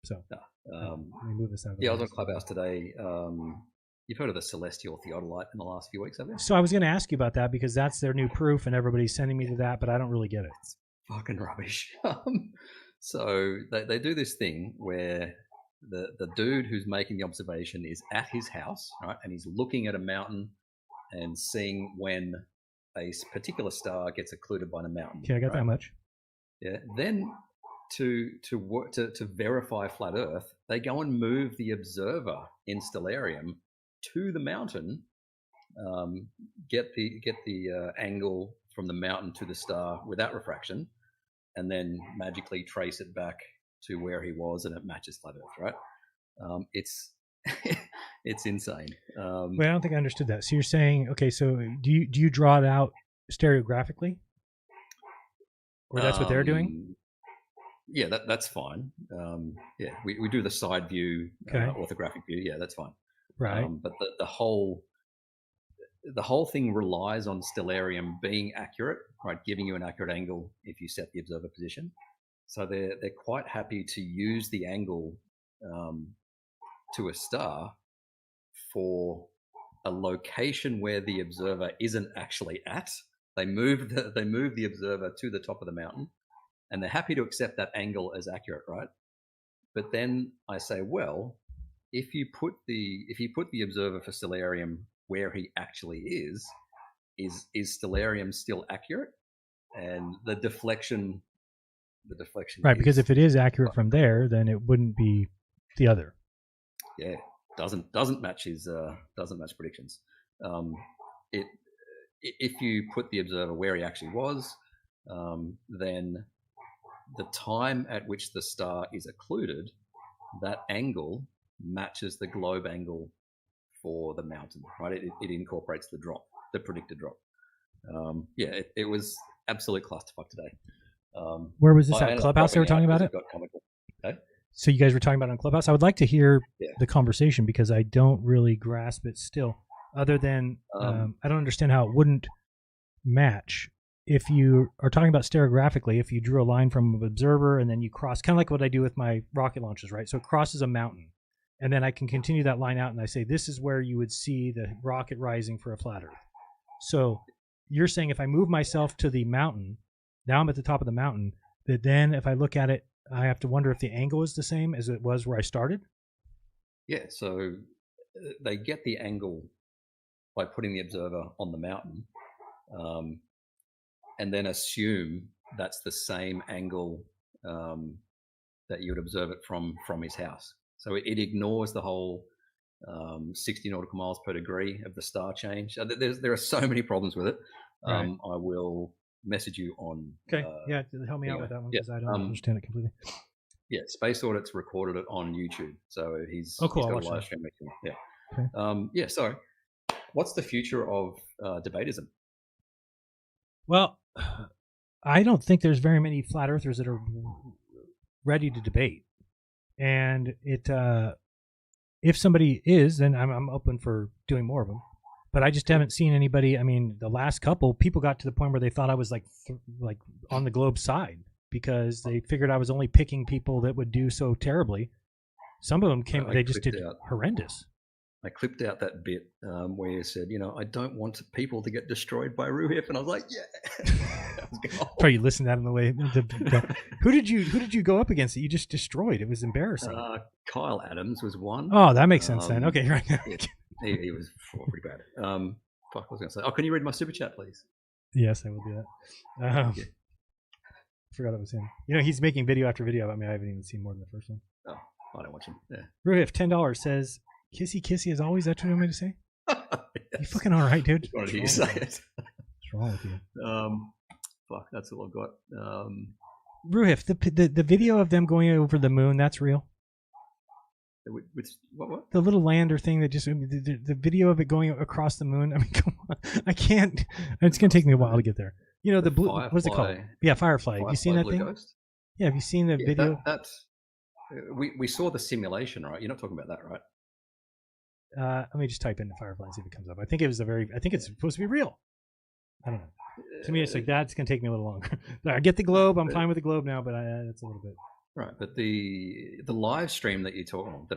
So let me move this out.
I was on Clubhouse today. You've heard of the celestial theodolite in the last few weeks, have you?
So I was going to ask you about that because that's their new proof, and everybody's sending me to that, but I don't really get it.
It's fucking rubbish. So they do this thing where the dude who's making the observation is at his house, right, and he's looking at a mountain and seeing when a particular star gets occluded by the mountain.
Okay, I got that much.
Yeah. Then to verify flat Earth, they go and move the observer in Stellarium to the mountain, get the angle from the mountain to the star without refraction, and then magically trace it back to where he was, and it matches flat Earth, right? It's it's insane.
Wait, I don't think I understood that. So you're saying, okay, so do you draw it out stereographically, or that's what they're doing?
Yeah, that's fine. Yeah, we do the side view, orthographic view. Yeah, that's fine.
Right.
But the whole thing relies on Stellarium being accurate, right? Giving you an accurate angle if you set the observer position. So they're quite happy to use the angle to a star for a location where the observer isn't actually at. They move the observer to the top of the mountain, and they're happy to accept that angle as accurate, right? But then I say, well, if you put the observer for Stellarium where he actually is Stellarium still accurate? And the deflection
right, because if it is accurate from there, then it wouldn't be the other.
Yeah, doesn't match predictions. If you put the observer where he actually was, then the time at which the star is occluded, that angle matches the globe angle for the mountain, right? It incorporates the predicted drop. It was absolute clusterfuck today.
Where was this at? Clubhouse they were talking about it?
Okay.
So you guys were talking about it on Clubhouse? I would like to hear the conversation because I don't really grasp it still, other than I don't understand how it wouldn't match. If you are talking about stereographically, if you drew a line from an observer and then you cross, kind of like what I do with my rocket launches, right? So it crosses a mountain, and then I can continue that line out and I say, this is where you would see the rocket rising for a flat Earth. So you're saying if I move myself to the mountain, now I'm at the top of the mountain, that then if I look at it, I have to wonder if the angle is the same as it was where I started?
Yeah, so they get the angle by putting the observer on the mountain, and then assume that's the same angle that you would observe it from his house. So it ignores the whole 60 nautical miles per degree of the star change. There are so many problems with it.
Right.
I will message you on.
Okay, help me out with that one because I don't understand it completely.
Yeah, Space Audit's recorded it on YouTube, so he's
cool.
He's
I'll
got a
watch
live stream. Yeah.
Okay.
So what's the future of debatism?
Well, I don't think there's very many flat earthers that are ready to debate, and if somebody is, then I'm open for doing more of them. But I just haven't seen anybody. I mean, the last couple people got to the point where they thought I was like on the globe side because they figured I was only picking people that would do so terribly. Some of them came; they just did horrendous.
I clipped out that bit where you said, I don't want people to get destroyed by Ruhif, and I was like, yeah.
Probably you listened to that on the way. Who did you go up against that you just destroyed? It was embarrassing.
Kyle Adams was one.
Oh, that makes sense then. Okay, right.
He was pretty bad. Fuck, I was going to say. Oh, can you read my super chat, please?
Yes, I will do that. Forgot it was him. He's making video after video about me. I haven't even seen more than the first one.
Oh, I don't watch him. Yeah.
Ruhif, $10 says, "Kissy, kissy as always." That's what you want me to say? Yes. You fucking all right, dude?
What's wrong say it?
What's wrong with you?
Fuck, that's all I've got.
Ruhif, the video of them going over the moon, that's real.
What?
The little lander thing that just the video of it going across the moon. I mean, come on, I can't. It's gonna take me a while to get there. The blue. What's it called? Yeah, Firefly. Have you seen that thing?
Ghost?
Yeah, have you seen the video?
We saw the simulation, right? You're not talking about that, right?
Let me just type in the Firefly and see if it comes up. I think it's supposed to be real. I don't know. To me, it's like that's gonna take me a little longer. I get the globe. I'm fine with the globe now, but it's a little bit.
Right, but the live stream that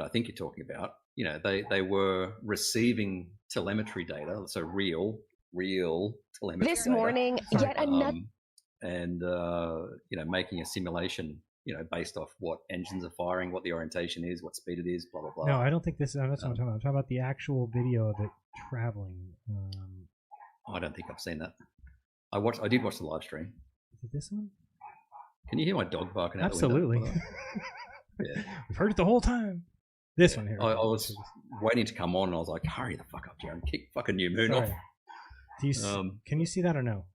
I think you're talking about, they were receiving telemetry data, so real telemetry
This
data,
morning, yet another.
and making a simulation, based off what engines are firing, what the orientation is, what speed it is, blah blah blah.
No, I don't think this. That's what I'm talking about. I'm talking about the actual video of it traveling.
I don't think I've seen that. I did watch the live stream.
Is it this one?
Can you hear my dog barking out
Absolutely.
the window? Yeah.
We've heard it the whole time. This one here.
I was waiting to come on, and I was like, "Hurry the fuck up, Jeran! Kick fucking New Moon off."
Do you can you see that or no?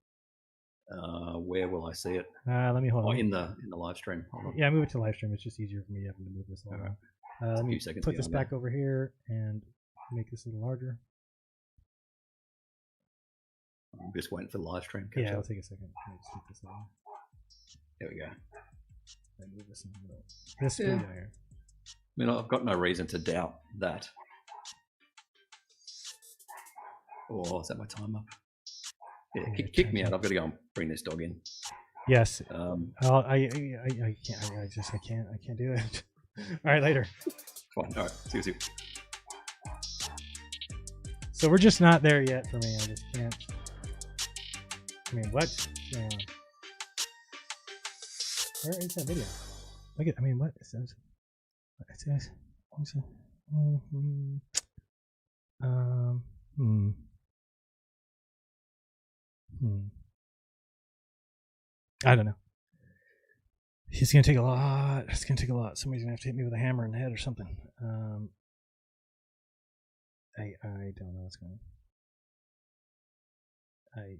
Where will I see it?
Let me hold on.
In the live stream. Hold on.
Yeah, move it to live stream. It's just easier for me having to move this along. Let me put this back over here and make this a little larger.
I'm just waiting for the live stream.
Yeah, it'll take a second. Just get this on.
There we go.
Move this in the middle. This video here.
I mean, I've got no reason to doubt that. Oh, is that my time up? Yeah, kick me out. I've got to go and bring this dog in.
Yes. I can't do it. All right, later.
Fine. All right. See you.
So we're just not there yet for me. I just can't. I mean, what? Where is that video? Look at. I mean, what? It says. It says. I don't know. It's gonna take a lot. It's gonna take a lot. Somebody's gonna have to hit me with a hammer in the head or something. I don't know what's going on. I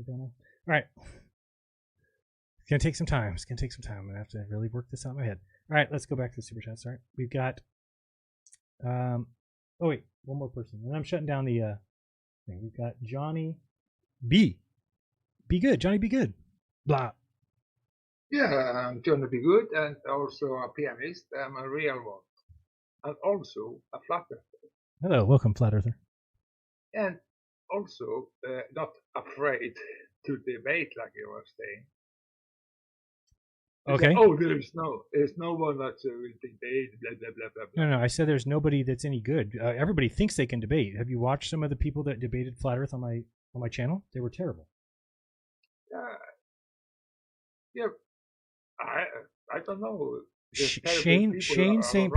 don't know. All right. It's gonna take some time. I'm gonna have to really work this out in my head. All right, let's go back to the super chats. All right, we've got. Oh wait, one more person, and I'm shutting down the thing. We've got Johnny B. Be good, Johnny. Be good. Blah.
Yeah, I'm Johnny Be Good, and also a pianist. I'm a real one, and also a flat earther.
Hello, welcome, flat earther.
And also not afraid to debate, like you were saying.
Okay.
Oh, there's no one that will debate. Blah blah blah blah blah.
No, I said there's nobody that's any good. Everybody thinks they can debate. Have you watched some of the people that debated flat Earth on my channel? They were terrible.
Yeah. I don't know.
Shane St.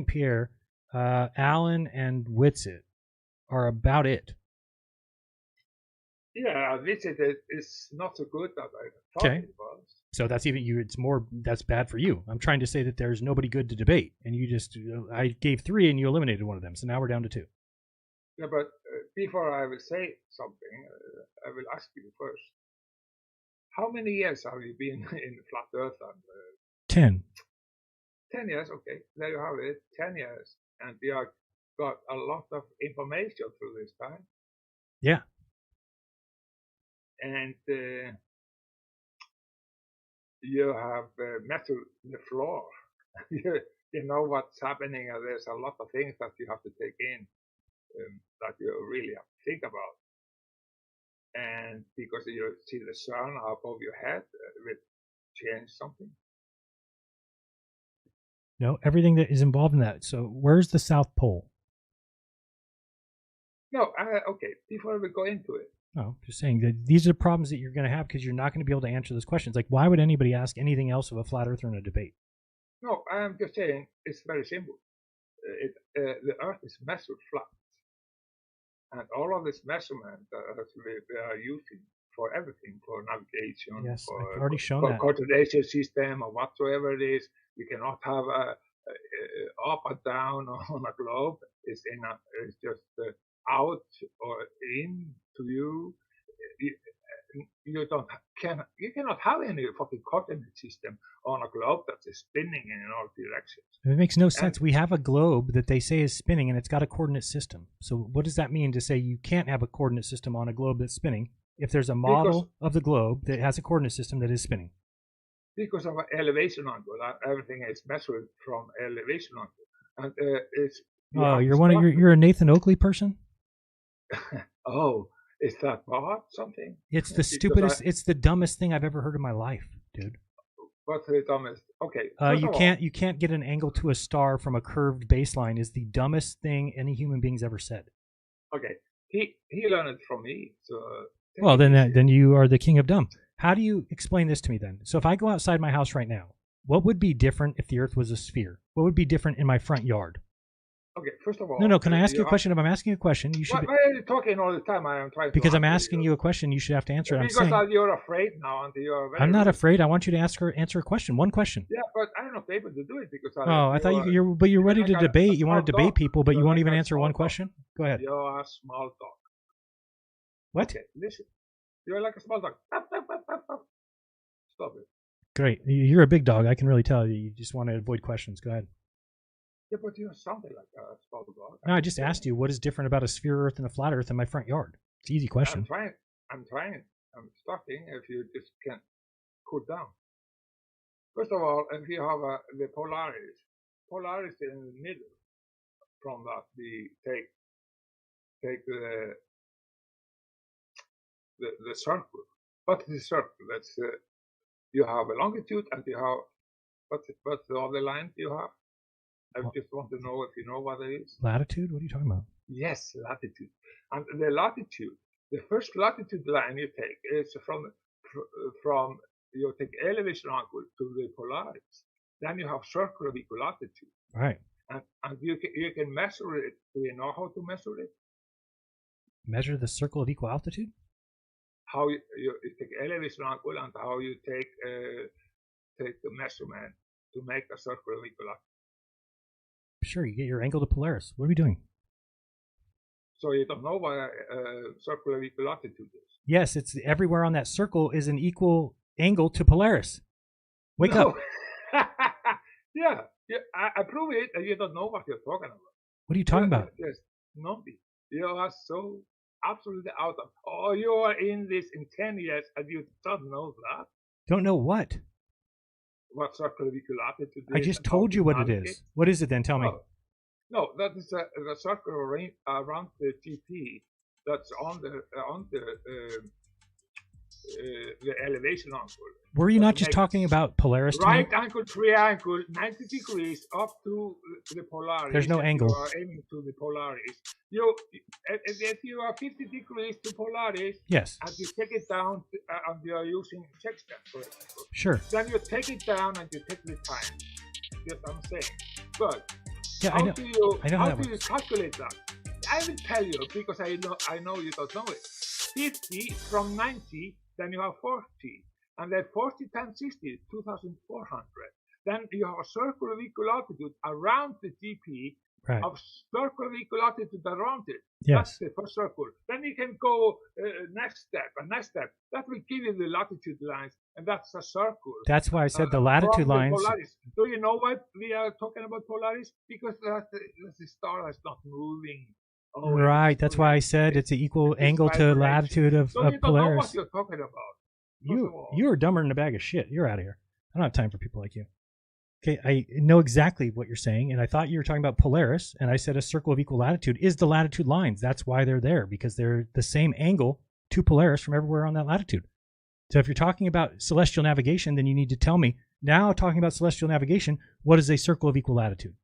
Pierre, Alan, and Whitsitt are about it.
Yeah, Whitsitt is not so good that I thought it was.
So that's that's bad for you. I'm trying to say that there's nobody good to debate, and I gave 3 and you eliminated one of them, so now we're down to 2.
Yeah, but before I will say something, I will ask you first. How many years have you been in flat Earth?
10.
10 years, okay. There you have it, 10 years. And you have got a lot of information through this time.
Yeah.
And you have metal the floor. You know what's happening, and there's a lot of things that you have to take in that you really have to think about. And because you see the sun above your head, will change something.
No, everything that is involved in that. So where's the South Pole?
No, okay. Before we go into it.
No, just saying that these are problems that you're going to have because you're not going to be able to answer those questions. Like, why would anybody ask anything else of a flat earther in a debate?
No, I'm just saying it's very simple. The Earth is measured flat. And all of this measurement that we are using for everything, for navigation,
yes,
for,
I've already shown
for
that.
coordination system or whatsoever it is, you cannot have a up and down on a globe. It's just out or in to you. You cannot have any fucking coordinate system on a globe that's spinning in all directions.
It makes no sense. We have a globe that they say is spinning, and it's got a coordinate system. So what does that mean to say you can't have a coordinate system on a globe that's spinning if there's a model of the globe that has a coordinate system that is spinning?
Because of an elevation angle, everything is measured from elevation angle, and it's.
Oh, you're a Nathan Oakley person?
Oh, Is that bad? Something?
It's the
Because
stupidest. It's the dumbest thing I've ever heard in my life, dude.
What's the dumbest? Okay.
You can't get an angle to a star from a curved baseline. Is the dumbest thing any human being's ever said.
Okay. He learned it from me. So.
Well, then you are the king of dumb. How do you explain this to me then? So if I go outside my house right now, what would be different if the Earth was a sphere? What would be different in my front yard?
Okay, first of all.
No. Can I ask you a question? If I'm asking you a question, you should.
Why are you talking all the time? I am trying.
Because
to
I'm asking you a question, you should have to answer it.
Because you're afraid now, and you're.
I'm not afraid. I want you to answer a question. One question.
Yeah, but I'm not able to do it because.
I thought you're ready to debate. You want to debate people, but you won't even answer one question. Go ahead.
You're a small dog.
What?
Okay, listen. You're like a small dog. Stop it.
Great. You're a big dog. I can really tell. You just want to avoid questions. Go ahead.
Yeah, but you're something like a small dog.
No, I just asked you what is different about a sphere Earth and a flat Earth in my front yard. It's an easy question.
I'm trying. I'm starting. If you just can cool down. First of all, if you have the polarities in the middle. From that, we take the circle. What is the circle? That's you have a longitude and you have what's the other line you have? I just want to know if you know what it is.
Latitude? What are you talking about?
Yes, latitude. And the latitude, the first latitude line you take is from you take elevation angle to the polarities. Then you have circle of equal latitude.
Right.
And you can measure it. Do you know how to measure it?
Measure the circle of equal altitude?
How you take elevation angle and how you take the measurement to make a circle of equal altitude.
Sure, you get your angle to Polaris. What are we doing?
So you don't know what a circle of equal altitude is?
Yes, it's everywhere on that circle is an equal angle to Polaris. Wake up.
Yeah, I prove it, and you don't know what you're talking about.
What are you talking about?
Yes, nothing. You are so absolutely out of. Oh, you are in this in 10 years, and you don't know that.
Don't know what?
What circle of equal altitude is?
I just told you what it is. What is it then? Tell me.
No, that is the circle around the GP. That's on the elevation angle.
Were you not just talking about Polaris?
Right angle triangle, 90 degrees up to the polarities.
There's no angle.
You are aiming to the polarities. If you are 50 degrees to polarities,
yes,
and you take it down, and you are using sextant, for example.
Sure.
Then you take it down and you take the time. Yes, I'm saying. But
yeah,
how do you calculate that? I will tell you because I know you don't know it. 50 from 90, then you have 40. And then 40 times 60, 2,400. Then you have a circle of equal altitude around the GP,
right.
Of circle of equal altitude around it.
Yes.
That's the first circle. Then you can go next step. That will give you the latitude lines, and that's a circle.
That's why I said the latitude lines.
Do you know why we are talking about Polaris? Because the star is not moving.
Right. That's why I said it's an equal angle to latitude of
so you don't
Polaris.
know what you're talking about.
You are dumber than a bag of shit. You're out of here. I don't have time for people like you. Okay, I know exactly what you're saying, and I thought you were talking about Polaris, and I said a circle of equal latitude is the latitude lines. That's why they're there, because they're the same angle to Polaris from everywhere on that latitude. So if you're talking about celestial navigation, then you need to tell me, now talking about celestial navigation, what is a circle of equal latitude?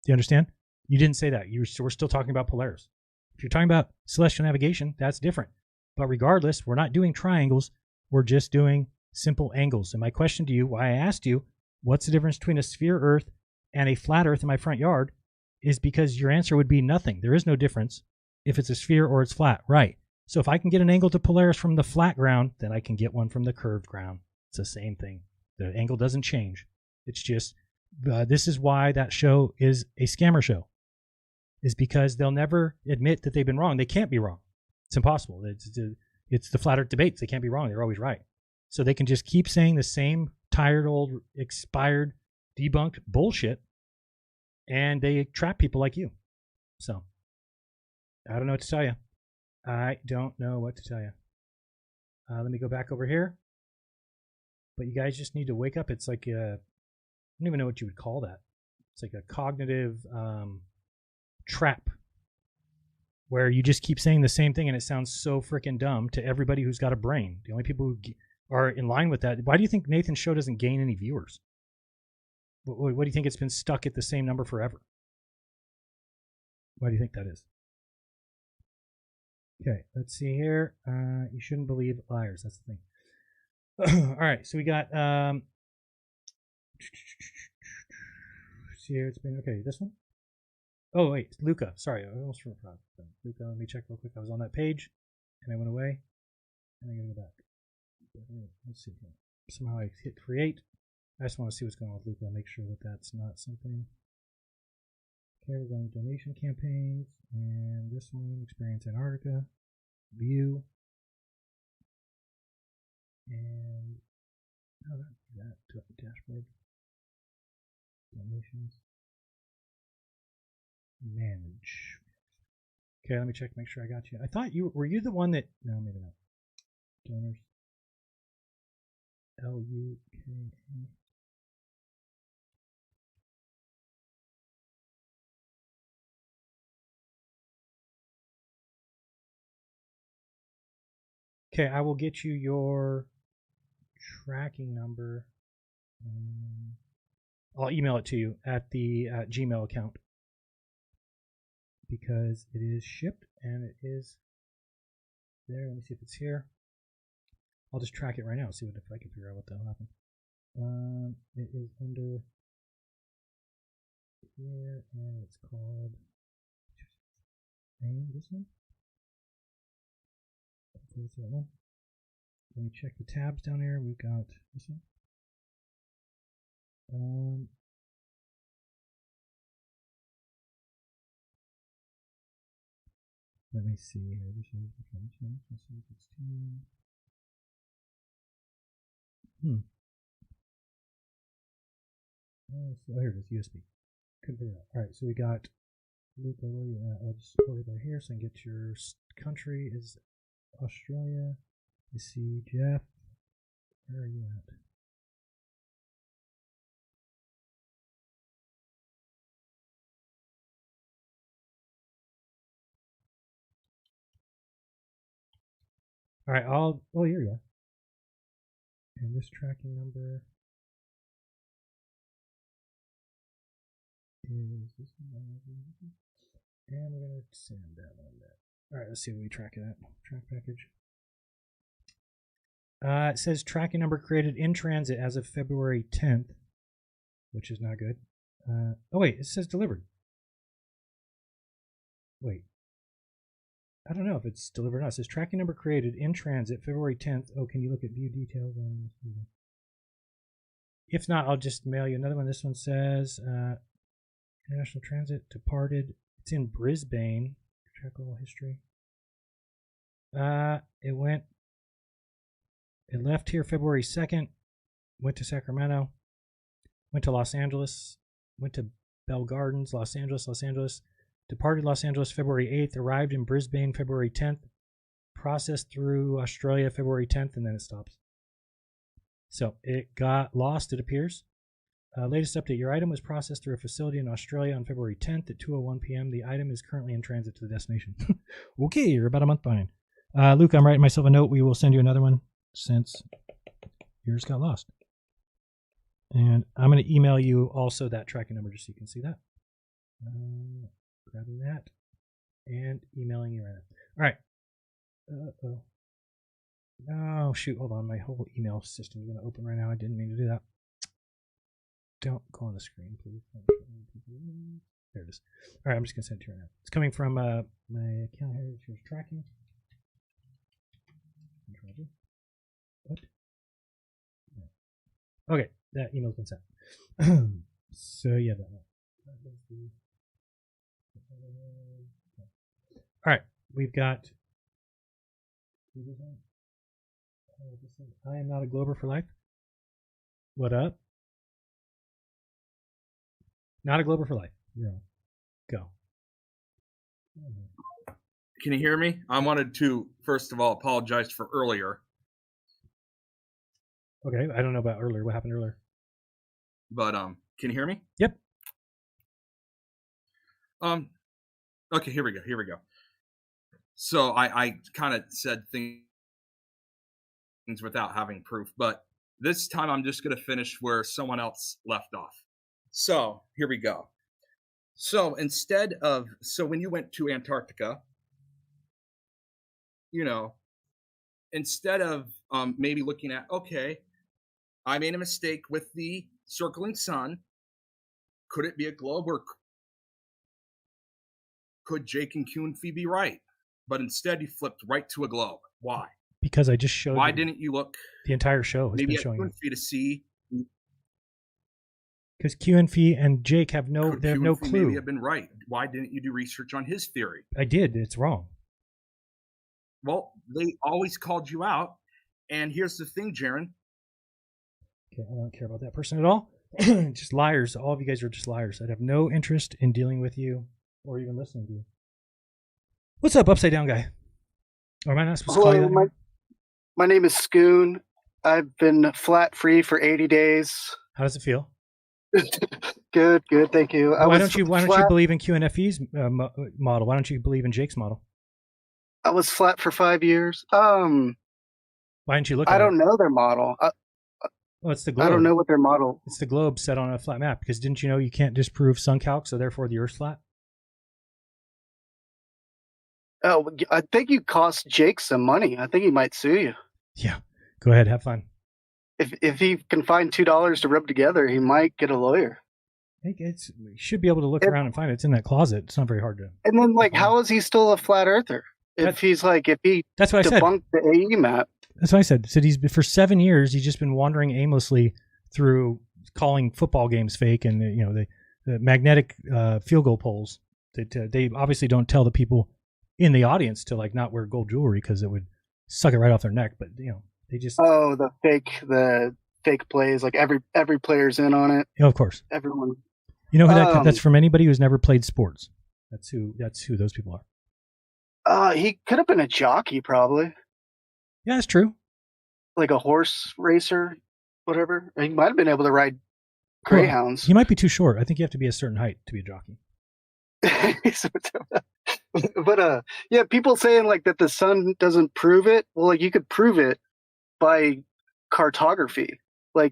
Do you understand? You didn't say that. We're still talking about Polaris. If you're talking about celestial navigation, that's different. But regardless, we're not doing triangles. We're just doing simple angles. And my question to you, why I asked you, what's the difference between a sphere Earth and a flat Earth in my front yard, is because your answer would be nothing. There is no difference if it's a sphere or it's flat. Right. So if I can get an angle to Polaris from the flat ground, then I can get one from the curved ground. It's the same thing. The angle doesn't change. It's just, this is why that show is a scammer show, is because they'll never admit that they've been wrong. They can't be wrong. It's impossible. It's the flat Earth debates. They can't be wrong. They're always right. So they can just keep saying the same tired, old, expired, debunked bullshit, and they trap people like you. So I don't know what to tell you. I don't know what to tell you. Let me go back over here. But you guys just need to wake up. It's like I don't even know what you would call that. It's like a cognitive trap. where you just keep saying the same thing and it sounds so freaking dumb to everybody who's got a brain. The only people who are in line with that. Why do you think Nathan's show doesn't gain any viewers? What do you think it's been stuck at the same number forever? Why do you think that is? Okay, let's see here. You shouldn't believe liars. That's the thing. All right, so we got. See here, it's been okay. This one. Oh wait, Luca. Sorry, I almost forgot. Luca, let me check real quick. I was on that page, and I went away, and I gotta go back. Let's see here. Somehow I hit create. I just want to see what's going on with Luca. Make sure that that's not something. Okay, we're going to donation campaigns, and this one, Experience Antarctica, view, and how did I do that to the dashboard? Donations, manage. Okay, let me check, make sure I got you. I thought you were you the one that no, maybe not. Donors. LUKA. Okay, I will get you your tracking number. I'll email it to you at the Gmail account because it is shipped and it is there. Let me see if it's here. I'll just track it right now. See if I can figure out what the hell happened. It is under here and it's called this one. Let me check the tabs down here. We've got this one. Let me see here. This is 16. Oh, here it is. USB. Couldn't figure it out. All right, so we got Luca. Where are you at? I'll just put it right here so I can get your country is Australia. I see Jeff. Where are you at? All right, oh, here you are. And this tracking number is this one. And we're going to send that one there. All right, let's see what we track it at. Track package. It says tracking number created in transit as of February 10th, which is not good. Oh, wait, it says delivered. Wait. I don't know if it's delivered or not. It says tracking number created in transit February 10th. Oh, can you look at view details on this? If not, I'll just mail you another one. This one says international transit departed. It's in Brisbane. Track all history. It left here February 2nd, went to Sacramento, went to Los Angeles, went to Bell Gardens, Los Angeles, departed Los Angeles February 8th, arrived in Brisbane February 10th, processed through Australia February 10th, and then it stops. So it got lost, it appears. Latest update, your item was processed through a facility in Australia on February 10th at 2:01 p.m. The item is currently in transit to the destination. Okay, you're about a month behind. Luke, I'm writing myself a note. We will send you another one since yours got lost. And I'm going to email you also that tracking number just so you can see that. Grabbing that and emailing you right now. All right. Oh, shoot. Hold on. My whole email system is going to open right now. I didn't mean to do that. Don't go on the screen, please. There it is. All right. I'm just going to send it to you right now. It's coming from my account here. Here's tracking. What? Okay. That email's been sent. So, yeah. That one. All right. We've got... I am not a Glober for life. What up? Not a Glober for life. You're on. Go.
Can you hear me? I wanted to, first of all, apologize for earlier.
Okay, I don't know about earlier. What happened earlier?
But can you hear me?
Yep.
Okay, here we go. So I kind of said things without having proof, but this time I'm just going to finish where someone else left off. So here we go. So when you went to Antarctica, instead of maybe looking at, okay, I made a mistake with the circling sun. Could it be a globe, or could Jake and Q&F be right? But instead you flipped right to a globe. Why?
Because I just showed.
Why didn't you look
the entire show? Has
maybe
been
at
showing
Q&F to see?
Because Q&F and Jake have no
Q&F
clue.
Maybe have been right. Why didn't you do research on his theory?
I did. It's wrong.
Well, they always called you out. And here's the thing, Jeran.
Okay, I don't care about that person at all. Just liars. All of you guys are just liars. I'd have no interest in dealing with you or even listening to you. What's up, Upside Down Guy? Or am I not supposed to call you that anymore?
My name is Scoon. I've been flat free for 80 days.
How does it feel?
Good. Thank you.
Why don't you believe in Q&Fe's model? Why don't you believe in Jake's model?
I was flat for 5 years.
Why didn't you look at it?
I don't know their model.
Well, it's the globe.
I don't know what their model.
It's the globe set on a flat map. Because didn't you know you can't disprove sun calc, so therefore the Earth's flat?
Oh, I think you cost Jake some money. I think he might sue you.
Yeah, go ahead, have fun.
If he can find $2 to rub together, he might get a lawyer.
I think you should be able to look around and find it. It's in that closet. It's not very hard to.
And then, how is he still a flat earther? If he
that's what I
debunked the AE map.
That's what I said. So for 7 years, he's just been wandering aimlessly through calling football games fake, and the magnetic field goal poles. That they obviously don't tell the people in the audience to not wear gold jewelry because it would suck it right off their neck. But they just
the fake plays, every player's in on it.
Yeah, of course.
Everyone.
You know who that's from? Anybody who's never played sports. That's who those people are.
He could have been a jockey, probably.
Yeah, that's true. Like
a horse racer, whatever. He might have been able to ride greyhounds.
He might be too short. I think you have to be a certain height to be a jockey.
But yeah, people saying that the sun doesn't prove it. Well, you could prove it by cartography.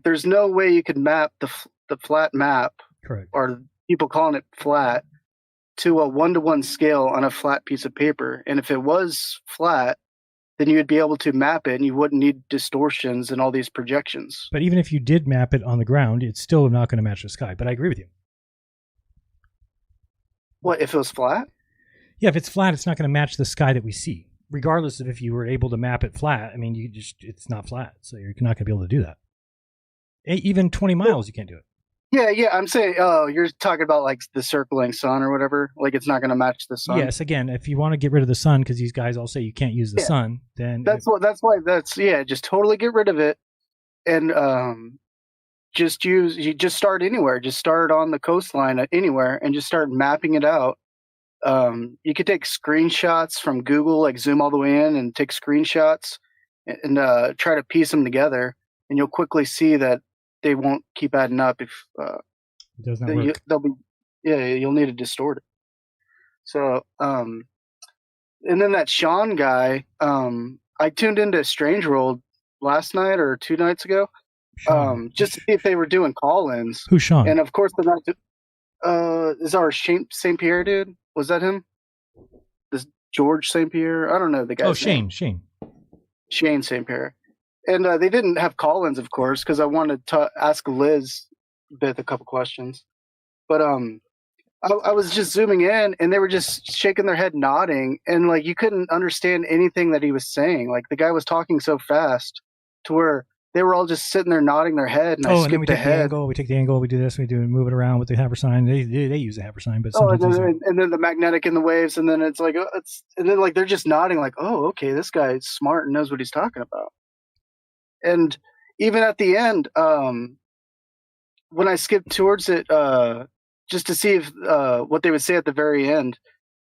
There's no way you could map the flat map,
correct,
or people calling it flat, to a 1-to-1 scale on a flat piece of paper. And if it was flat, then you would be able to map it, and you wouldn't need distortions and all these projections.
But even if you did map it on the ground, it's still not going to match the sky. But I agree with you.
What, if it was flat?
Yeah, if it's flat, it's not going to match the sky that we see. Regardless of if you were able to map it flat, I mean, it's not flat, so you're not going to be able to do that. Even 20 miles, you can't do it.
Yeah, I'm saying, you're talking about the circling sun or whatever. It's not going to match the sun.
Yes, again, if you want to get rid of the sun, because these guys all say you can't use the sun, then
just totally get rid of it, and you just start anywhere. Just start on the coastline anywhere, and just start mapping it out. You could take screenshots from Google, zoom all the way in and take screenshots, and try to piece them together, and you'll quickly see that they won't keep adding up if
it does not work.
You'll need to distort it. So and then that Sean guy, I tuned into Strange World last night or 2 nights ago, just to see if they were doing call-ins.
Who's Sean?
And of course they're not. Is our St. Pierre dude? Was that him? This George St. Pierre? I don't know the guy.
Oh, Shane
St. Pierre. And they didn't have call-ins, of course, because I wanted to ask Liz a couple questions. But I was just zooming in, and they were just shaking their head, nodding, and you couldn't understand anything that he was saying. The guy was talking so fast to where they were all just sitting there nodding their head, and I skipped ahead.
We take the angle, we do this, we move it around with the haversign. They use a haversign, but
and then the magnetic in the waves, and then they're just nodding, oh, okay, this guy's smart and knows what he's talking about. And even at the end, when I skipped towards it, just to see if what they would say at the very end,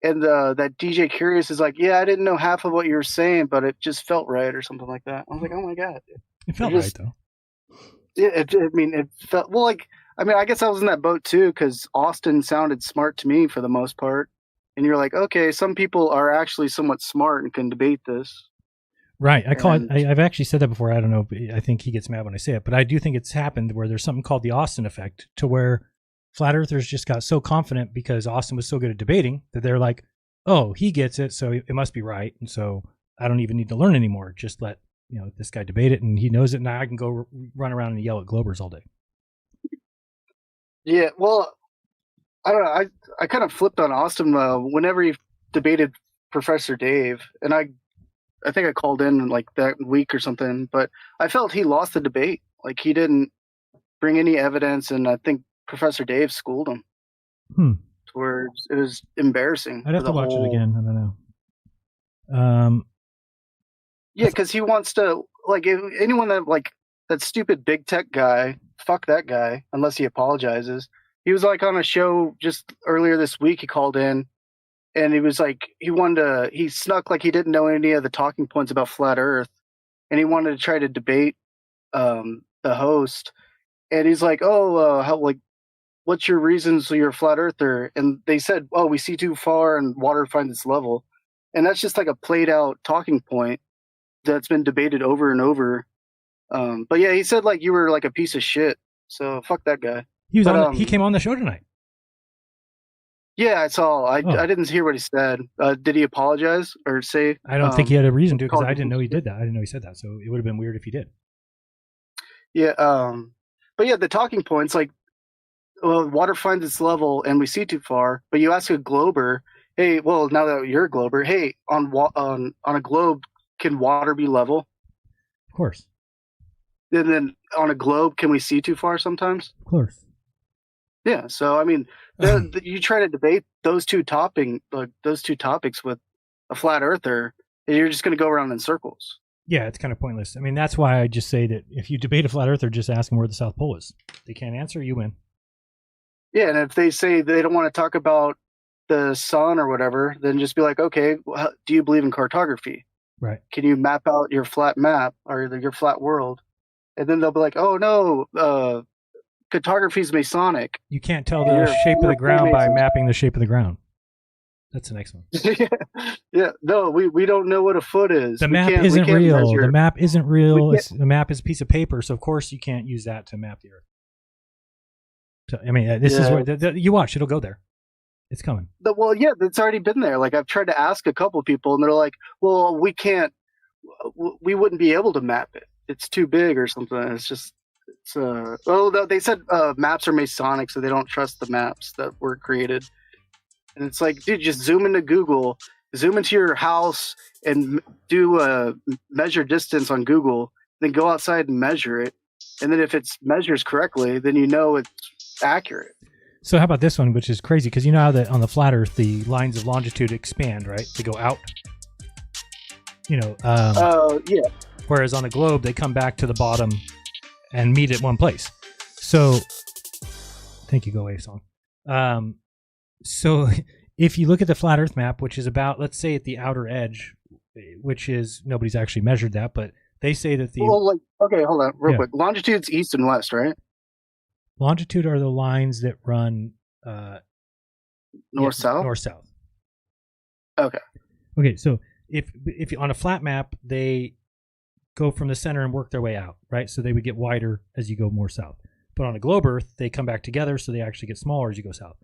and that DJ Curious is I didn't know half of what you were saying, but it just felt right or something like that. I was oh my god,
it felt right though.
Yeah, it felt I guess I was in that boat too, because Austin sounded smart to me for the most part, and you're like, okay, some people are actually somewhat smart and can debate this.
Right. I've actually said that before. I don't know. I think he gets mad when I say it, but I do think it's happened where there's something called the Austin effect, to where flat earthers just got so confident because Austin was so good at debating that they're like, oh, he gets it, so it must be right. And so I don't even need to learn anymore. Just let, this guy debate it and he knows it. Now I can go run around and yell at Globers all day.
Yeah. Well, I don't know. I kind of flipped on Austin whenever he debated Professor Dave, and I think I called in like that week or something, but I felt he lost the debate. Like he didn't bring any evidence, and I think Professor Dave schooled him. To where it was embarrassing.
I'd have to watch it again. I don't know.
Yeah, because he wants to, like, if anyone that stupid big tech guy, fuck that guy, unless he apologizes. He was like on a show just earlier this week. He called in, and he was like, he snuck like he didn't know any of the talking points about flat Earth, and he wanted to try to debate the host. And he's like, what's your reasons so you're a flat earther? And they said, oh, we see too far and water finds its level. And that's just like a played out talking point that's been debated over and over. But yeah, he said like you were like a piece of shit. So fuck that guy.
He came on the show tonight.
Yeah, I saw. I didn't hear what he said. Did he apologize or say?
I don't think he had a reason to, because I didn't know he did that. I didn't know he said that. So it would have been weird if he did.
Yeah. But yeah, the talking points, like, well, water finds its level and we see too far. But you ask a glober, hey, well, now that you're a glober, hey, on a globe, can water be level?
Of course.
And then on a globe, can we see too far sometimes?
Of course.
Yeah. So I mean, you try to debate those two topics with a flat earther, and you're just going to go around in circles.
Yeah, it's kind of pointless. I mean, that's why I just say that if you debate a flat earther, just ask them where the South Pole is. If they can't answer, you win.
Yeah, and if they say they don't want to talk about the sun or whatever, then just be like, okay, well, do you believe in cartography?
Right.
Can you map out your flat map or your flat world? And then they'll be like, oh no, cartography is Masonic.
You can't tell the shape of the ground by mapping the shape of the ground. That's the next one.
Yeah, no, we don't know what a foot is.
The map isn't real. The map isn't real. The map is a piece of paper, so of course you can't use that to map the Earth. So, I mean, this is where you watch. It'll go there. It's coming.
Well, yeah, it's already been there. Like I've tried to ask a couple people, and they're like, "Well, we can't. We wouldn't be able to map it. It's too big or something." It's just, they said maps are Masonic, so they don't trust the maps that were created. And it's like, dude, just zoom into Google, zoom into your house, and do a measure distance on Google. Then go outside and measure it, and then if it measures correctly, then you know it's accurate.
So how about this one, which is crazy, because you know how that on the flat Earth the lines of longitude expand, right? They go out. Yeah. Whereas on a globe they come back to the bottom and meet at one place. So, thank you, Go Away song. So if you look at the flat Earth map, which is about, let's say, at the outer edge, which is, nobody's actually measured that, but they say that the...
Well, okay, hold on, real quick. Longitude's east and west, right?
Longitude are the lines that run...
north-south?
North-south.
Okay.
Okay, so if on a flat map, they go from the center and work their way out, right? So they would get wider as you go more south. But on a globe Earth, they come back together, so they actually get smaller as you go south.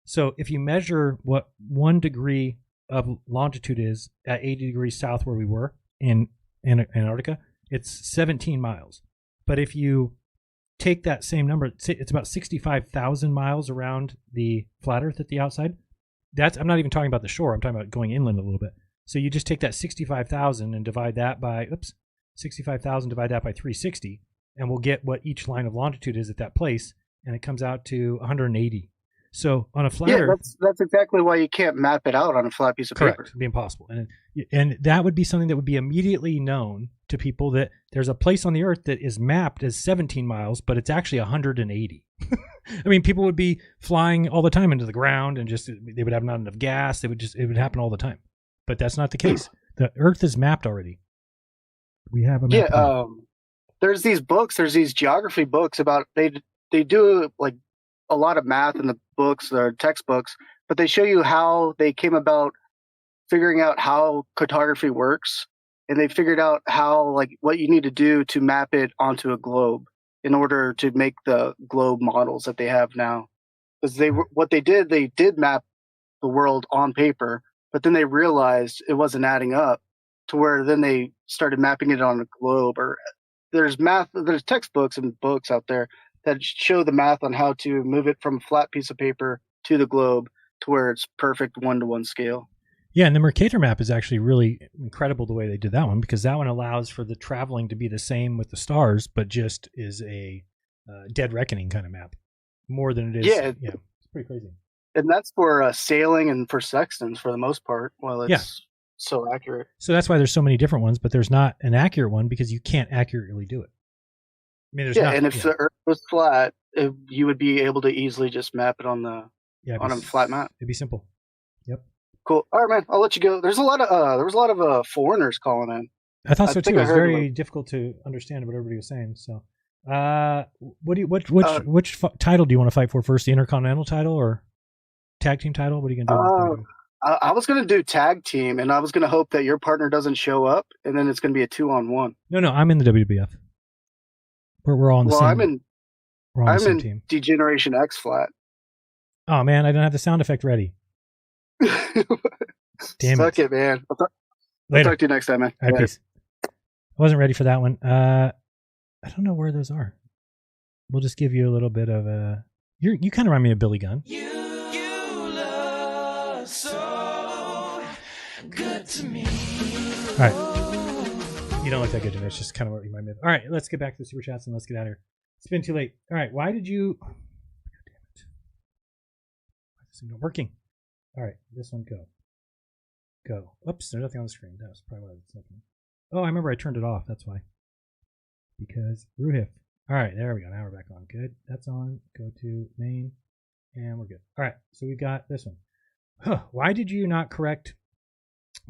So if you measure what 1 degree of longitude is at 80 degrees south where we were in Antarctica, it's 17 miles. But if you take that same number, it's about 65,000 miles around the flat Earth at the outside. I'm not even talking about the shore. I'm talking about going inland a little bit. So you just take that 65,000 and divide that by 360, and we'll get what each line of longitude is at that place, and it comes out to 180. So on a flat Earth,
that's exactly why you can't map it out on a flat piece of
correct,
paper.
It'd be impossible. And that would be something that would be immediately known to people, that there's a place on the Earth that is mapped as 17 miles, but it's actually 180. I mean, people would be flying all the time into the ground, and just they would have not enough gas. It would happen all the time. But that's not the case. The Earth is mapped already. We have a map.
Yeah, there's these books. There's these geography books about they do like a lot of math in the books or textbooks but they show you how they came about figuring out how cartography works, and they figured out how, like, what you need to do to map it onto a globe in order to make the globe models that they have now. Because they did map the world on paper, but then they realized it wasn't adding up, to where then they started mapping it on a globe. Or there's textbooks and books out there that show the math on how to move it from a flat piece of paper to the globe to where it's perfect 1-to-1 scale.
Yeah, and the Mercator map is actually really incredible the way they did that one, because that one allows for the traveling to be the same with the stars, but just is a Dead Reckoning kind of map more than it is. Yeah, it's pretty crazy.
And that's for sailing and for sextants for the most part. Well, it's so accurate.
So that's why there's so many different ones, but there's not an accurate one because you can't accurately do it. I mean, there's
and if the Earth was flat, you would be able to easily just map it on a flat map.
It'd be simple. Yep.
Cool. All right, man. I'll let you go. There was a lot of foreigners calling in.
I thought so too. It was very difficult to understand what everybody was saying. So, which title do you want to fight for first? The Intercontinental title or tag team title? What are you gonna do?
I was gonna do tag team, and I was gonna hope that your partner doesn't show up, and then it's gonna be a 2-on-1.
No, I'm in the WWF. We're all on the same.
I'm in team. Degeneration X flat.
Oh man, I don't have the sound effect ready. Damn
Suck it, man. I'll talk to you next time, man.
All right, peace. I wasn't ready for that one. I don't know where those are. We'll just give you a little bit of a. You kind of remind me of Billy Gunn.
You love so good to me.
All right. You don't look that good to me. It's just kind of what you remind me of. All right, let's get back to the super chats and let's get out of here. It's been too late. All right, why did you? Oh, damn it! Why is this not working? All right, this one go. Oops, there's nothing on the screen. That was probably why it's nothing. Oh, I remember I turned it off. That's why. Because Ruhif. All right, there we go. Now we're back on. Good. That's on. Go to main, and we're good. All right, so we got this one. Why did you not correct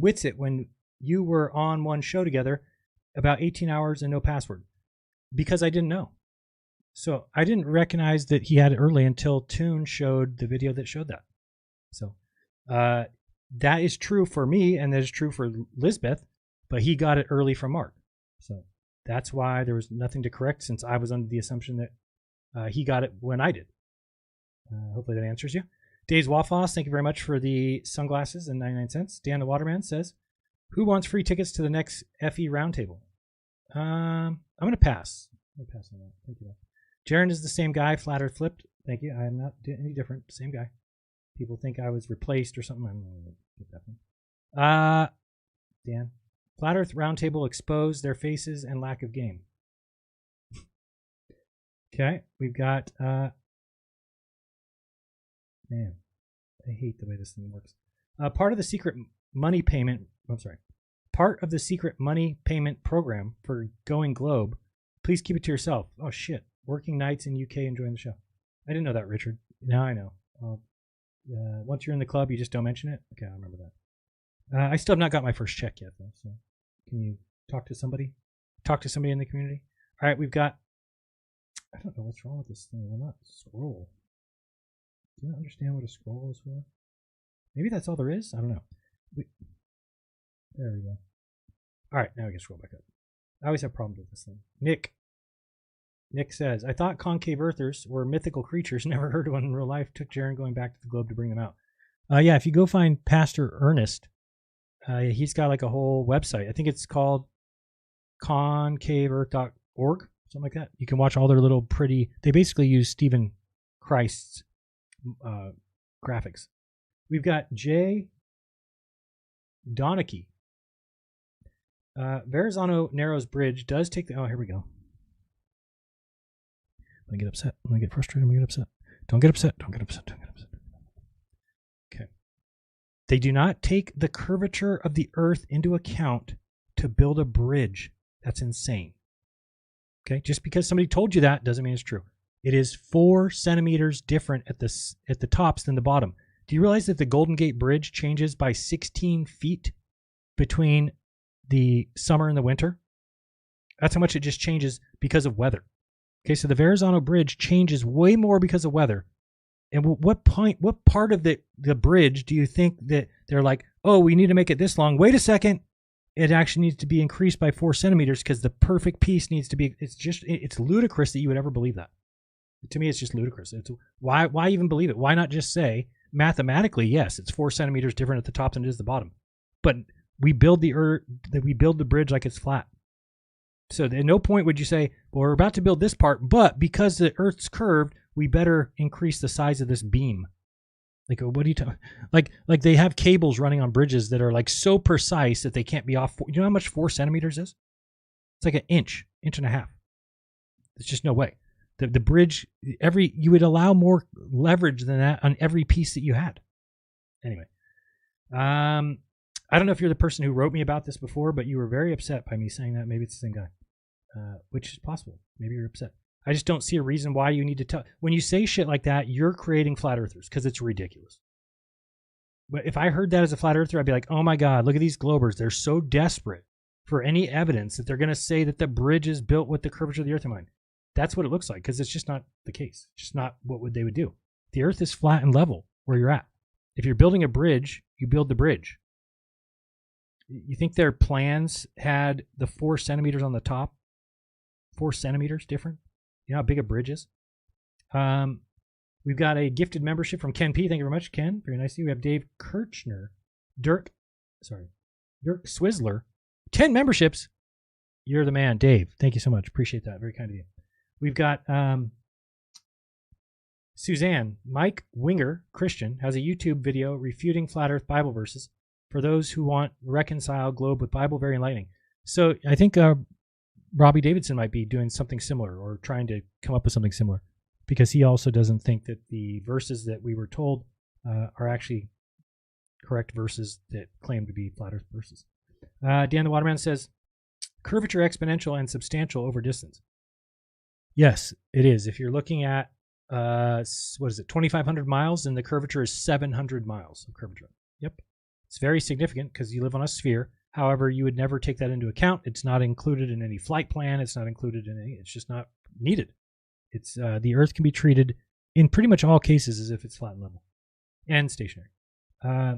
Witsit when you were on one show together about 18 hours and no password? Because I didn't know. So I didn't recognize that he had it early until Tune showed the video that showed that. So that is true for me, and that is true for Lisbeth, but he got it early from Mark. So that's why there was nothing to correct, since I was under the assumption that he got it when I did. Hopefully that answers you. Days Waffles, thank you very much for the sunglasses and 99 cents. Dan the Waterman says, who wants free tickets to the next FE roundtable? I'm going to pass. I'm going to pass on that. Thank you. Jeran is the same guy, flat earth flipped. Thank you. I am not any different. Same guy. People think I was replaced or something. I'm going to get that one. Dan. Flat Earth Roundtable exposed their faces and lack of game. Okay, we've got man, I hate the way this thing works. Part of the secret money payment program for Going Globe. Please keep it to yourself. Oh shit. Working nights in UK enjoying the show. I didn't know that, Richard. Now I know. Once you're in the club, you just don't mention it? Okay, I remember that. I still have not got my first check yet, though. So can you talk to somebody? Talk to somebody in the community? All right, we've got... I don't know what's wrong with this thing. It will not scroll. Do you not understand what a scroll is for? Maybe that's all there is? I don't know. There we go. All right, now we can scroll back up. I always have problems with this thing. Nick says, I thought concave earthers were mythical creatures. Never heard of one in real life. Took Jeran going back to the globe to bring them out. Yeah, if you go find Pastor Ernest, he's got like a whole website. I think it's called concaveearth.org, something like that. You can watch all their little pretty... They basically use Stephen Christ's graphics. We've got Jay Donachie. Verrazano Narrows Bridge does take the... Oh, here we go. I'm going to get upset. I'm going to get frustrated. I'm going to get upset. Don't get upset. Don't get upset. Don't get upset. Okay. They do not take the curvature of the Earth into account to build a bridge. That's insane. Okay? Just because somebody told you that doesn't mean it's true. It is 4 centimeters different at the tops than the bottom. Do you realize that the Golden Gate Bridge changes by 16 feet between the summer and the winter? That's how much it just changes because of weather. Okay, so the Verrazano Bridge changes way more because of weather And what part of the bridge do you think that they're like, oh, we need to make it this long? Wait a second. It actually needs to be increased by 4 centimeters because the perfect piece needs to be, it's ludicrous that you would ever believe that. To me, it's just ludicrous. Why even believe it? Why not just say, mathematically, yes, it's 4 centimeters different at the top than it is the bottom. But we build the bridge like it's flat. So at no point would you say, well, we're about to build this part, but because the Earth's curved, we better increase the size of this beam. Like, what are you talking? Like they have cables running on bridges that are like so precise that they can't be off. You know how much 4 centimeters is? It's like an inch and a half. There's just no way. The bridge, you would allow more leverage than that on every piece that you had. Anyway, I don't know if you're the person who wrote me about this before, but you were very upset by me saying that. Maybe it's the same guy, which is possible. Maybe you're upset. I just don't see a reason why you need to tell. When you say shit like that, you're creating flat earthers because it's ridiculous. But if I heard that as a flat earther, I'd be like, oh my God, look at these globers. They're so desperate for any evidence that they're going to say that the bridge is built with the curvature of the earth in mind. That's what it looks like because it's just not the case. It's just not what they would do. The earth is flat and level where you're at. If you're building a bridge, you build the bridge. You think their plans had the 4 centimeters on the top? 4 centimeters different? You know how big a bridge is? We've got a gifted membership from Ken P. Thank you very much, Ken. Very nice. We have Dave Kirchner. Dirk Swizzler. 10 memberships. You're the man, Dave. Thank you so much. Appreciate that. Very kind of you. We've got Suzanne. Mike Winger, Christian, has a YouTube video refuting flat earth Bible verses for those who want reconcile globe with Bible. Very enlightening. So I think Robbie Davidson might be doing something similar or trying to come up with something similar because he also doesn't think that the verses that we were told are actually correct verses that claim to be flat earth verses. Dan the Waterman says, curvature exponential and substantial over distance. Yes, it is. If you're looking at, 2,500 miles, and the curvature is 700 miles of curvature. Yep. It's very significant because you live on a sphere. However, you would never take that into account. It's not included in any flight plan. It's not included in any, it's just not needed. It's the Earth can be treated in pretty much all cases as if it's flat and level and stationary. I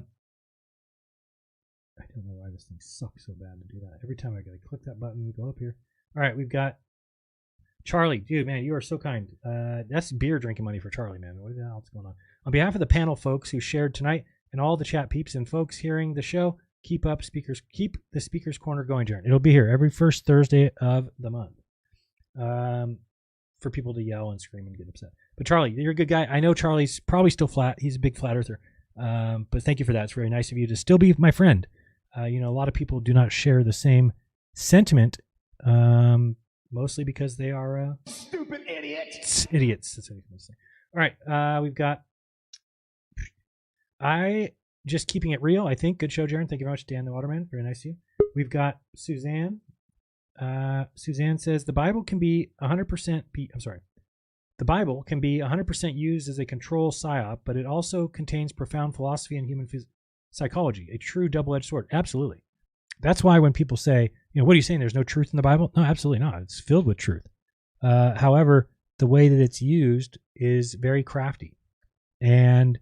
don't know why this thing sucks so bad to do that. Every time I gotta click that button, go up here. All right, we've got Charlie. Dude, man, you are so kind. That's beer drinking money for Charlie, man. What the hell's going on? On behalf of the panel folks who shared tonight and all the chat peeps and folks hearing the show, keep the Speaker's Corner going, Jeran. It'll be here every first Thursday of the month for people to yell and scream and get upset. But Charlie, you're a good guy. I know Charlie's probably still flat. He's a big flat earther. But thank you for that. It's very nice of you to still be my friend. A lot of people do not share the same sentiment, mostly because they are
stupid idiots.
Idiots. That's what I'm going to say. All right, we've got just keeping it real. I think good show, Jeran. Thank you very much, Dan the Waterman. Very nice of you. We've got Suzanne. Suzanne says the Bible can be 100%. The Bible can be 100% used as a control psyop, but it also contains profound philosophy and human psychology, a true double-edged sword. Absolutely. That's why when people say, what are you saying? There's no truth in the Bible? No, absolutely not. It's filled with truth. However, the way that it's used is very crafty. And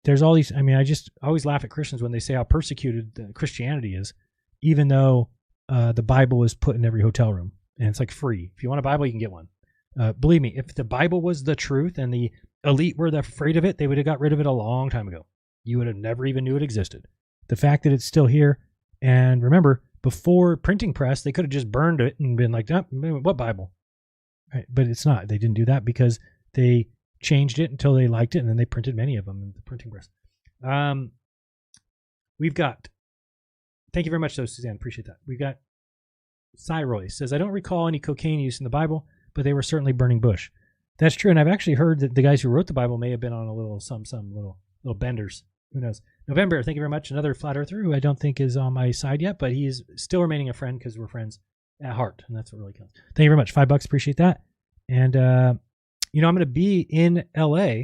there's all these, I just always laugh at Christians when they say how persecuted Christianity is, even though the Bible is put in every hotel room and it's like free. If you want a Bible, you can get one. Believe me, if the Bible was the truth and the elite were afraid of it, they would have got rid of it a long time ago. You would have never even knew it existed. The fact that it's still here, and remember, before printing press, they could have just burned it and been like, what Bible? Right? But it's not. They didn't do that because they changed it until they liked it, and then they printed many of them in the printing press. We've got, thank you very much, though, Suzanne. Appreciate that. We've got Cyroy says, I don't recall any cocaine use in the Bible, but they were certainly burning bush. That's true, and I've actually heard that the guys who wrote the Bible may have been on a little little benders. Who knows? November, thank you very much. Another flat earther who I don't think is on my side yet, but he is still remaining a friend because we're friends at heart, and that's what really counts. Thank you very much. $5, appreciate that. And I'm going to be in LA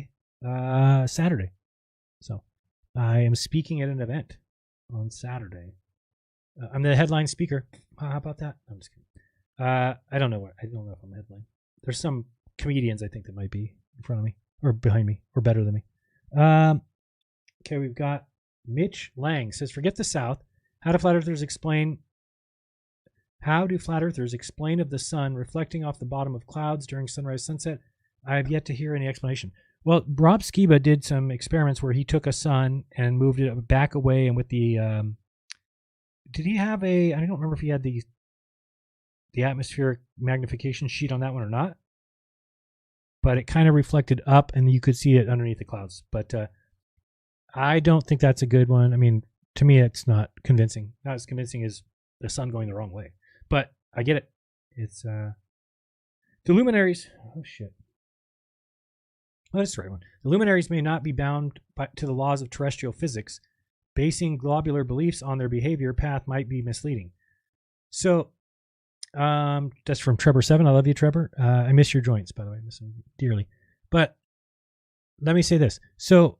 Saturday, so I am speaking at an event on Saturday. I'm the headline speaker. How about that? I'm just kidding. I don't know if I'm headline. There's some comedians I think that might be in front of me. or behind me, or better than me. Okay, we've got Mitch Lang says, forget the South. How do flat earthers explain of the sun reflecting off the bottom of clouds during sunrise, sunset? I have yet to hear any explanation. Well, Rob Skiba did some experiments where he took a sun and moved it back away, and with the did he have I don't remember if he had the atmospheric magnification sheet on that one or not, but it kind of reflected up and you could see it underneath the clouds. But I don't think that's a good one. I mean, to me, it's not convincing. Not as convincing as the sun going the wrong way. But I get it. It's the luminaries. Oh, shit. Oh, that's the right one. The luminaries may not be bound to the laws of terrestrial physics. Basing globular beliefs on their behavior path might be misleading. So, that's from Trevor7. I love you, Trevor. I miss your joints, by the way. I miss them dearly. But let me say this. So,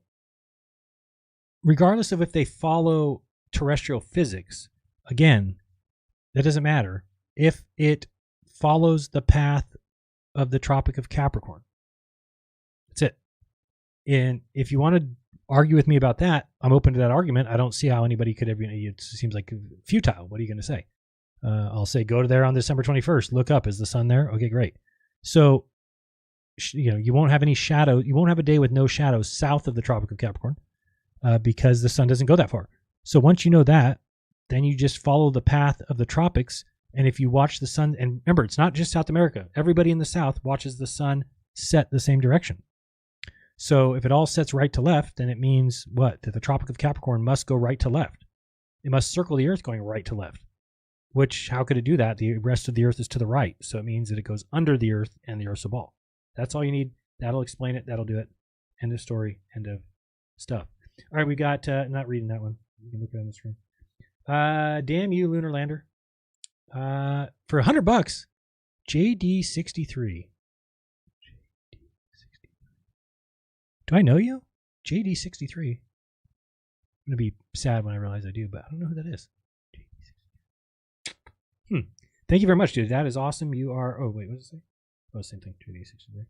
regardless of if they follow terrestrial physics, again, that doesn't matter if it follows the path of the Tropic of Capricorn. That's it. And if you want to argue with me about that, I'm open to that argument. I don't see how anybody could ever, it seems like futile. What are you going to say? I'll say, go to there on December 21st. Look up. Is the sun there? Okay, great. So, you won't have any shadow. You won't have a day with no shadows south of the Tropic of Capricorn because the sun doesn't go that far. So once you know that, then you just follow the path of the tropics. And if you watch the sun, and remember, it's not just South America. Everybody in the South watches the sun set the same direction. So if it all sets right to left, then it means what? That the Tropic of Capricorn must go right to left. It must circle the Earth going right to left. Which, how could it do that? The rest of the Earth is to the right. So it means that it goes under the Earth and the Earth's a ball. That's all you need. That'll explain it. That'll do it. End of story. End of stuff. All right, we got, not reading that one. You can look at it on the screen. Damn you, Lunar Lander. For $100, JD63. Do I know you? JD63. I'm going to be sad when I realize I do, but I don't know who that is. Thank you very much, dude. That is awesome. You are, oh, wait, what does it say? Oh, same thing, JD63.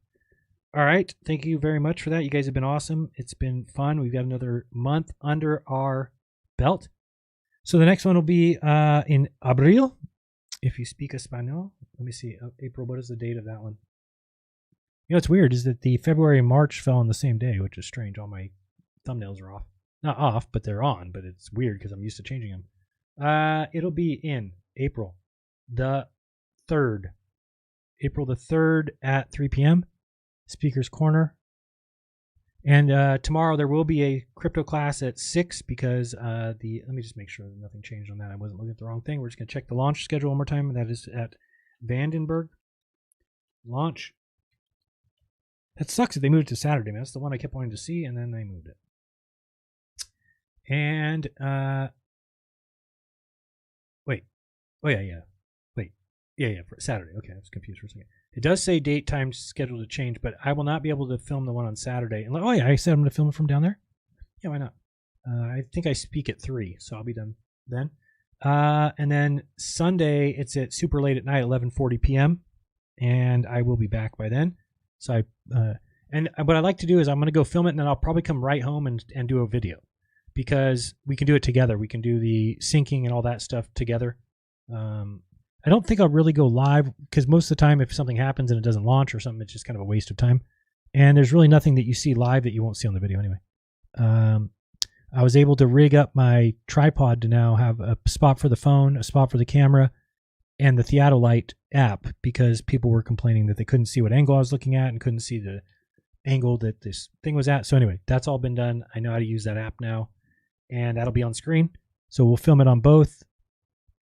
All right. Thank you very much for that. You guys have been awesome. It's been fun. We've got another month under our belt. So the next one will be in Abril, if you speak Espanol. Let me see. April, what is the date of that one? You know what's weird is that the February and March fell on the same day, which is strange. All my thumbnails are off. Not off, but they're on, but it's weird because I'm used to changing them. It'll be in April the 3rd. April the 3rd at 3 p.m. Speaker's Corner. And tomorrow there will be a crypto class at 6 because let me just make sure that nothing changed on that. I wasn't looking at the wrong thing. We're just going to check the launch schedule one more time. That is at Vandenberg. Launch. That sucks that they moved it to Saturday, man. That's the one I kept wanting to see, and then they moved it. And, wait. Oh, yeah. Wait. Yeah, for Saturday. Okay, I was confused for a second. It does say date, time, schedule to change, but I will not be able to film the one on Saturday. And oh, yeah, I said I'm going to film it from down there? Yeah, why not? I think I speak at 3, so I'll be done then. And then Sunday, it's at super late at night, 11:40 p.m., and I will be back by then. So and what I like to do is I'm going to go film it, and then I'll probably come right home and do a video because we can do it together. We can do the syncing and all that stuff together. I don't think I'll really go live because most of the time if something happens and it doesn't launch or something, it's just kind of a waste of time. And there's really nothing that you see live that you won't see on the video anyway. I was able to rig up my tripod to now have a spot for the phone, a spot for the camera, and the Theodolite app because people were complaining that they couldn't see what angle I was looking at and couldn't see the angle that this thing was at. So anyway, that's all been done. I know how to use that app now, and that'll be on screen. So we'll film it on both.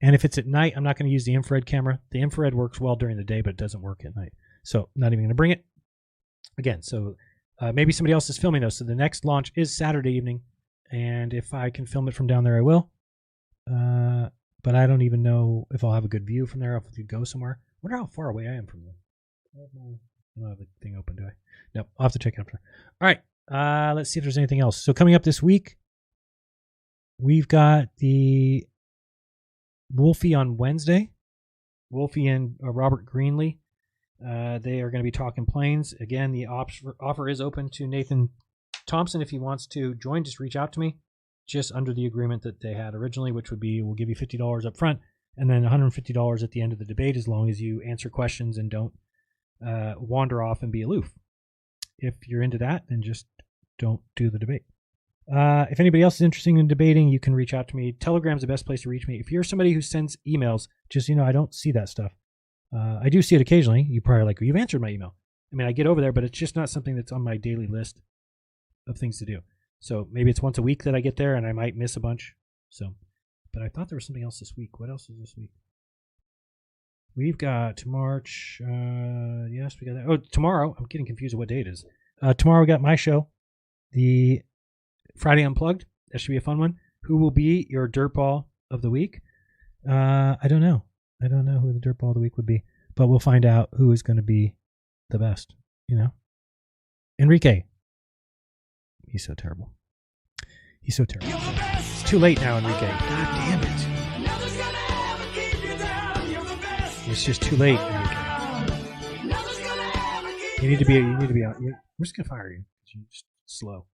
And if it's at night, I'm not going to use the infrared camera. The infrared works well during the day, but it doesn't work at night. So I'm not even going to bring it. Again, so maybe somebody else is filming those. So the next launch is Saturday evening, and if I can film it from down there, I will. But I don't even know if I'll have a good view from there, if I could go somewhere. I wonder how far away I am from there. I don't have the thing open, do I? No, I'll have to check it after. All right, let's see if there's anything else. So coming up this week, we've got the Wolfie on Wednesday. Wolfie and Robert Greenley. They are going to be talking planes. Again, the offer is open to Nathan Thompson. If he wants to join, just reach out to me. Just under the agreement that they had originally, which would be we'll give you $50 up front and then $150 at the end of the debate, as long as you answer questions and don't wander off and be aloof. If you're into that, then just don't do the debate. If anybody else is interested in debating, you can reach out to me. Telegram's the best place to reach me. If you're somebody who sends emails, just, I don't see that stuff. I do see it occasionally. You probably like, you've answered my email. I mean, I get over there, but it's just not something that's on my daily list of things to do. So maybe it's once a week that I get there, and I might miss a bunch. So, but I thought there was something else this week. What else is this week? We've got March. Yes, we got that. Oh, tomorrow. I'm getting confused with what day it is. Tomorrow we got my show, the Friday Unplugged. That should be a fun one. Who will be your dirtball of the week? I don't know. I don't know who the dirtball of the week would be, but we'll find out who is going to be the best. Enrique. He's so terrible. He's so terrible. It's too late now, Enrique. God damn it. It's just too late, Enrique. You need to be out. We're just gonna fire you. You're just slow.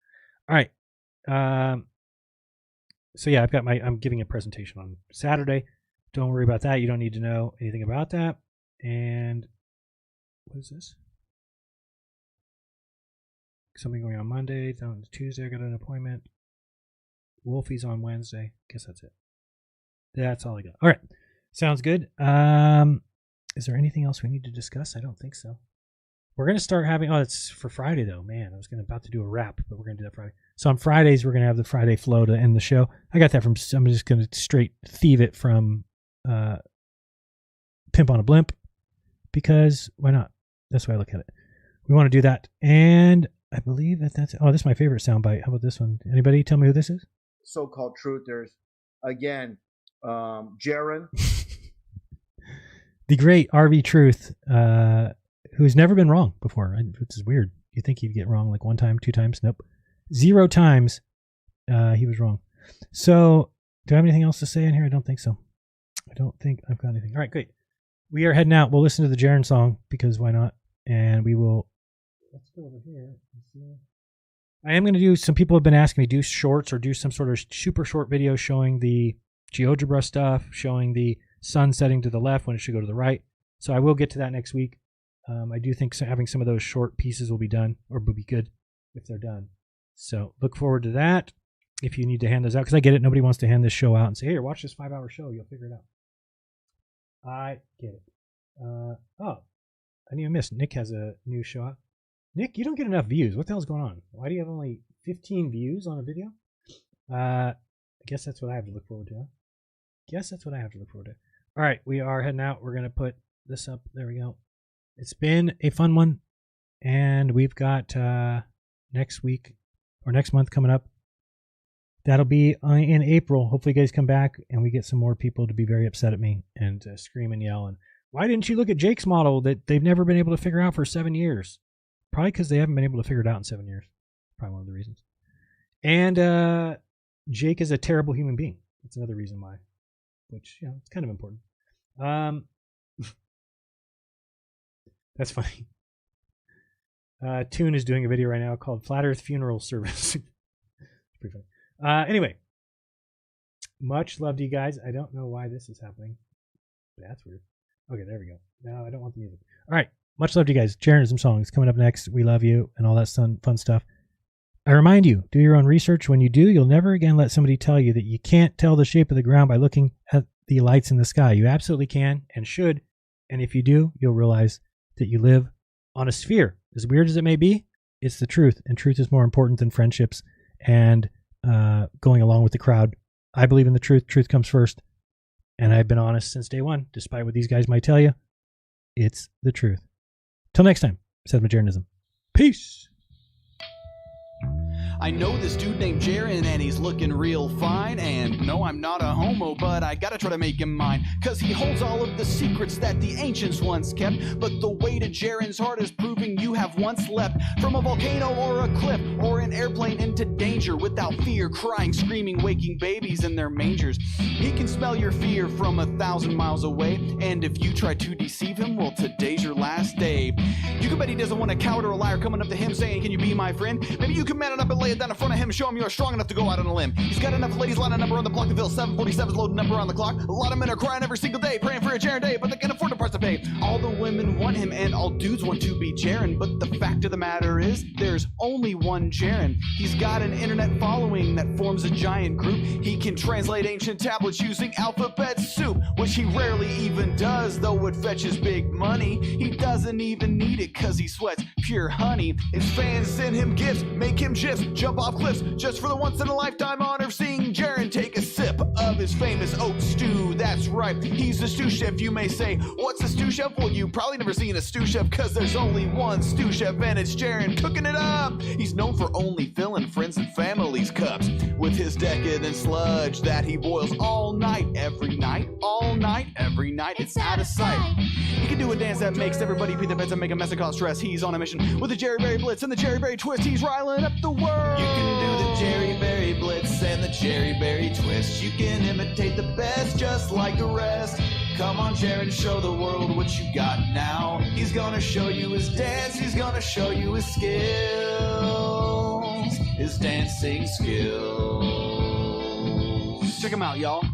All right. So yeah, I'm giving a presentation on Saturday. Don't worry about that. You don't need to know anything about that. And what is this? Something going on Monday. On Tuesday, I got an appointment. Wolfie's on Wednesday. Guess that's it. That's all I got. All right. Sounds good. Is there anything else we need to discuss? I don't think so. We're going to start having... Oh, it's for Friday, though. Man, I was about to do a wrap, but we're going to do that Friday. So on Fridays, we're going to have the Friday flow to end the show. I got that from... I'm just going to straight thieve it from Pimp on a Blimp, because why not? That's why I look at it. We want to do that. And I believe that's... Oh, this is my favorite soundbite. How about this one? Anybody tell me who this is?
So-called truthers. Again, Jeran.
The great RV Truth, who's never been wrong before, which is weird. You think he'd get wrong like one time, 2 times? Nope. 0 times he was wrong. So, do I have anything else to say in here? I don't think so. I don't think I've got anything. All right, great. We are heading out. We'll listen to the Jeran song, because why not? And we will... Let's go over here. I am going to do... Some people have been asking me to do shorts or do some sort of super short video showing the GeoGebra stuff, showing the sun setting to the left when it should go to the right. So I will get to that next week. I do think having some of those short pieces will be done, or will be good if they're done. So look forward to that. If you need to hand those out, because I get it. Nobody wants to hand this show out and say, "Here, watch this 5-hour show. You'll figure it out." I get it. Oh, I didn't even miss. Nick has a new show out. Nick, you don't get enough views. What the hell's going on? Why do you have only 15 views on a video? I guess that's what I have to look forward to. All right, we are heading out. We're going to put this up. There we go. It's been a fun one, and we've got next week or next month coming up. That'll be in April. Hopefully you guys come back and we get some more people to be very upset at me and scream and yell. And why didn't you look at Jake's model that they've never been able to figure out for 7 years? Probably because they haven't been able to figure it out in 7 years. Probably one of the reasons. And Jake is a terrible human being. That's another reason why. Which, it's kind of important. That's funny. Tune is doing a video right now called Flat Earth Funeral Service. Pretty funny. Anyway, much love to you guys. I don't know why this is happening. That's weird. Okay, there we go. No, I don't want the music. All right, much love to you guys. Jeranism songs coming up next. We love you and all that fun stuff. I remind you, do your own research. When you do, you'll never again let somebody tell you that you can't tell the shape of the ground by looking at the lights in the sky. You absolutely can and should. And if you do, you'll realize that you live on a sphere. As weird as it may be, it's the truth. And truth is more important than friendships and going along with the crowd. I believe in the truth. Truth comes first. And I've been honest since day one, despite what these guys might tell you. It's the truth. Till next time, said Jeranism. Peace.
I know this dude named Jeran and he's looking real fine. And no, I'm not a homo, but I gotta try to make him mine. Cause he holds all of the secrets that the ancients once kept. But the way to Jeran's heart is proving you have once leapt from a volcano or a cliff or an airplane into danger without fear, crying, screaming, waking babies in their mangers. He can smell your fear from 1,000 miles away. And if you try to deceive him, well, today's your last day. You can bet he doesn't want a coward or a liar coming up to him saying, can you be my friend? Maybe you can man it up and lay it down in front of him, show him you're strong enough to go out on a limb. He's got enough ladies lining up around the block to fill 747's loading up around the clock. A lot of men are crying every single day, praying for a Jeran day, but they can't afford the price to pay. All the women want him and all dudes want to be Jeran, but the fact of the matter is, there's only one Jeran. He's got an internet following that forms a giant group. He can translate ancient tablets using alphabet soup, which he rarely even does, though it fetches big money. He doesn't even need it cause he sweats pure honey. His fans send him gifts, make him gifs, jump off cliffs, just for the once in a lifetime honor of seeing Jeran take a sip of his famous oat stew. That's right, he's a stew chef. You may say, what's a stew chef? Well, you've probably never seen a stew chef cause there's only one stew chef and it's Jeran cooking it up. He's known for only filling friends and family's cups with his decadent sludge that he boils all night, every night, all night, every night. It's out of sight. He can do a dance that makes everybody pee their beds and make a mess and cause stress. He's on a mission with the Jerry Berry Blitz and the Jerry Berry Twist. He's riling up the world. You can do the Jerry Berry Blitz and the Jerry Berry Twist. You can imitate the best just like the rest. Come on, Jeran, show the world what you got now. He's gonna show you his dance. He's gonna show you his skills, his dancing skills. Check him out, y'all.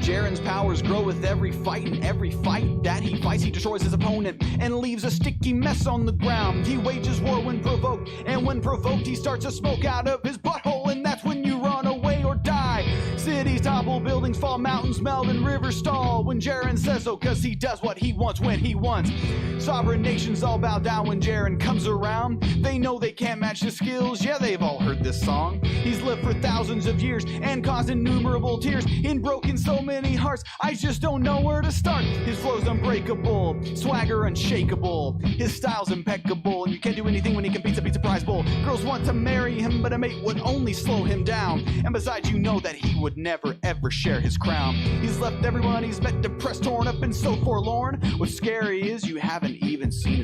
Jeran's powers grow with every fight, and every fight that he fights, he destroys his opponent and leaves a sticky mess on the ground. He wages war when provoked, and when provoked, he starts to smoke out of his butthole, and that's when you run away or die. Cities topple, buildings fall, mountains melt, and rivers stall when Jeran says so, cause he does what he wants when he wants. Sovereign nations all bow down when Jeran comes around. They know they can't match his skills, yeah, they've all heard this song. He's lived for thousands of years and caused innumerable tears and broken so many hearts, I just don't know where to start. His flow's unbreakable, swagger unshakable, his style's impeccable, and you can't do anything when he competes at Pizza Prize Bowl. Girls want to marry him, but a mate would only slow him down, and besides, you know that he would never ever share his crown. He's left everyone he's met depressed, torn up, and so forlorn. What's scary is you haven't even seen his